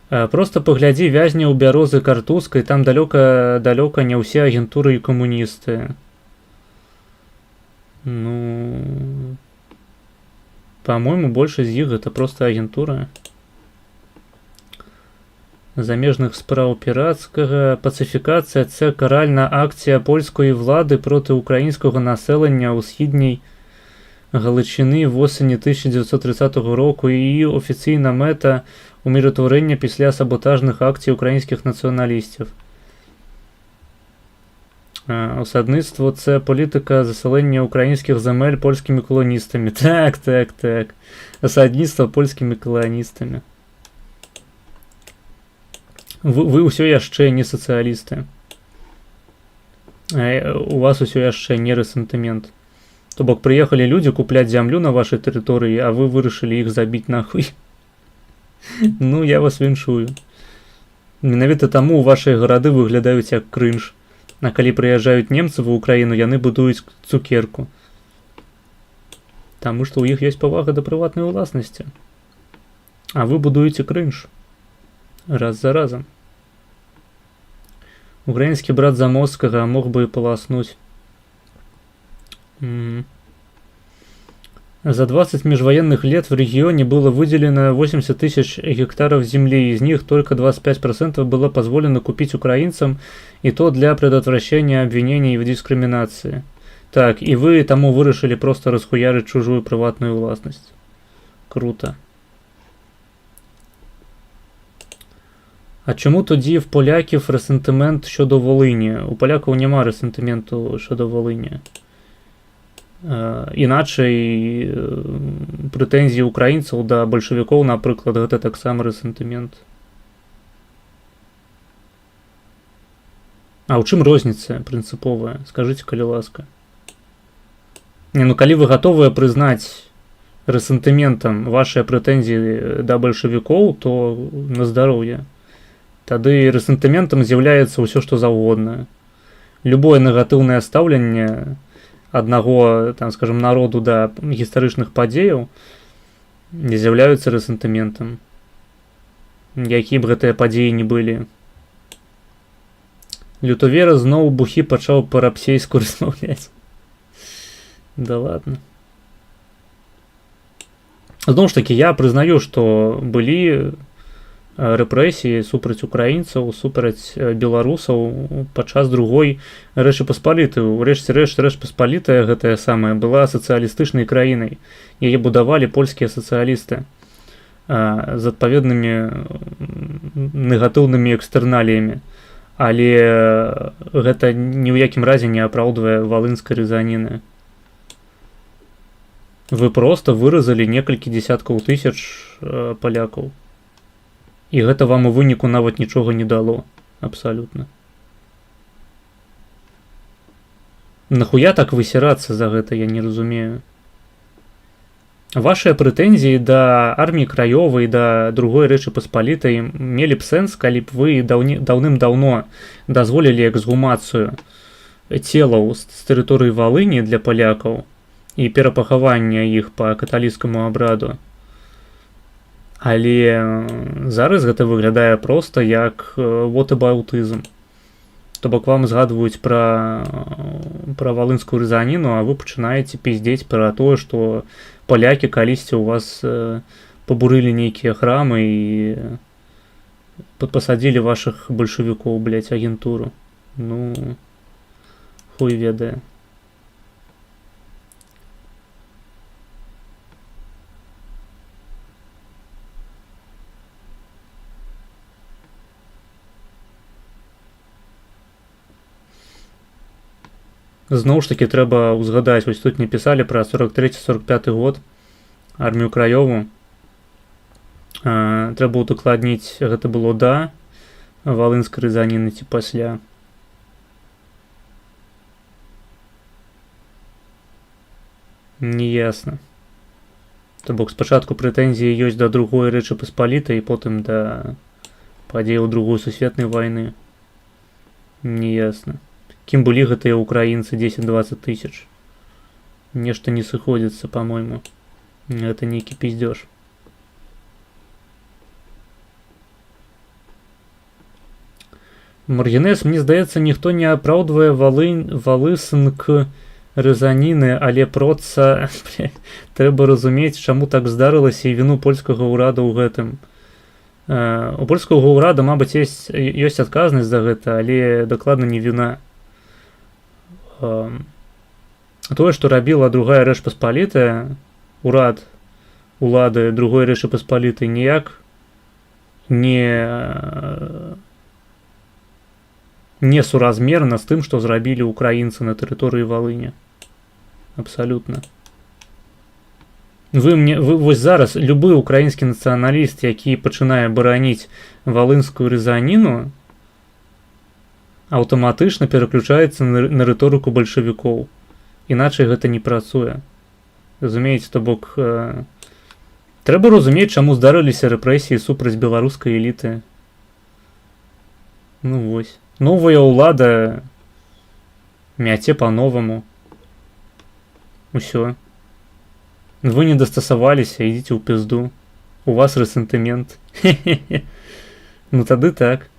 Просто паглядзі вязняў Бярозы Картузскай, там далёка не ўсе агентуры і камуністы. Ну, по-моему, большасць з іх гэта просто агентура. Замежных спраў пірацкага, пацыфікацыя, це каральна акція польскай улады проти українського населення у східній Галичини восені 1930 року і її офіційна мета – умиротворення після саботажних акцій українських націоналістів. Осадництво – це політика заселення українських земель польськими колоністами. Так. Осадництво польськими колоністами. Ви ўсё яшчэ не сацыялісты. У вас усё яшчэ не рэсентымент. То бок прыехалі людзі купляць зямлю на вашай тэрыторыі, а вы вырашылі іх забіць нахуй. Ну, я вас віншую. Менавіта таму вашыя гарады выглядаюць як крынж. А калі прыязджаюць немцы ва Ўкраіну, яны будуюць цукерку. Таму што ў іх ёсць павага да прыватнай уласнасці. А вы будуеце крынж. Раз за разом. Украінскі брат Замоскага мог бы паласнуць. За 20 межвоенных лет в регионе было выделено 80 тысяч гектаров земли, из них только 25% было позволено купить украинцам, и то для предотвращения обвинений в дискриминации. Так, и вы тому вырашили просто расхуярить чужую приватную властность. Круто. А чому тоді в поляків ресентимент щодо Волині? У поляків нема ресентименту щодо Волині. Іначай прэтэнзіі украінцаў да бальшавікоў, напрыклад, гэта таксама рэсентымент. А ў чым розніца прынцыповая? Скажыце, калі ласка. Ну, калі вы гатовыя прызнаць рэсентыментам вашыя прэтэнзіі да бальшавікоў, то на здароўе. Тады рэсентыментам з'яўляецца ўсё, што заўгодна. Любое негатыўнае стаўленне аднаго, там, скажем, народу да гістарычных падзеяў не з'яўляюцца рэсентыментам, які б гэтыя падзеі не былі. Лютовера зноў бухі пачаў па-рапсейску размаўляць. Да ладно. Зноў ж такі, я прызнаю, што былі рэпрэсіі супраць украінцаў, супраць беларусаў падчас другой Рэчы Паспалітай. Урэшце рэшт, Рэч Паспалітая гэтая самая была сацыялістычнай краінай. Яе будавалі польскія сацыялісты з адпаведнымі негатыўнымі экстэрналіямі. Але гэта ні ў якім разе не апраўдвае валынскай рызаніны. Вы проста выразалі некалькі дзесяткаў тысяч палякаў. І гэта вам у выніку нават нічога не дало. Абсалютна. Нахуя так высірацца за гэта, я не разумею. Вашыя прэтэнзіі да арміі краёвай, да другой Рэчы Паспалітай мелі б сэнс, калі б вы даўным-даўно дазволілі эксгумацыю целаў з тэрыторыі Валыні для палякаў і перапахавання іх па каталіцкаму абраду. Але зараз гэта выглядае проста як вотабаутызм. То бок вам згадваюць пра валынскую рызаніну, а вы пачынаеце піздзець пра тое, што палякі калісьці ў вас пабурылі нейкія храмы і пасадзілі вашых бальшавікоў, блядь, агентуру. Ну, хуй ведае. Зноў ж такі трэба ўзгадаць, вось тут не пісалі пра 43-45 год армію краёву. Трэба удакладніць, гэта было да валынскай рызаніны ці пасля. Неясна. То бок спачатку прэтэнзіі ёсць да другой Рэчы Паспалітай і потым да падзеяў другой сусветнай вайны. Неясна. Кім былі гэтыя украінцы 10-20 тысяч? Нешта не сыходзіцца, па-мойму. Гэта нейкі пиздёж. Маргінес, мне здаецца, ніхто не апраўдвае валысынк рызаніны, але проца трэба разумець, чаму так здарылася і віну польскага ўрада ў гэтым. У польскага ўрада, мабыць, ёсць адказнасць за гэта, але дакладна не віна. Тое, што рабіла другая Рэч Паспалітая, улады другой Рэчы Паспалітай ніяк не суразмерна з тым, што зрабілі ўкраінцы на тэрыторыі Валыні. Абсалютна. Вось зараз любы ўкраінскі нацыяналіст, які пачынае бараніць валынскую рызаніну, аўтаматычна пераключаецца на рыторыку бальшавікоў. Іначай гэта не працуе. Разумееце, то бок трэба разумець, чаму здарыліся рэпрэсіі супраць беларускай эліты. Ну вось. Новая ўлада мяце па-новаму. Усё. Вы не дастасаваліся, ідзіце ў пізду. У вас рэсентымент. Ну тады так.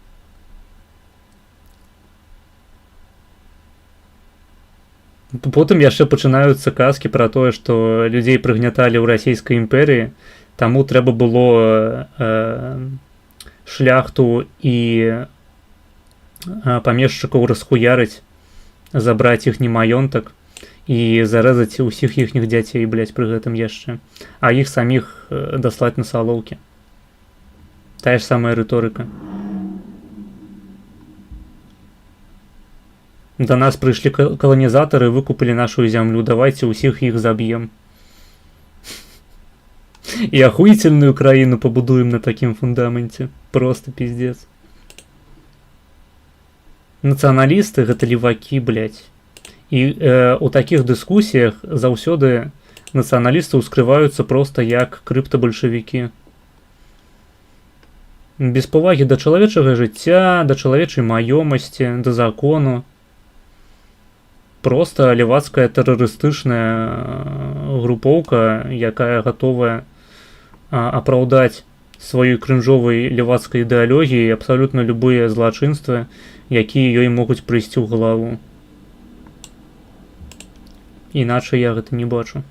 Потым яшчэ пачынаюцца казкі пра тое, што людзей прыгняталі ў расійскай імперыі, таму трэба было шляхту і памешчыкаў расхуярыць, забраць іхні маёнтак і зарэзаць усіх іхніх дзяцей, блядь, пры гэтым яшчэ, а іх саміх даслаць на салоўкі. Тая ж самая рыторыка. Да нас прыйшлі каланізатары, выкупілі нашу зямлю, давайце ўсіх іх заб'ем. І ахуительную краіну пабудуем на такім фундаменце. Просто пиздец. Нацыяналісты гэта левакі, блядь. І у такіх дыскусіях заўсёды нацыяналісты ўскрываюцца проста як крыптабальшавікі. Без павагі да чалавечага жыцця, да чалавечай маёмасці, да закону. Просто левацкая тэрарыстычная групоўка, якая гатовая апраўдаць сваёй крынжовай левацкай ідэалогіяй абсалютна любыя злачынствы, якія ёй могуць прыйсці ў галаву. Іначай я гэта не бачу.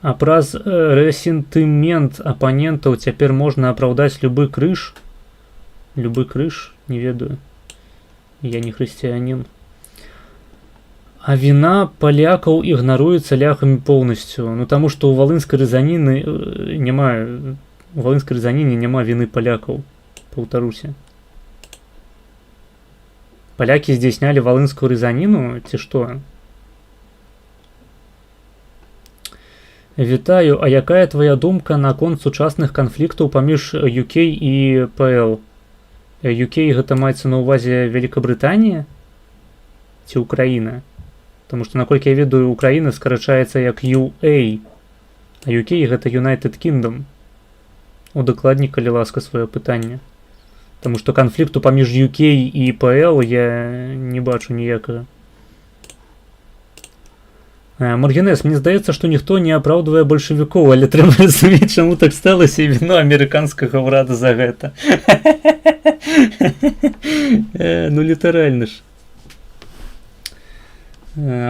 А праз рэсентымент апанентаў цяпер можна апраўдаць любы крыж. Любы крыж, не ведаю. Я не хрысціянін. А віна палякаў ігнаруецца ляхамі поўнасцю. Ну таму што ў валынскай рызаніны няма віны палякаў. Паўтаруся. Палякі здзяйснялі валынскую рызаніну, ці што? Вітаю, а якая твоя думка наконт сучасных канфліктаў паміж UK і ПЛ? UK гэта маецца на ўвазе Великабрытанія ці Украіна? Таму што, наколькі я ведаю, Украіна скарачаецца як UA, а UK гэта United Kingdom. Удакладні, калі ласка, сваё пытанне. Таму што канфлікту паміж UK і ПЛ я не бачу ніякага. Маргінес, мне здаецца, што ніхто не апраўдвае бальшавікоў, але трэба разумець, чаму так сталася і віно амерыканскага ўрада за гэта. Ну, літаральна ж.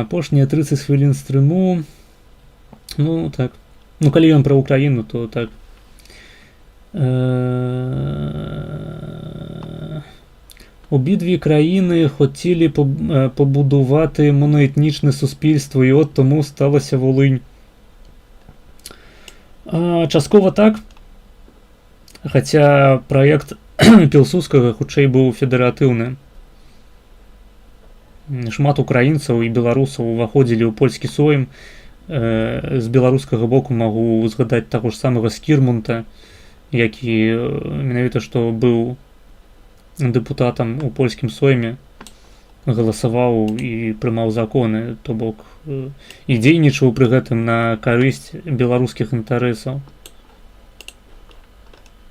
Апошнія 30 хвілін стрыму. Ну, так. Ну, калі ён пра Украіну, то так. Обидві країни хотіли побудувати моноетнічне суспільство, і от тому сталася Волинь. Частково так. Хаця праект Пілсудскага хутчэй быў федэратыўны. Шмат украінцаў і беларусаў уваходзілі ў польскі сойм. З беларускага боку магу згадаць таго ж самага Скірмунта, які менавіта што быў дэпутатам у польскім сойме, галасаваў і прымаў законы, то бок і дзейнічаў пры гэтым на карысць беларускіх інтарэсаў.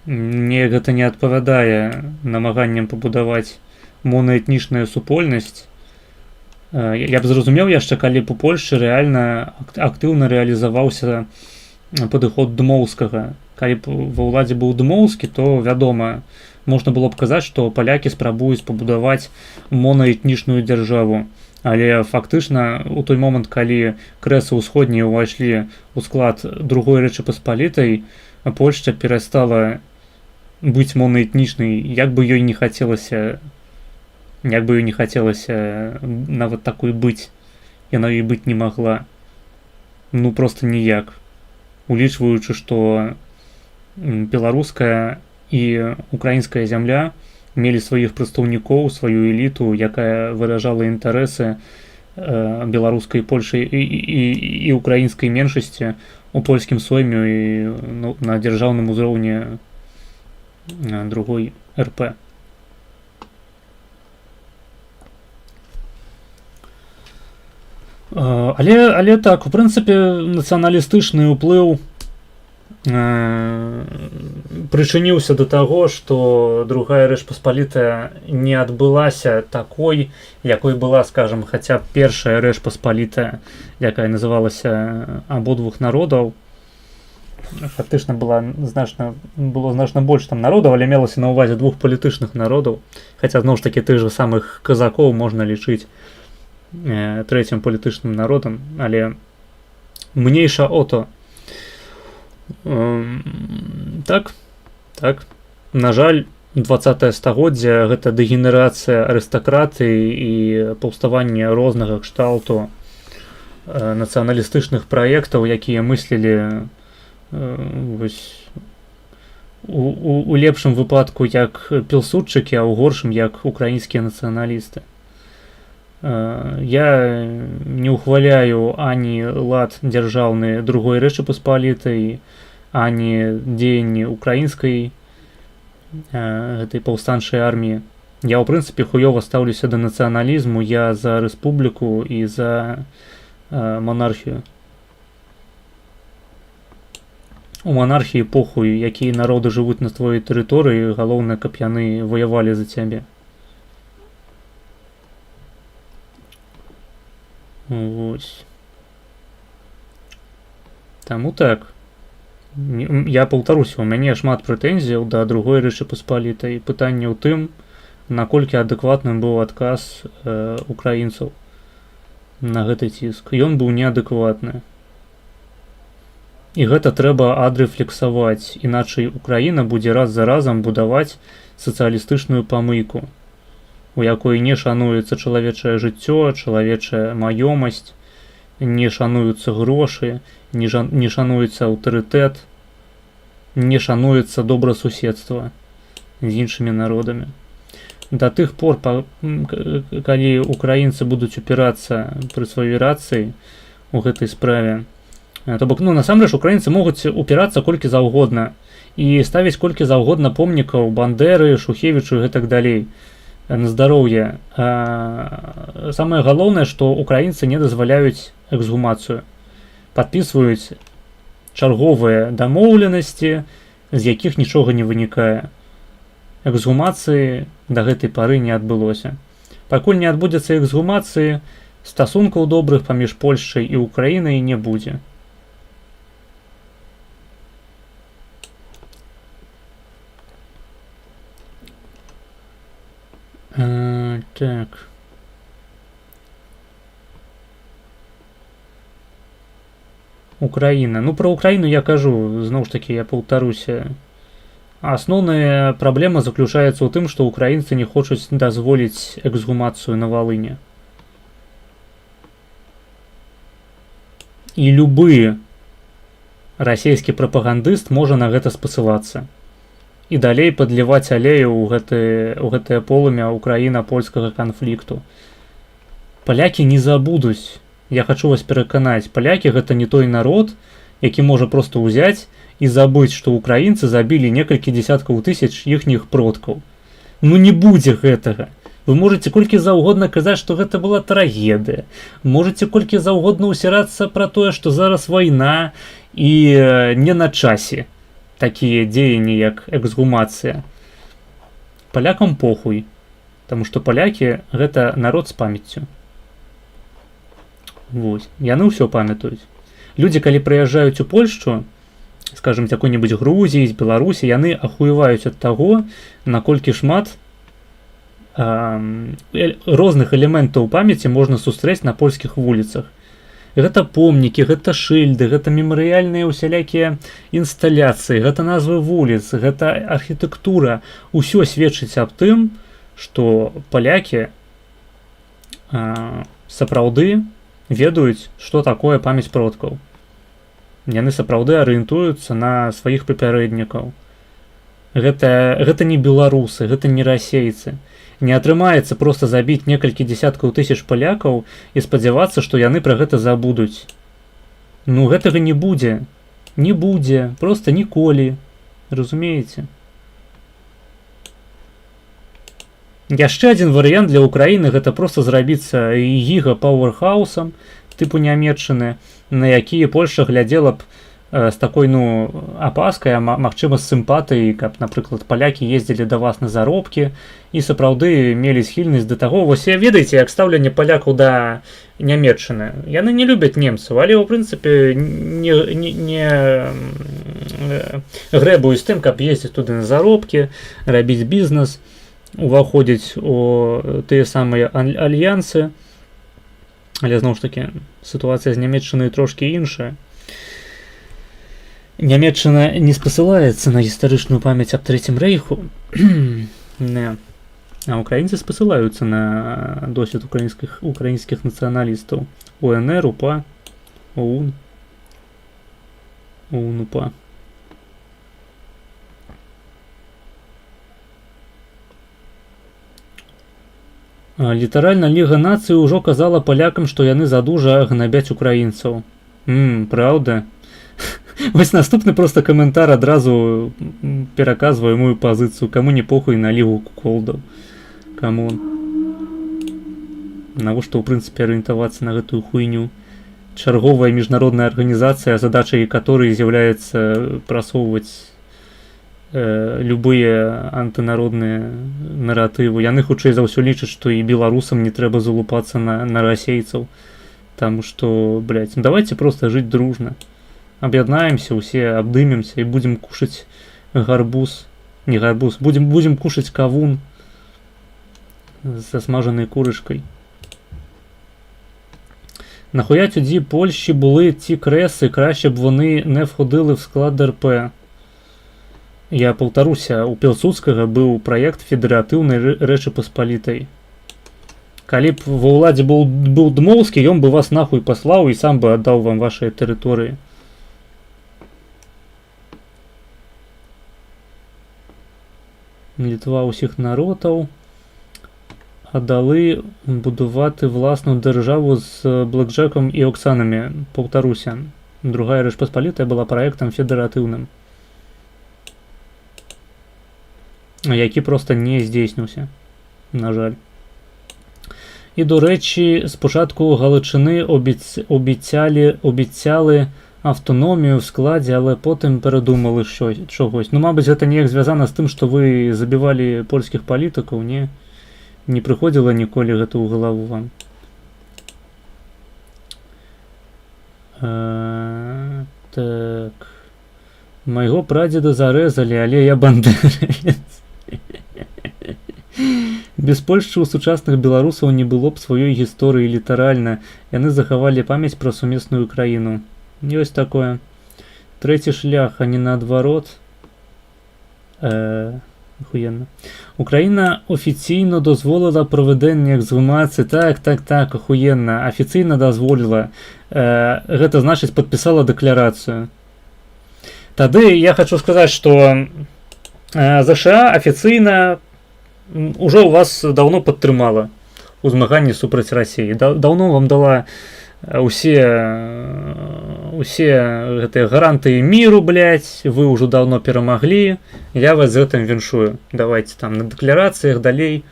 Мне гэта не адпавядае намаганням пабудаваць монаэтнічную супольнасць. Я б зразумеў яшчэ, калі б у Польшчы рэальна актыўна рэалізаваўся падыход Дмоўскага. Калі б ва ўладзе быў Дмоўскі, то, вядома, можна было б казаць, што палякі спрабуюць пабудаваць монаэтнічную дзяржаву. Але фактычна у той момант, калі крэсы ўсходнія ўвайшлі ў склад другой Рэчы Паспалітай, Польшча перастала быць монаэтнічнай, як бы ёй не хацелася нават такой быць. Яна ёй быць не магла. Ну, проста ніяк. Улічваючы, што беларуская і украінская зямля мелі сваіх прадстаўнікоў, сваю эліту, якая выражала інтарэсы беларускай, Польшай і украінскай меншасці у польскім сойме і на дзяржаўным узроўні другой РП. Але так, у прынцыпе, нацыяналістычны ўплыў прычыніўся да таго, што другая Рэч Паспалітая не адбылася такой, якой была, скажам, хаця б першая Рэч Паспалітая, якая называлася абодвух народаў. Фактычна было значна больш там народаў, але мелася на ўвазе двух палітычных народаў. Хаця, зноў ж такі, тых жа самых казакоў можна лічыць трэцім палітычным народам, але мniejsza o to. Так. На жаль, 20-е стагоддзе гэта дэгенерацыя арыстакратыі і паўставанне рознага кшталту нацыяналістычных праектаў, якія мыслілі у лепшым выпадку як пілсудчыкі, а ў горшым як украінскія нацыяналісты. Я не ухваляю ані лад дзяржаўны другой Рэчы Паспалітай, ані дзеянні украінскай гэтай паўстанчай арміі. Я, ў прынцыпе, хуёва стаўлюся да нацыяналізму, я за рэспубліку і за манархію. У манархіі похуй, якія народы жывуць на твоей тэрыторыі, галоўнае, каб яны ваявалі за цябе. Вось. Таму так. Я паўтаруся, у мяне шмат прэтэнзіяў да другой рэчы паспалітай. Пытанне ў тым, наколькі адэкватным быў адказ украінцаў на гэты ціск. Ён быў неадэкватны. І гэта трэба адрэфлексаваць, іначай Украіна будзе раз за разам будаваць сацыялістычную памыйку, у якой не шануецца чалавечае жыццё, чалавечая маёмасць, не шануюцца грошы, не шануецца аўтарытэт, не шануецца добрасуседства з іншымі народамі. Да тых пор, калі украінцы будуць упірацца пры сваёй рацыі у гэтай справе, то бок, насамрэч, украінцы могуць упірацца колькі заўгодна і ставіць колькі заўгодна помнікаў Бандеры, Шухевічу і гэтак далей. На здароўе. Самае галоўнае, што украінцы не дазваляюць эксгумацыю. Падпісваюць чарговыя дамоўленасці, з якіх нічога не вынікае. Эксгумацыі да гэтай пары не адбылося. Пакуль не адбудзецца эксгумацыі, стасункаў добрых паміж Польшчай і Украінай не будзе. Так. Украіна. Пра Украіну я кажу, зноў ж такі, я паўтаруся. Асноўная праблема заключаецца ў тым, што украінцы не хочуць дазволіць эксгумацыю на Валыні. І любы расійскі прапагандыст можа на гэта спасылацца. І далей падліваць алею ў гэтае полымя украіна-польскага канфлікту. Палякі не забудуць, я хачу вас пераканаць, палякі гэта не той народ, які можа проста ўзяць і забыць, што украінцы забілі некалькі дзесяткаў тысяч іхніх продкаў. Не будзе гэтага. Вы можаце колькі заўгодна казаць, што гэта была трагедыя. Можаце колькі заўгодна ўсірацца пра тое, што зараз вайна і не на часе такія дзеянні, як эксгумацыя. Палякам похуй, таму што палякі гэта народ з памяццю. Вось, яны ўсё памятаюць. Людзі, калі прыязджаюць у Польшчу, скажем, якой-небудзь Грузіі, з Беларусі, яны ахуеваюць ад таго, наколькі шмат розных элементаў памяці можна сустрэць на польскіх вуліцах. Гэта помнікі, гэта шыльды, гэта мемарыяльныя усялякія інсталяцыі, гэта назвы вуліц, гэта архітэктура. Усё сведчыць аб тым, што палякі сапраўды ведаюць, што такое памяць продкаў. Яны сапраўды арыентуюцца на сваіх папярэднікаў. Гэта не беларусы, гэта не расейцы. Не атрымаецца проста забіць некалькі дзесяткаў тысяч палякаў і спадзявацца, што яны пра гэта забудуць. Гэтага не будзе. Не будзе. Проста ніколі. Разумееце? Яшчэ адзін варыянт для Украіны гэта проста зрабіцца гіга-пауэрхаусам тыпу Нямецчыны, на якія Польшча глядзела б з такой, апаскай, магчыма, з сімпатыяй, каб, напрыклад, палякі ездзілі да вас на заробкі і сапраўды мелі схільнасць да таго. Вось ведаеце, як стаўленне палякаў да Нямецчыны. Яны не любяць немцаў, але, ў прынцыпе, не грэбуюць тым, каб ездзіць туды на заробкі, рабіць бізнес, уваходзіць у тыя самыя альянсы. Але, зноў ж такі, сітуацыя з Нямецчынай трошкі іншая. Нямецчына не спасылаецца на гістарычную памяць аб Трэцім рэйху, а украінцы спасылаюцца на досвед украінскіх нацыяналістаў. УНР, УПА, ОУН, УПА. Літаральна Ліга нацый ужо казала палякам, што яны задужа гнабяць украінцаў. Праўда? Вось наступны проста каментар адразу пераказвае мою пазіцыю. Каму не похуй на Лігу куколдаў. Камон. Навошта, ў прынцыпе, арыентавацца на гэтую хуйню? Чарговая міжнародная арганізацыя, задачай якой з'яўляецца прасоўваць любыя антынародныя наратывы. Яны хутчэй за ўсё лічаць, што і беларусам не трэба залупацца на расейцаў. Таму што, давайце проста жыць дружна. аб'яднаемся, усе абдымемся і будзем кушаць гарбуз, не гарбуз, будзем кушаць кавун з засмажанай курочкой. Нахуя тоді Польщі були ті креси, краще б вони не входили в склад РП. Я повторюся, у Пілсудскага быў праект федератыўнай Рэчы Паспалітай. Калі б ва ўладзе быў Дмоўскі, ён бы вас нахуй паслаў і сам бы аддаў вам вашыя тэрыторыі. Літва ўсіх народаў аддали будувати власну державу з блекджеком і Оксанами. Повторюся, Другая Рэч Паспалітая була праектам федэратыўным, які просто не здзейсніўся, на жаль. І, до речі, спочатку Галичини обіцяли автономію в складі, але потім передумали чогось. Ну, мабуть, це ніяк зв'язано з тим, що ви забивали польських політиків, ні? Не приходило ніколи гэта ў галаву вам? Так. Майго прадзеда зарэзалі, але я бандеравец. Без Польшчы ў сучасных беларусаў не было б сваёй гісторыі літаральна. Яны захавалі памяць пра сумесную краіну. Ёсць такое. Трэці шлях, а не наадварот. Охуєнно. Україна офіційно дозволила проведення ексгумації. Так, охуєнно. Офіційно дозволила. Гэта значыць, подписала декларацию. Тады я хочу сказать, что ЗША офіційно уже у вас давно падтрымала у змаганні супраць России. Давно вам дала усе гэтыя гарантыі міру, блядь, вы ўжо давно перамаглі, я вас з гэтым віншую. Давайте там на дэкларацыях далей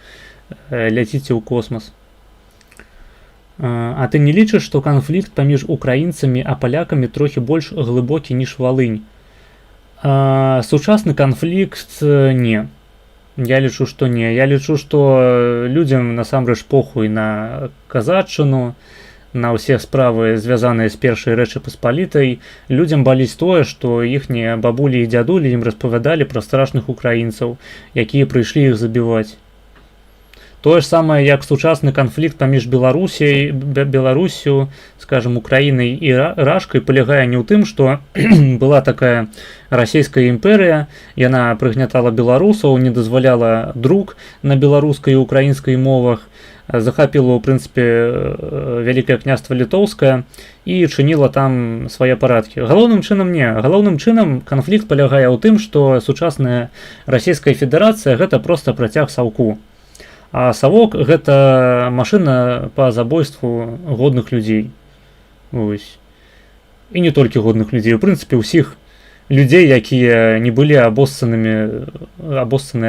ляціце ў космас. А ты не лічыш, што канфлікт паміж украінцамі а палякамі трохі больш глыбокі, ніж Валынь? Сучасны канфлікт не. Я лічу, што не. Я лічу, што людзям насамрэч похуй на казаччыну, на ўсе справы, звязаныя з першай Рэчы Паспалітай. Людзям баліць тое, што іхнія бабулі і дзядулі ім распавядалі пра страшных украінцаў, якія прыйшлі іх забіваць. Тое ж самае, як сучасны канфлікт паміж Беларусю, скажем, Украінай і Рашкай палягае не ў тым, што была такая расійская імперыя, яна прыгнятала беларусаў, не дазваляла друк на беларускай і украінскай мовах, захапіла, ў прынцыпе, Вялікае княства Літоўскае і чыніла там свае парадкі. Галоўным чынам не. Галоўным чынам канфлікт палягае ў тым, што сучасная Расійская Федэрацыя гэта проста працяг саўку. А савок гэта машына па забойству годных людзей. Вось. І не толькі годных людзей, у прынцыпе, ўсіх людзей, якія не былі абоссаныя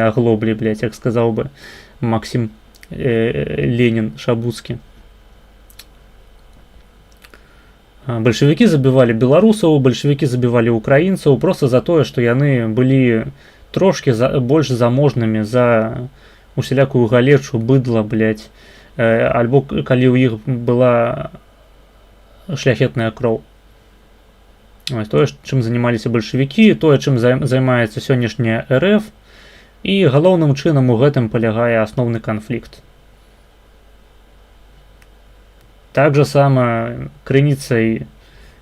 аглоблі, блядь, як сказаў бы Максім Ленін Шабуцкі. Бальшавікі забівалі беларусаў, бальшавікі забівалі украінцаў проста за тое, што яны былі трошкі больш заможнымі за усялякую галечу, быдла, блядь, альбо калі ў іх была шляхетная кроў. Тое, чым занімаліся бальшавікі, тое, чым займаецца сённяшняя РФ, і галоўным чынам у гэтым палягае асноўны канфлікт. Так жа сама крыніцай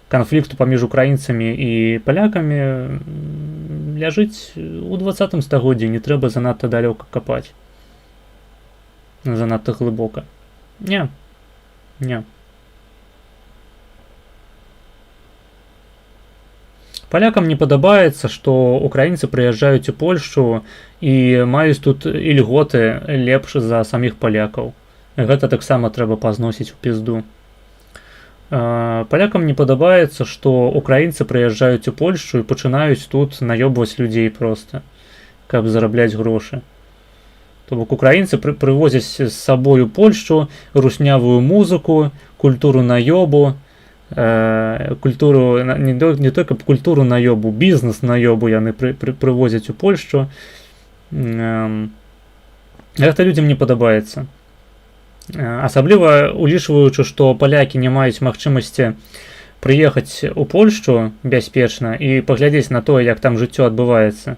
канфлікту паміж украінцамі і палякамі ляжыць у 20 стагоддзі, не трэба занадта далёка капаць. Занадта глыбока. Не. Палякам не падабаецца, што украінцы прыязджаюць у Польшчу і маюць тут ільготы лепш за саміх палякаў. Гэта таксама трэба пазносіць у пізду. Палякам не падабаецца, што украінцы прыязджаюць у Польшчу і пачынаюць тут наёбваць людзей проста, каб зарабляць грошы. То бок украінцы прывозяць з сабою Польшчу руснявую музыку, культуру наёбу, культуру, не только культуру наёбу, бізнес наёбу яны прывозяць у Польшчу. Гэта людзям не падабаецца. Асабліва улічваючы, што палякі не маюць магчымасці прыехаць у Польшчу бяспечна і паглядзець на тое, як там жыццё адбываецца.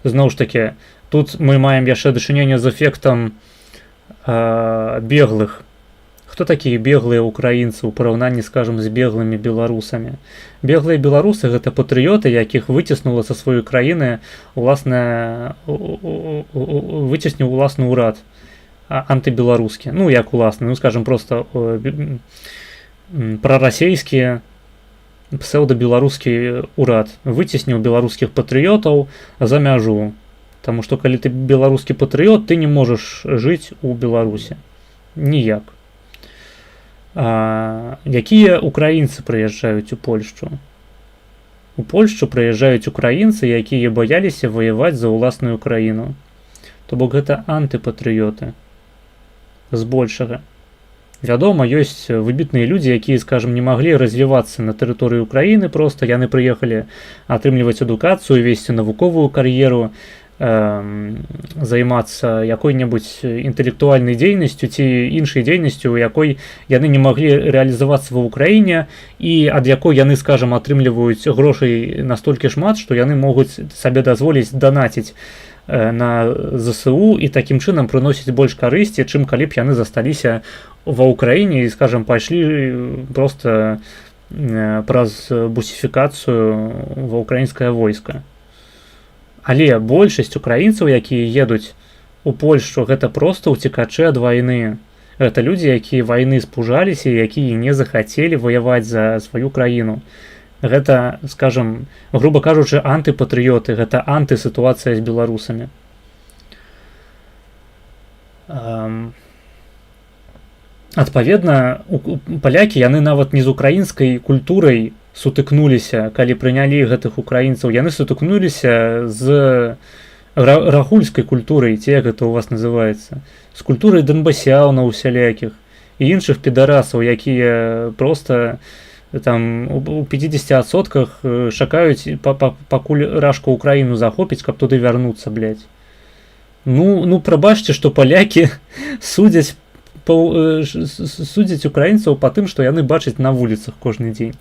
Зноў ж такі, тут мы маем яшчэ дачыненне з эфектам беглых. Хто такія беглыя украінцы ў параўнанні, скажам, з беглымі беларусамі? Беглыя беларусы гэта патрыёты, якіх выціснула са сваёй краіны выцісніў уласны ўрад антыбеларускі. Ну, як уласны, ну, скажам, просто прарасейскі псеўдабеларускі ўрад выцісніў беларускіх патрыётаў за мяжу. Таму што калі ты беларускі патрыёт, ты не можаш жыць у Беларусі. Ніяк. Якія украінцы прыязджаюць у Польшчу? У Польшчу прыязджаюць украінцы, якія баяліся ваяваць за ўласную краіну. То бок гэта антыпатрыёты. Збольшага. Вядома, ёсць выбітныя людзі, якія, скажам, не маглі развівацца на тэрыторыі Украіны, проста яны прыехалі атрымліваць адукацыю, весці навуковую кар'еру, займацца якой-небудзь інтэлектуальнай дзейнасцю ці іншай дзейнасцю, у якой яны не маглі рэалізавацца ва ўкраіне і ад якой яны, скажам, атрымліваюць грошай настолькі шмат, што яны могуць сабе дазволіць данаціць на ЗСУ і такім чынам прыносіць больш карысці, чым калі б яны засталіся ва ўкраіне і, скажам, пайшлі проста праз бусіфікацыю ва ўкраінскае войска. Але большасць украінцаў, якія едуць у Польшчу, гэта проста ўцекачы ад вайны. Гэта людзі, якія вайны спужаліся, якія не захацелі ваяваць за сваю краіну. Гэта, скажам, груба кажучы, антыпатрыёты, гэта антысітуацыя з беларусамі. Адпаведна, палякі, яны нават не з украінскай культурай сутыкнуліся, калі прынялі гэтых украінцаў, яны сутыкнуліся з рахульскай культурай, ці як гэта у вас называецца, з культурай донбасяўнаў усялякіх і іншых підарасаў, якія проста там у 50% чакаюць, пакуль рашка Украіну захопіць, каб туды вярнуцца, блядь. Ну, прабачце, што палякі судзяць украінцаў па тым, што яны бачаць на вуліцах кожны дзень.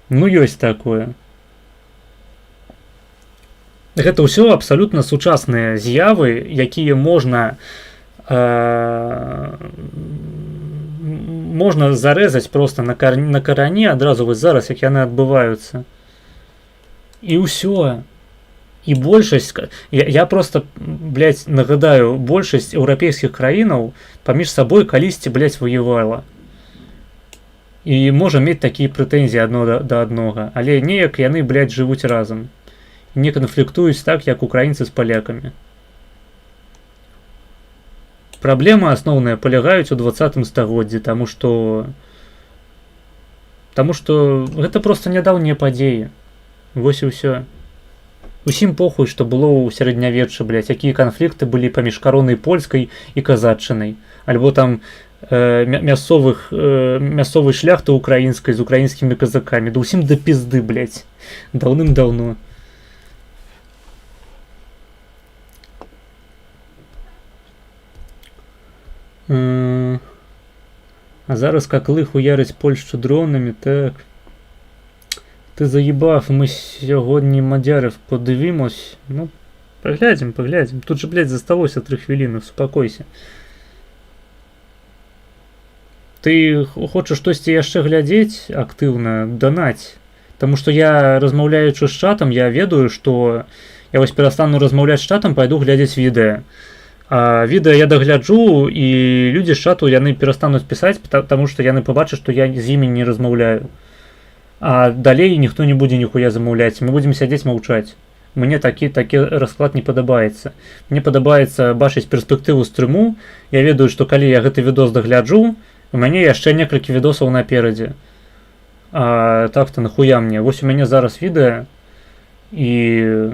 Ну, ёсць такое. Гэта ўсё абсалютна сучасныя з'явы, якія можна зарэзаць проста на каране адразу вось зараз, як яны адбываюцца. І ўсё. І большасць, я просто, блядь, нагадаю, большасць еўрапейскіх краінаў паміж сабой калісьці, блядь, воевала. І можа мець такія прэтэнзіі адно да аднога, але неяк яны, блядь, жывуць разам. І не канфліктуюць так, як украінцы з палякамі. Праблема асноўная палягаюць у 20 стагоддзі, таму што гэта проста нядаўнія падзеі. Вось і ўсё. Усім похуй, што было ў сярэднявеччы, блядь, якія канфлікты былі паміж каронай польскай і казаччынай, альбо там мясцовай шляхты украінскай з украінскімі казакамі. Да ўсім да пізды, блядь. Даўным-даўно. А зараз как лихо ярить Польщу дронами, так. Ти заїбав, ми сьогодні мадярів подивимось. Ну, поглядім. Тут же, блядь, засталося 3 хвилини, успокойся. Ты хочаш штосьці яшчэ глядзець актыўна, данаць. Таму што я, размаўляючы з чатам, я ведаю, што я вось перастану размаўляць з чатам, пайду глядзець відэа. А відэа я дагляджу, і людзі з чату, яны перастануць пісаць, таму што яны пабачаць, што я з імі не размаўляю. А далей ніхто не будзе ніхуя замаўляць, мы будзем сядзець маўчаць. Мне такі расклад не падабаецца. Мне падабаецца бачыць перспектыву стрыму. Я ведаю, што калі я гэты відос дагляджу, у мяне яшчэ некалькі відосаў наперадзе. А так-то нахуя мне? Вось у мяне зараз відэа і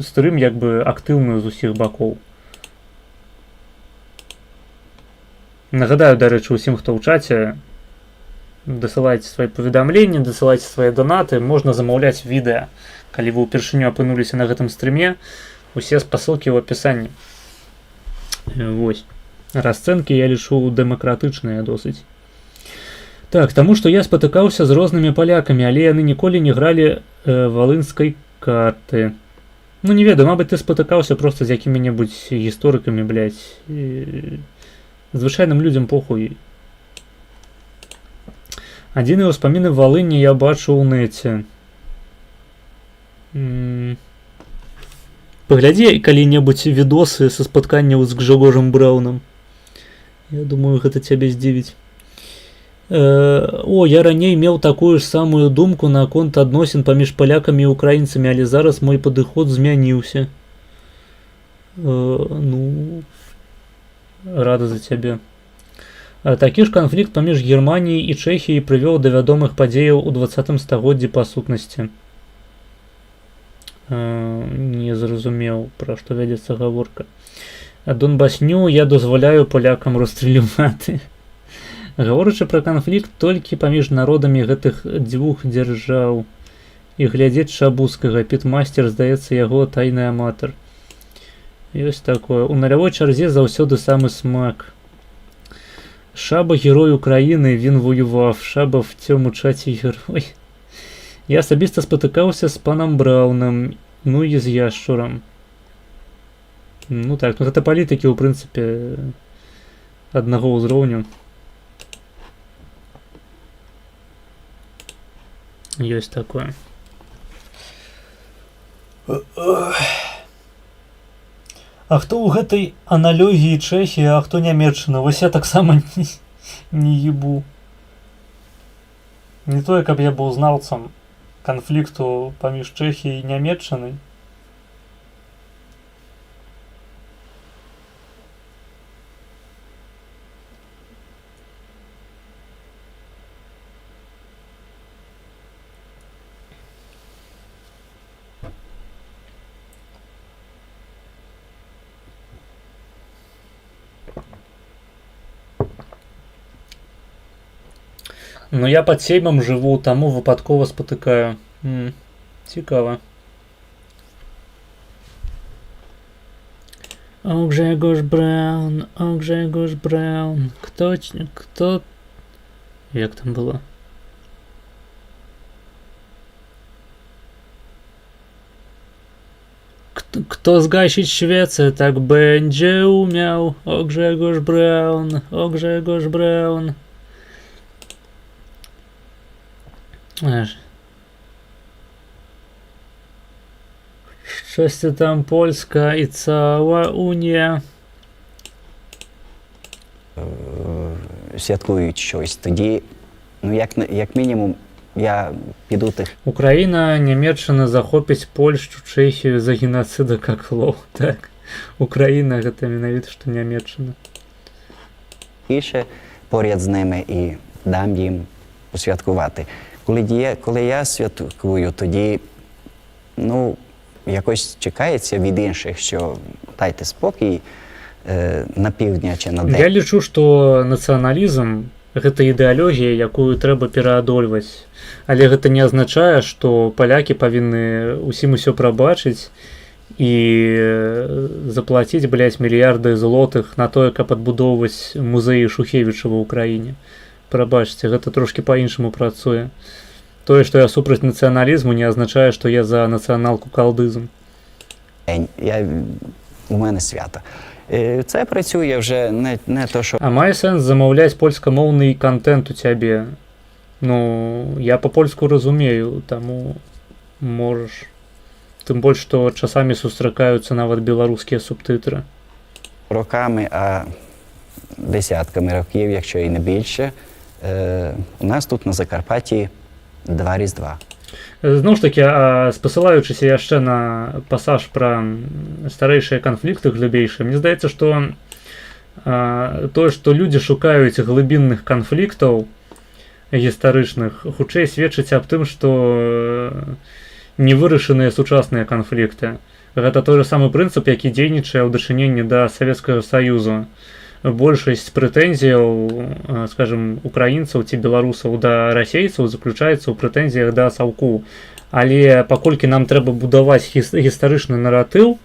стрым як бы актыўны з усіх бакоў. Нагадаю, дарэчы, усім, хто ў чаце, дасылайце свае паведамленні, дасылайце свае донаты, можна замаўляць відэа. Калі вы ўпершыню апынуліся на гэтым стрыме, усе спасылкі ў апісанні. Вось. Расцэнкі я лічу дэмакратычныя досыць. Так, таму што я спатыкаўся з рознымі палякамі, але яны ніколі не гралі валынскай карты. Ну не ведаю, мабыць, ты спатыкаўся проста з якімі-небудзь гісторыкамі, блядь. Звычайным людзям похуй. Адзіныя ўспаміны Валыні я бачу ў нэце. Паглядзі калі-небудзь відосы са спатканняў з Гжэгожам Браўнам. Я думаю, гэта цябе здзівіць. Я раней меў такую ж самую думку наконт адносін паміж палякамі і украінцамі, але зараз мой падыход змяніўся. Рада за цябе. Такі ж канфлікт паміж Германіяй і Чэхіяй прывёў да вядомых падзеяў у 20 стагоддзі па сутнасці. Не зразумеў, пра што вядзецца гаворка. Донбасню я дазваляю палякам расстраляваць. Гаворачы пра канфлікт толькі паміж народамі гэтых дзвюх дзяржаў. І глядзець Шабускага, Пітмастер, здаецца, яго тайны аматар. Ёсць такое. У нулявой чарзе заўсёды самы смак. Шаба герой Украіны, він воював. Шаба в цьому чаці герой. Я асабіста спатыкаўся з панам Браўнам, ну і з яшчурам. Ну так, ну гэта палітыкі, у прынцыпе, аднаго ўзроўню. Ёсць такое. А хто ў гэтай аналогіі Чэхія, а хто Нямецчына? Вось я таксама не ебу. Не тое, каб я быў знаўцам канфлікту паміж Чэхіяй і Нямецчынай. Ну я пад Сеймам жыву, таму выпадкова спатыкаю. Цікава. О, Гжегош Браун, о, Гжегош Браун. Кто... Як там было? Kto zgasić świecę, tak będzie umiał. O Grzegorz Braun, o Grzegorz Braun. Щось там Польська і цała Унія. Святкують щось. Тоді, ну як мінімум, я піду тих. Україна, Німеччина захопить Польщу, Чехію за геноцида як лов. Так. Україна, гэта менавіта, што Німеччина. Більше поряд з ними і дам їм посвяткувати. Коли я святкую, тоді, ну, якось чекається від інших, що дайте спокій на півдня чи на день. Я лічу, што нацыяналізм – гэта ідэалогія, якую трэба пераадольваць. Але гэта не азначае, што палякі павінны усім усё прабачыць і заплаціць, блядь, мільярды злотых на тое, каб адбудоўваць музеі Шухевіча ва ўкраіне. Прабачце, гэта трошкі па-іншаму працуе. Тое, што я супраць нацыяналізму, не азначае, што я за нацыяналку-калдызм. У мене свято. Це працює вже не то, що... А мае сэнс замаўляць польскамоўны контент у цябе? Ну, я па-польску разумею, таму можаш. Тым больш, што часамі сустракаюцца нават беларускія субтитры. Роками, а десятками років, якщо і не більше, у нас тут на Закарпатті 2 Різдва. Зноў ж такі, спасылаючыся яшчэ на пасаж пра старэйшыя канфлікты глыбейшыя, мне здаецца, што тое, што людзі шукаюць глыбінных канфліктаў гістарычных, хутчэй сведчыць аб тым, што невырашаныя сучасныя канфлікты. Гэта той же самы прынцып, які дзейнічае ў дачыненні да Савецкага Саюзу. Большасць прэтэнзіяў, скажем, украінцаў ці беларусаў да расейцаў заключаецца ў прэтэнзіях да Саўку. Але паколькі нам трэба будаваць гістарычны наратыў,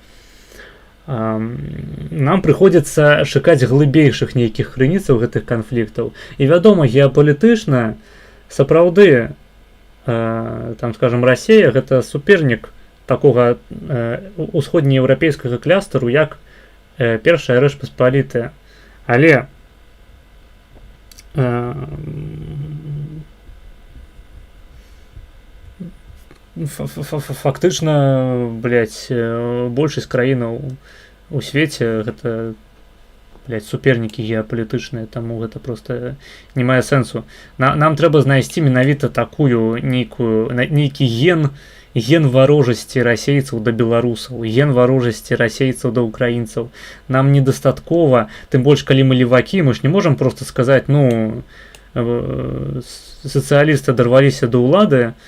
нам прыходзіцца шукаць глыбейшых нейкіх крыніцаў гэтых канфліктаў. І вядома, геапалітычна сапраўды там, скажем, Расія гэта супернік такога усходнееўрапейскага клястару, як Першая Рэч Паспалітая. Але фактычна, большасць краінаў у свеце гэта, супернікі геапалітычныя, таму гэта просто не мае сэнсу. Нам трэба знайсці менавіта такую нейкі ген варожасці расейцаў да беларусаў, ген варожасці расейцаў да украінцаў. Нам недастаткова, тым больш калі мы левакі, мы ж не можам просто сказаць, ну, сацыялісты дарваліся да ўлады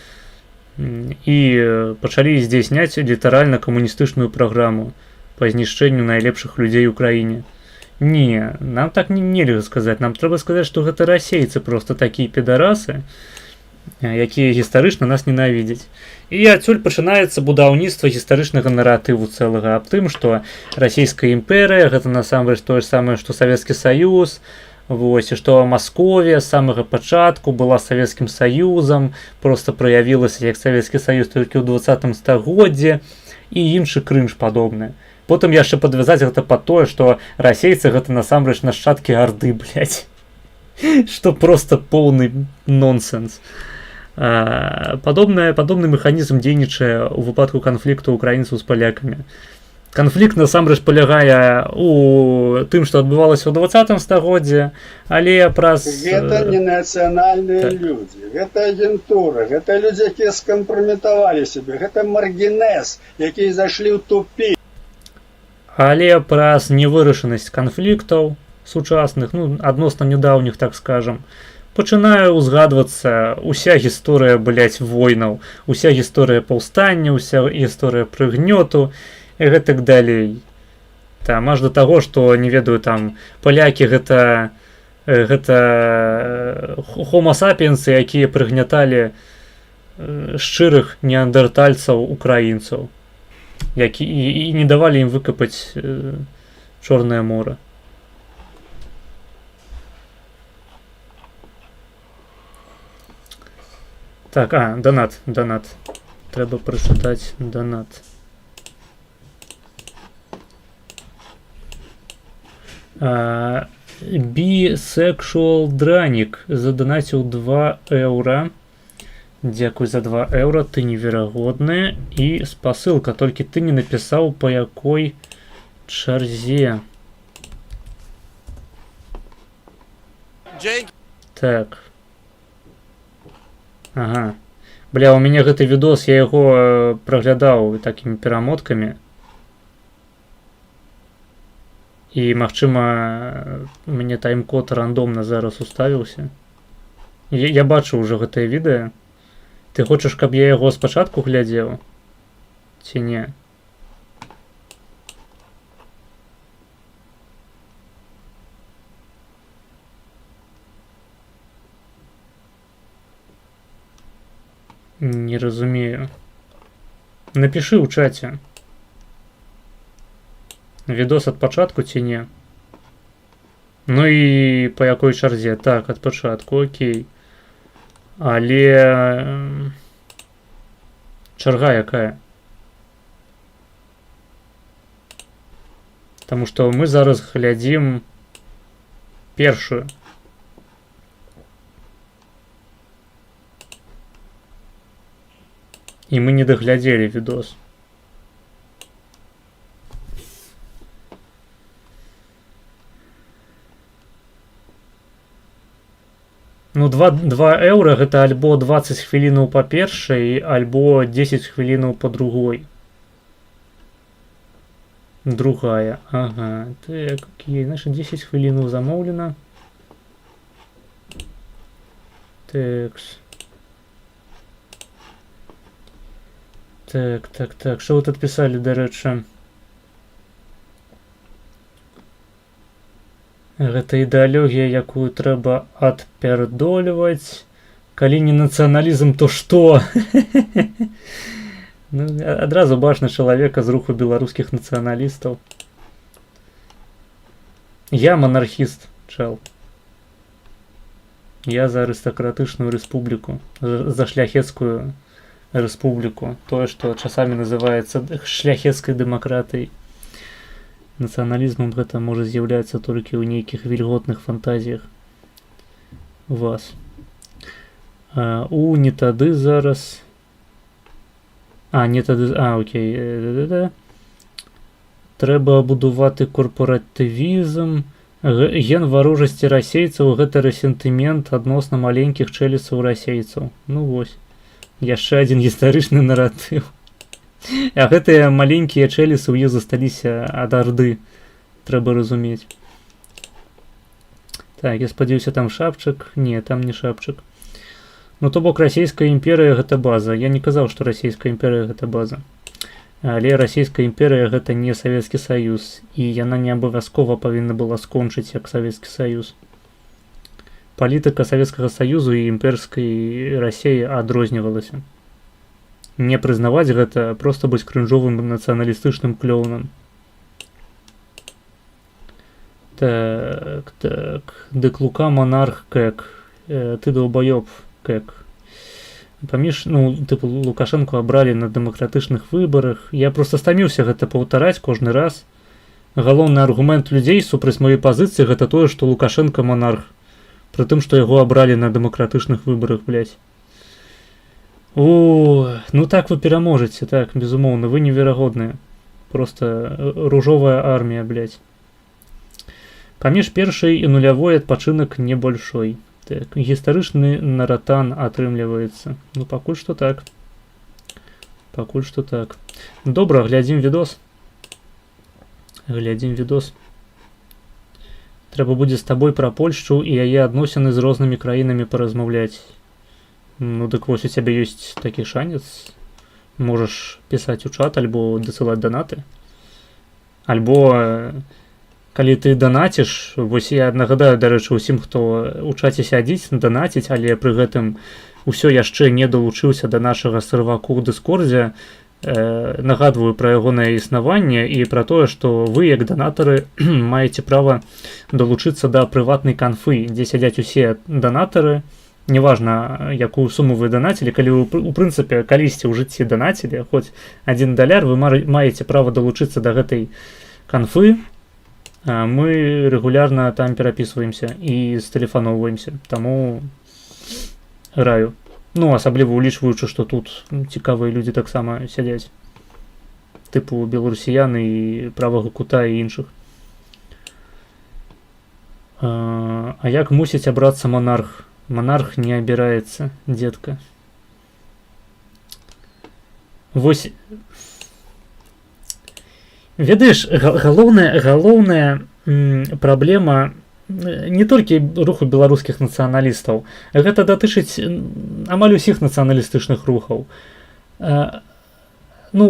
і пачалі здзяйсняць літаральна камуністычную праграму па знішчэнню найлепшых людзей у краіне. Не, нам так нельга сказаць. Нам трэба сказаць, што гэта расейцы просто такія педарасы, якія гістарычна нас ненавідзяць. І адсюль пачынаецца будаўніцтва гістарычнага наратыву цэлага аб тым, што расійская імперыя гэта насамрэч тое ж самае, што Савецкі Саюз, вось, і што Масковія з самага пачатку была Савецкім Саюзам, проста праявілася як Савецкі Саюз толькі ў 20 стагоддзі і іншы крынж падобны. Потым яшчэ падвязаць гэта па тое, што расейцы гэта насамрэч нашчадкі Арды, блядь. Што просто поўны нонсенс. Падобны механізм дзейнічае ў выпадку канфлікту украінцаў з палякамі. Канфлікт насамрэч палягае у тым, што адбывалася ў 20 стагоддзі, але праз... Гэта не нацыянальныя людзі, гэта агентура, гэта людзі, якія скампраметавалі сябе, гэта маргінез, якія зайшлі ў тупік. Але праз невырашанасць канфліктаў сучасных, ну, адносна нядаўніх, так скажам, пачынае ўзгадвацца уся гісторыя, блядь, войнаў, уся гісторыя паўстання, уся гісторыя прыгнёту і гэтак далей. Там аж да таго, што, не ведаю, там, палякі гэта хомо сапіенсы, якія прыгняталі шчырых неандертальцаў украінцаў. І не давалі ім выкапаць Чорнае мора. Так, донат. Трэба прачытаць донат. Bisexual Дранік заданаціў 2 еўра. Дзякуй за 2 еўра, ты неверагодная. І спасылка, толькі ты не напісаў па якой чарзе. Так. Ага. Бля, у мяне гэты відос, я яго праглядаў такімі перамоткамі. І, магчыма, у мяне тайм-код рандомна зараз уставіўся. Я бачу ўжо гэтае відэа. Ты хочаш, каб я яго спачатку глядзеў? Ці не? Не разумею. Напішы ў чаце. Відос ад пачатку ці не? Ну і па якой чарзе? Так, ад пачатку, окей. Але чарга якая? Таму што мы зараз глядзім першую. І мы не даглядзелі відос. Ну, 2 еўра гэта альбо 20 хвілінаў па першай, альбо 10 хвілінаў па другой. Другая, ага. Так, окей, значит 10 хвілінаў замоўлена. Такс. Так, што вы тут пісалі, дарэчы? Гэта ідэалогія, якую трэба адпярдольваць. Калі не нацыяналізм, то што? Адразу бачна чалавека з руху беларускіх нацыяналістаў. Я монархіст, чел. Я за арыстакратычную рэспубліку, за шляхецкую рэспубліку. Тое, што часамі называецца шляхецкай дэмакратыяй. Нацыяналізмам гэта можа з'яўляцца толькі ў нейкіх вільготных фантазіях вас. Не тады зараз... не тады... окей. Трэба будувати корпоратывізм. Ген варожасці расейцаў — гэта рэсентымент адносна маленькіх чэлісаў расейцаў. Ну вось. Яшчэ адзін гістарычны наратыў. А гэтыя маленькія чэлісы ў іх засталіся ад арды. Трэба разумець. Так, я спадзяюся, там шапчык. Не, там не шапчык. Ну, то бок, расійская імперыя — гэта база. Я не казаў, што расійская імперыя — гэта база. Але расійская імперыя — гэта не Савецкі Саюз, і яна не абавязкова павінна была скончыць як Савецкі Саюз. Палітыка Савецкага Саюзу і імперскай Расіі адрознівалася. Не прызнаваць гэта, проста быць крынжовым нацыяналістычным клоунам. Так. Дык Лука монарх кэк. Ты долбаёб кэк. Паміж, Лукашенко абралі на дэмакратычных выбарах. Я проста стаміўся гэта паўтараць кожны раз. Галоўны аргумент людзей супраць маёй пазіцыі — гэта тое, што Лукашенко монарх. Пры тым, што яго абралі на дэмакратычных выбарах, блядь. Ну так вы пераможаце, так, безумоўна, вы неверагодныя. Проста ружовая армія, блядь. Паміж першай і нулявой адпачынак небольшой. Так, гістарычны наратан атрымліваецца. Ну, пакуль што так. Пакуль што так. Добра, глядзім відос. Глядзім відос. Трэба будзе з табой пра Польшчу і яе адносіны з рознымі краінамі паразмаўляць. Ну, дык вось у цябе ёсць такі шанец. Можаш пісаць у чат, альбо дасылаць данаты. Альбо... Калі ты данаціш, вось я нагадаю, дарэчы, усім, хто ў чаце сядзіць, данаціць, але пры гэтым усё яшчэ не далучыўся да нашага серваку ў Дыскордзе, нагадваю пра ягонае існаванне і пра тое, што вы, як данатары, маеце права далучыцца да прыватнай канфы, дзе сядзяць усе данатары, неважна, якую суму вы данацілі, калі вы, у прынцыпе, калісьці ў жыцці данацілі, хоць $1, вы маеце права далучыцца да гэтай канфы. Мы регулярно там перапісваемся і стэлефаноўваемся, таму раю. Ну, асабліва улічваючы, што тут цікавыя людзі таксама сядзяць. Тыпу беларусіян і правага кута і іншых. А як мусіць абрацца монарх? Монарх не абіраецца, дзетка. Вось... Ведаеш, галоўная праблема не толькі руху беларускіх нацыяналістаў, гэта датычыць амаль усіх нацыяналістычных рухаў. Ну,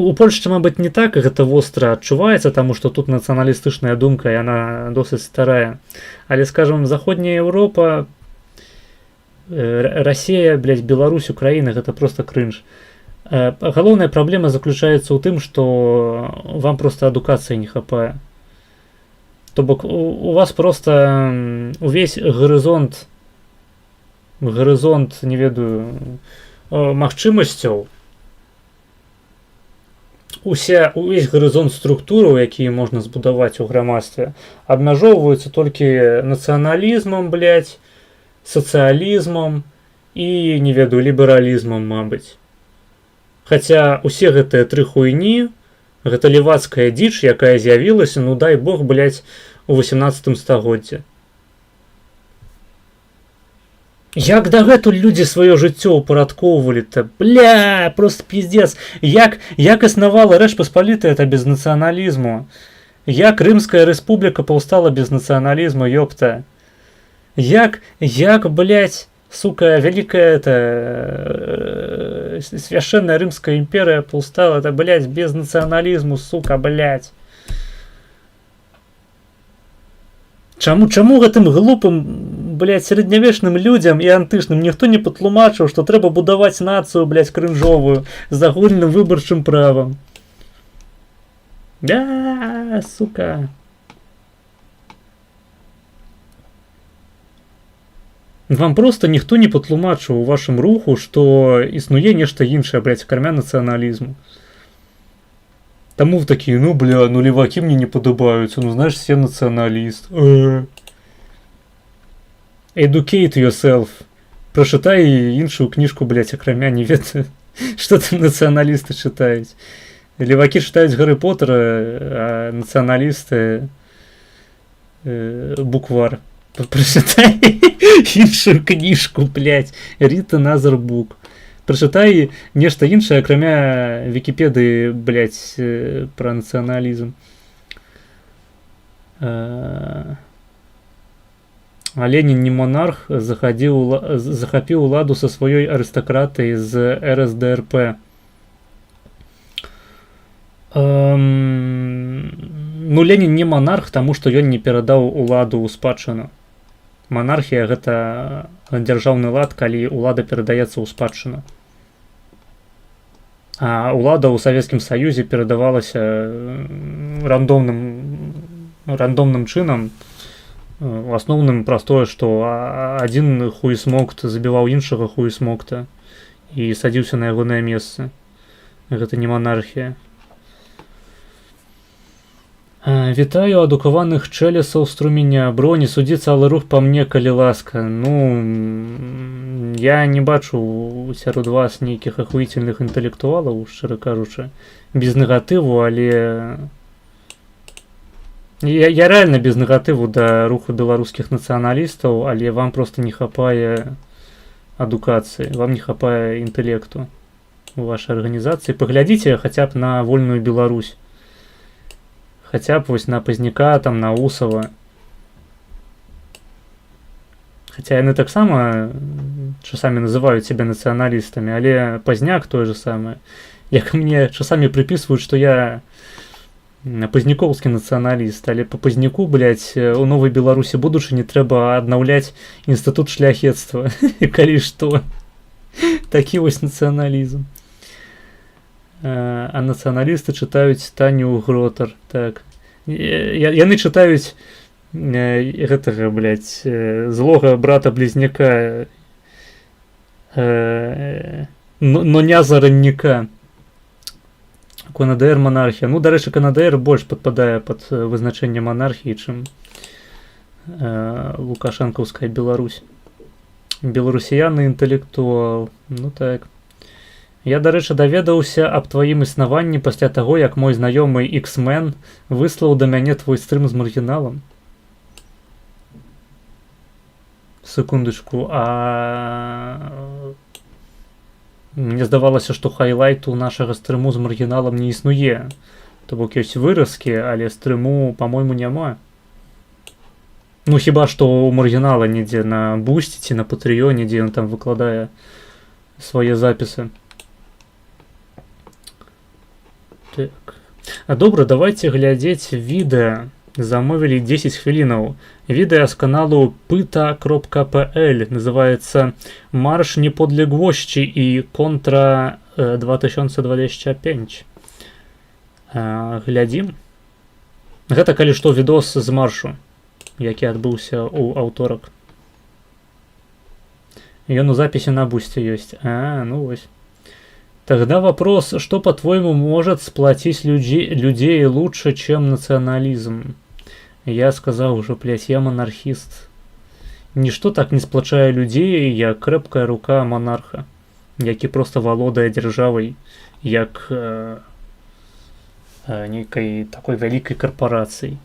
у Польшчы, мабыць, не так гэта востра адчуваецца, таму што тут нацыяналістычная думка, яна досыць старая. Але, скажам, Заходняя Еўропа, Расія, блядь, Беларусь, Украіна — гэта проста крынж. Галоўная праблема заключаецца ў тым, што вам проста адукацыі не хапае. То бок у вас проста увесь гарызонт, не ведаю, магчымасцяў, увесь гарызонт структураў, якія можна збудаваць у грамадстве, абмяжоўваюцца толькі нацыяналізмам, блядь, сацыялізмам і, не ведаю, лібералізмам, мабыць. Хаця усе гэтыя тры хуйні, гэта левацкая дзіч, якая з'явілася, ну дай бог, блядь, у 18 стагоддзі. Як дагэтуль людзі сваё жыццё ўпарадкоўвалі-то? Бля, просто пиздец. Як існавала Рэч Паспалітая это без нацыяналізму? Як Рымская рэспубліка паўстала без нацыяналізму, ёпта? Як, блядь, сука, великая священная Римская империя паўстала, это, блядь, без национализму, сука, блядь. Чаму гэтым глупым, блядь, сярэднявечным людзям і антычным ніхто не патлумачыў, што трэба будаваць нацыю, блядь, крынжовую з агульным выбарчым правам? Да, сука. Вам просто ніхто не патлумачыў у вашым руху, што існуе нешта іншае, блядь, акрамя нацыяналізму. Таму вы такія, ну бля, ну левакі мне не падабаюцца, ну знаеш, все нацыяналіст. Educate yourself. Прачытай іншую кніжку, блядь, акрамя не ведаю, што там нацыяналісты чытаюць. Левакі чытаюць Гаррі Поттера, а нацыяналісты буквар. Прачытай іншую кніжку, блядь, Read another book. Прачытай нешта іншае, акрамя Вікіпедыі, блядь, пра нацыяналізм. А Ленін не монарх, захапіў уладу са сваёй арыстакратыяй з РСДРП. Ну, Ленін не монарх, таму што ён не перадаў уладу ў спадчыну. Монархія гэта дзяржаўны лад, калі ўлада перадаецца ў спадчыну. А ўлада ў Савецкім Саюзе перадавалася рандомным чынам. У асноўным простое, што адзін хуесмокт забіваў іншага хуесмокта і садзіўся на ягонае месца. Гэта не монархія. Вітаю адукаваных чэлесаў струменя. Броні, судзі цэлы рух па мне, калі ласка. Ну, я не бачу сярод вас нейкіх ахуіцельных інтэлектуалаў, шчыра кажучы, без негатыву, але... Я реально без негатыву да руху беларускіх нацыяналістаў, але вам просто не хапае адукацыі, вам не хапае інтэлекту у вашай арганізацыі. Паглядзіце хаця б на вольную Беларусь. Хаця б вось на Пазняка, там на Усава. Хаця яны таксама часамі называюць сябе нацыяналістамі, але Пазняк тое же самае. Як мне часамі прыпісваюць, што я пазнякоўскі нацыяналіст, але па Пазняку, блядь, у Новай Беларусі будучыні трэба аднаўляць інстытут шляхецтва, калі што. Такі вось нацыяналізм. А нацыяналісты чытаюць Таню Гротар, так. Яны чытаюць гэтага, блядь, злога брата-блізняка, Ноня Заранніка. КНДР монархія. Ну, дарэчы, КНДР больш падпадае пад вызначэнне монархіі, чым лукашэнкаўская Беларусь. Беларусіяны інтэлектуал. Ну так. Я, дарэчы, даведаўся аб тваім існаванні пасля таго, як мой знаёмы X-Men выслаў да мяне твой стрым з маргіналам. Секундачку, мне здавалася, што хайлайту нашага стрыму з маргіналам не існуе. То бок ёсць выразкі, але стрыму, па-мойму, няма. Ну, хіба што ў маргінала недзе на Бусці ці на Патрыёне, дзе ён там выкладае свае запісы. Так. А добра, давайте глядзець відэа. Замовілі 10 хвілінаў. Відэа з каналу pyta.pl называецца «Марш неподлеглосці і контра 2025». Глядзім. Гэта, калі што, відос з маршу, які адбыўся ў аўторак. Ён у запісе на Бусці ёсць. Ну вось. Тогда вопрос, что, по-твоему, может сплотить людей лучше, чем национализм? Я сказал уже, блядь, я монархист. Ничто так не сплачае людей, як крепкая рука монарха, які просто володае державой, як некой такой великой корпорацией.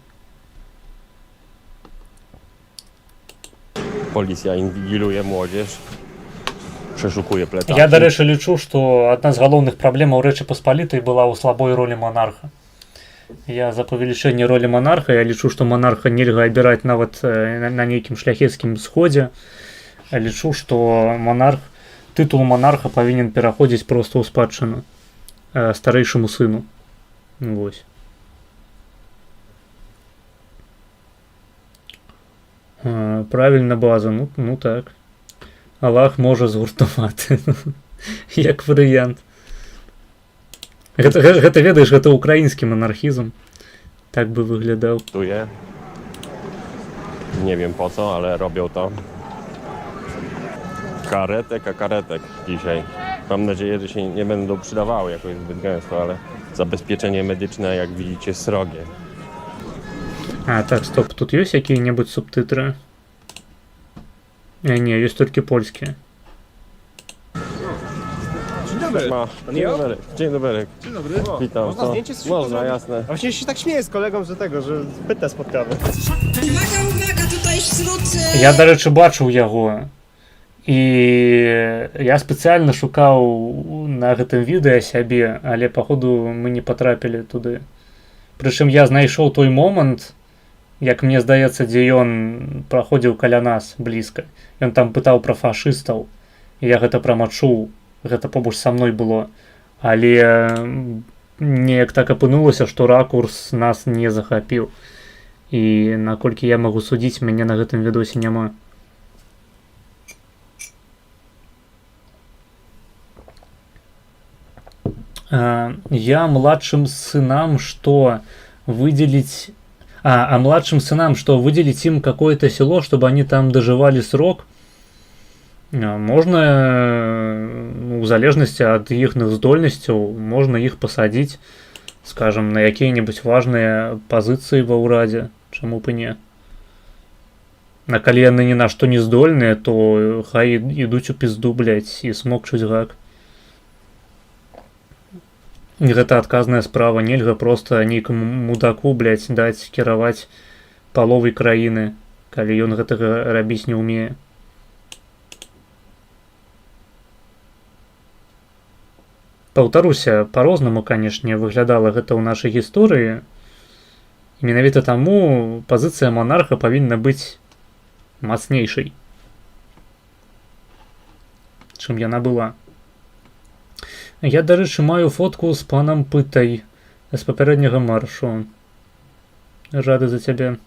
Policja inwigiluje młodzież, przeszukuje plecaki. Я, дарэчы, лічу, што адна з галоўных праблемаў Рэчы Паспалітай была ў слабой ролі монарха. Я за павелічэнне ролі монарха, я лічу, што монарха нельга абіраць нават на нейкім шляхецкім сходзе. Я лічу, што тытул монарха павінен пераходзіць проста ў спадчыну старэйшаму сыну. Вось. Правильна база, ну так. Аллах можа згуртаваць. Як варыянт. Гэта ведаеш, гэта украінскі монархізм. Так бы wyglądał. Nie wiem po co, ale robią to. karetek dzisiaj. Mam nadzieję, że się nie będą przydawały jakoś zbyt gęsto, ale zabezpieczenie medyczne, jak widzicie, srogie. А, так, стоп, тут есть какие-нибудь субтитры? Не, есть только польские. Dzień dobry. Dzień dobry. Dzień dobry. Dzień dobry. Witam. Można Co? zdjęcie z Można, jasne. A właśnie się tak śmieję z kolegą, że pytę spotkamy. Uwaga, tutaj wśród... Я, до речі, бачив його. І я спеціально шукав на гэтым відэа сябе, але паходу мы не патрапілі туды. Прычым я знайшоў той момант, як мне здаецца, дзе ён праходзіў каля нас блізка. Ён там пытаў пра фашыстаў. І я гэта прама чуў. Гэта побач са мной было. Але неяк так апынулася, што ракурс нас не захапіў. І наколькі я магу судзіць, мяне на гэтым відосе няма. Я младшим сынам что выделить... младшим сынам что выделить им какое-то село, чтобы они там доживали срок? Можно, в залежности от іхных здольнасцяў, можно их посадить, скажем, на какие-нибудь важные позиции ва ўрадзе. Чаму б і не? А калі яны ні на што не здольныя, то хай ідуць у пізду, блядь, і смокчуць гак. Гэта адказная справа, нельга проста нейкаму мудаку, блядь, даць кіраваць паловай краіны, калі ён гэтага рабіць не ўмее. Паўтаруся, па-рознаму, канешне, выглядала гэта ў нашай гісторыі. І менавіта таму пазіцыя манарха павінна быць мацнейшай, чым яна была. Я, дарэчы, маю фотку з панам Пытай з папярэдняга маршу. Рады за цябе.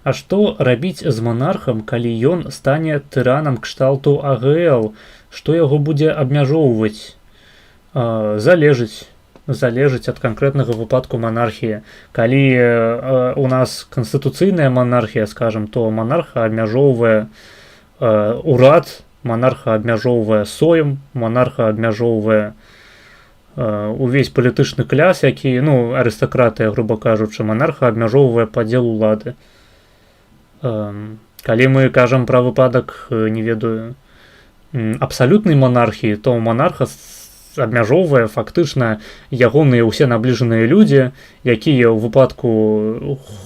А што рабіць з манархам, калі ён стане тыранам кшталту АГЛ? Што яго будзе абмяжоўваць? Залежыць ад канкрэтнага выпадку монархіі. Калі у нас канстытуцыйная монархія, скажем, то монарха абмяжоўвае урад, монарха абмяжоўвае сойм, монарха абмяжоўвае увесь палітычны кляс, які, арыстакратыя, груба кажучы, монарха абмяжоўвае падзел улады. Калі мы кажам пра выпадак, не ведаю, абсалютнай монархіі, то монарха абмяжоўвае фактычна ягоныя ўсе набліжаныя людзі, якія ў выпадку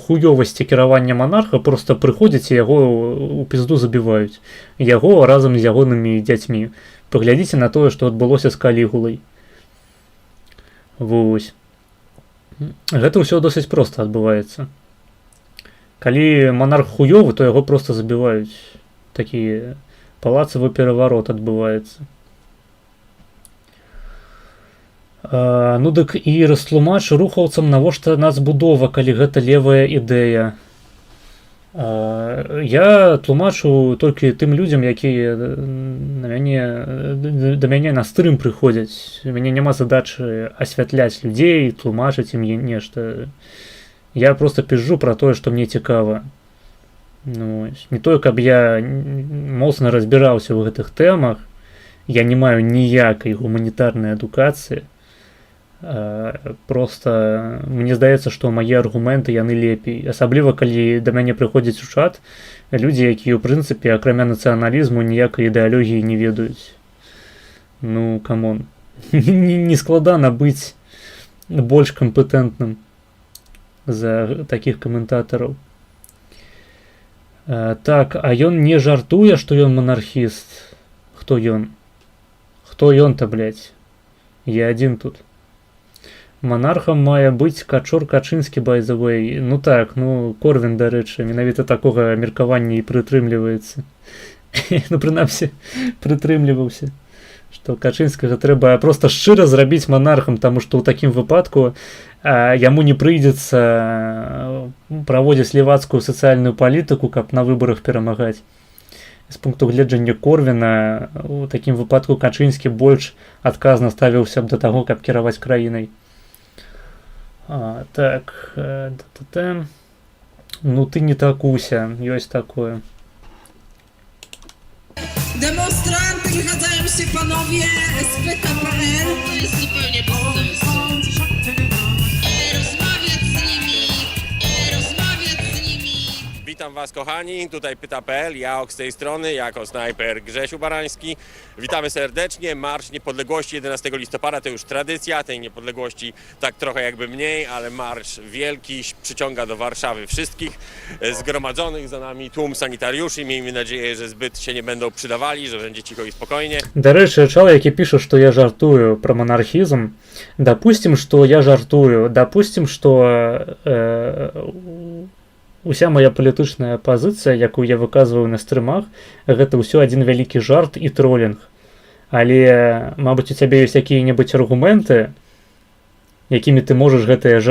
хуёвасці кіравання монарха проста прыходзяць і яго ў пізду забіваюць. Яго разам з ягонымі дзяцьмі. Паглядзіце на тое, што адбылося з Калігулай. Вось. Гэта ўсё досыць проста адбываецца. Калі монарх хуёвы, то яго проста забіваюць. Такі палацавы пераварот адбываецца. Дык і растлумач рухаўцам, навошта нацбудова, калі гэта левая ідэя. Я тлумачу толькі тым людзям, якія да мяне на стрым прыходзяць. У мяне няма задачы асвятляць людзей, тлумачыць ім нешта. Я проста піжджу пра тое, што мне цікава. Не тое, каб я моцна разбіраўся ў гэтых тэмах, я не маю ніякай гуманітарнай адукацыі. Просто мне здаецца, што мае аргументы яны лепей, асабліва калі да мяне прыходзяць у чат людзі, якія ў прынцыпе акрамя нацыяналізму ніякай ідэалогіі не ведаюць. Камон, не складана быць больш кампетэнтным за такіх каментатараў. Так, а ён не жартуе, што ён монархіст? Хто ён? Хто ён-то, блядь? Я адзін тут. Монархам мае быць Качур Качынскі, by the way. Корвін, дарэчы, менавіта такога меркавання і прытрымліваецца. Прынамсі, прытрымліваўся, што Качынскага трэба проста шчыра зрабіць монархам, таму што ў такім выпадку яму не прыйдзецца праводзіць левацкую сацыяльную палітыку, каб на выбарах перамагаць. З пункту гледжання Корвіна, у такім выпадку Качынскі больш адказна ставіўся б да таго, каб кіраваць краінай. Так, ты не такуся, ёсць такое. Демонстранти Zobaczcie panowie z PKPL. To jest zupełnie bez sensu. Rozmawiać z nimi, rozmawiać z nimi. Witam Was kochani, tutaj Pyta.pl, ja z tej strony jako snajper Grzesiu Barański. Witamy serdecznie, Marsz Niepodległości 11 listopada to już tradycja, tej niepodległości tak trochę jakby mniej, ale marsz wielki przyciąga do Warszawy wszystkich zgromadzonych, za nami tłum sanitariuszy, miejmy nadzieję, że зbyt się nie będą przydawali, że będzie cicho i spokojnie. До речі, чоловік пише, що я жартую про монархізм. Допустим, що я жартую. Допустим, що уся моя палітычная пазіцыя, якую я выказваю на стрымах, гэта ўсё адзін вялікі жарт і тролінг. Але, мабыць, у цябе ёсць якія-небудзь аргументы, якімі ты можаш гэтыя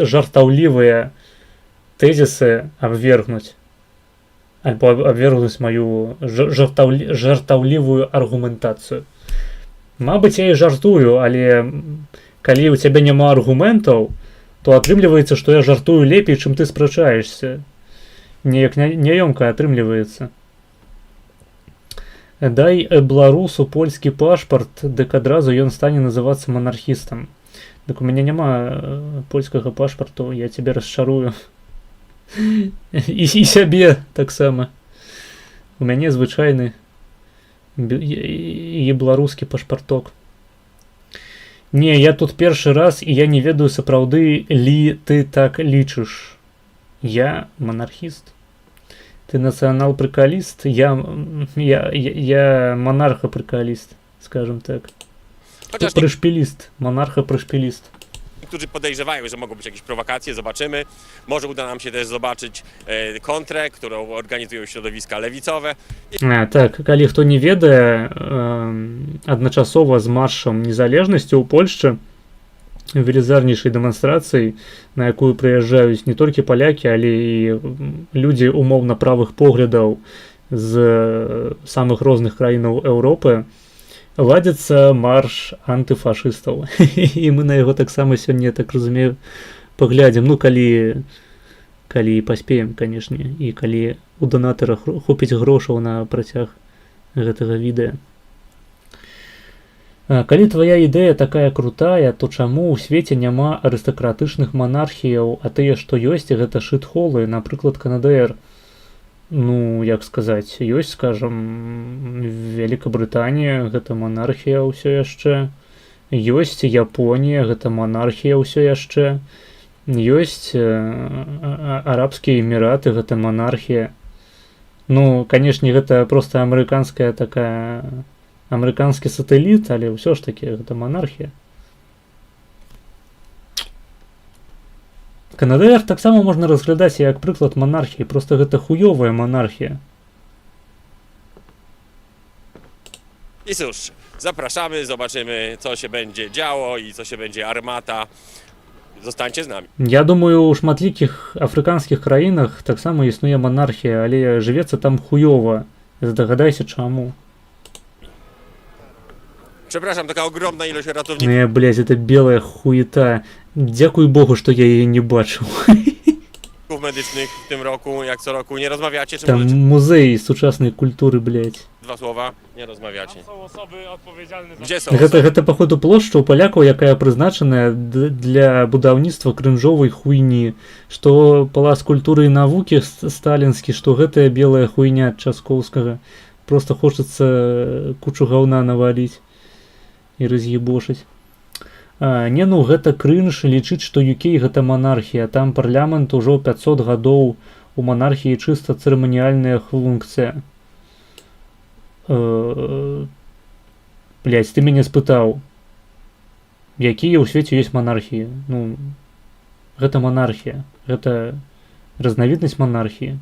жартаўлівыя тэзісы абвергнуць. Альбо абвергнуць маю жартаўлівую аргументацыю. Мабыць, я і жартую, але калі ў цябе няма аргументаў, то атрымліваецца, што я жартую лепей, чым ты спрачаешся. Неяк няёмка атрымліваецца. Дай беларусу польскі пашпарт, дык адразу ён стане называцца монархістам. Дык у мяне няма польскага пашпарту, я цябе расчарую. І сябе таксама. У мяне звычайны і беларускі пашпарток. Не, я тут першы раз, і я не ведаю сапраўды, ли ты так лічыш. Я монархіст. Ты нацыянал-прыкаліст, я монарха-прыкаліст, скажем так. Прышпіліст, монарха-прышпіліст. Niektórzy podejrzewają, że mogą być jakieś prowokacje, zobaczymy. Może uda nam się też zobaczyć kontrę, którą organizują środowiska lewicowe. Так, калі хто не ведае, адначасова з маршам незалежнасці ў Польшчы, велізарнейшай дэманстрацыяй, на якую прыязджаюць не толькі палякі, але і людзі умоўна правых поглядаў з самых розных краінаў Еўропы, ладзіцца марш антыфашыстаў. І мы на яго таксама сёння, так разумею, паглядзім. Ну, калі паспеем, канешне, і калі у донатарах хопіць грошаў на працяг гэтага відэа. Калі твая ідэя такая крутая, то чаму ў свеце няма арыстакратычных монархіяў, а тыя, што ёсць, гэта шытхолы, напрыклад, КНДР? Ну, як сказаць, ёсць, скажам, Великабрытанія, гэта монархія ўсё яшчэ. Ёсць Японія, гэта монархія ўсё яшчэ. Ёсць Арабскія Эміраты, гэта монархія. Ну, канешне, гэта проста амерыканская такая, амерыканскі сатэліт, але ўсё ж такі гэта монархія. КНДР таксама можна разглядаць як прыклад монархіі, проста гэта хуёвая монархія. I cóż, zapraszamy, zobaczymy, co się będzie działo i co się będzie armata. Zostańcie z nami. Я думаю, у шматлікіх афрыканскіх краінах таксама існуе монархія, але жывецца там хуёва. Здагадайся, чаму. Przepraszam, taka ogromna ilość ratowników. Не, блядь, это белая хуета. Дзякуй Богу, што я яе не бачыў. Medycznych w tym roku, jak co roku, nie rozmawiacie? Czy Там możecie музей сучаснай культуры, блядь. dwa słowa? Nie rozmawiacie. Są osoby odpowiedzialne za... Gdzie są? Гэта паходу плошча ў палякаў, якая прызначаная для будаўніцтва крынжовай хуйні, што палац культуры і навукі сталінскі, што гэтая белая хуйня Часкоўскага. Просто хочацца кучу гаўна наваліць і раз'ебошыць. Не, ну гэта крынж лічыць, што UK гэта монархія, там парламент ужо 500 гадоў, у монархіі чыста цырыманіяльная функцыя. Блядь, ты мяне спытаў, якія ў свеце ёсць монархіі? Ну, гэта монархія, гэта разнавіднасць монархіі.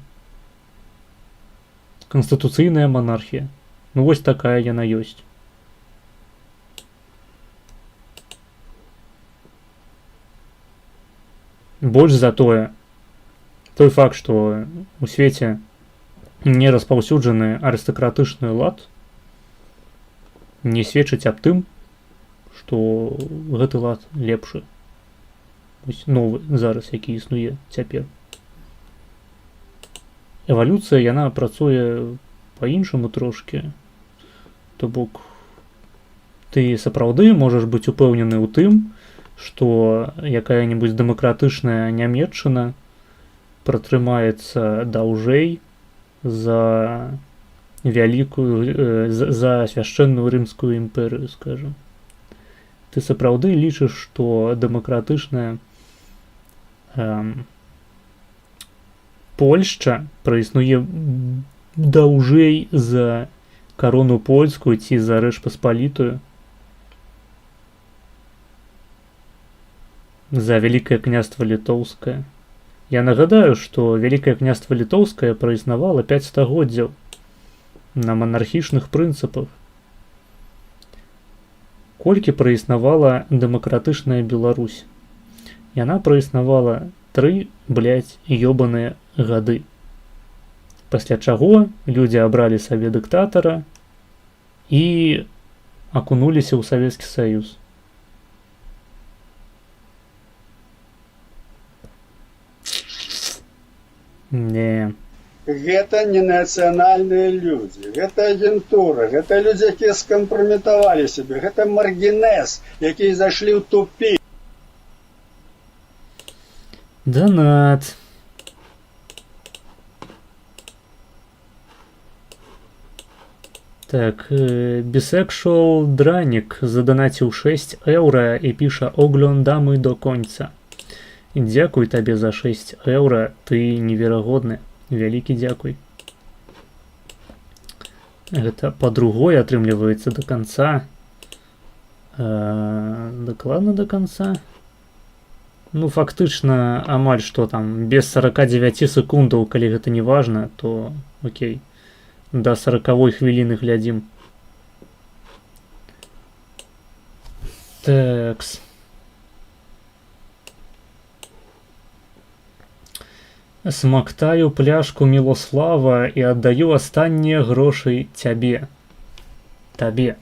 Канстытуцыйная монархія. Ну вось такая яна ёсць. Больш за тое, той факт, што у свеце не распаўсюджаны арыстакратычны лад, не сведчыць аб тым, што гэты лад лепшы. Вось новы зараз, які існуе цяпер. Эвалюцыя, яна працуе па-іншаму трошкі. То бок, ты сапраўды можаш быць упэўнены ў тым, што якая-небудзь дэмакратычная Нямецчына пратрымаецца даўжэй за вялікую за свяшчэнную рымскую імперыю, скажем. Ты сапраўды лічыш, што дэмакратычная Польшча праіснуе даўжэй за карону польскую ці за Рэч Паспалітую, за Вялікае княства Літоўскае. Я нагадаю, што Вялікае княства Літоўскае праіснавала 5 стагоддзяў на монархічных прынцыпах. Колькі праіснавала дэмакратычная Беларусь? Яна праіснавала 3, ёбаныя гады. Пасля чаго людзі абралі сабе дыктатара і акунуліся ў Савецкі Саюз. Не. Гэта не нацыянальныя людзі, гэта агентура, гэта людзі, якія скампраметавалі сябе, гэта маргінез, якія зайшлі ў тупік. Донат. Так, Bisexual Дранік заданаціў 6 еўра і піша «Оглядamy до конца». Дзякуй табе за 6 еўра, ты неверагодны. Вялікі дзякуй. Гэта па-другое атрымліваецца до конца. Дакладна до конца. Ну, фактычна, амаль што там, без 49 секундаў, калі гэта не важна, то окей. До 40-й хвіліны глядзім. Такс. Смактаю пляшку Мілослава і аддаю астатнія грошы цябе. Табе.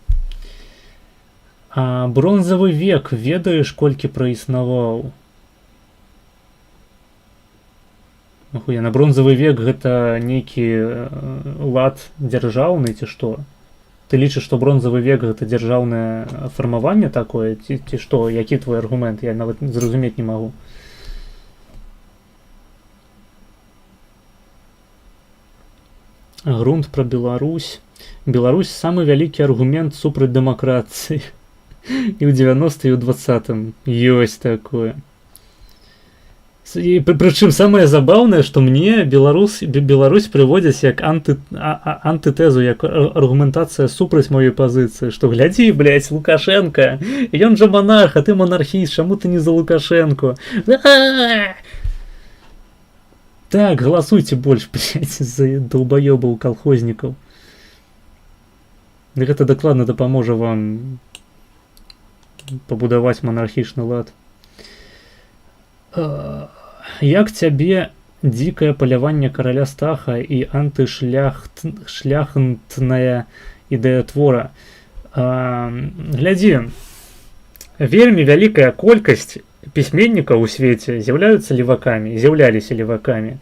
А бронзавы век ведаеш, колькі праіснаваў? Ахуя, на бронзавы век гэта нейкі лад дзяржаўны ці што? Ты лічыш, што бронзавы век гэта дзяржаўнае фармаванне такое? Ці што? Які твой аргумент? Я нават зразумець не магу. Грунт пра Беларусь. Беларусь самы вялікі аргумент супраць дэмакратыі. І ў 90-й, і ў 20-м. Ёсць такое. І прычым самае забаўнае, што мне Беларусь прыводзяць як антытэзу, як аргументацыя супраць маёй пазіцыі, што глядзі, блядь, Лукашенко, ён жа монарх, а ты монархіст, чаму ты не за Лукашенко? Так, галасуйце больш, блядь, за долбаёбаў калхознікаў. Гэта дакладна дапаможа вам пабудаваць монархічны лад. Як цябе дзікае паляванне караля Стаха і антышляхтная ідэя твора? Глядзі, вельмі вялікая колькасць пісьменнікаў у свеце з'яўляліся левакамі.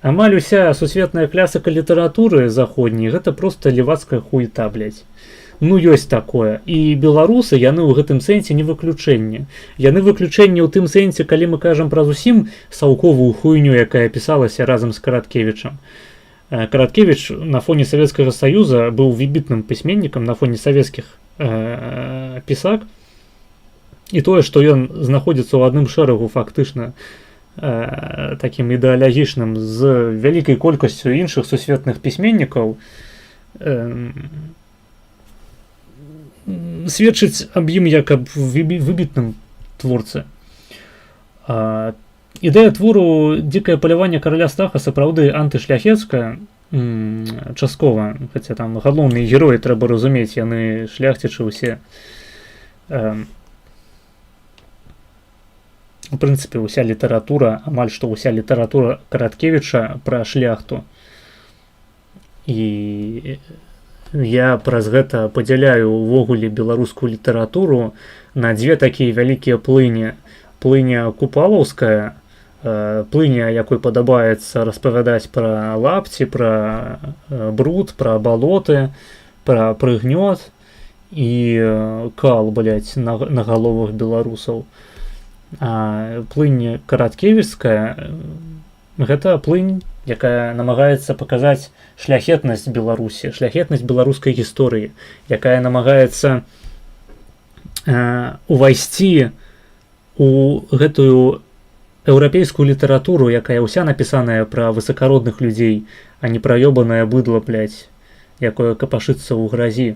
Амаль уся сусветная класіка літаратуры заходняй гэта проста левацкая хуета, блядь. Ну, ёсць такое. І беларусы, яны ў гэтым сэнсе не выключэнне. Яны выключэнне ў тым сэнсе, калі мы кажам пра зусім саўковую хуйню, якая пісалася разам з Караткевічам. Караткевіч на фоне Савецкага Саюза быў выбітным пісьменнікам, на фоне савецкіх пісак. І тое, што ён знаходзіцца ў адным шэрагу фактычна такім ідэалагічным з вялікай колькасцю іншых сусветных пісьменнікаў, сведчыць аб ім як аб выбітным творцы. Ідэя твору «Дзікае паляванне караля Стаха» сапраўды антышляхецкая, часткова, хаця там галоўныя героі, трэба разумець, яны шляхцічы ўсе. У прынцыпе, уся літаратура, амаль што ўся літаратура Караткевіча пра шляхту. І я праз гэта падзяляю ўвогуле беларускую літаратуру на дзве такія вялікія плыні. Плыня купалаўская, плыня, якой падабаецца распавядаць пра лапці, пра бруд, пра балоты, пра прыгнёт і кал, блядь, на галовах беларусаў. А плынь караткевічская гэта плынь, якая намагаецца паказаць шляхетнасць Беларусі, шляхетнасць беларускай гісторыі, якая намагаецца увайсці у гэтую еўрапейскую літаратуру, якая ўся напісаная пра высакародных людзей, а не пра ёбанае быдла, блядь, якое капашыцца ў гразі.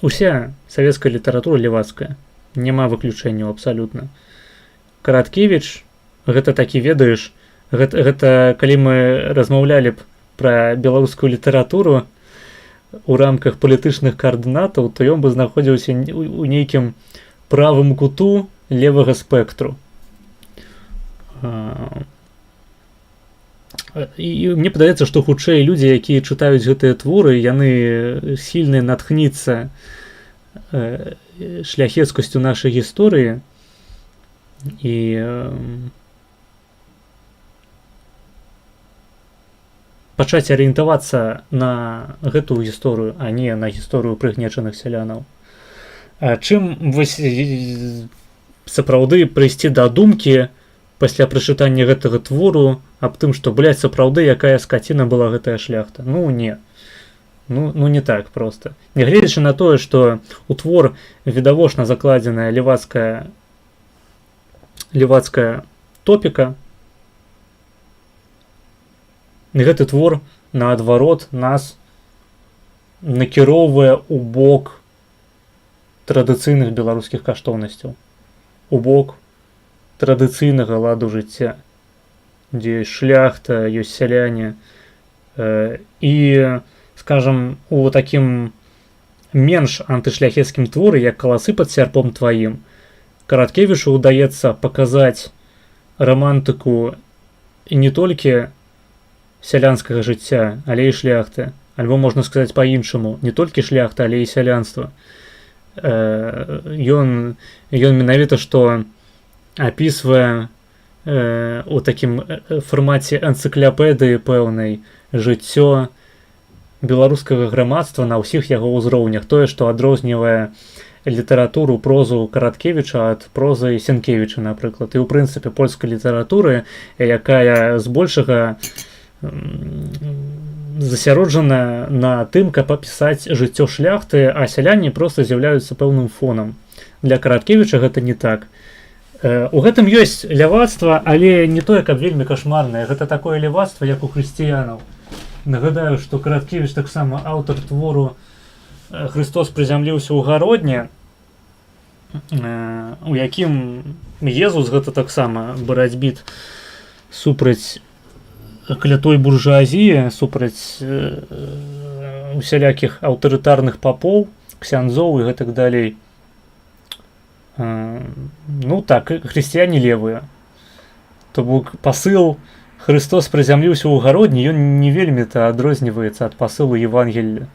Уся савецкая літаратура левацкая, няма выключэнняў абсалютна. Караткевіч, гэта такі, ведаеш, гэта калі мы размаўлялі б пра беларускую літаратуру у рамках палітычных каардынатаў, то ён бы знаходзіўся у нейкім правым куту левага спектру. І мне падаецца, што хутчэй людзі, якія чытаюць гэтыя творы, яны сільна натхніцца шляхецкасцю нашай гісторыі і пачаць арыентавацца на гэтую гісторыю, а не на гісторыю прыгнечаных сялянаў. Чым вось сапраўды прыйсці да думкі пасля прачытання гэтага твору аб тым, што, блядь, сапраўды якая скаціна была гэтая шляхта? Ну, не. Ну, не так проста. Нягледзячы на тое, што у твор відавочна закладзеная левацкая топіка, гэты твор, наадварот, нас накіроўвае ў бок традыцыйных беларускіх каштоўнасцяў, у бок традыцыйнага ладу жыцця, дзе ёсць шляхта, ёсць сяляне. І, скажам, у такім менш антышляхецкім творы, як «Каласы пад сярпом тваім», Караткевічу ўдаецца паказаць рамантыку і не толькі сялянскага жыцця, але і шляхты. Альбо, можна сказаць па-іншаму, не толькі шляхта, але і сялянства. Ён менавіта што апісвае у такім фармаце энцыклапедыі пэўнай жыццё беларускага грамадства на ўсіх яго ўзроўнях. Тое, што адрознівае літаратуру, прозу Караткевіча ад прозы Сенкевіча, напрыклад. І ў прынцыпе польскай літаратуры, якая збольшага засяроджана на тым, каб апісаць жыццё шляхты, а сяляне проста з'яўляюцца пэўным фонам. Для Караткевіча гэта не так. У гэтым ёсць лявацтва, але не тое, каб вельмі кашмарнае. Гэта такое лявацтва, як у хрысціянаў. Нагадаю, што Караткевіч таксама аўтар твору «Христос прызямліўся ў гародні», у якім Езус гэта таксама барацьбіт супраць клятой буржуазіі, супраць усялякіх аўтарытарных папоў, ксяндзоў і гэтак далей. Ну так, хрысціяне левыя. То бок пасыл «Христос прызямліўся ў гародні», ён не вельмі-то адрозніваецца ад пасылу Евангелля.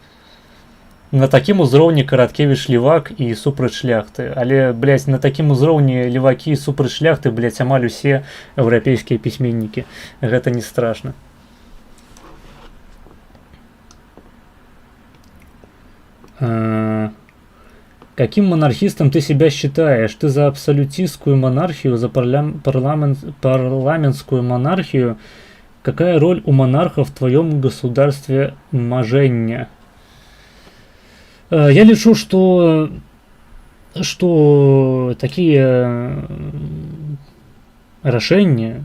На такім узроўні Караткевіч левак і супраць шляхты. Але, блядь, на такім узроўні левакі супраць шляхты, блядь, амаль усе еўрапейскія пісьменнікі. Гэта не страшна. Каким монархистом ты себя считаешь? Ты за абсолютистскую монархию, за парламентскую монархию? Какая роль у монарха в твоем государстве моження? Я лічу, што такія рашэнні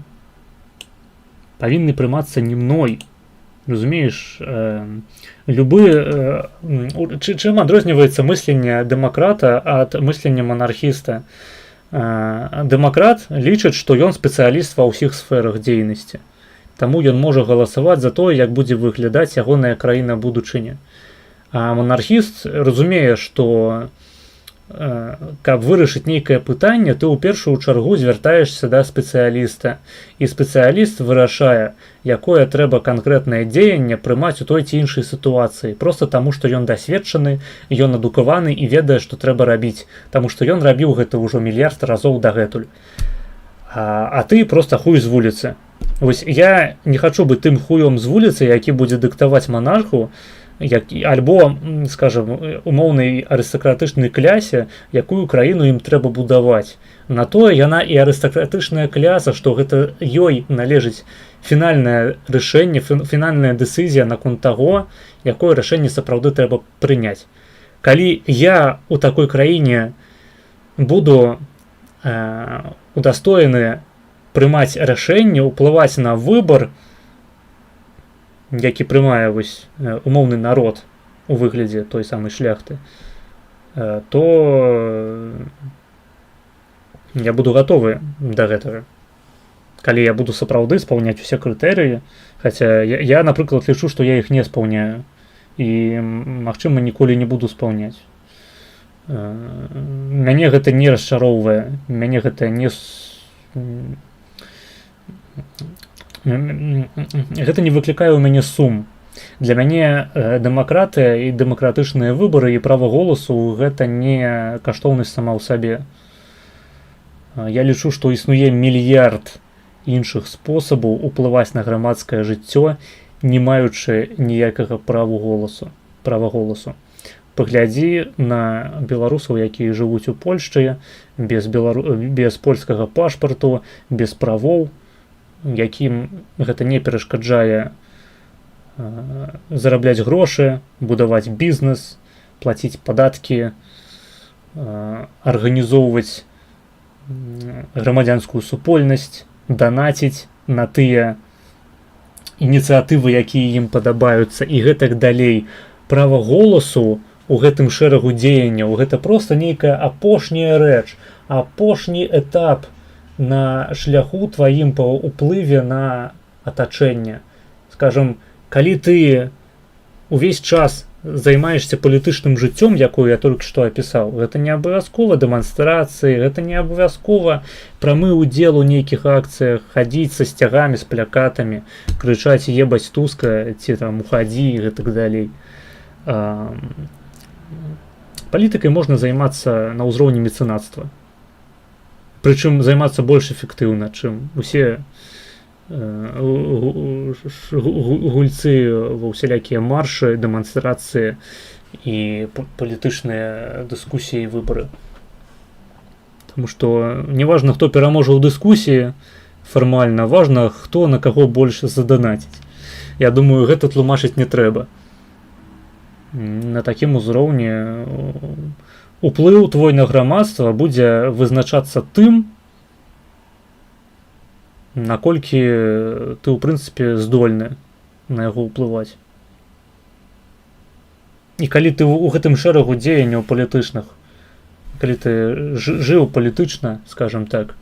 павінны прымацца не мной. Разумееш, чым адрозніваецца мысленне дэмакрата ад мыслення монархіста? Дэмакрат лічыць, што ён спецыяліст ва ўсіх сферах дзейнасці. Таму ён можа галасаваць за тое, як будзе выглядаць ягоная краіна будучыня. А монархіст разумее, што каб вырашыць нейкае пытанне, ты ў першую чаргу звяртаешся да спецыяліста. І спецыяліст вырашае, якое трэба канкрэтнае дзеянне прымаць у той ці іншай сітуацыі. Проста таму, што ён дасведчаны, ён адукаваны і ведае, што трэба рабіць. Таму што ён рабіў гэта ўжо мільярд разоў дагэтуль. А ты проста хуй з вуліцы. Вось я не хачу быць тым хуём з вуліцы, які будзе дыктаваць манарху, альбо, скажем, умоўнай арыстакратычнай клясе, якую краіну ім трэба будаваць. На тое яна і арыстакратычная кляса, што гэта ёй належыць фінальнае рашэнне, фінальная дэцызія наконт таго, якое рашэнне сапраўды трэба прыняць. Калі я ў такой краіне буду удастоены прымаць рашэнне, ўплываць на выбар, які прымае вось умоўны народ у выглядзе той самай шляхты, то я буду гатовы да гэтага. Калі я буду сапраўды спаўняць усе крытэрыі, хаця я, напрыклад, лічу, што я іх не спаўняю і, магчыма, ніколі не буду спаўняць. Мяне гэта не расчароўвае, мяне гэта гэта не выклікае ў мяне сум. Для мяне дэмакратыя і дэмакратычныя выбары і права голасу гэта не каштоўнасць сама ў сабе. Я лічу, што існуе мільярд іншых спосабаў уплываць на грамадскае жыццё, не маючы ніякага права голасу. Паглядзі на беларусаў, якія жывуць у Польшчы, без польскага пашпарту, без правоў, якім гэта не перашкаджае зарабляць грошы, будаваць бізнес, плаціць падаткі, арганізоўваць грамадзянскую супольнасць, данаціць на тыя ініцыятывы, якія ім падабаюцца і гэтак далей. Права голасу у гэтым шэрагу дзеянняў гэта проста нейкая апошняя рэч, апошні этап на шляху тваім па ўплыве на атачэнне. Скажам, калі ты увесь час займаешься палітычным жыццём, якое я толькі што апісаў, гэта не абавязкова дэманстрацыі, гэта не абавязкова прамы ўдзел у нейкіх акцыях, хадзіць са сцягамі, з плакатамі, крычаць ебаць Туска, ці там ухадзі і гэтак далей. Палітыкай можна займацца на ўзроўні мецэнацтва. Прычым займацца больш эфектыўна, чым усе гульцы ва ўсялякія маршы, дэманстрацыі і палітычныя дыскусіі і выбары. Таму што не важна, хто пераможа ў дыскусіі фармальна, важна, хто на каго больш заданаціць. Я думаю, гэта тлумачыць не трэба. На такім узроўні уплыў твой на грамадства будзе вызначацца тым, наколькі ты, ў прынцыпе, здольны на яго ўплываць. І калі ты ў гэтым шэрагу дзеянняў палітычных, калі ты жыў палітычна, скажем так,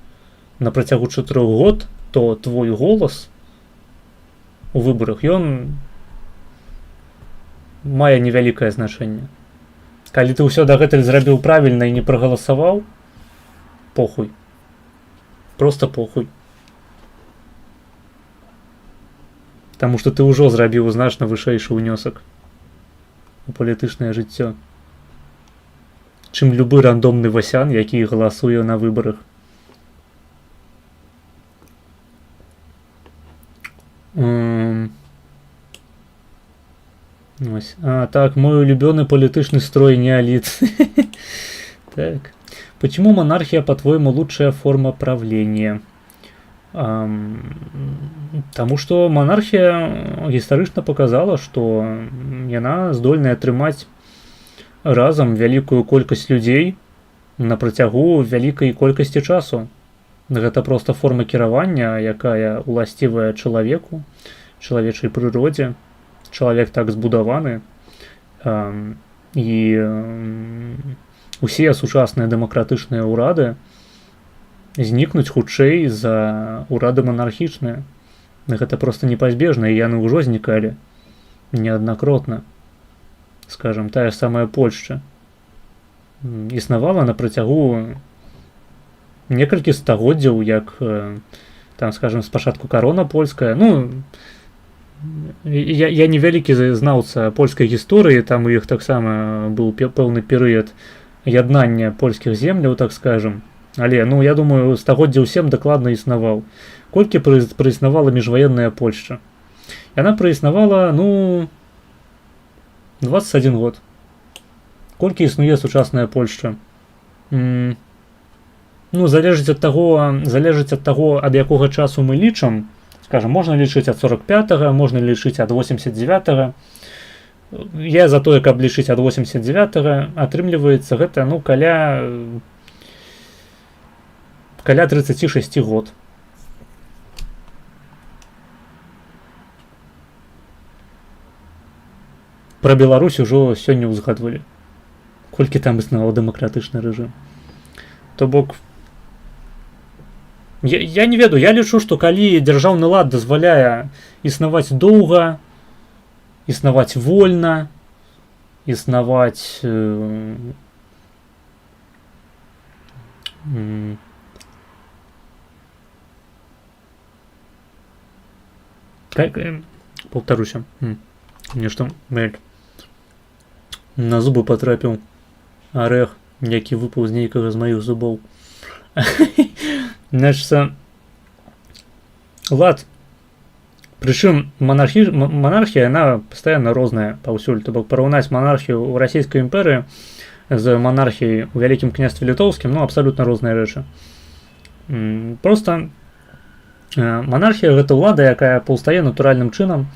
на працягу 4 год, то твой голас у выбарах, ён мае невялікае значэнне. Калі ты ўсё дагэтуль зрабіў правільна і не прагаласаваў, похуй. Просто похуй. Таму што ты ўжо зрабіў значна вышэйшы ўнёсак у палітычнае жыццё, чым любы рандомны васян, які галасуе на выбарах. Так, мой улюбленный политичный строй неолит. Так. Почему монархия, по-твоему, лучшая форма правления? Тому что монархия гістарычна показала, что яна здольная атрымаць разам вялікую колькасць людзей на працягу вялікай колькасці часу. Гэта проста форма кіравання, якая уласцівая чалавеку, чалавечай прыродзе. Чалавек так збудаваны, і усе сучасныя дэмакратычныя ўрады знікнуць хутчэй за ўрады монархічныя. Гэта проста непазбежна, і яны ўжо знікалі неаднакротна. Скажам, тая самая Польшча існавала на працягу некалькі стагоддзяў, як там, скажем, спачатку карона польская. Я не вялікі знаўца польскай гісторыі, там у іх таксама быў пэўны перыяд яднання польскіх земляў, так скажем, Але, ну, я думаю, стагоддзяў 7 дакладна існаваў. Колькі праіснавала міжваенная Польшча? Яна праіснавала, ну, 21 год. Колькі існуе сучасная Польшча? Ну, залежыць ад таго, ад якога часу мы лічым. Скажем, можна лічыць ад 45-го, можна лічыць ад 89-го. Я за тое, каб лічыць ад 89-го, атрымліваецца гэта, ну, каля 36 год. Пра Беларусь ужо сёння ўзгадвалі. Колькі там існаваў дэмакратычны рэжым. То бок, я не ведаю, я лічу, што калі дзяржаўны лад дазваляе існаваць доўга, існаваць вольна, існаваць паўтаруся, нешта на зубы патрапіў арэх, які выпаў з нейкага з маіх зубоў. Значыцца, лад. Прычым манархія, яна пастаянна розная паўсюль. То бок параўнаць манархію ў расійскай імперыі з манархіяй у вялікім княстве літоўскім, ну, абсалютна розныя рэчы. Проста манархія гэта ўлада, якая паўстае натуральным чынам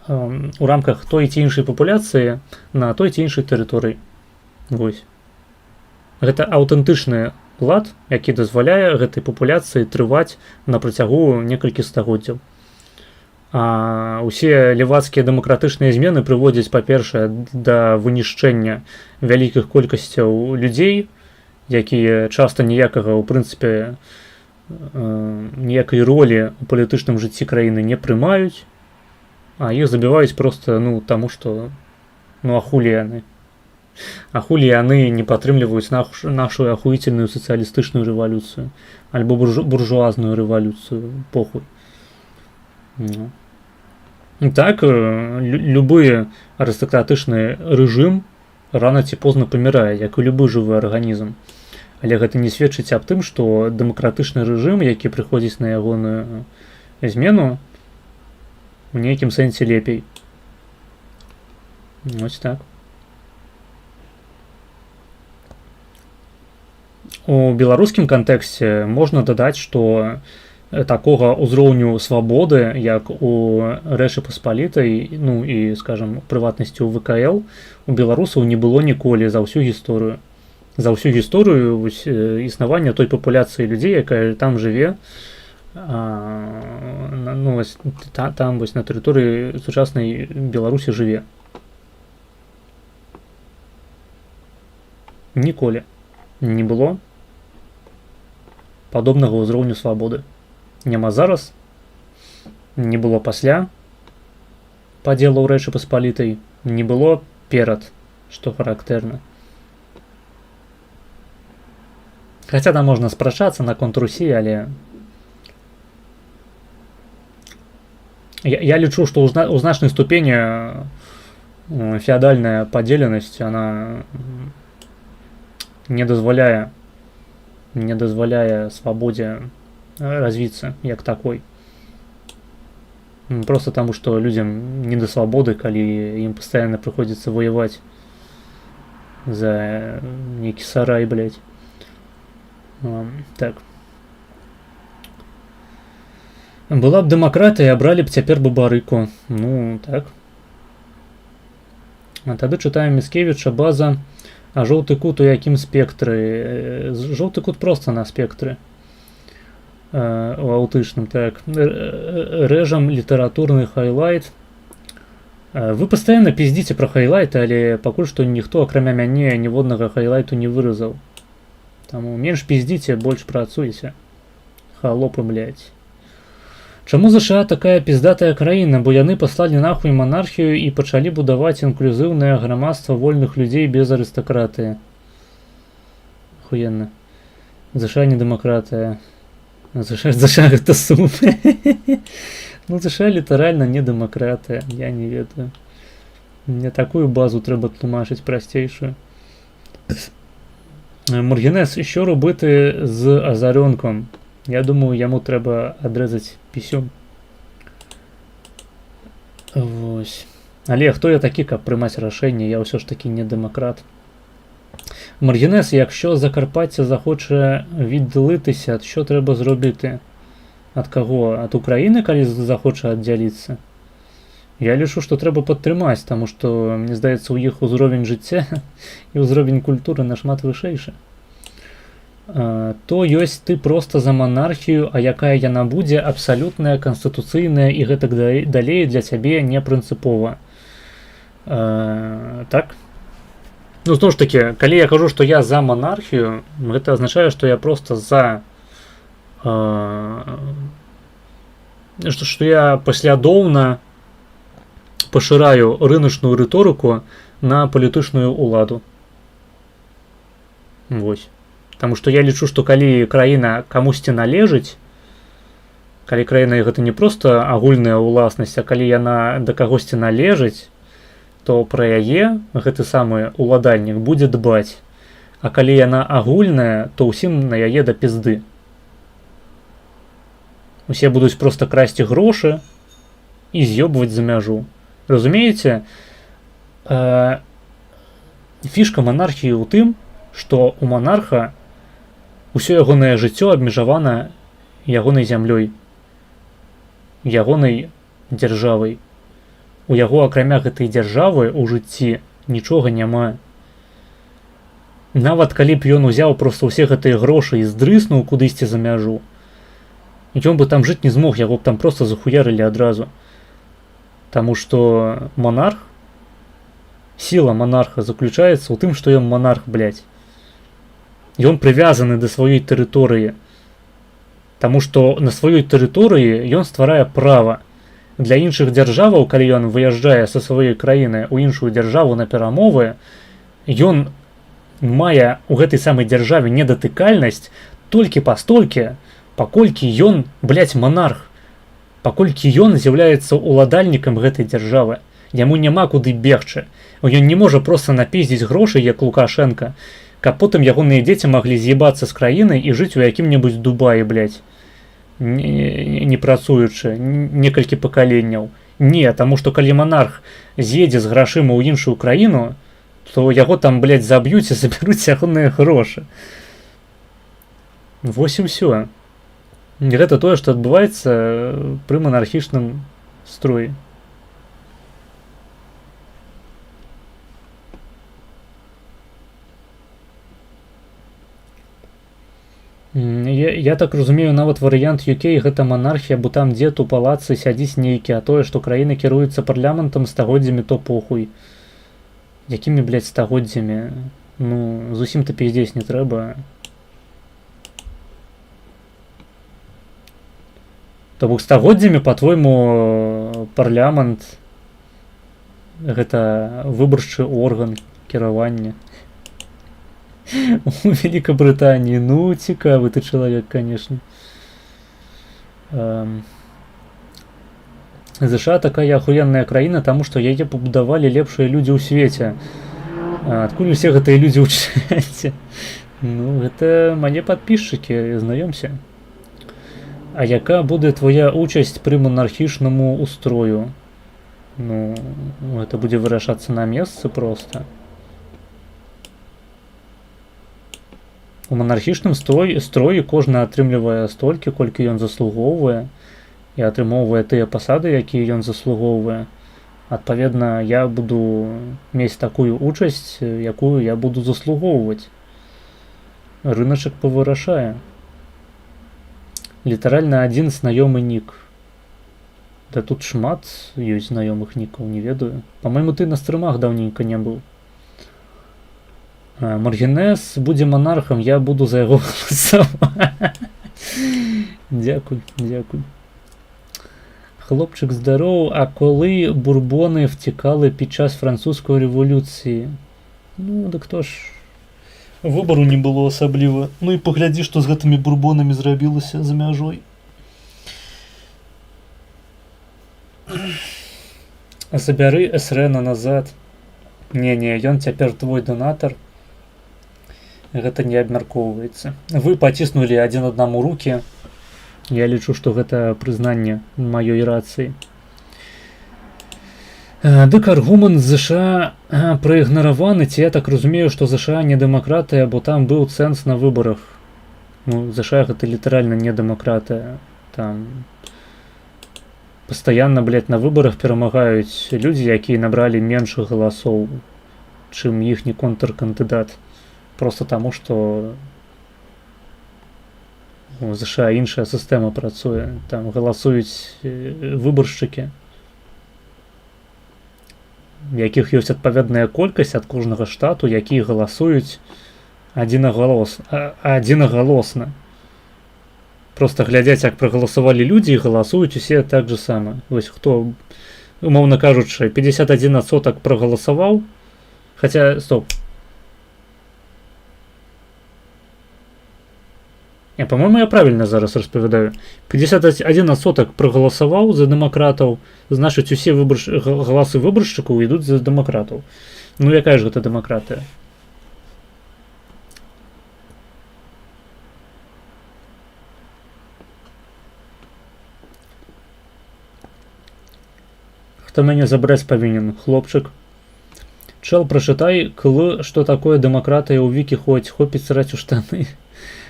у рамках той ці іншай папуляцыі на той ці іншай тэрыторыі. Вось. Гэта аўтэнтычны лад, які дазваляе гэтай папуляцыі трываць на працягу некалькі стагоддзяў. А ўсе левацкія дэмакратычныя змены прыводзяць, па-першае, да вынішчэння вялікіх колькасцяў людзей, якія часта ніякага, у прынцыпе, ніякай ролі ў палітычным жыцці краіны не прымаюць, а іх забіваюць проста, ну, таму што, ну, ахулі яны. Ахулі яны не падтрымліваюць нашу ахуительную сацыялістычную рэвалюцыю альбо буржуазную рэвалюцыю, похуй. Ну. Так, любы арыстакратычны рэжым рана ці позна памірае, як і любы жывы арганізм. Але гэта не сведчыць аб тым, што дэмакратычны рэжым, які прыходзіць на ягоную змену, у нейкім сэнсе лепей. Вось так. У беларускім кантэксце можна дадаць, што такога ўзроўню свабоды, як у Рэчы Паспалітай, ну і, скажам, прыватнасці ў ВКЛ, у беларусаў не было ніколі за ўсю гісторыю. За ўсю гісторыю існавання той папуляцыі людзей, якая там жыве, ну, вось, там вось, на тэрыторыі сучаснай Беларусі жыве. Ніколі не было падобнага ўзроўню свабоды. Няма зараз, не было пасля падзелу ў Рэчы Паспалітай, не было перад, што характэрна. Хаця там можна спрачацца наконт Русі, але я лічу, што ў значнай ступені феадальная падзеленасць, она не дазваляе свабодзе развіцца як такой. Просто таму, што людзям не да свабоды, калі ім пастаянна прыходзіцца ваяваць за нейкі сарай, блядь. Так. Была б дэмакратыя, абралі б цяпер бабарыку. Ну, так. А тады чытаем Міцкевіча, база, а жоўты кут у якім спектры? Жоўты кут проста на спектры. У аўтычным, так. Рэжам літаратурны хайлайт. Вы пастаянна піздзіце пра хайлайты, але пакуль што ніхто, акрамя мяне, ніводнага хайлайту не выразаў. Таму менш піздзіце, больш працуйце. Халопы, блядь. Чаму ЗША такая піздатая краіна, бо яны паслалі нахуй манархію і пачалі будаваць інклюзіўнае грамадства вольных людзей без арыстакратыі. Ахуенна. ЗША не дэмакратыя. ЗША гэта суп. Ну, ЗША літаральна не дэмакратыя, я не ведаю. Мне такую базу трэба тлумачыць прасцейшую. Моргенес, що робити з Азаренком? Я думаю, йому треба відрізати пісюн. Ось. Але хто я такий, щоб приймати рішення? Я все ж таки не демократ. Моргенес, якщо Закарпаття захоче відділитися, що треба зробити? Від кого? Від України, коли захоче відділитися? Я лишу, що треба підтримати, тому що, мені здається, у їх узровень життя і узровень культури нашмат вищийший. То ёсць ты просто за монархію, а якая яна будзе абсалютная, канстытуцыйная і гэтак далей для цябе не прынцыпова. Так? Ну, зноў ж таки, калі я кажу, што я за монархію, гэта азначае, што я просто за... што я паслядоўна пашыраю рыначную рыторыку на палітычную ўладу. Вось. Таму што я лічу, што калі краіна камусьці належыць, калі краіна гэта не проста агульная ўласнасць, а калі яна да кагосьці належыць, то пра яе гэты самы уладальнік будзе дбаць. А калі яна агульная, то ўсім на яе да пізды. Усе будуць проста красці грошы і з'ёбваць за мяжу. Разумееце, фішка монархіі ў тым, што у монарха усё ягонае жыццё абмежавана ягонай зямлёй, ягонай дзяржавай. У яго, акрамя гэтай дзяржавы, у жыцці нічога няма. Нават калі б ён узяў проста ўсе гэтыя грошы і здрыснуў кудысьці за мяжу, ён бы там жыць не змог, яго б там проста захуярылі адразу. Таму што монарх, сіла монарха заключаецца ў тым, што ён монарх, блядь. Ён прывязаны да сваёй тэрыторыі. Таму што на сваёй тэрыторыі ён стварае права. Для іншых дзяржаваў, калі ён выязджае са сваёй краіны ў іншую дзяржаву на перамовы, ён мае ў гэтай самай дзяржаве недатыкальнасць толькі пастолькі, паколькі ён, блядь, монарх. Паколькі ён з'яўляецца уладальнікам гэтай дзяржавы. Яму няма куды бегчы. Ён не можа проста напіздзіць грошы, як Лукашенко, каб потым ягоныя дзеці маглі з'ебацца з краіны і жыць у якім-небудзь Дубаі, блядь, не працуючы некалькі пакаленняў. Не, таму што калі монарх з'едзе з грашыма ў іншую краіну, то яго там, блядь, заб'юць і забяруць ягоныя грошы. Вось і ўсё. Гэта тое, што адбываецца пры монархічным строі. Я так разумею, нават варыянт UK гэта монархія, бо там дзед у палацы сядзіць нейкі, а тое, што краіна кіруецца парламентам стагоддзямі, то похуй. Якімі, блядь, стагоддзямі? Ну, зусім-то піздзець не трэба. То бок стагоддзямі, па-твойму, парламент гэта выбарчы орган кіравання. У Великобритании. Ну, цікавы ты чалавек, конечно. США такая ахуенная краіна, таму што яе пабудавалі лепшыя людзі ў свеце. Адкуль усе гэтыя людзі ў чаце? Ну, гэта мае падпісчыкі, знаёмся. А яка будзе твоя учасць пры монархічнаму устрою? Ну, гэта будзе вырашацца на месцы проста. У монархічным строі кожны атрымлівае столькі, колькі ён заслугоўвае, і атрымоўвае тыя пасады, якія ён заслугоўвае. Адпаведна, я буду мець такую учасць, якую я буду заслугоўваць. Рыначак павырашае. Літаральна адзін знаёмы нік. Да тут шмат ёсць знаёмых нікаў, не ведаю. Па-мойму, ты на стрымах даўненька не быў. Моргенес будзе монархам, я буду за яго галасаваць. Дзякуй, дзякуй. Хлопчык здароў, а коли бурбони втікали під час французької революції? Ну, дык то ж выбару не было асабліва. Ну і паглядзі, што з гэтымі бурбонамі зрабілася за мяжой. Забяры Эсрэна назад. Не-не, ён цяпер твой донатар. Гэта не абмяркоўваецца. Вы паціснулі адзін аднаму рукі. Я лічу, што гэта прызнанне маёй рацыі. Дык аргумент ЗША праігнараваны, ці я так разумею, што ЗША не дэмакратыя, бо там быў цэнз на выбарах. Ну, ЗША гэта літаральна не дэмакратыя. Там пастаянна, блядь, на выбарах перамагаюць людзі, якія набралі менш галасоў, чым іхні контркандыдат. Просто таму, што у ЗША іншая сістэма працуе. Там галасуюць выбаршчыкі, якіх ёсць адпаведная колькасць ад кожнага штату, якія галасуюць адзінагалосна. Просто глядзяць, як прагаласавалі людзі, і галасуюць усе так же сама. Вось хто, умоўна кажучы, 51% прагаласаваў, хаця, стоп. По-моему, я правильно зараз распавядаю. 51% прагаласаваў за дэмакратаў, значыць, усе галасы выбаршчыкаў ідуць за дэмакратаў. Ну, якая ж гэта дэмакратыя? Хто мяне забраць павінен? Хлопчык. Чел, прочитай, что такое дэмакратыя ў вікі хоць, хопіць сраць у штаны.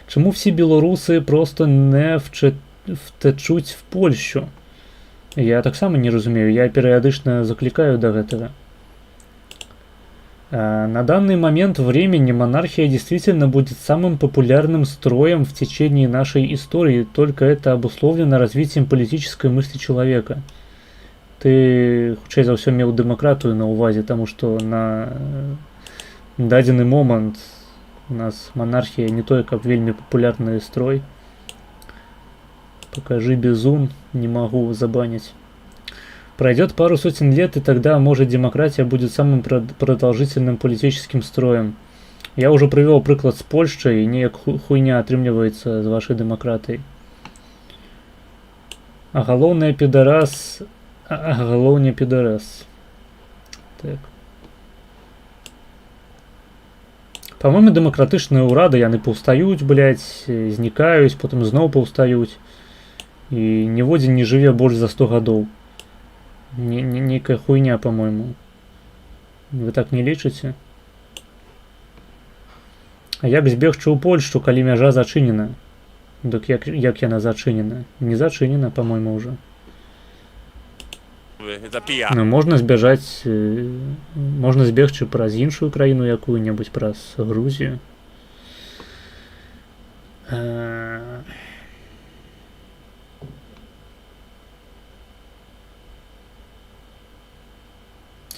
Чому всі білоруси просто не втечуть в Польщу? Я так само не разумею, я периодично закликаю до этого. На данный момент времени монархия действительно будет самым популярным строем в течение нашей истории, только это обусловлено развитием политической мысли человека. Ты, хутчэй за ўсё, меў дэмакратыю на увазе, таму што на дадзены момант у нас монархия не той, как вельми популярный строй. Покажи безун, не могу забанить. Пройдет пару сотен лет, и тогда, может, демократия будет самым продолжительным политическим строем. Я уже привел приклад с Польшей, и неяк хуйня атрымліваецца з вашей демократией. А галоўнае пидорас... галоўне пидорас. Так. По-моему, дэмакратычныя ўрады, яны паўстаюць, блядь, знікаюць, потым зноў паўстаюць. І ніводзін не жыве больш за 100 гадоў. Нейкая хуйня, по-моему. Вы так не лічыце? А як збегчы ў Польшчу, калі мяжа зачынена? Дык як яна зачынена? Не зачынена, по-моему, уже. Ну, можна збяжаць, можна збегчы праз іншую краіну якую-небудзь, праз Грузію.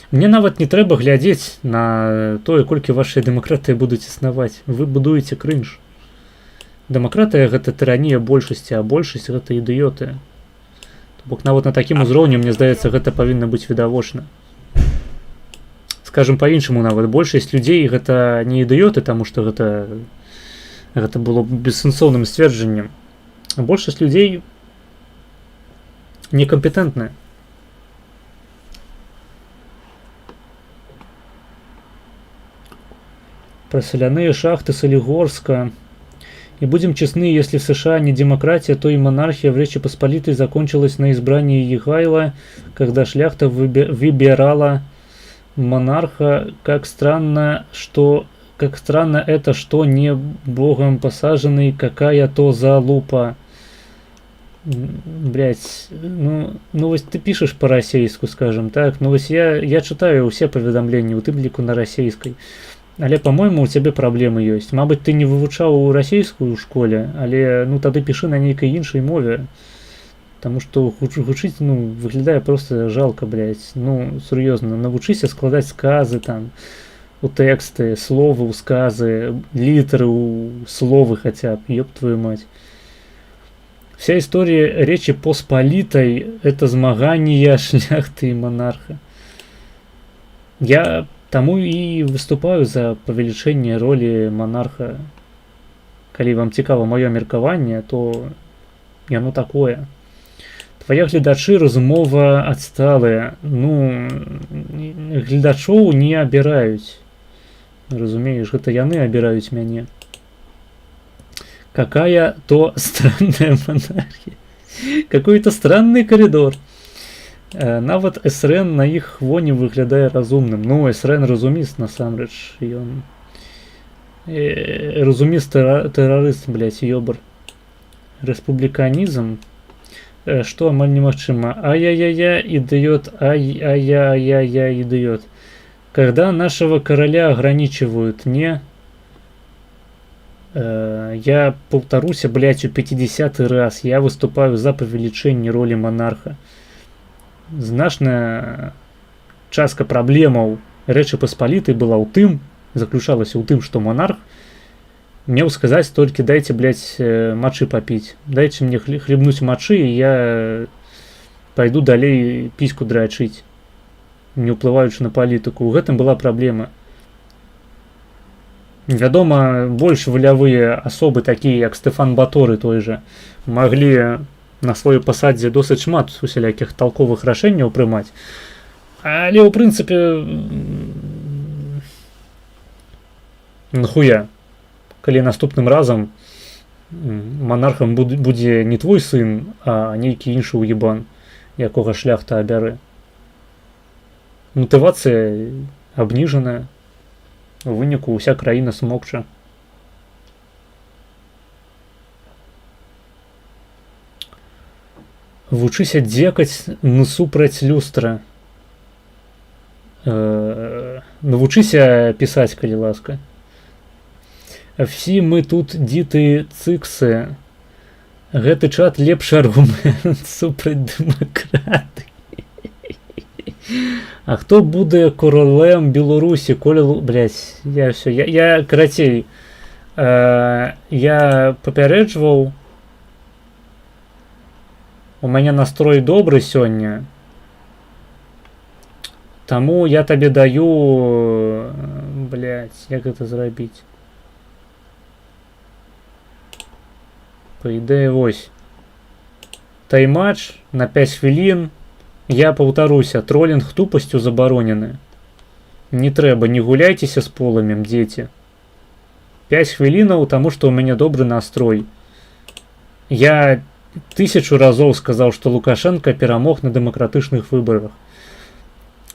Мне нават не трэба глядзець на тое, колькі вашыя дэмакратыі будуць існаваць. Вы будуеце крынж. Дэмакратыя гэта тыранія большасці, а большасць гэта ідыёты. Бок нават на такім узроўні, мне здаецца, гэта павінна быць відавочна. Скажем па-іншаму, нават большасць людзей гэта не ідыёты, таму што гэта было бессэнсоўным сцверджаннем. А большасць людзей некампетэнтная. Про соляныя шахты Солигорска. И будем честны, если в США не демократия, то и монархия в Речи Посполитой закончилась на избрании Егайла, когда шляхта выбирала монарха. Как странно это, что не богом посаженный, какая то залупа. Блять, ну вот ты пишешь по-расейску, скажем так, ну вот я читаю все паведамленні, у тым ліку на расейскай. Але, по-моему, у цябе праблемы ёсць. Мабыць, ты не вывучаў расейскую ў школе, але ну тады пішы на нейкай іншай мове. Таму што гучыць, ну, выглядае проста жалка, блядь. Ну, сур'ёзна, навучыся складаць сказы там, у тэксты, словы ў сказы, літары ў словы хаця б, ёб твою мать. Вся история Речи Посполитой — это змагання шляхты и монарха. Я тому и выступаю за павелічэнне ролі монарха. Калі вам цікава маё меркаванне, то яно такое. Твае гледачы разумова адсталыя. Ну, гледачоў не абіраюць. Разумееш, гэта яны абіраюць мяне. Какая-то странная монархия. Какой-то странный коридор. Нават СРН на іх фоне выглядае разумным. Ну, СРН разуміст, насамрэч. Ён... разуміст тэрарыст, блядь, ёбар. Республиканизм. Что амаль немагчыма. Ай-яй-яй, идиот. Ай-яй-яй, идиот. Когда нашего короля ограничивают не... я повторюся, блядь, у 50-й раз. Я выступаю за павелічэнне роли монарха. Значная частка праблемаў Рэчы Паспалітай была ў тым, заключалася ў тым, што монарх меў сказаць толькі дайце, блядь, мачы папіць. Дайце мне хлебнуць мачы, і я пайду далей піську драчыць, не ўплываючы на палітыку. У гэтым была праблема. Вядома, больш валявыя асобы, такія як Стэфан Баторы той жа, маглі на сваёй пасадзе досыць шмат усялякіх талковых рашэнняў прымаць. Але ў прынцыпе нахуя, калі наступным разам монархам будзе не твой сын, а нейкі іншы уебан, якога шляхта абярэ. Матывацыя абніжаная. У выніку ўся краіна смокча. Вучыся дзекаць насупраць люстра. Навучыся пісаць, калі ласка. Всі мы тут діты цыксы. Гэты чат лепшы аргумент супраць дэмакраты. А хто буде королем Білорусі? Блять, я все. Я карацей. Я папярэджваў. У мяне настрой добры сёння. Таму я табе даю... Блять, як гэта зрабіць? По ідэі, вось. Таймач на 5 хвілін. Я паўтаруся, тролінг тупасцю забаронены. Не трэба, не гуляйцеся з полымем, дзеці. 5 хвілінаў, таму што ў мяне добры настрой. Я 1000 разоў сказаў, што Лукашенко перамог на дэмакратычных выбарах.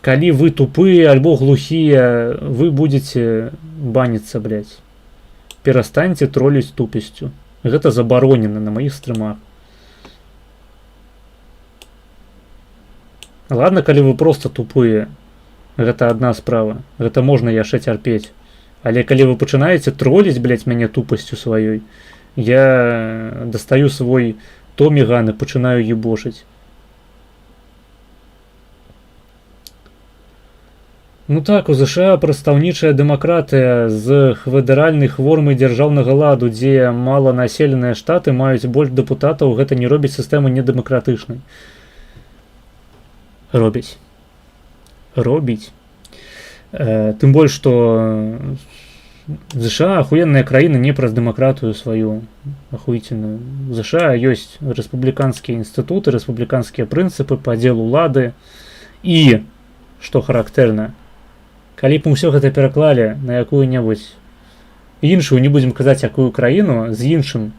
Калі вы тупыя альбо глухія, вы будзеце баніцца, блядь. Перастаньце троліць тупасцю. Гэта забаронена на маіх стрымах. Ладно, калі вы просто тупыя, гэта адна справа, гэта можна яшчэ цярпець. Але калі вы пачынаеце троліць, блядь, мяне тупасцю сваёй, я дастаю свой томіган і пачынаю ебошыць. Ну так, у США прадстаўнічая дэмакратыя з федэральнай формай дзяржаўнага ладу, дзе маланаселеныя штаты маюць больш дэпутатаў, гэта не робіць сістэму недэмакратычнай. Робіць. Тым больш, што США ахуенная краіна не праз дэмакратыю сваю ахуительную. У США ёсць рэспубліканскія інстытуты, рэспубліканскія прынцыпы, падзел улады і, што характэрна, калі б мы ўсё гэта пераклалі на якую-небудзь іншую, не будзем казаць якую краіну, з іншым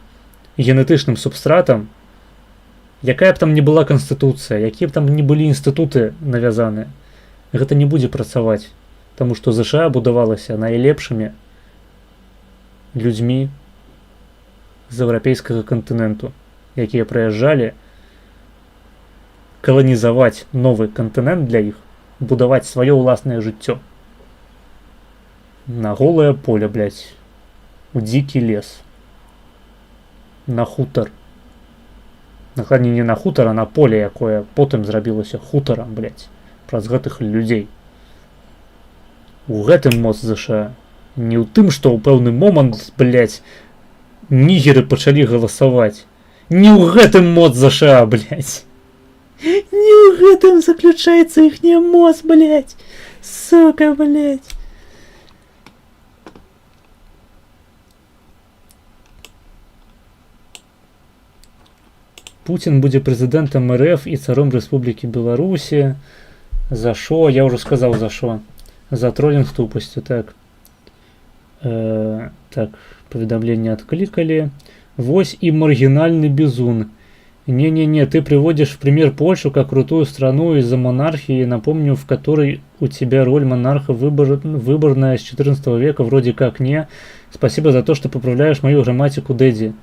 генетычным субстратам, якая б там не была канстытуцыя, якія б там не былі інстытуты навязаны, гэта не будзе працаваць, таму што ЗША будавалася найлепшымі людзьмі з еўрапейскага кантыненту, якія прыязджалі каланізаваць новы кантынент для іх, будаваць сваё ўласнае жыццё. На голае поле, блядь, у дзікі лес, на хутар. Накладне не на хутар, а на поле, якое потым зрабілася хутарам, блядь, праз гэтых людзей. У гэтым моц ЗША. Не ў тым, што ў пэўны момант, блядь, нігеры пачалі галасаваць. Не ў гэтым моц ЗША, блядь. Не ў гэтым заключаецца іхняя моц, блядь. Сука, блядь. Путин будзе прэзідэнтам РФ і царом Рэспублікі Беларусі. За шо? Я ўжо сказаў за шо. За тролінг тупасцю, так. Так, паведамленне адклікалі. Вось и маргинальный безун. Не-не-не, ты приводишь в пример Польшу как крутую страну из-за монархии, напомню, в которой у тебя роль монарха выборная с 14 века, вроде как не. Спасибо за то, что поправляешь мою грамматику, Дэдди.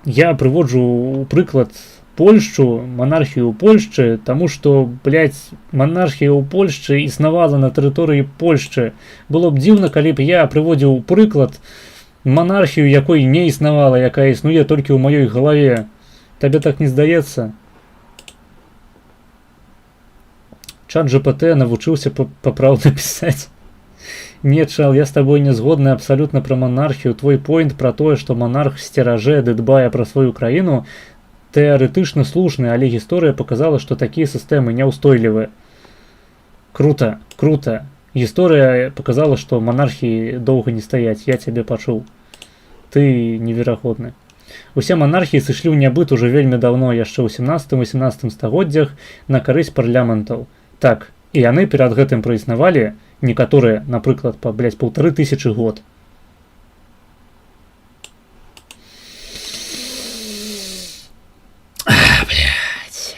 Я приводжу приклад Польшу, монархію Польшчы, тому што, блядь, монархія ў Польшчы існавала на тэрыторыі Польшчы. Было б дзіўна, калі б я прыводзіў прыклад монархію, якой не існавала, якая існуе толькі ў маёй галаве. Табе так не здаецца? Чат GPT навучыўся папраўна пісаць. Не, чал, я с тобой не згодны абсолютно про монархію. Твой поинт про тое, што монарх сцеражэ ды дбае пра сваю краіну, тэарэтычна слушны, але гісторыя показала, што такія сістэмы няўстойлівыя. Круто, круто. Гісторыя показала, што монархіі доўга не стаяць, я цябе пачуў. Ты неверагодны. Усе монархіі сышлі ў нябыт уже вельмі даўно, яшчэ ў 17-18 стагоддзях на карысць парламентаў. Так, і яны перад гэтым праіснавалі, некаторыя, напрыклад, па, блядь, 1500 год. Блядь.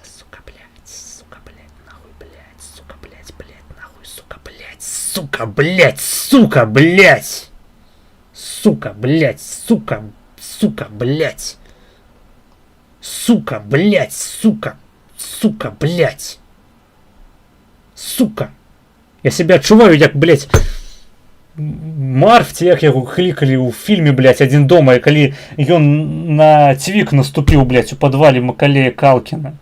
Сука, блядь. Сука, блядь. Нахуй, блядь. Сука, блядь. Блядь, нахуй. Сука, блядь. Сука, блядь. Сука, блядь. Сука, блядь. Сука. Сука, блядь. Сука, блядь. Сука. Сука, блядь. Сука. Я себя адчуваю, як, блядь, Марф, ці як яго клікалі ў фільме, блядь, «Адзін дома», і калі ён на цвік наступіў, блядь, у падвале Макалея Калкіна.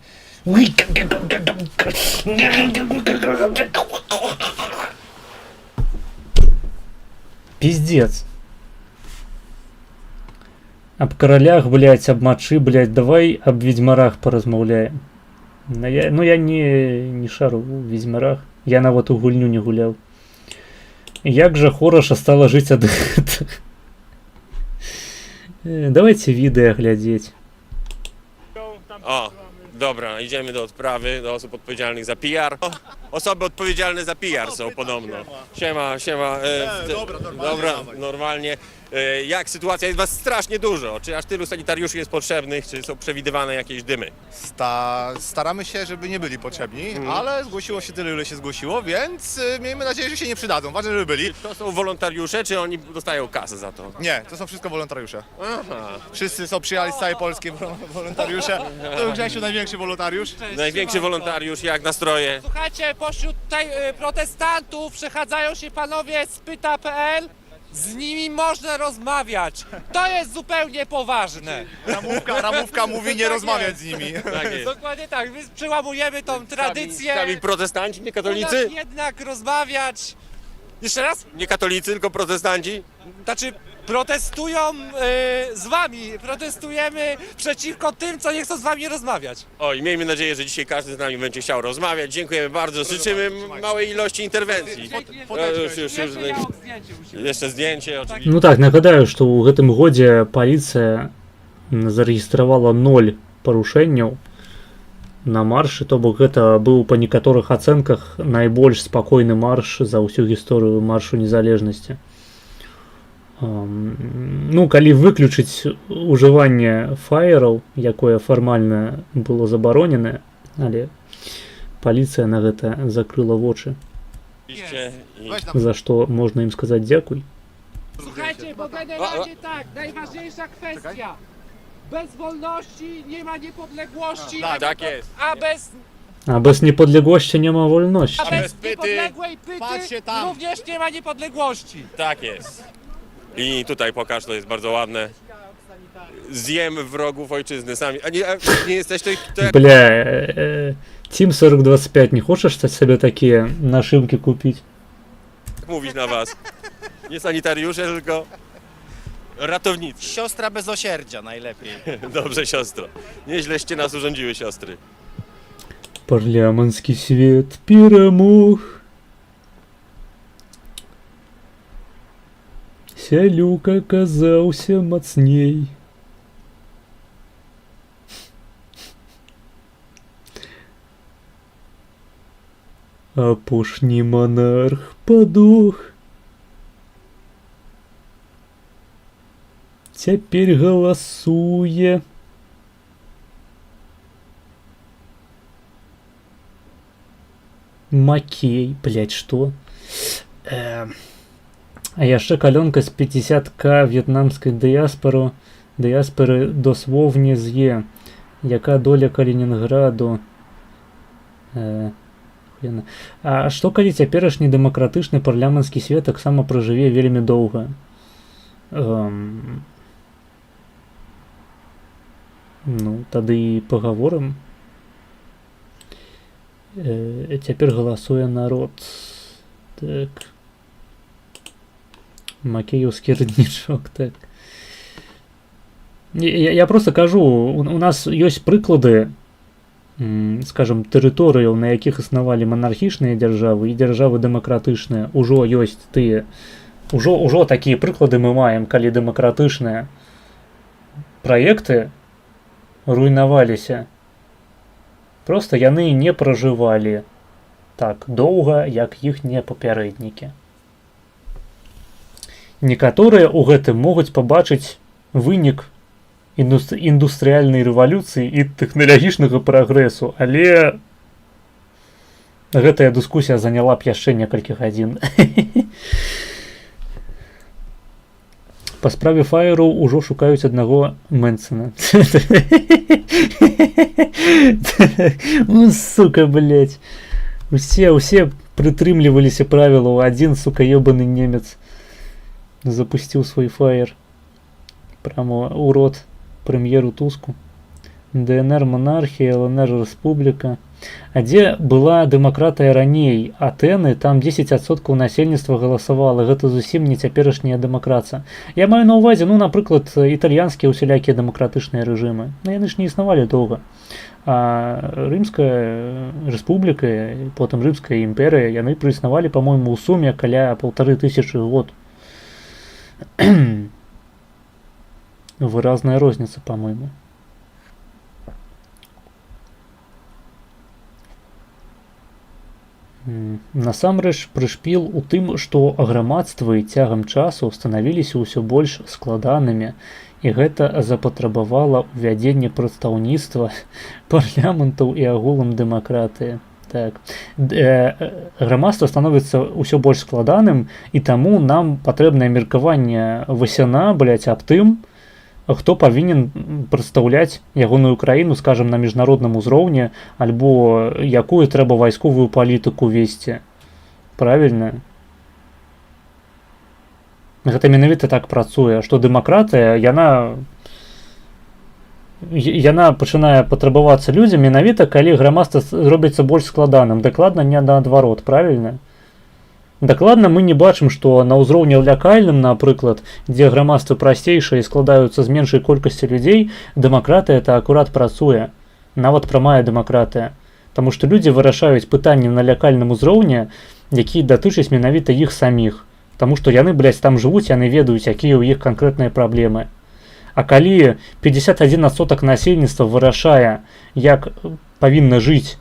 Пиздец. Аб каралях, блядь, аб мачы, блядь, давай аб ведзьмарах паразмаўляем. Ну я не шару ў ведзьмарах. Я нават у гульню не гуляў. Як жа хораша стала жыць ад гэтага. Давайте відэа глядзець. O, dobra, idziemy do odprawy, do osób odpowiedzialnych za PR. O, osoby odpowiedzialne za PR są podobno. Siema, siema. Dobra, normalnie. Jak sytuacja? Jest was strasznie dużo. Czy aż tylu sanitariuszy jest potrzebnych? Czy są przewidywane jakieś dymy? Staramy się, żeby nie byli potrzebni, ale zgłosiło się tyle, ile się zgłosiło, więc miejmy nadzieję, że się nie przydadzą. Ważne, żeby byli. To są wolontariusze, czy oni dostają kasę za to? Nie, to są wszystko wolontariusze. Aha. Wszyscy są przyjechali z całej Polski wolontariusze. To Grzesiu największy wolontariusz. Największy wolontariusz, jak nastroje? Słuchajcie, pośród tutaj protestantów przechadzają się panowie z pyta.pl. Z nimi można rozmawiać. To jest zupełnie poważne. Ramówka mówi nie rozmawiać z nimi. Tak jest. Dokładnie tak, my przełamujemy tą tradycję. Sami protestanci, nie katolicy? U nas jednak rozmawiać. Jeszcze raz? Nie katolicy, tylko protestanci? Znaczy protestują z wami, protestujemy przeciwko tym, co nie chcą z wami rozmawiać. Oj, miejmy nadzieję, że dzisiaj każdy z nami będzie chciał rozmawiać. Dziękujemy bardzo, życzymy małej ilości interwencji. Jeszcze zdjęcie oczywiście. Ну так, нагадаю, што ў гэтым годзе паліцыя зарэгістравала 0 парушэнняў на маршы, то бок гэта быў па некаторых ацэнках найбольш спакойны марш за ўсю гісторыю маршу незалежнасці. Ну, калі выключыць ужыванне фаераў, якое фармальна было забароненае, але паліцыя на гэта закрыла вочы. За што можна ім сказаць дзякуй. Słuchajcie, bo generalnie tak, najważniejsza kwestia. Bez wolności nie ma niepodległości. Tak jest. А без niepodległości nie ma wolności. A bez niepodległej pyty również nie ma niepodległości. Tak jest. I tutaj pokaż, to jest bardzo ładne. Zjem wrogów ojczyzny sami. A nie jesteś to jak... Бля, Team 4025, не хочешь sobie takie naszywki kupić? Mówić na was. Nie sanitariusze, tylko ratownicy. Siostra bez osierdzia najlepiej. Dobrze, siostro. Nieźleście nas urządziły, siostry. Парламентский свет перемог. Сялюк оказался мацней. Апошні монарх подох. Цяпер галасуе. Макей, блядь, што? А яшчэ калёнка з 50к в'етнамскай дыяспоры дословне з'е. Яка доля Калінінграду? А што калі цяперашні дэмакратычны парламенцкі свет таксама пражыве вельмі доўга? Ну, тады і пагаворым. Цяпер галасуе народ. Так. Макеевский родничок, так. Я просто кажу, у нас ёсць прыклады, скажем, тэрыторыяў, на якіх існавалі манархічныя дзяржавы і дзяржавы дэмакратычныя. Ужо ёсць тыя. Ужо такія прыклады мы маем, калі дэмакратычныя праекты руйнаваліся. Просто яны не пражывалі так доўга, як іхнія папярэднікі. Некаторыя ў гэтым могуць пабачыць вынік індустрыяльнай рэвалюцыі і тэхналагічнага прагрэсу, але гэтая дыскусія заняла б яшчэ некалькі гадзін. Па справе фаеру ўжо шукаюць аднаго Мэнсона. Ну, сука, блядь. Усе прытрымліваліся правілаў. Адзін, сука, ёбаны немец запусціў свой фаер прямо ў рот прэм'еру Туску. ДНР монархія, ЛНР рэспубліка. А дзе была дэмакратыя раней? Атэны, там 10% насельніцтва галасавала. Гэта зусім не цяперашняя дэмакратія. Я маю на ўвазе, ну, напрыклад, італьянскія усялякія дэмакратычныя рэжымы. Ну, яны ж не існавалі доўга. А Рымская рэспубліка, потым Рымская імперыя, яны прыснавалі, па-мойму, у суме каля 1500 год. Выразная розніца, па-мойму. Насамрэч прышпіл у тым, што грамадствы цягам часу станавіліся ўсё больш складанымі, і гэта запатрабавала ўвядзенне прадстаўніцтва, парламентаў і агулам дэмакратыі. Так. Грамадства становіцца ўсё больш складаным, і таму нам патрэбнае меркаванне Васяна, блядь, аб тым, хто павінен прадстаўляць ягоную краіну, скажем, на міжнародным узроўні, альбо якую трэба вайсковую палітыку весці. Правільна? Гэта менавіта так працуе, што дэмакратыя, яна пачынае патрабавацца людзям менавіта, калі грамадства зробіцца больш складаным. Дакладна не наадварот, правільна? Дакладна мы не бачым, што на ўзроўні лакальным, напрыклад, дзе грамадствы прасцейшыя і складаюцца з меншай колькасці людзей, дэмакратыя это акурат працуе. Нават прамая дэмакратыя. Таму што людзі вырашаюць пытанні на лакальным узроўні, якія датычаць менавіта іх саміх. Таму што яны, блядь, там жывуць, яны ведаюць, якія ў іх канкрэтныя праблемы. А калі 51% насельніцтва вырашае, як павінна жыць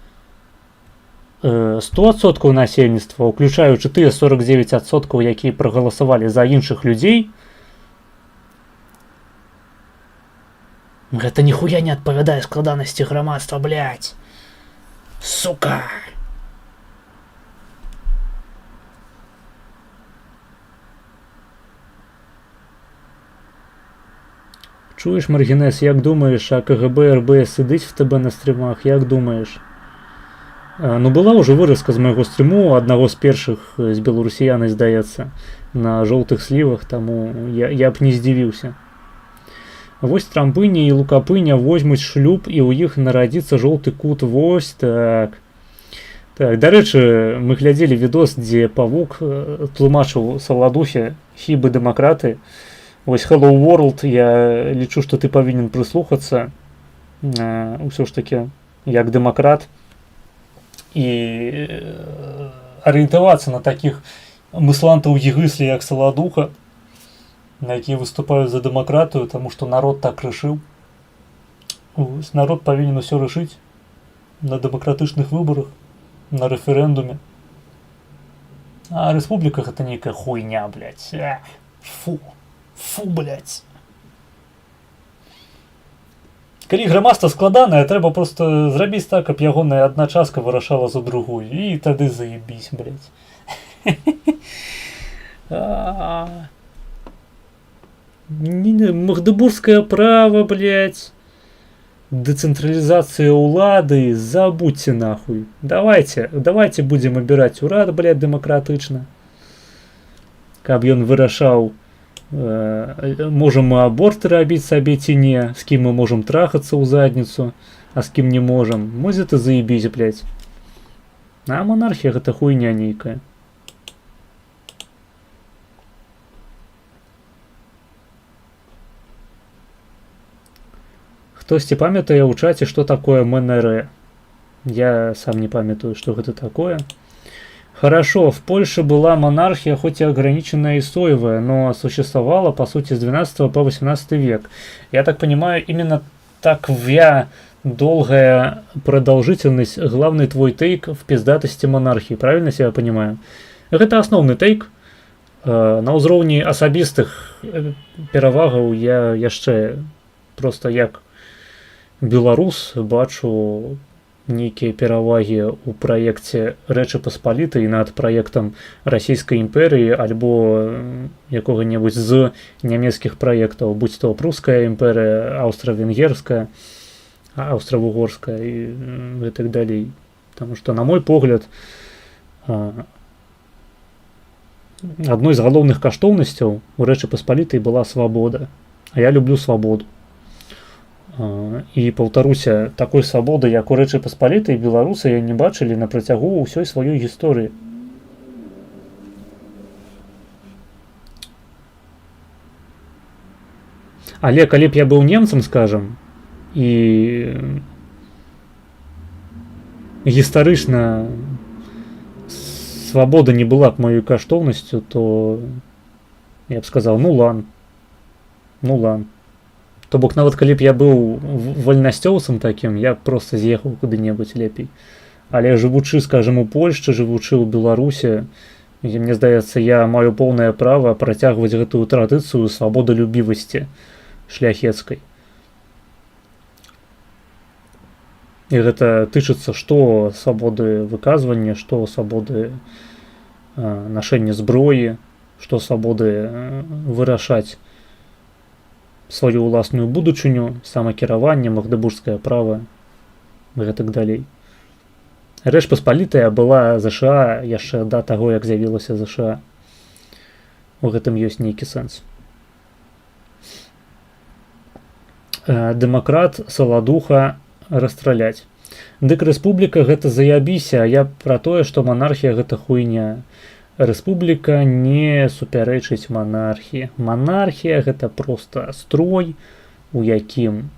100% насельніцтва, уключаючы тыя 49%, якія прагаласавалі за іншых людзей, гэта ніхуя не адпавядае складанасці грамадства, блядь. Сука! Чуеш, Маргінес, як думаєш, а КГБ, РБ сидить в тебе на стрімах, як думаєш? Ну, была ўжо выразка з майго стріму, аднаго з першых з беларусіянай, здаецца, на жоўтых слівах, таму я б не здзівіўся. Вось Трампыня і Лукапыня возьмуць шлюб, і ў іх нарадзіцца жоўты кут, вось так. Так, дарэчы, мы глядзелі відос, дзе павук тлумачыў Саладухе хібы дэмакраты. Вось Hello World, я лічу, што ты павінен прыслухацца, ўсё ж такі, як дэмакрат, і арыентавацца на такіх мыслантаў егыслі, як Саладуха, на якія выступаюць за дэмакратыю, таму што народ так рашыў. Народ павінен усё рашыць на дэмакратычных выбарах, на рэферэндуме. А рэспубліка гэта нейкая хуйня, блядь. Фу, блядь. Калі грамадства складанае, трэба просто зрабіць так, каб ягоная адна частка вырашала за другую. І тады заебісь, блядь. Магдебургское право, блядь. Децентрализация улады, забудьте нахуй. Давайте будем обирать урад, блядь, демократычна. Каб ён вырашаў, можем мы аборты рабіць сабе ці не, з кім мы можем трахацца ў задніцу, а з кім не можем. Можа ты заебісь, блядь. А монархія гэта хуйня нейкая. Хтосьці памятае ў чаце, што такое МНР? Я сам не памятаю, что это такое. Хорошо, в Польше была монархия, хоть и ограниченная и соевая, но существовала, по сути, с 12 по 18 век. Я так понимаю, именно такая долгая продолжительность, главный твой тейк в пиздатости монархии. Правильно себя понимаю? Это основный тейк. На ўзроўні асабістых перавагаў я яшчэ просто як беларус бачу нейкія перавагі ў праекце Рэчы Паспалітай над праектам расійскай імперыі альбо якога-небудзь з нямецкіх праектаў, будь то пруская імперыя, аўстра-венгерская, аўстра-вугорская і так далей. Таму што, на мой погляд, адной з галоўных каштоўнасцяў у Рэчы Паспалітай была свабода. А я люблю свабоду. І паўтаруся, такой свабоды, як у Рэчы Паспалітай, беларусы не бачылі на працягу ўсёй сваёй гісторыі. Але калі б я быў немцам, скажам, і гістарычна свабода не была б маёй каштоўнасцю, то я б сказаў, ну лан. То бок нават калі б я быў вальнасцёўцам такім, я б проста з'ехаў куды-небудзь лепей. Але жывучы, скажам, у Польшчы, жывучы ў Беларусі, мне здаецца, я маю поўнае права працягваць гэтую традыцыю свабодалюбівасці шляхецкай. І гэта тычыцца што свабоды выказвання, што свабоды нашэння зброі, што свабоды вырашаць сваю ўласную будучыню, самакіраванне, магдебургскае права і гэтак далей. Рэч Паспалітая была ЗША яшчэ да таго, як з'явілася ЗША. У гэтым ёсць нейкі сэнс. Дэмакрат, саладуха, расстраляць. Дык рэспубліка гэта заябіся, а я пра тое, што монархія гэта хуйня. Рэспубліка не супярэчыць монархіі. Монархія гэта проста строй, у якім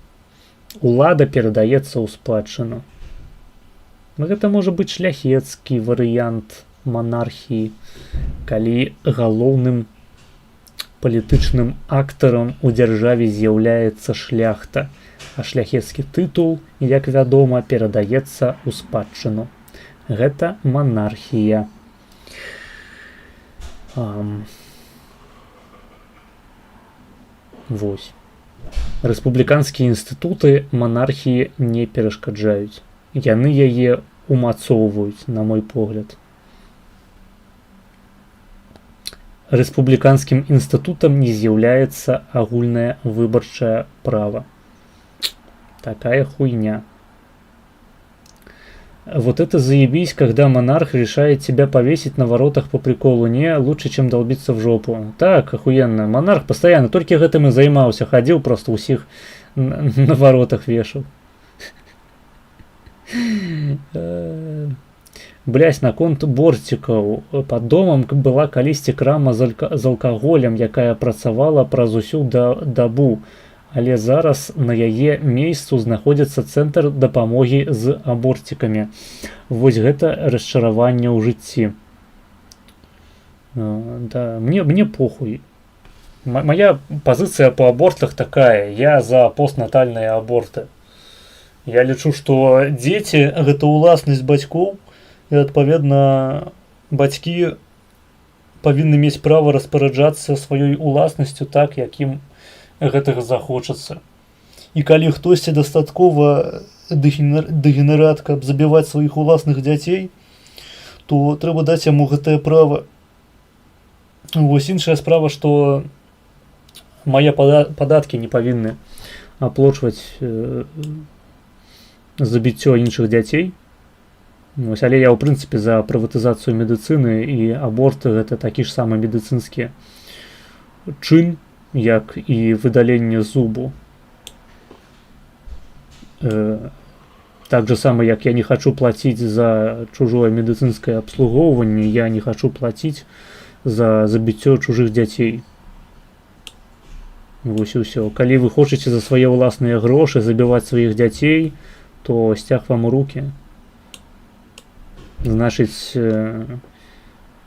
улада перадаецца ў спадчыну. Гэта можа быць шляхецкі варыянт монархіі, калі галоўным палітычным актарам у дзяржаве з'яўляецца шляхта, а шляхецкі тытул, як вядома, перадаецца ў спадчыну. Гэта монархія. Вось. Рэспубліканскія інстытуты монархіі не перашкаджаюць. Яны яе умацоўваюць, на мой погляд. Рэспубліканскім інстытутам не з'яўляецца агульнае выбарчае права. Такая хуйня. Вот это заебись, когда монарх решает тебя повесить на воротах по приколу. Не, лучше, чем долбиться в жопу. Так, охуенно. Монарх постоянно только гэтым и займаўся. Ходил, просто усіх на воротах вешал. Блясь, наконт борцікаў. Под домом была калісьці крама з алкаголем, якая працавала праз усю дабу. Але зараз на яе месцу знаходзіцца цэнтр дапамогі з аборцікамі. Вось гэта расчараванне ў жыцці. Да, мне похуй. Моя пазіцыя по абортах такая. Я за постнатальныя аборты. Я лічу, што дзеці гэта ўласнасць бацькоў, і адпаведна бацькі павінны мець права распараджацца сваёй уласнасцю так, як ім гэтага захочацца. І калі хтосьці дастаткова дэгенерат, каб забіваць сваіх уласных дзяцей, то трэба даць яму гэтае права. Вось іншая справа, што мае падаткі не павінны аплочваць забіццё іншых дзяцей. Вось, але я ў прынцыпе за прыватызацыю медыцыны, і аборт гэта такі ж самы медыцынскі чын, як і выдаленне зубу. Так же самое, як я не хочу платить за чужое медицинское обслуговывание, я не хочу платить за забіццё чужих дзяцей. Вось і ўсё. Калі вы хочаце за свае ўласныя грошы забіваць сваіх дзяцей, то сцяг вам у руки. Значыць,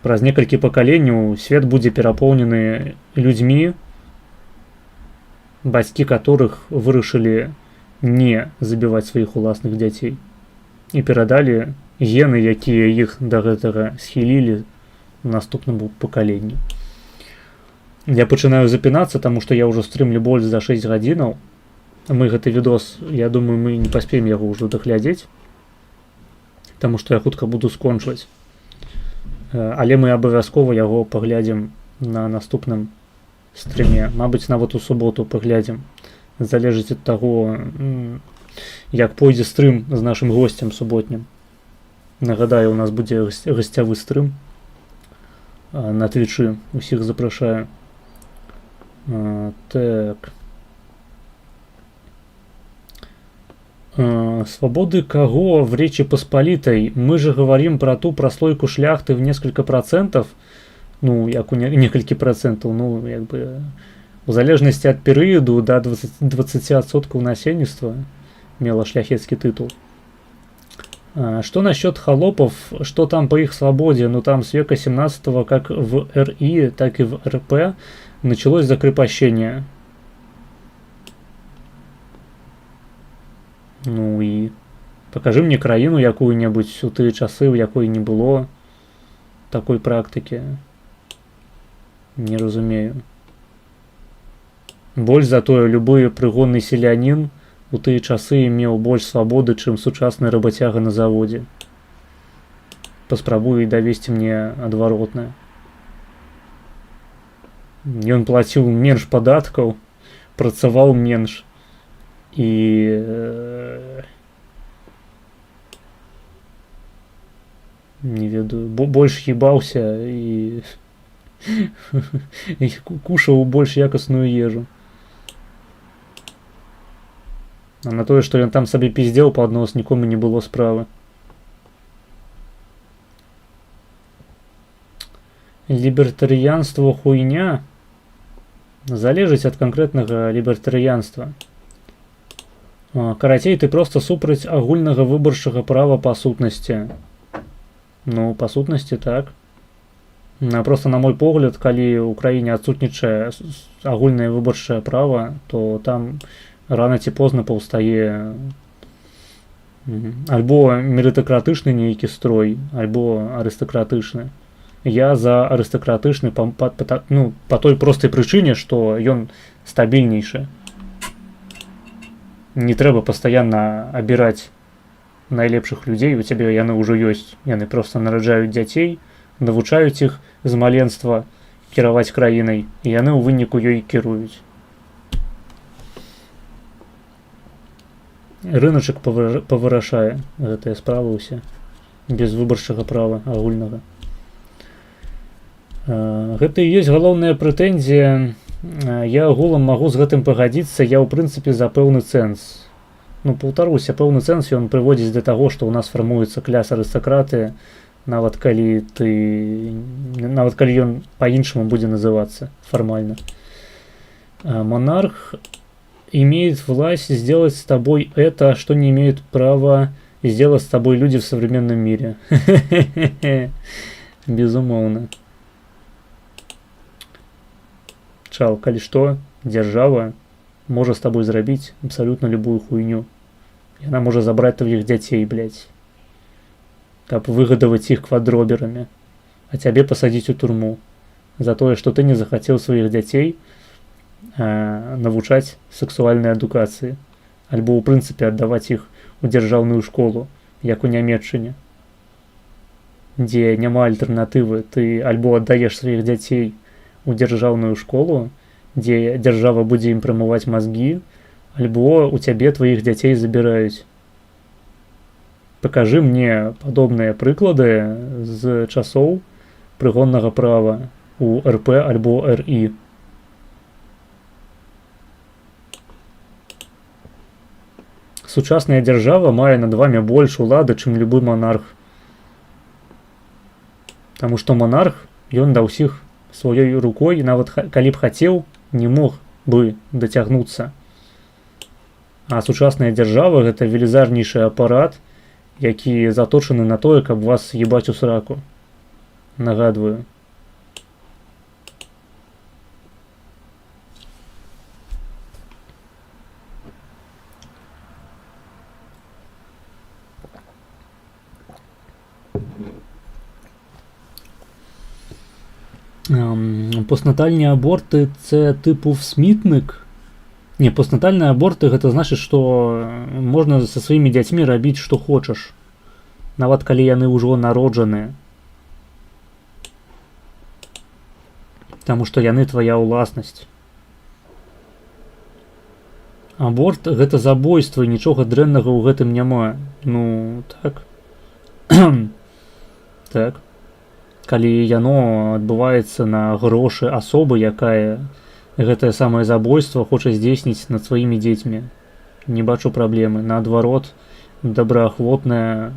праз некалькі пакаленняў свет будзе перапоўнены людзьмі, бацькі которых вырашылі не забіваць сваіх уласных дзяцей і перадалі гены, якія іх да гэтага схілілі наступнаму пакаленню. Я пачынаю запінацца, таму што я ўжо стрымлю больш за 6 гадзінаў. Мы гэты відос, я думаю, мы не паспеем яго ўжо даглядзець, таму што я хутка буду скончваць. Але мы абавязкова яго паглядзім на наступным стрыме. Мабыць, нават у суботу паглядзім. Залежыць ад таго, як пойдзе стрым з нашым госцем суботнім. Нагадаю, у нас будзе гасцявы стрым на Твічы. Усіх запрашаю. Так. Свободы кого в Речи Посполитой? Мы же говорим про ту прослойку шляхты в несколько процентов. Ну, як у некалькі процентаў, ну, як бы... У залежнасці ад перыяду да 20% насельніцтва мела шляхецкі тытул. Что насчет холопов, что там по их свободе? Ну там с века 17-го как в РИ, так и в РП началось закрепощение. Ну и покажи мне краіну якую-небудзь у тыя часы, у якой не было такой практыкі. Не разумею. Больш затое любы прыгонны селянін у тыя часы меў больш свабоды, чым сучасны рабацяга на заводзе. Паспрабую давесці мне адваротнае. Ён плаціў менш падаткаў, працаваў менш і не ведаю, больш ебаўся і кушаў больш якасную ежу. А на тое, што ён там сабе пиздзеў пааднос, нікому не было справы. Лібертарыянство хуйня залежыць ад канкрэтнага лібертарыянства. Карацей, ты проста супраць агульнага выбарчага права па сутнасці. Ну, па сутнасці так. Просто на мой погляд, калі ў краіне адсутнічае агульнае выбарчае права, то там рано ці позна паўстае альбо мерытакратычны нейкі строй, альбо арыстакратычны. Я за арыстакратычны па той простай прычыне, што ён стабільнейшы. Не трэба пастаянна абіраць найлепшых людзей, у цябе яны ўжо ёсць. Яны проста нараджаюць дзяцей, навучаюць іх з маленства кіраваць краінай, і яны ў выніку ёй кіруюць. Рыначак павырашае гэтыя справы ўсе без выбарчага права агульнага. Гэта і ёсць галоўная прэтэнзія. Я агулам магу з гэтым пагадзіцца, я ў прынцыпе за пэўны цэнз. Ну, паўтаруся, пэўны цэнз ён прыводзіць да таго, што ў нас фармуецца кляс арыстакраты, нават калі ён па-іншаму будзе называцца фармальна. Монарх имеет власть сделать с тобой это, что не имеют права сделать с тобой люди в современном мире. Безумоўно. Чал, калі што, дзяржава можа з табой зрабіць абсалютна любую хуйню. Яна можа забраць твоих дзяцей, блядь, каб выгадаваць іх квадроберамі, а цябе пасадзіць у турму за тое, што ты не захацеў сваіх дзяцей навучаць сексуальнай адукацыі. альбо ў прынцыпе аддаваць іх у дзяржаўную школу, як у Нямецчыне, дзе няма альтэрнатывы. Ты альбо аддаеш сваіх дзяцей у дзяржаўную школу, дзе дзяржава будзе ім прамываць мазгі, альбо у цябе тваіх дзяцей забіраюць. Пакажы мне падобныя прыклады з часоў прыгоннага права у РП альбо РІ. Сучасная дзяржава мае над вамі больш улады, чым любы монарх. Таму што монарх, ён да ўсіх сваёй рукой, нават калі б хацеў, не мог бы дацягнуцца. А сучасная дзяржава гэта велізарнейшы апарат, які заточаны на тое, каб вас ебаць у сраку. Нагадваю. Постнатальні аборты це типу всмітник. Не, постнатальныя аборты гэта значыць, што можна са сваімі дзяцьмі рабіць што хочаш, нават калі яны ўжо народжаныя. Таму што яны твая ўласнасць. Аборт гэта забойства, і нічога дрэннага ў гэтым няма. Ну, так. Так. Калі яно адбываецца на грошы асобы, якая гэтае самае забойства хоча здзейсніць над сваімі дзецьмі. Не бачу праблемы. Наадварот, добраахвотная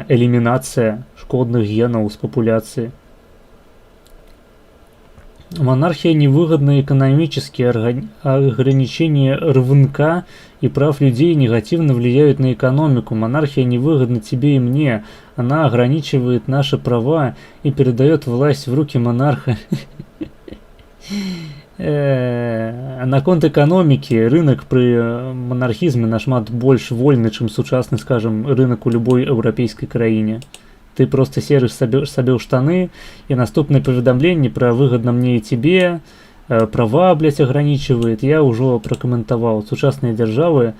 элімінацыя шкодных генаў з папуляцыі. Монархия невыгодна экономически, ограничения РВНК и прав людей негативно влияют на экономику. Монархия невыгодна тебе и мне. Она ограничивает наши права и передает власть в руки монарха. А наконт экономики, рынок при монархизме нашмат больш вольны, чым сучасны, скажем, рынок у любой еўрапейскай краіне. Ты просто серыш сабе ў штаны, і наступнае паведамленне пра выгодна мне і тебе, права, блядь, ограничивает. Я ўжо пракаментаваў. Сучасныя дзяржавы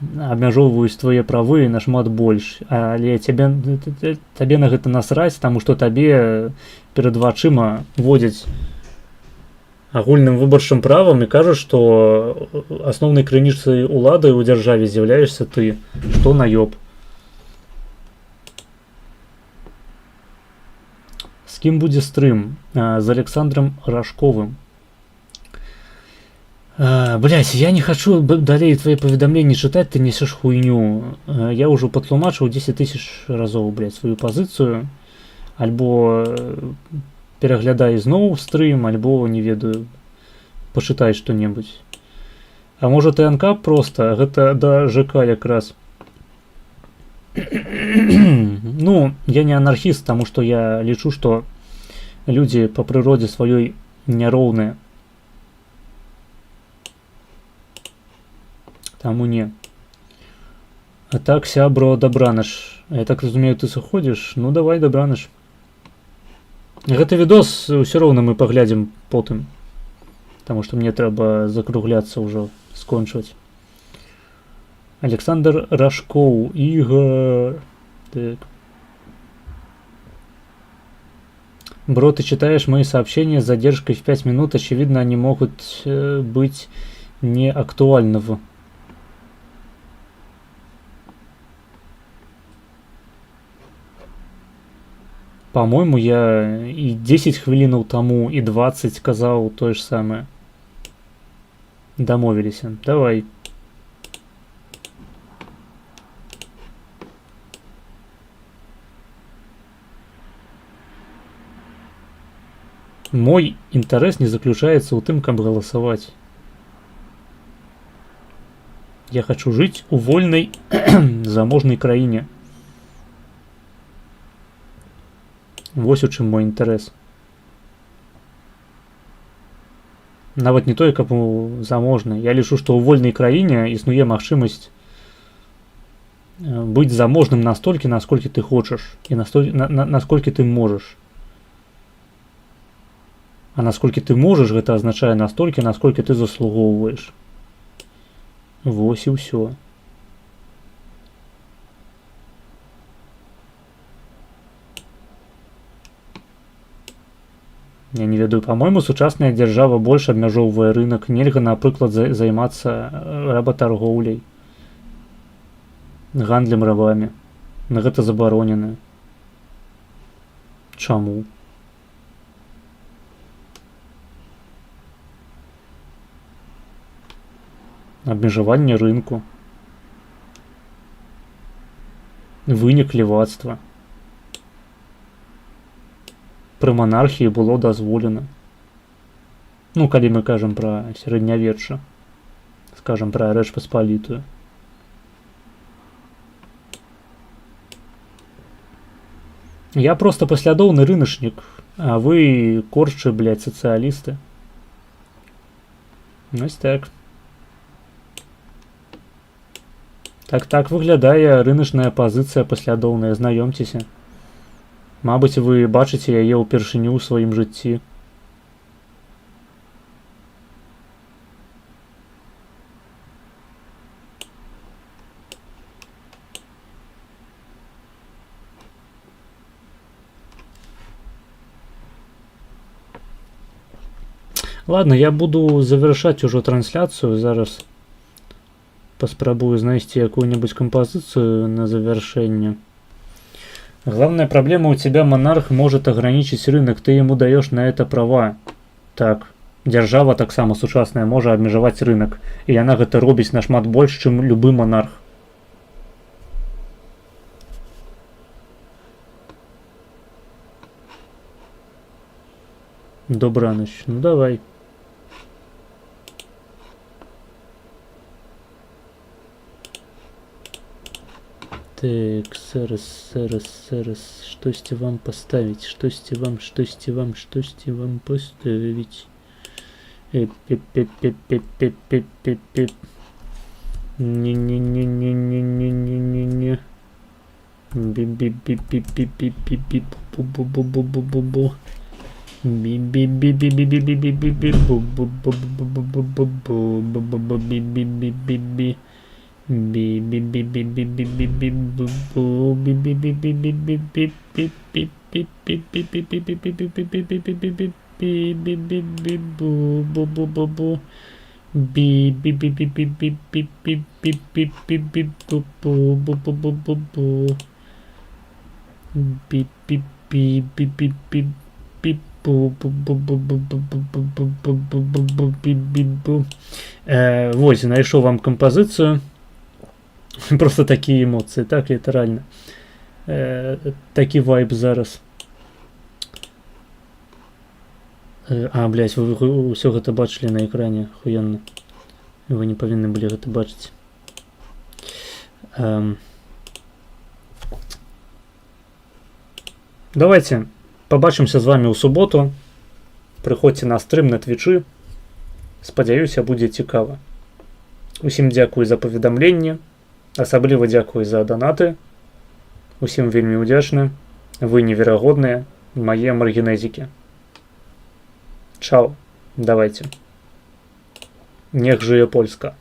абмяжоўваюць твае правы нашмат больш. Але табе на гэта насраць, таму што табе перад вачыма водзяць агульным выбарчым правам і кажуць, што асноўнай крыніцай улады ў дзяржаве з'яўляешся ты. Што наёб. С кім будзе стрым? З Александром Рашковым. Блять, я не хочу далей твои паведамленні чытаць, ты несеш хуйню. Я ўжо патлумачыў 10 000 разоў, блять, сваю пазіцыю. Альбо пераглядай зноў стрым, альбо, не ведаю, пачытай што-небудзь. А можа ТНК просто, гэта да ЖК якраз. Ну, я не анархіст, таму што я лічу, што людзі па прыродзе сваёй няроўныя. Таму не. А так, сябро, дабраныш. Я так разумею, ты сыходзіш? Ну, давай, дабраныш. Гэты відос ўсё роўна мы паглядзім потым. Таму што мне трэба закругляцца ўжо, скончваць. Александр Рашкоў, Игорь. Так. Бро, ты читаешь мои сообщения с задержкой в 5 минут. Очевидно, они могут быть не актуального. По-моему, я и 10 хвилинаў тому, и 20 сказал то же самое. Домовились. Давай. Мой интерес не заключается у тым, каб голосовать. Я хочу жить у вольной заможной краіне. Вось у чым мой інтарэс. Нават не тое, каб у заможнай. Я лічу, што ў вольнай краіне існуе магчымасць быць заможным настолькі, насколькі ты хочаш, і насколькі ты можаш. А насколькі ты можаш, гэта азначае настолькі, насколькі ты заслугоўваеш. Вось і ўсё. Я не ведаю, по-моему, сучасная дзяржава больш абмяжоўвае рынок. Нельга, напрыклад, займацца работаргоўляй, гандлем рабамі. На гэта забаронена. Чаму? Абмежаванне рынку. Вынік левацтва. Пры манархіі было дазволена. Ну, калі мы кажам пра сярэднявечча. Скажам пра Рэч Паспалітую. Я просто паслядоўны рыначнік, а вы корчы, блядь, сацыялісты. Вось так. Так выглядае рыначная пазіцыя паслядоўная, знаёмцеся. Мабыць, вы бачыце яе ўпершыню ў сваім жыцці. Ладно, я буду завершаць ужо трансляцыю. Зараз паспрабую знайсці якую-нибудь композицию на завершение. Главная проблема у тебя, монарх, может ограничить рынок, ты ему даешь на это права. Так, дзяржава таксама сучасная можа абмежаваць рынок, і яна гэта робіць нашмат больш, чым любы монарх. Добраноч, ну давай. Так, зараз, штосьці вам поставить, штосьці вам поставить. Пип-пип-пип-пип-пип-пип-пип. Не-не-не-не-не-не-не-не-не. Би-би-би-би-би-би-би-би. Бу-бу-бу-бу-бу-бу-бу. Би-би-би-би-би-би-би-би-бу-бу-бу-бу-бу-бу-бу-би-би-би-би-би. Вось, знайшоў вам кампазіцыю. Просто такие эмоции, так, литерально. Такі вайб зараз. Блядь, вы ўсё гэта бачылі на экране, ахуенна. Вы не павінны былі гэта бачыць. Давайте побачимся з вами ў суботу. Прыходзьце на стрым на Твічы. Спадзяюся, будзе цікава. Усім дзякую за паведамленне. Асабліва дзякую за данаты. Усім вельмі ўдзячны. Вы неверагодныя, мае маргінезікі. Чао, давайте. Нех жыве Польска.